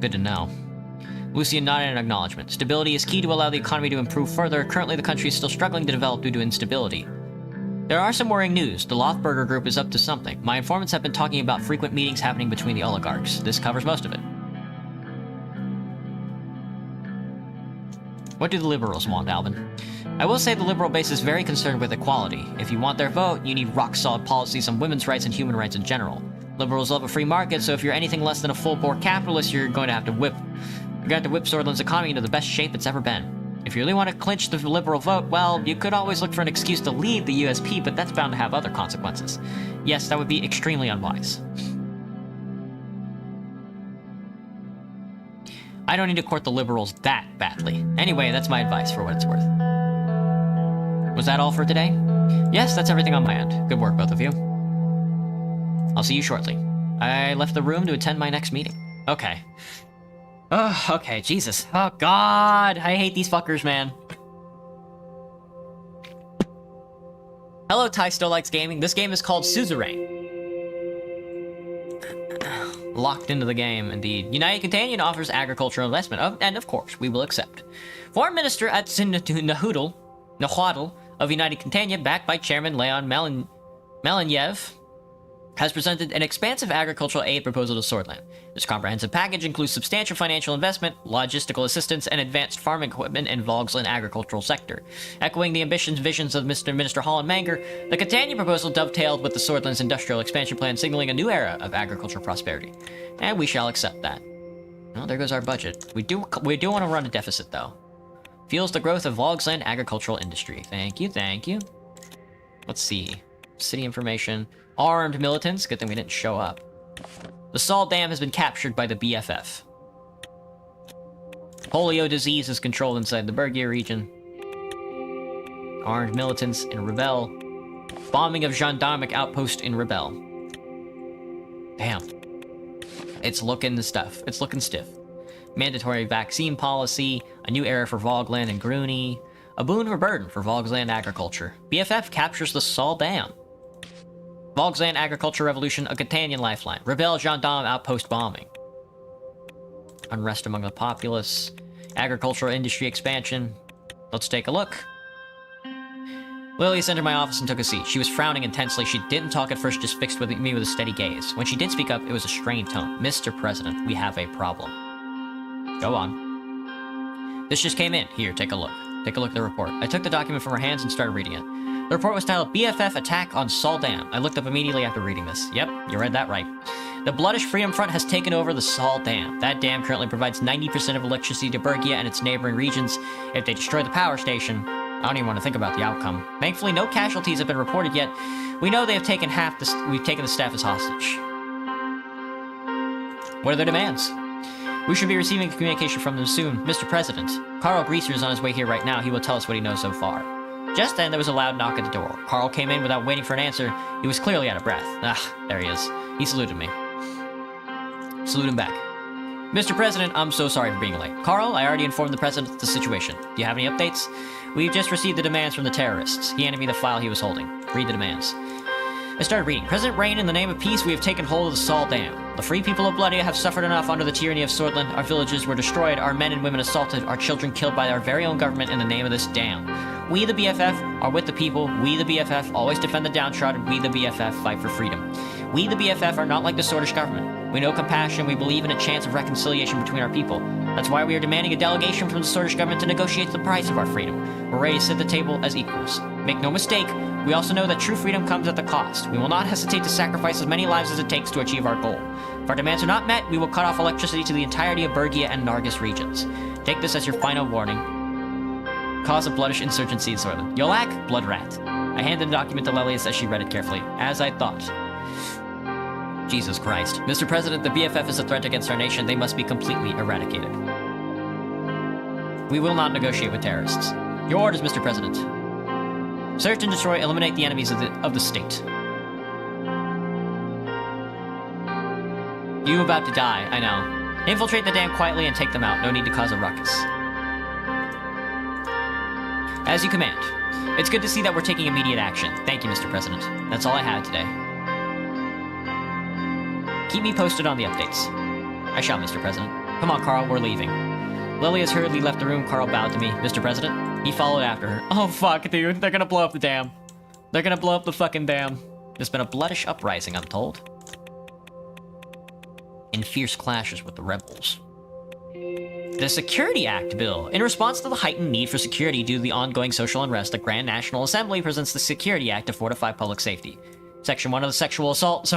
Good to know. Lucien nodded in acknowledgement. Stability is key to allow the economy to improve further. Currently, the country is still struggling to develop due to instability. There are some worrying news. The Lothberger Group is up to something. My informants have been talking about frequent meetings happening between the oligarchs. This covers most of it. What do the liberals want, Alvin? I will say the liberal base is very concerned with equality. If you want their vote, you need rock-solid policies on women's rights and human rights in general. Liberals love a free market, so if you're anything less than a full-bore capitalist, you're going to have to whip Sordland's economy into the best shape it's ever been. If you really want to clinch the liberal vote, well, you could always look for an excuse to leave the USP, but that's bound to have other consequences. Yes, that would be extremely unwise. I don't need to court the liberals that badly. Anyway, that's my advice for what it's worth. Was that all for today? Yes, that's everything on my end. Good work, both of you. I'll see you shortly. I left the room to attend my next meeting. Okay. Oh, okay, Jesus. Oh, God. I hate these fuckers, man. Hello, Ty Still Likes Gaming. This game is called Suzerain. Locked into the game, indeed. United Cantanien offers agricultural investment, and of course, we will accept. Foreign Minister at Nahuatl of United Cantanien, backed by Chairman Leon Malinyev, has presented an expansive agricultural aid proposal to Swordland. This comprehensive package includes substantial financial investment, logistical assistance, and advanced farm equipment in Volksland agricultural sector. Echoing the ambitions visions of Minister Hall and Manger, the Cantanien proposal dovetailed with the Swordland's industrial expansion plan, signaling a new era of agricultural prosperity. And we shall accept that. Well, there goes our budget. We do want to run a deficit, though. Fuels the growth of Volksland agricultural industry. Thank you, thank you. Let's see. City information. Armed militants. Good thing we didn't show up. The Saul Dam has been captured by the BFF. Polio disease is controlled inside the Bergia region. Armed militants in Rebel. Bombing of gendarmic outpost in Rebel. Damn. It's looking the stuff. It's looking stiff. Mandatory vaccine policy. A new era for Volgland and Gruni. A boon or burden for Volksland agriculture. BFF captures the Saul Dam. Volksland agriculture revolution, a Cantanien lifeline. Rebel gendarme outpost bombing. Unrest among the populace. Agricultural industry expansion. Let's take a look. Lilius entered my office and took a seat. She was frowning intensely. She didn't talk at first, just fixed me with a steady gaze. When she did speak up, it was a strained tone. Mr. President, we have a problem. Go on. This just came in. Here, take a look. Take a look at the report. I took the document from her hands and started reading it. The report was titled BFF Attack on Saul Dam. I looked up immediately after reading this. Yep, you read that right. The Bloodish Freedom Front has taken over the Saul Dam. That dam currently provides 90% of electricity to Bergia and its neighboring regions. If they destroy the power station, I don't even want to think about the outcome. Thankfully, no casualties have been reported yet. We know they have taken we've taken the staff as hostage. What are their demands? We should be receiving communication from them soon. Mr. President, Carl Greaser is on his way here right now. He will tell us what he knows so far. Just then, there was a loud knock at the door. Carl came in without waiting for an answer. He was clearly out of breath. Ah, there he is. He saluted me. Salute him back. Mr. President, I'm so sorry for being late. Carl, I already informed the President of the situation. Do you have any updates? We've just received the demands from the terrorists. He handed me the file he was holding. Read the demands. I started reading. President Rain, in the name of peace, we have taken hold of the Sol Dam. The free people of Bloodia have suffered enough under the tyranny of Swordland. Our villages were destroyed, our men and women assaulted, our children killed by our very own government in the name of this dam. We, the BFF, are with the people. We, the BFF, always defend the downtrodden. We, the BFF, fight for freedom. We, the BFF, are not like the Sordish government. We know compassion. We believe in a chance of reconciliation between our people. That's why we are demanding a delegation from the Sordish government to negotiate the price of our freedom. We're ready to sit at the table as equals. Make no mistake, we also know that true freedom comes at the cost. We will not hesitate to sacrifice as many lives as it takes to achieve our goal. If our demands are not met, we will cut off electricity to the entirety of Bergia and Nargis regions. Take this as your final warning. Cause of bloodish insurgency in Sorland. Yolak, Blood Rat. I handed the document to Lelius as she read it carefully. As I thought. Jesus Christ. Mr. President, the BFF is a threat against our nation. They must be completely eradicated. We will not negotiate with terrorists. Your orders, Mr. President. Search and destroy, eliminate the enemies of the state. You about to die, I know. Infiltrate the dam quietly and take them out. No need to cause a ruckus. As you command. It's good to see that we're taking immediate action. Thank you, Mr. President. That's all I had today. Keep me posted on the updates. I shall, Mr. President. Come on, Carl, we're leaving. Lilias hurriedly left the room. Carl bowed to me. Mr. President? He followed after her. Oh, fuck, dude. They're gonna blow up the dam. They're gonna blow up the fucking dam. There's been a bloodish uprising, I'm told. In fierce clashes with the rebels. The Security Act bill. In response to the heightened need for security due to the ongoing social unrest, the Grand National Assembly presents the Security Act to fortify public safety. Section 1 of the sexual assault,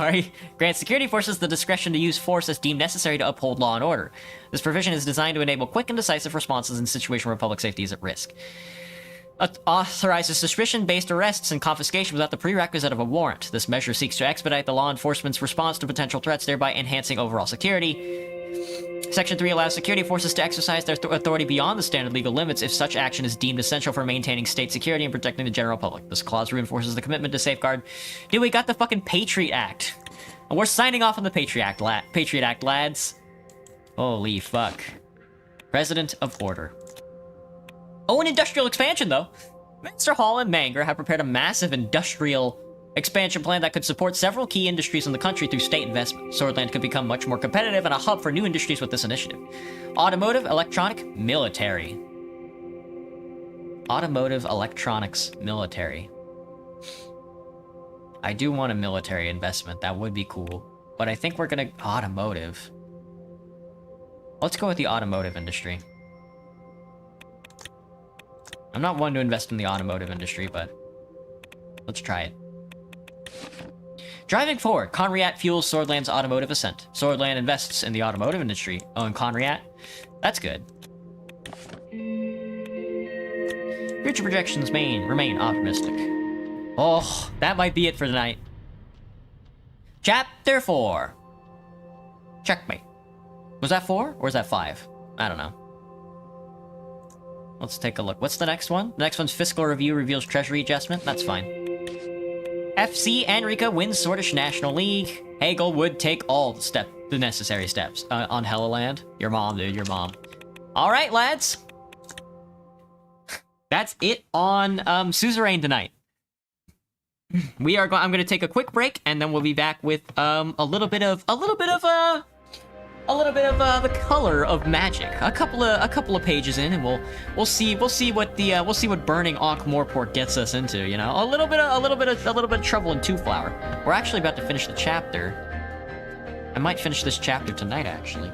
grants security forces the discretion to use force as deemed necessary to uphold law and order. This provision is designed to enable quick and decisive responses in situations where public safety is at risk. Authorizes suspicion-based arrests and confiscation without the prerequisite of a warrant. This measure seeks to expedite the law enforcement's response to potential threats, thereby enhancing overall security. Section 3 allows security forces to exercise their authority beyond the standard legal limits if such action is deemed essential for maintaining state security and protecting the general public. This clause reinforces the commitment to safeguard... Dude, we got the fucking Patriot Act. And we're signing off on the Patriot Act, lads. Holy fuck. President of Order. Oh, an industrial expansion, though. Minister Hall and Manger have prepared a massive industrial expansion plan that could support several key industries in the country through state investment. Swordland could become much more competitive and a hub for new industries with this initiative. Automotive, electronic, military. Automotive, electronics, military. I do want a military investment. That would be cool. But I think we're gonna... Automotive. Let's go with the automotive industry. I'm not one to invest in the automotive industry, but... let's try it. Driving forward, Conriat fuels Swordland's automotive ascent. Swordland invests in the automotive industry. Oh, and Conriat? That's good. Future projections remain optimistic. Oh, that might be it for tonight. Chapter 4. Checkmate. Was that 4 or was that 5? I don't know. Let's take a look. What's the next one? The next one's Fiscal Review reveals Treasury adjustment. That's fine. FC Enrica wins Sordish National League. Hagel would take all the necessary steps. On Helluland? Your mom, dude, your mom. Alright, lads. That's it on Suzerain tonight. I'm gonna take a quick break, and then we'll be back with a little bit of the color of magic. A couple of pages in, and we'll see what burning Ankh-Morport gets us into. You know, a little bit of trouble in Two Flower. We're actually about to finish the chapter. I might finish this chapter tonight, actually.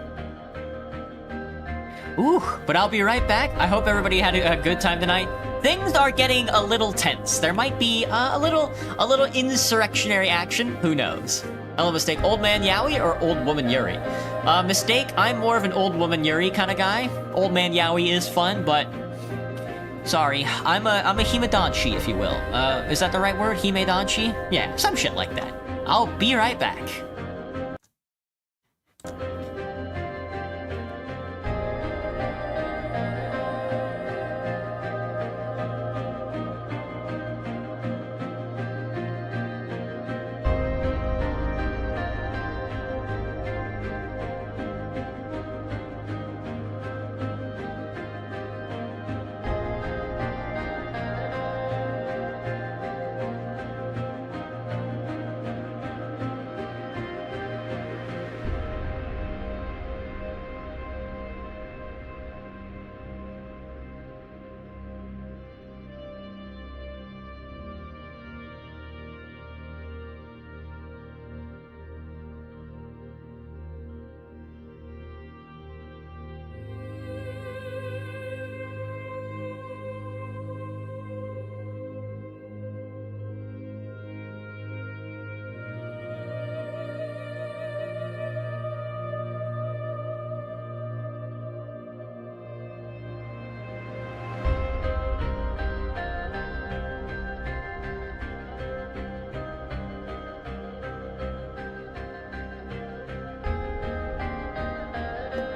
Ooh, but I'll be right back. I hope everybody had a good time tonight. Things are getting a little tense. There might be a little insurrectionary action. Who knows? I'll mistake Old Man Yowie or Old Woman Yuri. Mistake, I'm more of an Old Woman Yuri kind of guy. Old Man Yowie is fun, but... sorry, I'm a Himedanshi, if you will. Is that the right word? Himedanshi? Yeah, some shit like that. I'll be right back.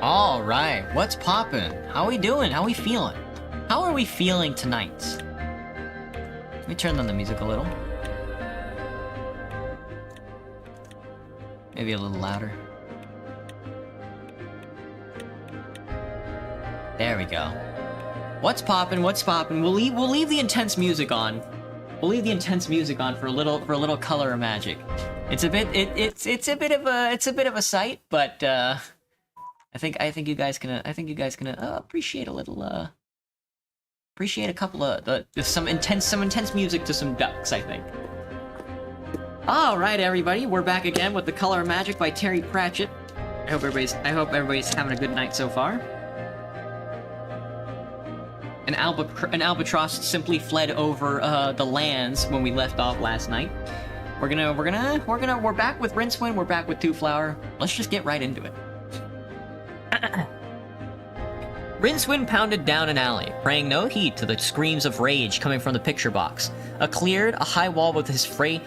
All right, what's poppin'? How we doing? How we feeling? How are we feeling tonight? Let me turn down the music a little. Maybe a little louder. There we go. What's poppin'? What's poppin'? We'll leave the intense music on. We'll leave the intense music on for a little color of magic. It's a bit it's a bit of a sight, but I think you guys can appreciate a little appreciate a couple of some intense music to some ducks, I think. All right, everybody, we're back again with The Color of Magic by Terry Pratchett. I hope everybody's having a good night so far. An albatross simply fled over the lands when we left off last night. We're back with Rincewind, we're back with Two Flower. Let's just get right into it. Rincewind pounded down an alley, paying no heed to the screams of rage coming from the picture box. He cleared a high wall with his frayed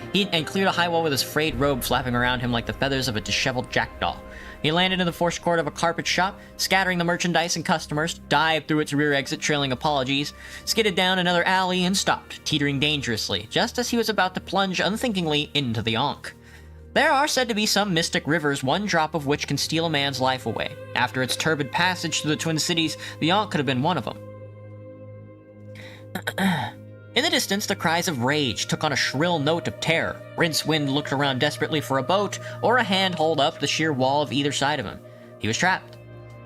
robe flapping around him like the feathers of a disheveled jackdaw. He landed in the forecourt of a carpet shop, scattering the merchandise and customers, dived through its rear exit trailing apologies, skidded down another alley, and stopped, teetering dangerously, just as he was about to plunge unthinkingly into the Ankh. There are said to be some mystic rivers, one drop of which can steal a man's life away. After its turbid passage through the Twin Cities, the Ankh could have been one of them. In the distance, the cries of rage took on a shrill note of terror. Rincewind looked around desperately for a boat or a hand hold up the sheer wall of either side of him. He was trapped.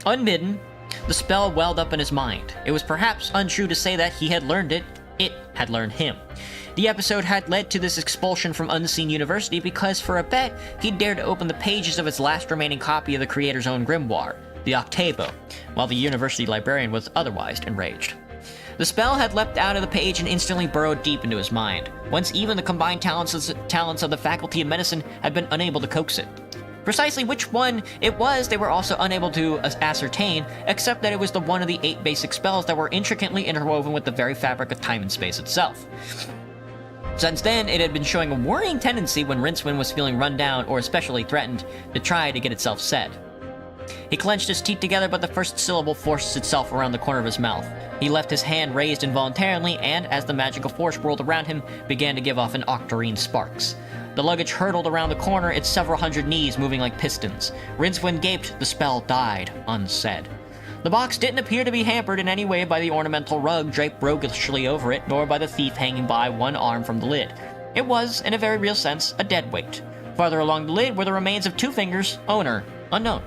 Unbidden, the spell welled up in his mind. It was perhaps untrue to say that he had learned it. It had learned him. The episode had led to this expulsion from Unseen University because, for a bet, he'd dared to open the pages of its last remaining copy of the creator's own grimoire, the Octavo, while the university librarian was otherwise enraged. The spell had leapt out of the page and instantly burrowed deep into his mind, whence even the combined talents of the Faculty of Medicine had been unable to coax it. Precisely which one it was they were also unable to ascertain, except that it was the one of the 8 basic spells that were intricately interwoven with the very fabric of time and space itself. Since then, it had been showing a worrying tendency when Rincewind was feeling run down or especially threatened to try to get itself said. He clenched his teeth together, but the first syllable forced itself around the corner of his mouth. He left his hand raised involuntarily, and as the magical force whirled around him, began to give off an octarine sparks. The luggage hurtled around the corner, its several hundred knees moving like pistons. Rincewind gaped, the spell died unsaid. The box didn't appear to be hampered in any way by the ornamental rug draped roguishly over it, nor by the thief hanging by one arm from the lid. It was, in a very real sense, a dead weight. Farther along the lid were the remains of 2 fingers, owner unknown.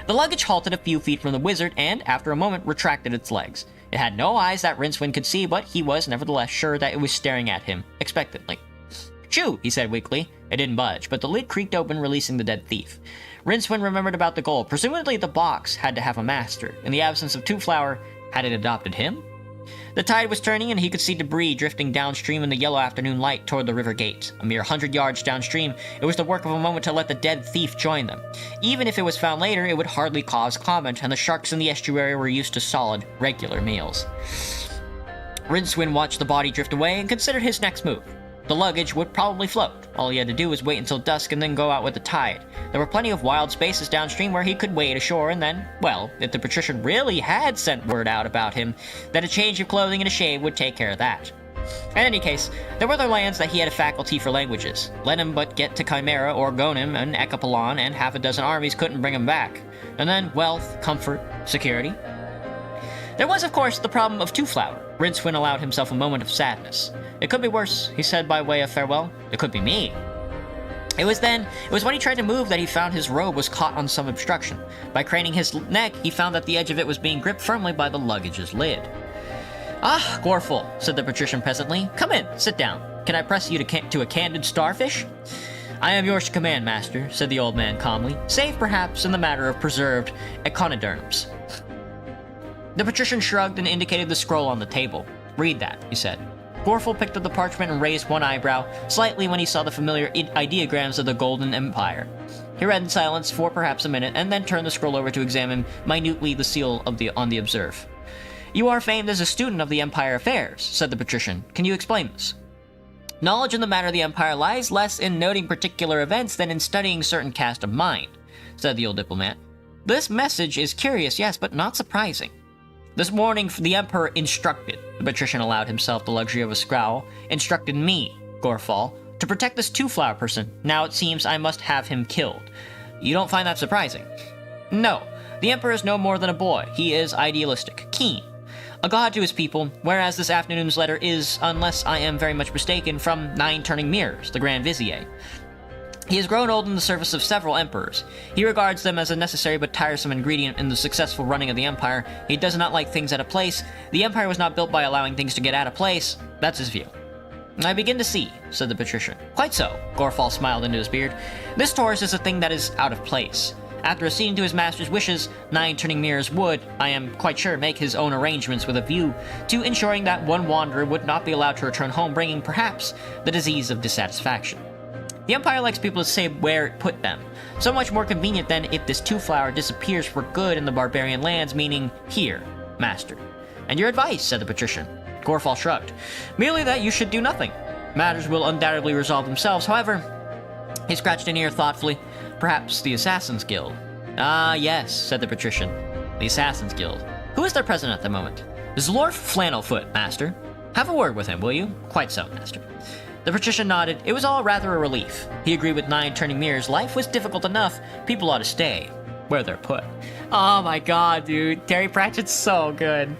The luggage halted a few feet from the wizard and, after a moment, retracted its legs. It had no eyes that Rincewind could see, but he was nevertheless sure that it was staring at him, expectantly. "Shoo!" he said weakly. It didn't budge, but the lid creaked open, releasing the dead thief. Rincewind remembered about the gold. Presumably the box had to have a master. In the absence of Two Flower, had it adopted him? The tide was turning, and he could see debris drifting downstream in the yellow afternoon light toward the river gate. A mere 100 yards downstream, it was the work of a moment to let the dead thief join them. Even if it was found later, it would hardly cause comment, and the sharks in the estuary were used to solid, regular meals. Rincewind watched the body drift away and considered his next move. The luggage would probably float. All he had to do was wait until dusk and then go out with the tide. There were plenty of wild spaces downstream where he could wade ashore and then, well, if the patrician really had sent word out about him, then a change of clothing and a shave would take care of that. In any case, there were other lands that he had a faculty for languages. Let him but get to Chimera or Gonim and Ekapalon, and half a dozen armies couldn't bring him back. And then wealth, comfort, security. There was, of course, the problem of Two Flower. Rincewind allowed himself a moment of sadness. It could be worse, he said by way of farewell. It could be me. It was when he tried to move that he found his robe was caught on some obstruction. By craning his neck, he found that the edge of it was being gripped firmly by the luggage's lid. "Ah, Gorful," said the patrician peasantly. "Come in, sit down. Can I press you to a candid starfish?" "I am yours to command, master," said the old man calmly, save perhaps in the matter of preserved echinoderms. The patrician shrugged and indicated the scroll on the table. "Read that," he said. Gorful picked up the parchment and raised one eyebrow slightly when he saw the familiar ideograms of the Golden Empire. He read in silence for perhaps a minute, and then turned the scroll over to examine minutely the seal on the obverse. "You are famed as a student of the Empire affairs," said the patrician. "Can you explain this?" "Knowledge in the matter of the Empire lies less in noting particular events than in studying certain cast of mind. said the old diplomat. This message is curious, yes, but not surprising. This morning, the Emperor instructed, the patrician allowed himself the luxury of a scowl, instructed me, Gorfall, to protect this two-flower person. Now it seems I must have him killed. You don't find that surprising? No. The Emperor is no more than a boy. He is idealistic, keen, a god to his people, whereas this afternoon's letter is, unless I am very much mistaken, from 9 Turning Mirrors, the Grand Vizier. He has grown old in the service of several emperors. He regards them as a necessary but tiresome ingredient in the successful running of the empire. He does not like things out of place. The empire was not built by allowing things to get out of place. That's his view. I begin to see, said the patrician. Quite so, Gorfall smiled into his beard. This Taurus is a thing that is out of place. After acceding to his master's wishes, 9 Turning Mirrors would, I am quite sure, make his own arrangements with a view to ensuring that one wanderer would not be allowed to return home bringing, perhaps, the disease of dissatisfaction. The Empire likes people to say where it put them. So much more convenient than if this two-flower disappears for good in the barbarian lands, meaning here, master. And your advice, said the patrician. Gorfall shrugged. Merely that you should do nothing. Matters will undoubtedly resolve themselves, however. He scratched an ear thoughtfully. Perhaps the Assassin's Guild. Ah, yes, said the patrician. The Assassin's Guild. Who is their president at the moment? Zlorf Flannelfoot, master. Have a word with him, will you? Quite so, master. The patrician nodded. It was all rather a relief. He agreed with 9 Turning Mirrors. Life was difficult enough. People ought to stay where they're put. Oh my god, dude. Terry Pratchett's so good.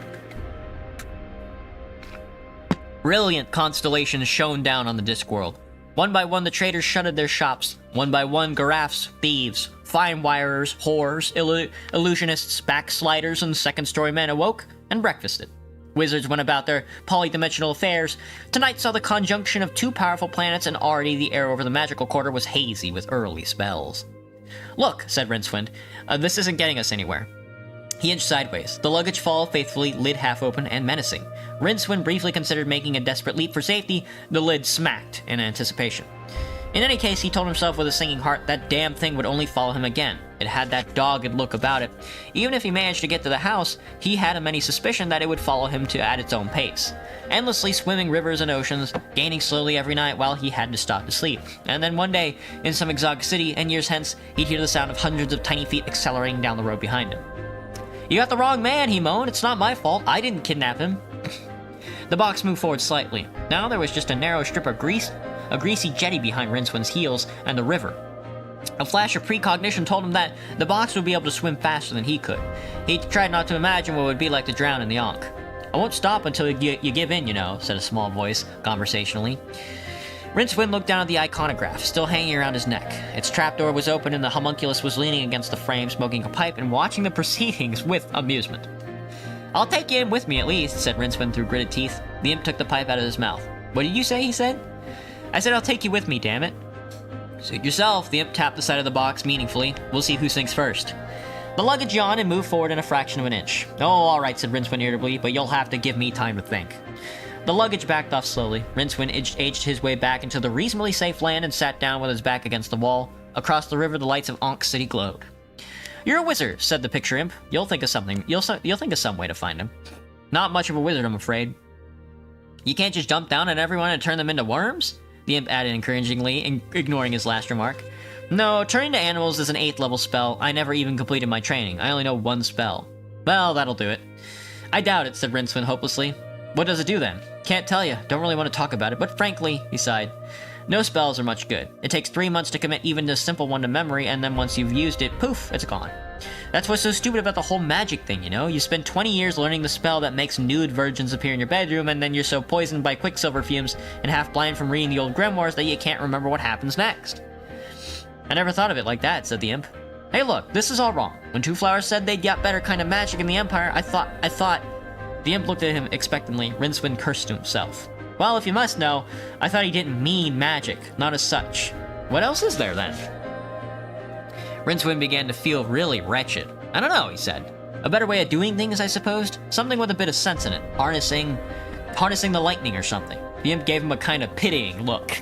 Brilliant constellations shone down on the Discworld. One by one, the traders shuttered their shops. One by one, giraffes, thieves, fine wirers, whores, illusionists, backsliders, and second-story men awoke and breakfasted. Wizards went about their polydimensional affairs. Tonight saw the conjunction of 2 powerful planets, and already the air over the magical quarter was hazy with early spells. Look, said Rincewind, this isn't getting us anywhere. He inched sideways, the luggage fall faithfully, lid half open and menacing. Rincewind briefly considered making a desperate leap for safety. The lid smacked in anticipation. In any case, he told himself with a sinking heart that damn thing would only follow him again. It had that dogged look about it. Even if he managed to get to the house, he had a many suspicion that it would follow him at its own pace. Endlessly swimming rivers and oceans, gaining slowly every night while he had to stop to sleep. And then one day, in some exotic city, and years hence, he'd hear the sound of hundreds of tiny feet accelerating down the road behind him. You got the wrong man, he moaned. It's not my fault. I didn't kidnap him. The box moved forward slightly. Now there was just a narrow strip of a greasy jetty behind Rincewind's heels, and the river. A flash of precognition told him that the box would be able to swim faster than he could. He tried not to imagine what it would be like to drown in the Ankh. I won't stop until you give in, you know, said a small voice, conversationally. Rincewind looked down at the iconograph, still hanging around his neck. Its trapdoor was open and the homunculus was leaning against the frame, smoking a pipe and watching the proceedings with amusement. I'll take you in with me at least, said Rincewind through gritted teeth. The imp took the pipe out of his mouth. What did you say, he said? I said I'll take you with me, damn it. Suit yourself, the imp tapped the side of the box meaningfully. We'll see who sinks first. The luggage yawned and moved forward in a fraction of an inch. Oh, all right, said Rincewind irritably, but you'll have to give me time to think. The luggage backed off slowly. Rincewind edged his way back into the reasonably safe land and sat down with his back against the wall. Across the river, the lights of Ankh City glowed. You're a wizard, said the picture imp. You'll think of something. You'll think of some way to find him. Not much of a wizard, I'm afraid. You can't just jump down on everyone and turn them into worms? The imp added encouragingly, ignoring his last remark. No, turning to animals is an 8th level spell. I never even completed my training. I only know 1 spell. Well, that'll do it. I doubt it, said Rincewind hopelessly. What does it do then? Can't tell you. Don't really want to talk about it, but frankly, he sighed. No spells are much good. It takes 3 months to commit even a simple one to memory, and then once you've used it, poof, it's gone. That's what's so stupid about the whole magic thing, you know? You spend 20 years learning the spell that makes nude virgins appear in your bedroom, and then you're so poisoned by quicksilver fumes and half blind from reading the old grimoires that you can't remember what happens next. I never thought of it like that, said the imp. Hey look, this is all wrong. When Two Flowers said they'd got better kind of magic in the Empire, I thought... The imp looked at him expectantly. Rincewind cursed to himself. Well, if you must know, I thought he didn't mean magic, not as such. What else is there, then? Rincewind began to feel really wretched. I don't know, he said. A better way of doing things, I supposed? Something with a bit of sense in it. Harnessing the lightning or something. The imp gave him a kind of pitying look.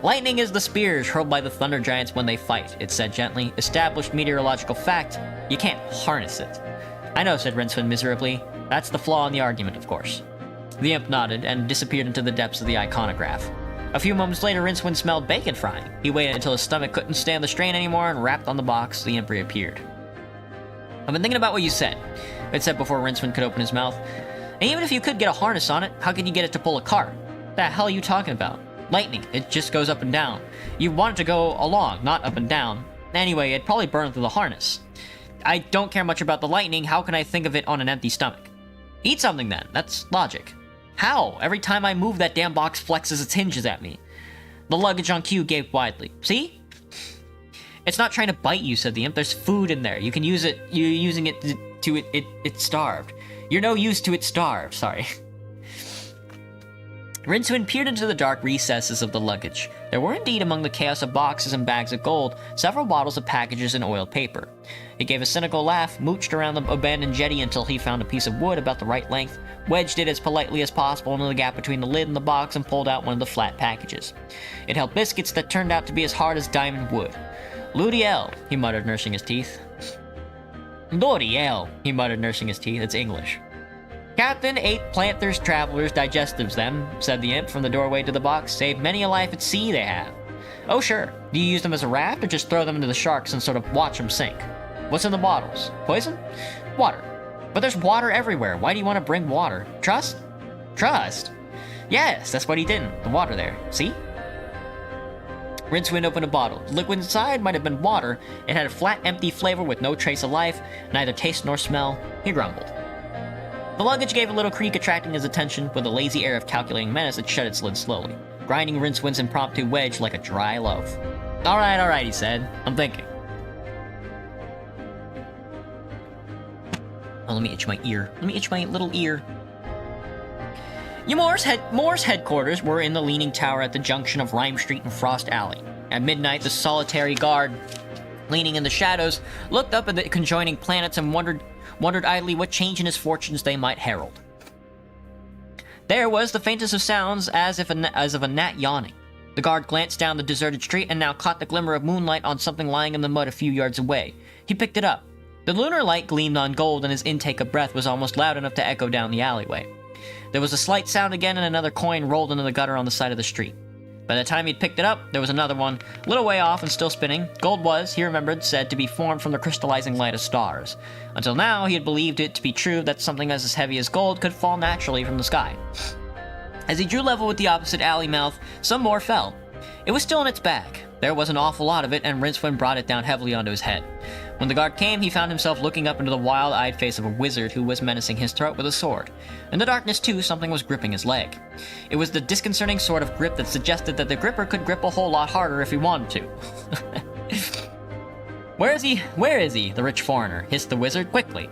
Lightning is the spears hurled by the thunder giants when they fight, it said gently. Established meteorological fact. You can't harness it. I know, said Rincewind miserably. That's the flaw in the argument, of course. The imp nodded and disappeared into the depths of the iconograph. A few moments later, Rincewind smelled bacon frying. He waited until his stomach couldn't stand the strain anymore and rapped on the box. The imp reappeared. I've been thinking about what you said, it said before Rincewind could open his mouth. And even if you could get a harness on it, how could you get it to pull a cart? The hell are you talking about? Lightning, it just goes up and down. You want it to go along, not up and down. Anyway, it'd probably burn through the harness. I don't care much about the lightning, how can I think of it on an empty stomach? Eat something then, that's logic. How? Every time I move, that damn box flexes its hinges at me. The luggage on cue gaped widely. See? It's not trying to bite you, said the imp. There's food in there. You can use it. You're using it to it's starved. You're no use to it starved. Sorry. Rincewind peered into the dark recesses of the luggage. There were indeed, among the chaos of boxes and bags of gold, several bottles of packages and oiled paper. He gave a cynical laugh, mooched around the abandoned jetty until he found a piece of wood about the right length, wedged it as politely as possible into the gap between the lid and the box, and pulled out one of the flat packages. It held biscuits that turned out to be as hard as diamond wood. "Bloody hell," he muttered, nursing his teeth. "Bloody hell," he muttered, nursing his teeth. It's English. "Captain ate planters, travelers, digestives, them," said the imp from the doorway to the box. "Saved many a life at sea, they have." "Oh, sure. Do you use them as a raft, or just throw them into the sharks and sort of watch them sink?" "What's in the bottles? Poison?" "Water. But there's water everywhere. Why do you want to bring water? Trust?" "Trust?" "Yes, that's what he didn't. The water there. See?" Rincewind opened a bottle. The liquid inside might have been water. It had a flat, empty flavor with no trace of life, neither taste nor smell. He grumbled. The luggage gave a little creak, attracting his attention. With a lazy air of calculating menace, it shut its lid slowly, grinding Rincewind's impromptu wedge like a dry loaf. All right, he said. "I'm thinking." Oh, let me itch my ear. Let me itch my little ear. Moore's headquarters were in the leaning tower at the junction of Rhyme Street and Frost Alley. At midnight, the solitary guard, leaning in the shadows, looked up at the conjoining planets and wondered idly what change in his fortunes they might herald. There was the faintest of sounds, as of a gnat yawning. The guard glanced down the deserted street and now caught the glimmer of moonlight on something lying in the mud a few yards away. He picked it up. The lunar light gleamed on gold, and his intake of breath was almost loud enough to echo down the alleyway. There was a slight sound again, and another coin rolled into the gutter on the side of the street. By the time he'd picked it up, there was another one, a little way off and still spinning. Gold was, he remembered, said to be formed from the crystallizing light of stars. Until now, he had believed it to be true that something as heavy as gold could fall naturally from the sky. As he drew level with the opposite alley mouth, some more fell. It was still in its bag. There was an awful lot of it, and Rincewind brought it down heavily onto his head. When the guard came, he found himself looking up into the wild-eyed face of a wizard who was menacing his throat with a sword. In the darkness, too, something was gripping his leg. It was the disconcerting sort of grip that suggested that the gripper could grip a whole lot harder if he wanted to. Where is he? Where is he? The rich foreigner hissed the wizard quickly.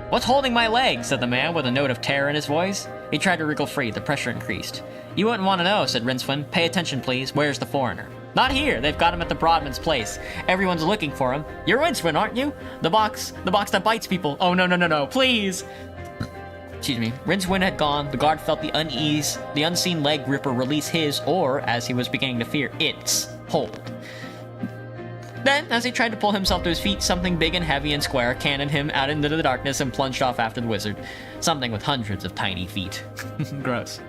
"What's holding my leg?" said the man with a note of terror in his voice. He tried to wriggle free. The pressure increased. "You wouldn't want to know," said Rincewind. "Pay attention, please. Where's the foreigner?" "Not here. They've got him at the Broadman's place. Everyone's looking for him. You're Rincewind, aren't you? The box that bites people. Oh, no, please." Excuse me. Rincewind had gone. The guard felt the unease, the unseen leg gripper release his, or, as he was beginning to fear, its hold. Then, as he tried to pull himself to his feet, something big and heavy and square cannoned him out into the darkness and plunged off after the wizard. Something with hundreds of tiny feet. Gross.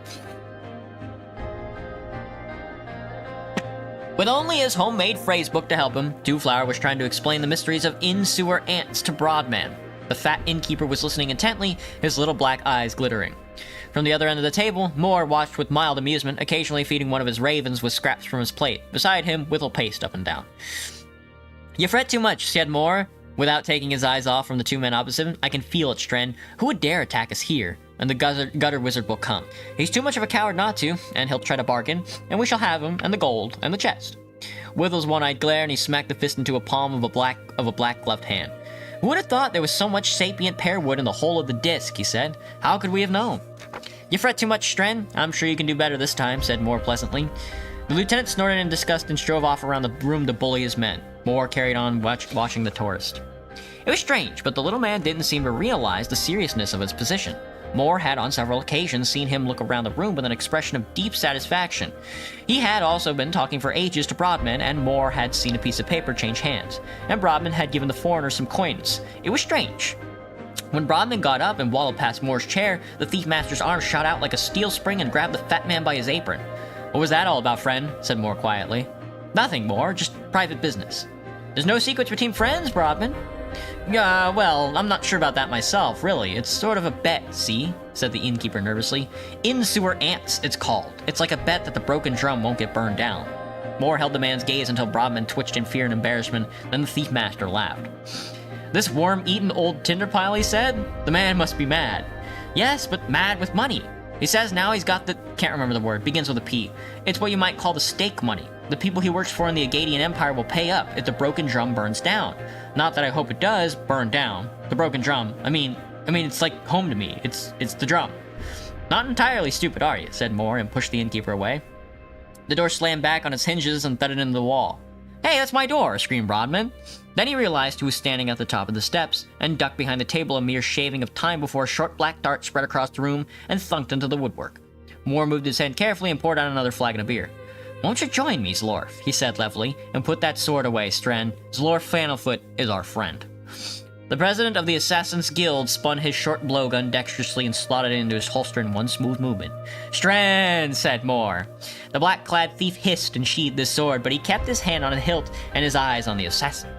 With only his homemade phrase book to help him, Two-Flower was trying to explain the mysteries of in-sewer ants to Broadman. The fat innkeeper was listening intently, his little black eyes glittering. From the other end of the table, Moore watched with mild amusement, occasionally feeding one of his ravens with scraps from his plate. Beside him, Whittle paced up and down. "You fret too much," said Moore, without taking his eyes off from the two men opposite him. "I can feel it, Stren. Who would dare attack us here? And the gutter wizard will come. He's too much of a coward not to, and he'll try to bargain, and we shall have him, and the gold, and the chest." Whittle's one-eyed glare, and he smacked the fist into a palm of a black gloved hand. "Who would have thought there was so much sapient pear wood in the whole of the disc?" he said. "How could we have known?" "You fret too much, Stren. I'm sure you can do better this time," said Moore pleasantly. The lieutenant snorted in disgust and strove off around the room to bully his men. Moore carried on watching the tourist. It was strange, but the little man didn't seem to realize the seriousness of his position. Moore had on several occasions seen him look around the room with an expression of deep satisfaction. He had also been talking for ages to Broadman, and Moore had seen a piece of paper change hands, and Broadman had given the foreigner some coins. It was strange. When Broadman got up and wallowed past Moore's chair, the thief master's arm shot out like a steel spring and grabbed the fat man by his apron. What was that all about, friend? Said Moore quietly. Nothing more, just private business. There's no secrets between friends, Brodman. Well, I'm not sure about that myself, really. It's sort of a bet, see? Said the innkeeper nervously. In-sewer ants, it's called. It's like a bet that the broken drum won't get burned down. Moore held the man's gaze until Brodman twitched in fear and embarrassment, then the thief master laughed. This worm-eaten old tinder pile, he said? The man must be mad. Yes, but mad with money. He says now he's got the... can't remember the word. Begins with a P. It's what you might call the stake money. The people he works for in the Agadian Empire will pay up if the broken drum burns down. Not that I hope it does burn down. The broken drum. I mean, it's like home to me. It's the drum. Not entirely stupid, are you? Said Moore and pushed the innkeeper away. The door slammed back on its hinges and thudded into the wall. Hey, that's my door, screamed Brodman. Then he realized he was standing at the top of the steps and ducked behind the table a mere shaving of time before a short black dart spread across the room and thunked into the woodwork. Moore moved his hand carefully and poured out another flagon of beer. Won't you join me, Zlorf? He said levelly, and put that sword away, Stren. Zlorf Flannelfoot is our friend. The president of the Assassin's Guild spun his short blowgun dexterously and slotted it into his holster in one smooth movement. Stren, said Moore. The black-clad thief hissed and sheathed his sword, but he kept his hand on the hilt and his eyes on the assassin.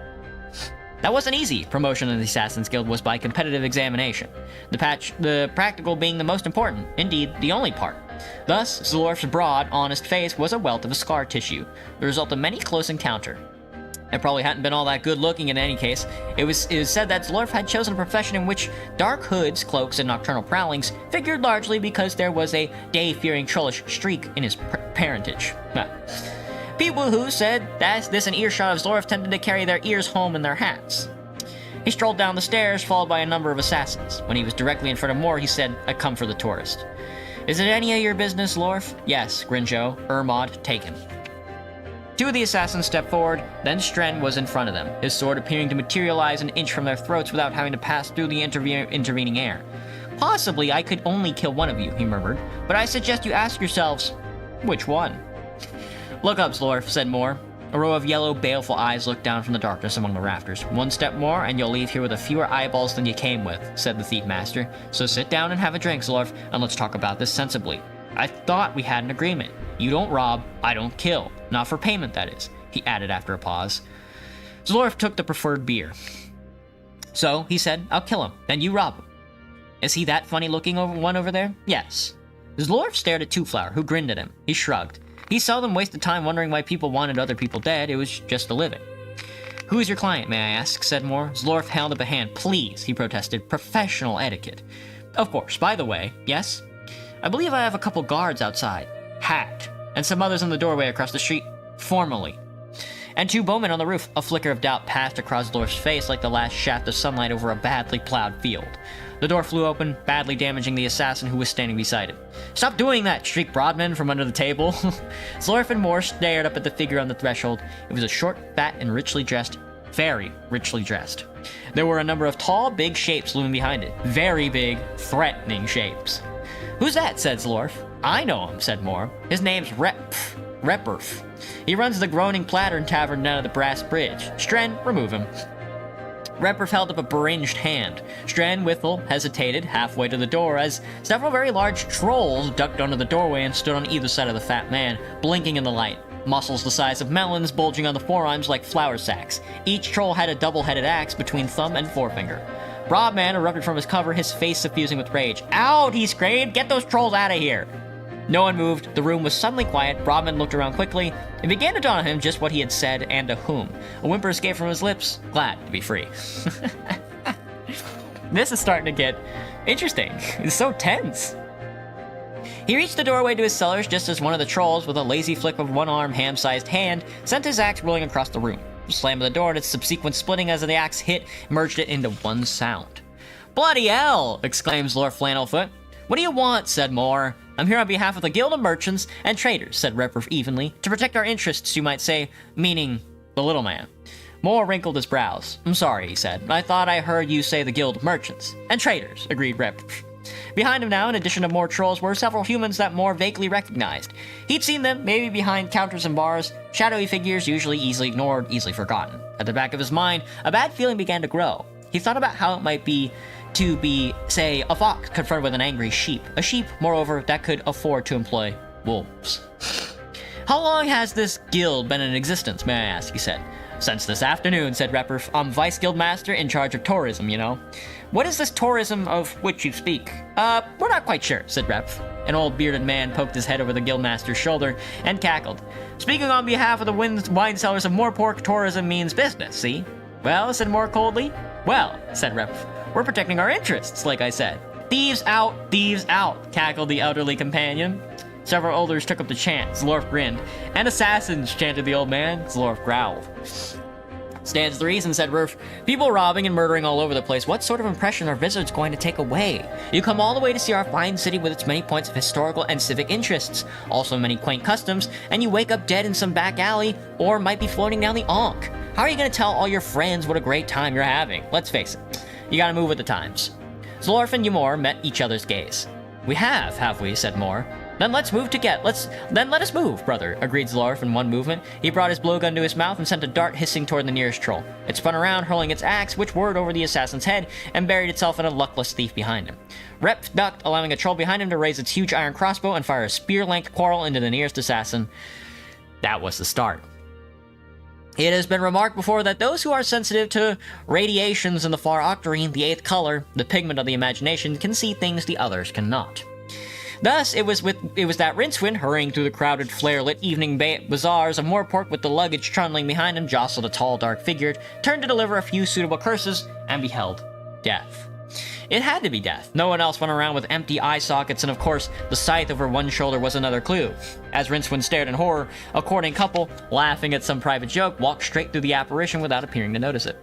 That wasn't easy. Promotion in the Assassin's Guild was by competitive examination. The practical being the most important, indeed, the only part. Thus, Zlorf's broad, honest face was a wealth of scar tissue, the result of many close encounter. It probably hadn't been all that good looking in any case. It was said that Zlorf had chosen a profession in which dark hoods, cloaks, and nocturnal prowlings figured largely because there was a day-fearing trollish streak in his parentage. People who said that this an earshot of Zlorf tended to carry their ears home in their hats. He strolled down the stairs, followed by a number of assassins. When he was directly in front of Moore, he said, I come for the tourist. Is it any of your business, Lorf? Yes, grinned Joe. Ermod, take him. Two of the assassins stepped forward, then Stren was in front of them, his sword appearing to materialize an inch from their throats without having to pass through the intervening air. Possibly I could only kill one of you, he murmured, but I suggest you ask yourselves, which one? Look up, Zlorf, said Moore. A row of yellow, baleful eyes looked down from the darkness among the rafters. One step more, and you'll leave here with fewer eyeballs than you came with, said the thief master. So sit down and have a drink, Zlorf, and let's talk about this sensibly. I thought we had an agreement. You don't rob, I don't kill. Not for payment, that is, he added after a pause. Zlorf took the preferred beer. So, he said, I'll kill him, then you rob him. Is he that funny-looking one over there? Yes. Zlorf stared at Two-Flower, who grinned at him. He shrugged. He seldom wasted time wondering why people wanted other people dead. It was just a living. Who is your client, may I ask? Said Moore. Zlorf held up a hand. Please, he protested. Professional etiquette. Of course. By the way, yes? I believe I have a couple guards outside. Hacked. And some others in the doorway across the street. Formally. And two bowmen on the roof. A flicker of doubt passed across Zlorf's face like the last shaft of sunlight over a badly plowed field. The door flew open, badly damaging the assassin who was standing beside it. Stop doing that, shrieked Brodman from under the table. Zlorf and Moore stared up at the figure on the threshold. It was a short, fat, and richly dressed. Very richly dressed. There were a number of tall, big shapes looming behind it. Very big, threatening shapes. Who's that? Said Zlorf. I know him, said Moore. His name's Reperf. He runs the Groaning Plattern Tavern down at the Brass Bridge. Stren, remove him. Reperf held up a beringed hand. Stren Withel hesitated halfway to the door as several very large trolls ducked under the doorway and stood on either side of the fat man, blinking in the light. Muscles the size of melons bulging on the forearms like flour sacks. Each troll had a double-headed axe between thumb and forefinger. Brodman erupted from his cover, his face suffusing with rage. Out! He screamed. Get those trolls out of here! No one moved. The room was suddenly quiet. Brodman looked around quickly. It began to dawn on him just what he had said and to whom. A whimper escaped from his lips. Glad to be free. This is starting to get interesting. It's so tense. He reached the doorway to his cellars just as one of the trolls, with a lazy flick of one arm, ham-sized hand, sent his axe rolling across the room. The slam of the door and its subsequent splitting as the axe hit merged it into one sound. Bloody hell! Exclaimed Lord Flannelfoot. What do you want? Said Moore. I'm here on behalf of the Guild of Merchants and Traders, said Reperf evenly, to protect our interests, you might say, meaning the little man. Moore wrinkled his brows. I'm sorry, he said. I thought I heard you say the Guild of Merchants and Traders, agreed Reperf. Behind him now, in addition to more trolls, were several humans that Moore vaguely recognized. He'd seen them, maybe behind counters and bars, shadowy figures usually easily ignored, easily forgotten. At the back of his mind, a bad feeling began to grow. He thought about how it might be to be, say, a fox confronted with an angry sheep. A sheep, moreover, that could afford to employ wolves. How long has this guild been in existence, may I ask, he said. Since this afternoon, said Reproof. I'm Vice Guild Master in charge of tourism, you know. What is this tourism of which you speak? We're not quite sure, said Rep. An old bearded man poked his head over the guildmaster's shoulder and cackled. Speaking on behalf of the wine cellars of Moorpork, tourism means business, see? Well, said Moore coldly. Well, said Rep, we're protecting our interests, like I said. Thieves out, cackled the elderly companion. Several elders took up the chant. Zlorf grinned. And assassins, chanted the old man. Zlorf growled. Stands to reason, said Rurf. People robbing and murdering all over the place. What sort of impression are visitors going to take away? You come all the way to see our fine city with its many points of historical and civic interests, also many quaint customs, and you wake up dead in some back alley, or might be floating down the Ankh. How are you going to tell all your friends what a great time you're having? Let's face it, you gotta move with the times. Zlorf and Ymor met each other's gaze. We have we, said Moore. Then let's move to get. Then let us move, brother, agreed Zlorf in one movement. He brought his blowgun to his mouth and sent a dart hissing toward the nearest troll. It spun around, hurling its axe, which whirred over the assassin's head and buried itself in a luckless thief behind him. Rep ducked, allowing a troll behind him to raise its huge iron crossbow and fire a spear-length quarrel into the nearest assassin. That was the start. It has been remarked before that those who are sensitive to radiations in the far octarine, the eighth color, the pigment of the imagination, can see things the others cannot. Thus, it was that Rincewind, hurrying through the crowded, flare-lit evening bazaars of Moorpork with the luggage trundling behind him, jostled a tall, dark figure, turned to deliver a few suitable curses, and beheld death. It had to be death. No one else went around with empty eye sockets, and of course, the scythe over one shoulder was another clue. As Rincewind stared in horror, a courting couple, laughing at some private joke, walked straight through the apparition without appearing to notice it.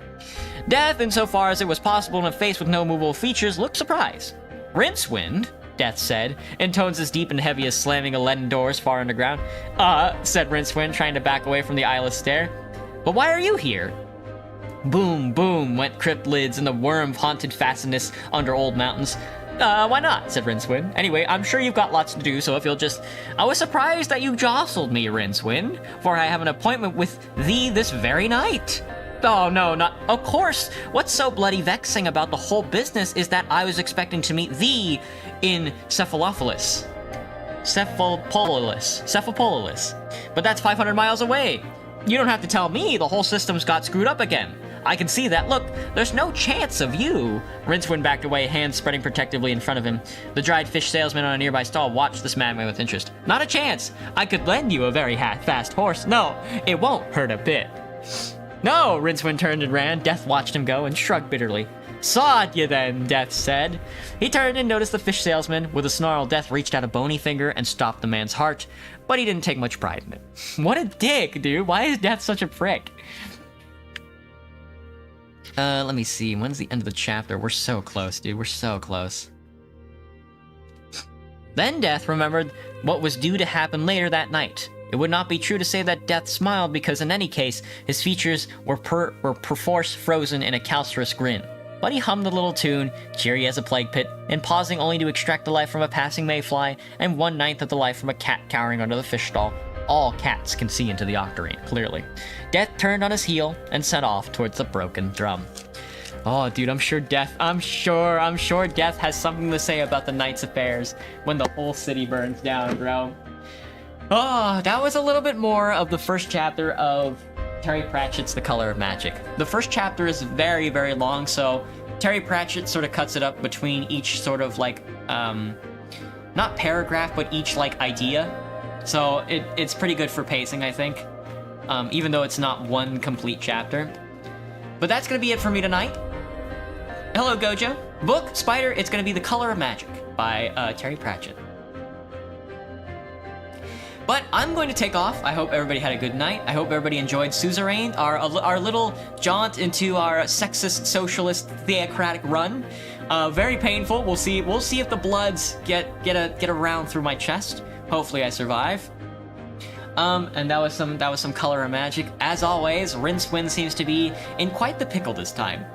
Death, insofar as it was possible in a face with no movable features, looked surprised. Rincewind, Death said, in tones as deep and heavy as slamming a leaden doors far underground. Said Rincewind, trying to back away from the eyeless stare. But why are you here? Boom, boom, went crypt lids in the worm-haunted fastness under old mountains. Why not, said Rincewind. Anyway, I'm sure you've got lots to do, so if you'll just... I was surprised that you jostled me, Rincewind, for I have an appointment with thee this very night. Oh, no, not... Of course! What's so bloody vexing about the whole business is that I was expecting to meet thee in Cephalopolis. But that's 500 miles away. You don't have to tell me, the whole system's got screwed up again. I can see that. Look, there's no chance of you. Rincewind backed away, hands spreading protectively in front of him. The dried fish salesman on a nearby stall watched this madman with interest. Not a chance. I could lend you a very fast horse. No, it won't hurt a bit. No, Rincewind turned and ran. Death watched him go and shrugged bitterly. Sod you then, Death said. He turned and noticed the fish salesman. With a snarl, Death reached out a bony finger and stopped the man's heart, but he didn't take much pride in it. What a dick, dude. Why is Death such a prick? Let me see. When's the end of the chapter? We're so close, dude. We're so close. Then Death remembered what was due to happen later that night. It would not be true to say that Death smiled, because in any case, his features were perforce frozen in a calcerous grin. But he hummed a little tune, cheery as a plague pit, and pausing only to extract the life from a passing mayfly, and 1/9 of the life from a cat cowering under the fish stall. All cats can see into the octarine, clearly. Death turned on his heel and set off towards the broken drum. Oh, dude, I'm sure Death has something to say about the night's affairs when the whole city burns down, bro. Oh, that was a little bit more of the first chapter of Terry Pratchett's The Color of Magic. The first chapter is very, very long, so Terry Pratchett sort of cuts it up between each sort of like, not paragraph, but each like idea. So it's pretty good for pacing, I think, even though it's not one complete chapter. But that's going to be it for me tonight. Hello, Gojo. Book, Spider, it's going to be The Color of Magic by Terry Pratchett. But I'm going to take off. I hope everybody had a good night. I hope everybody enjoyed Suzerain, our little jaunt into our sexist, socialist, theocratic run. Very painful. We'll see if the bloods get around through my chest. Hopefully I survive. And that was some Color of Magic. As always, Rincewind seems to be in quite the pickle this time.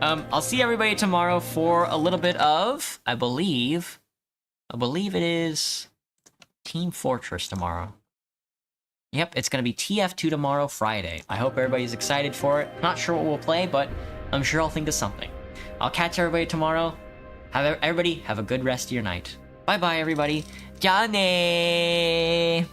I'll see everybody tomorrow for a little bit of, I believe it is Team Fortress tomorrow. Yep, it's gonna be TF2 tomorrow, Friday. I hope everybody's excited for it. Not sure what we'll play, but I'm sure I'll think of something. I'll catch everybody tomorrow. Everybody have a good rest of your night. Bye-bye, everybody. Johnny!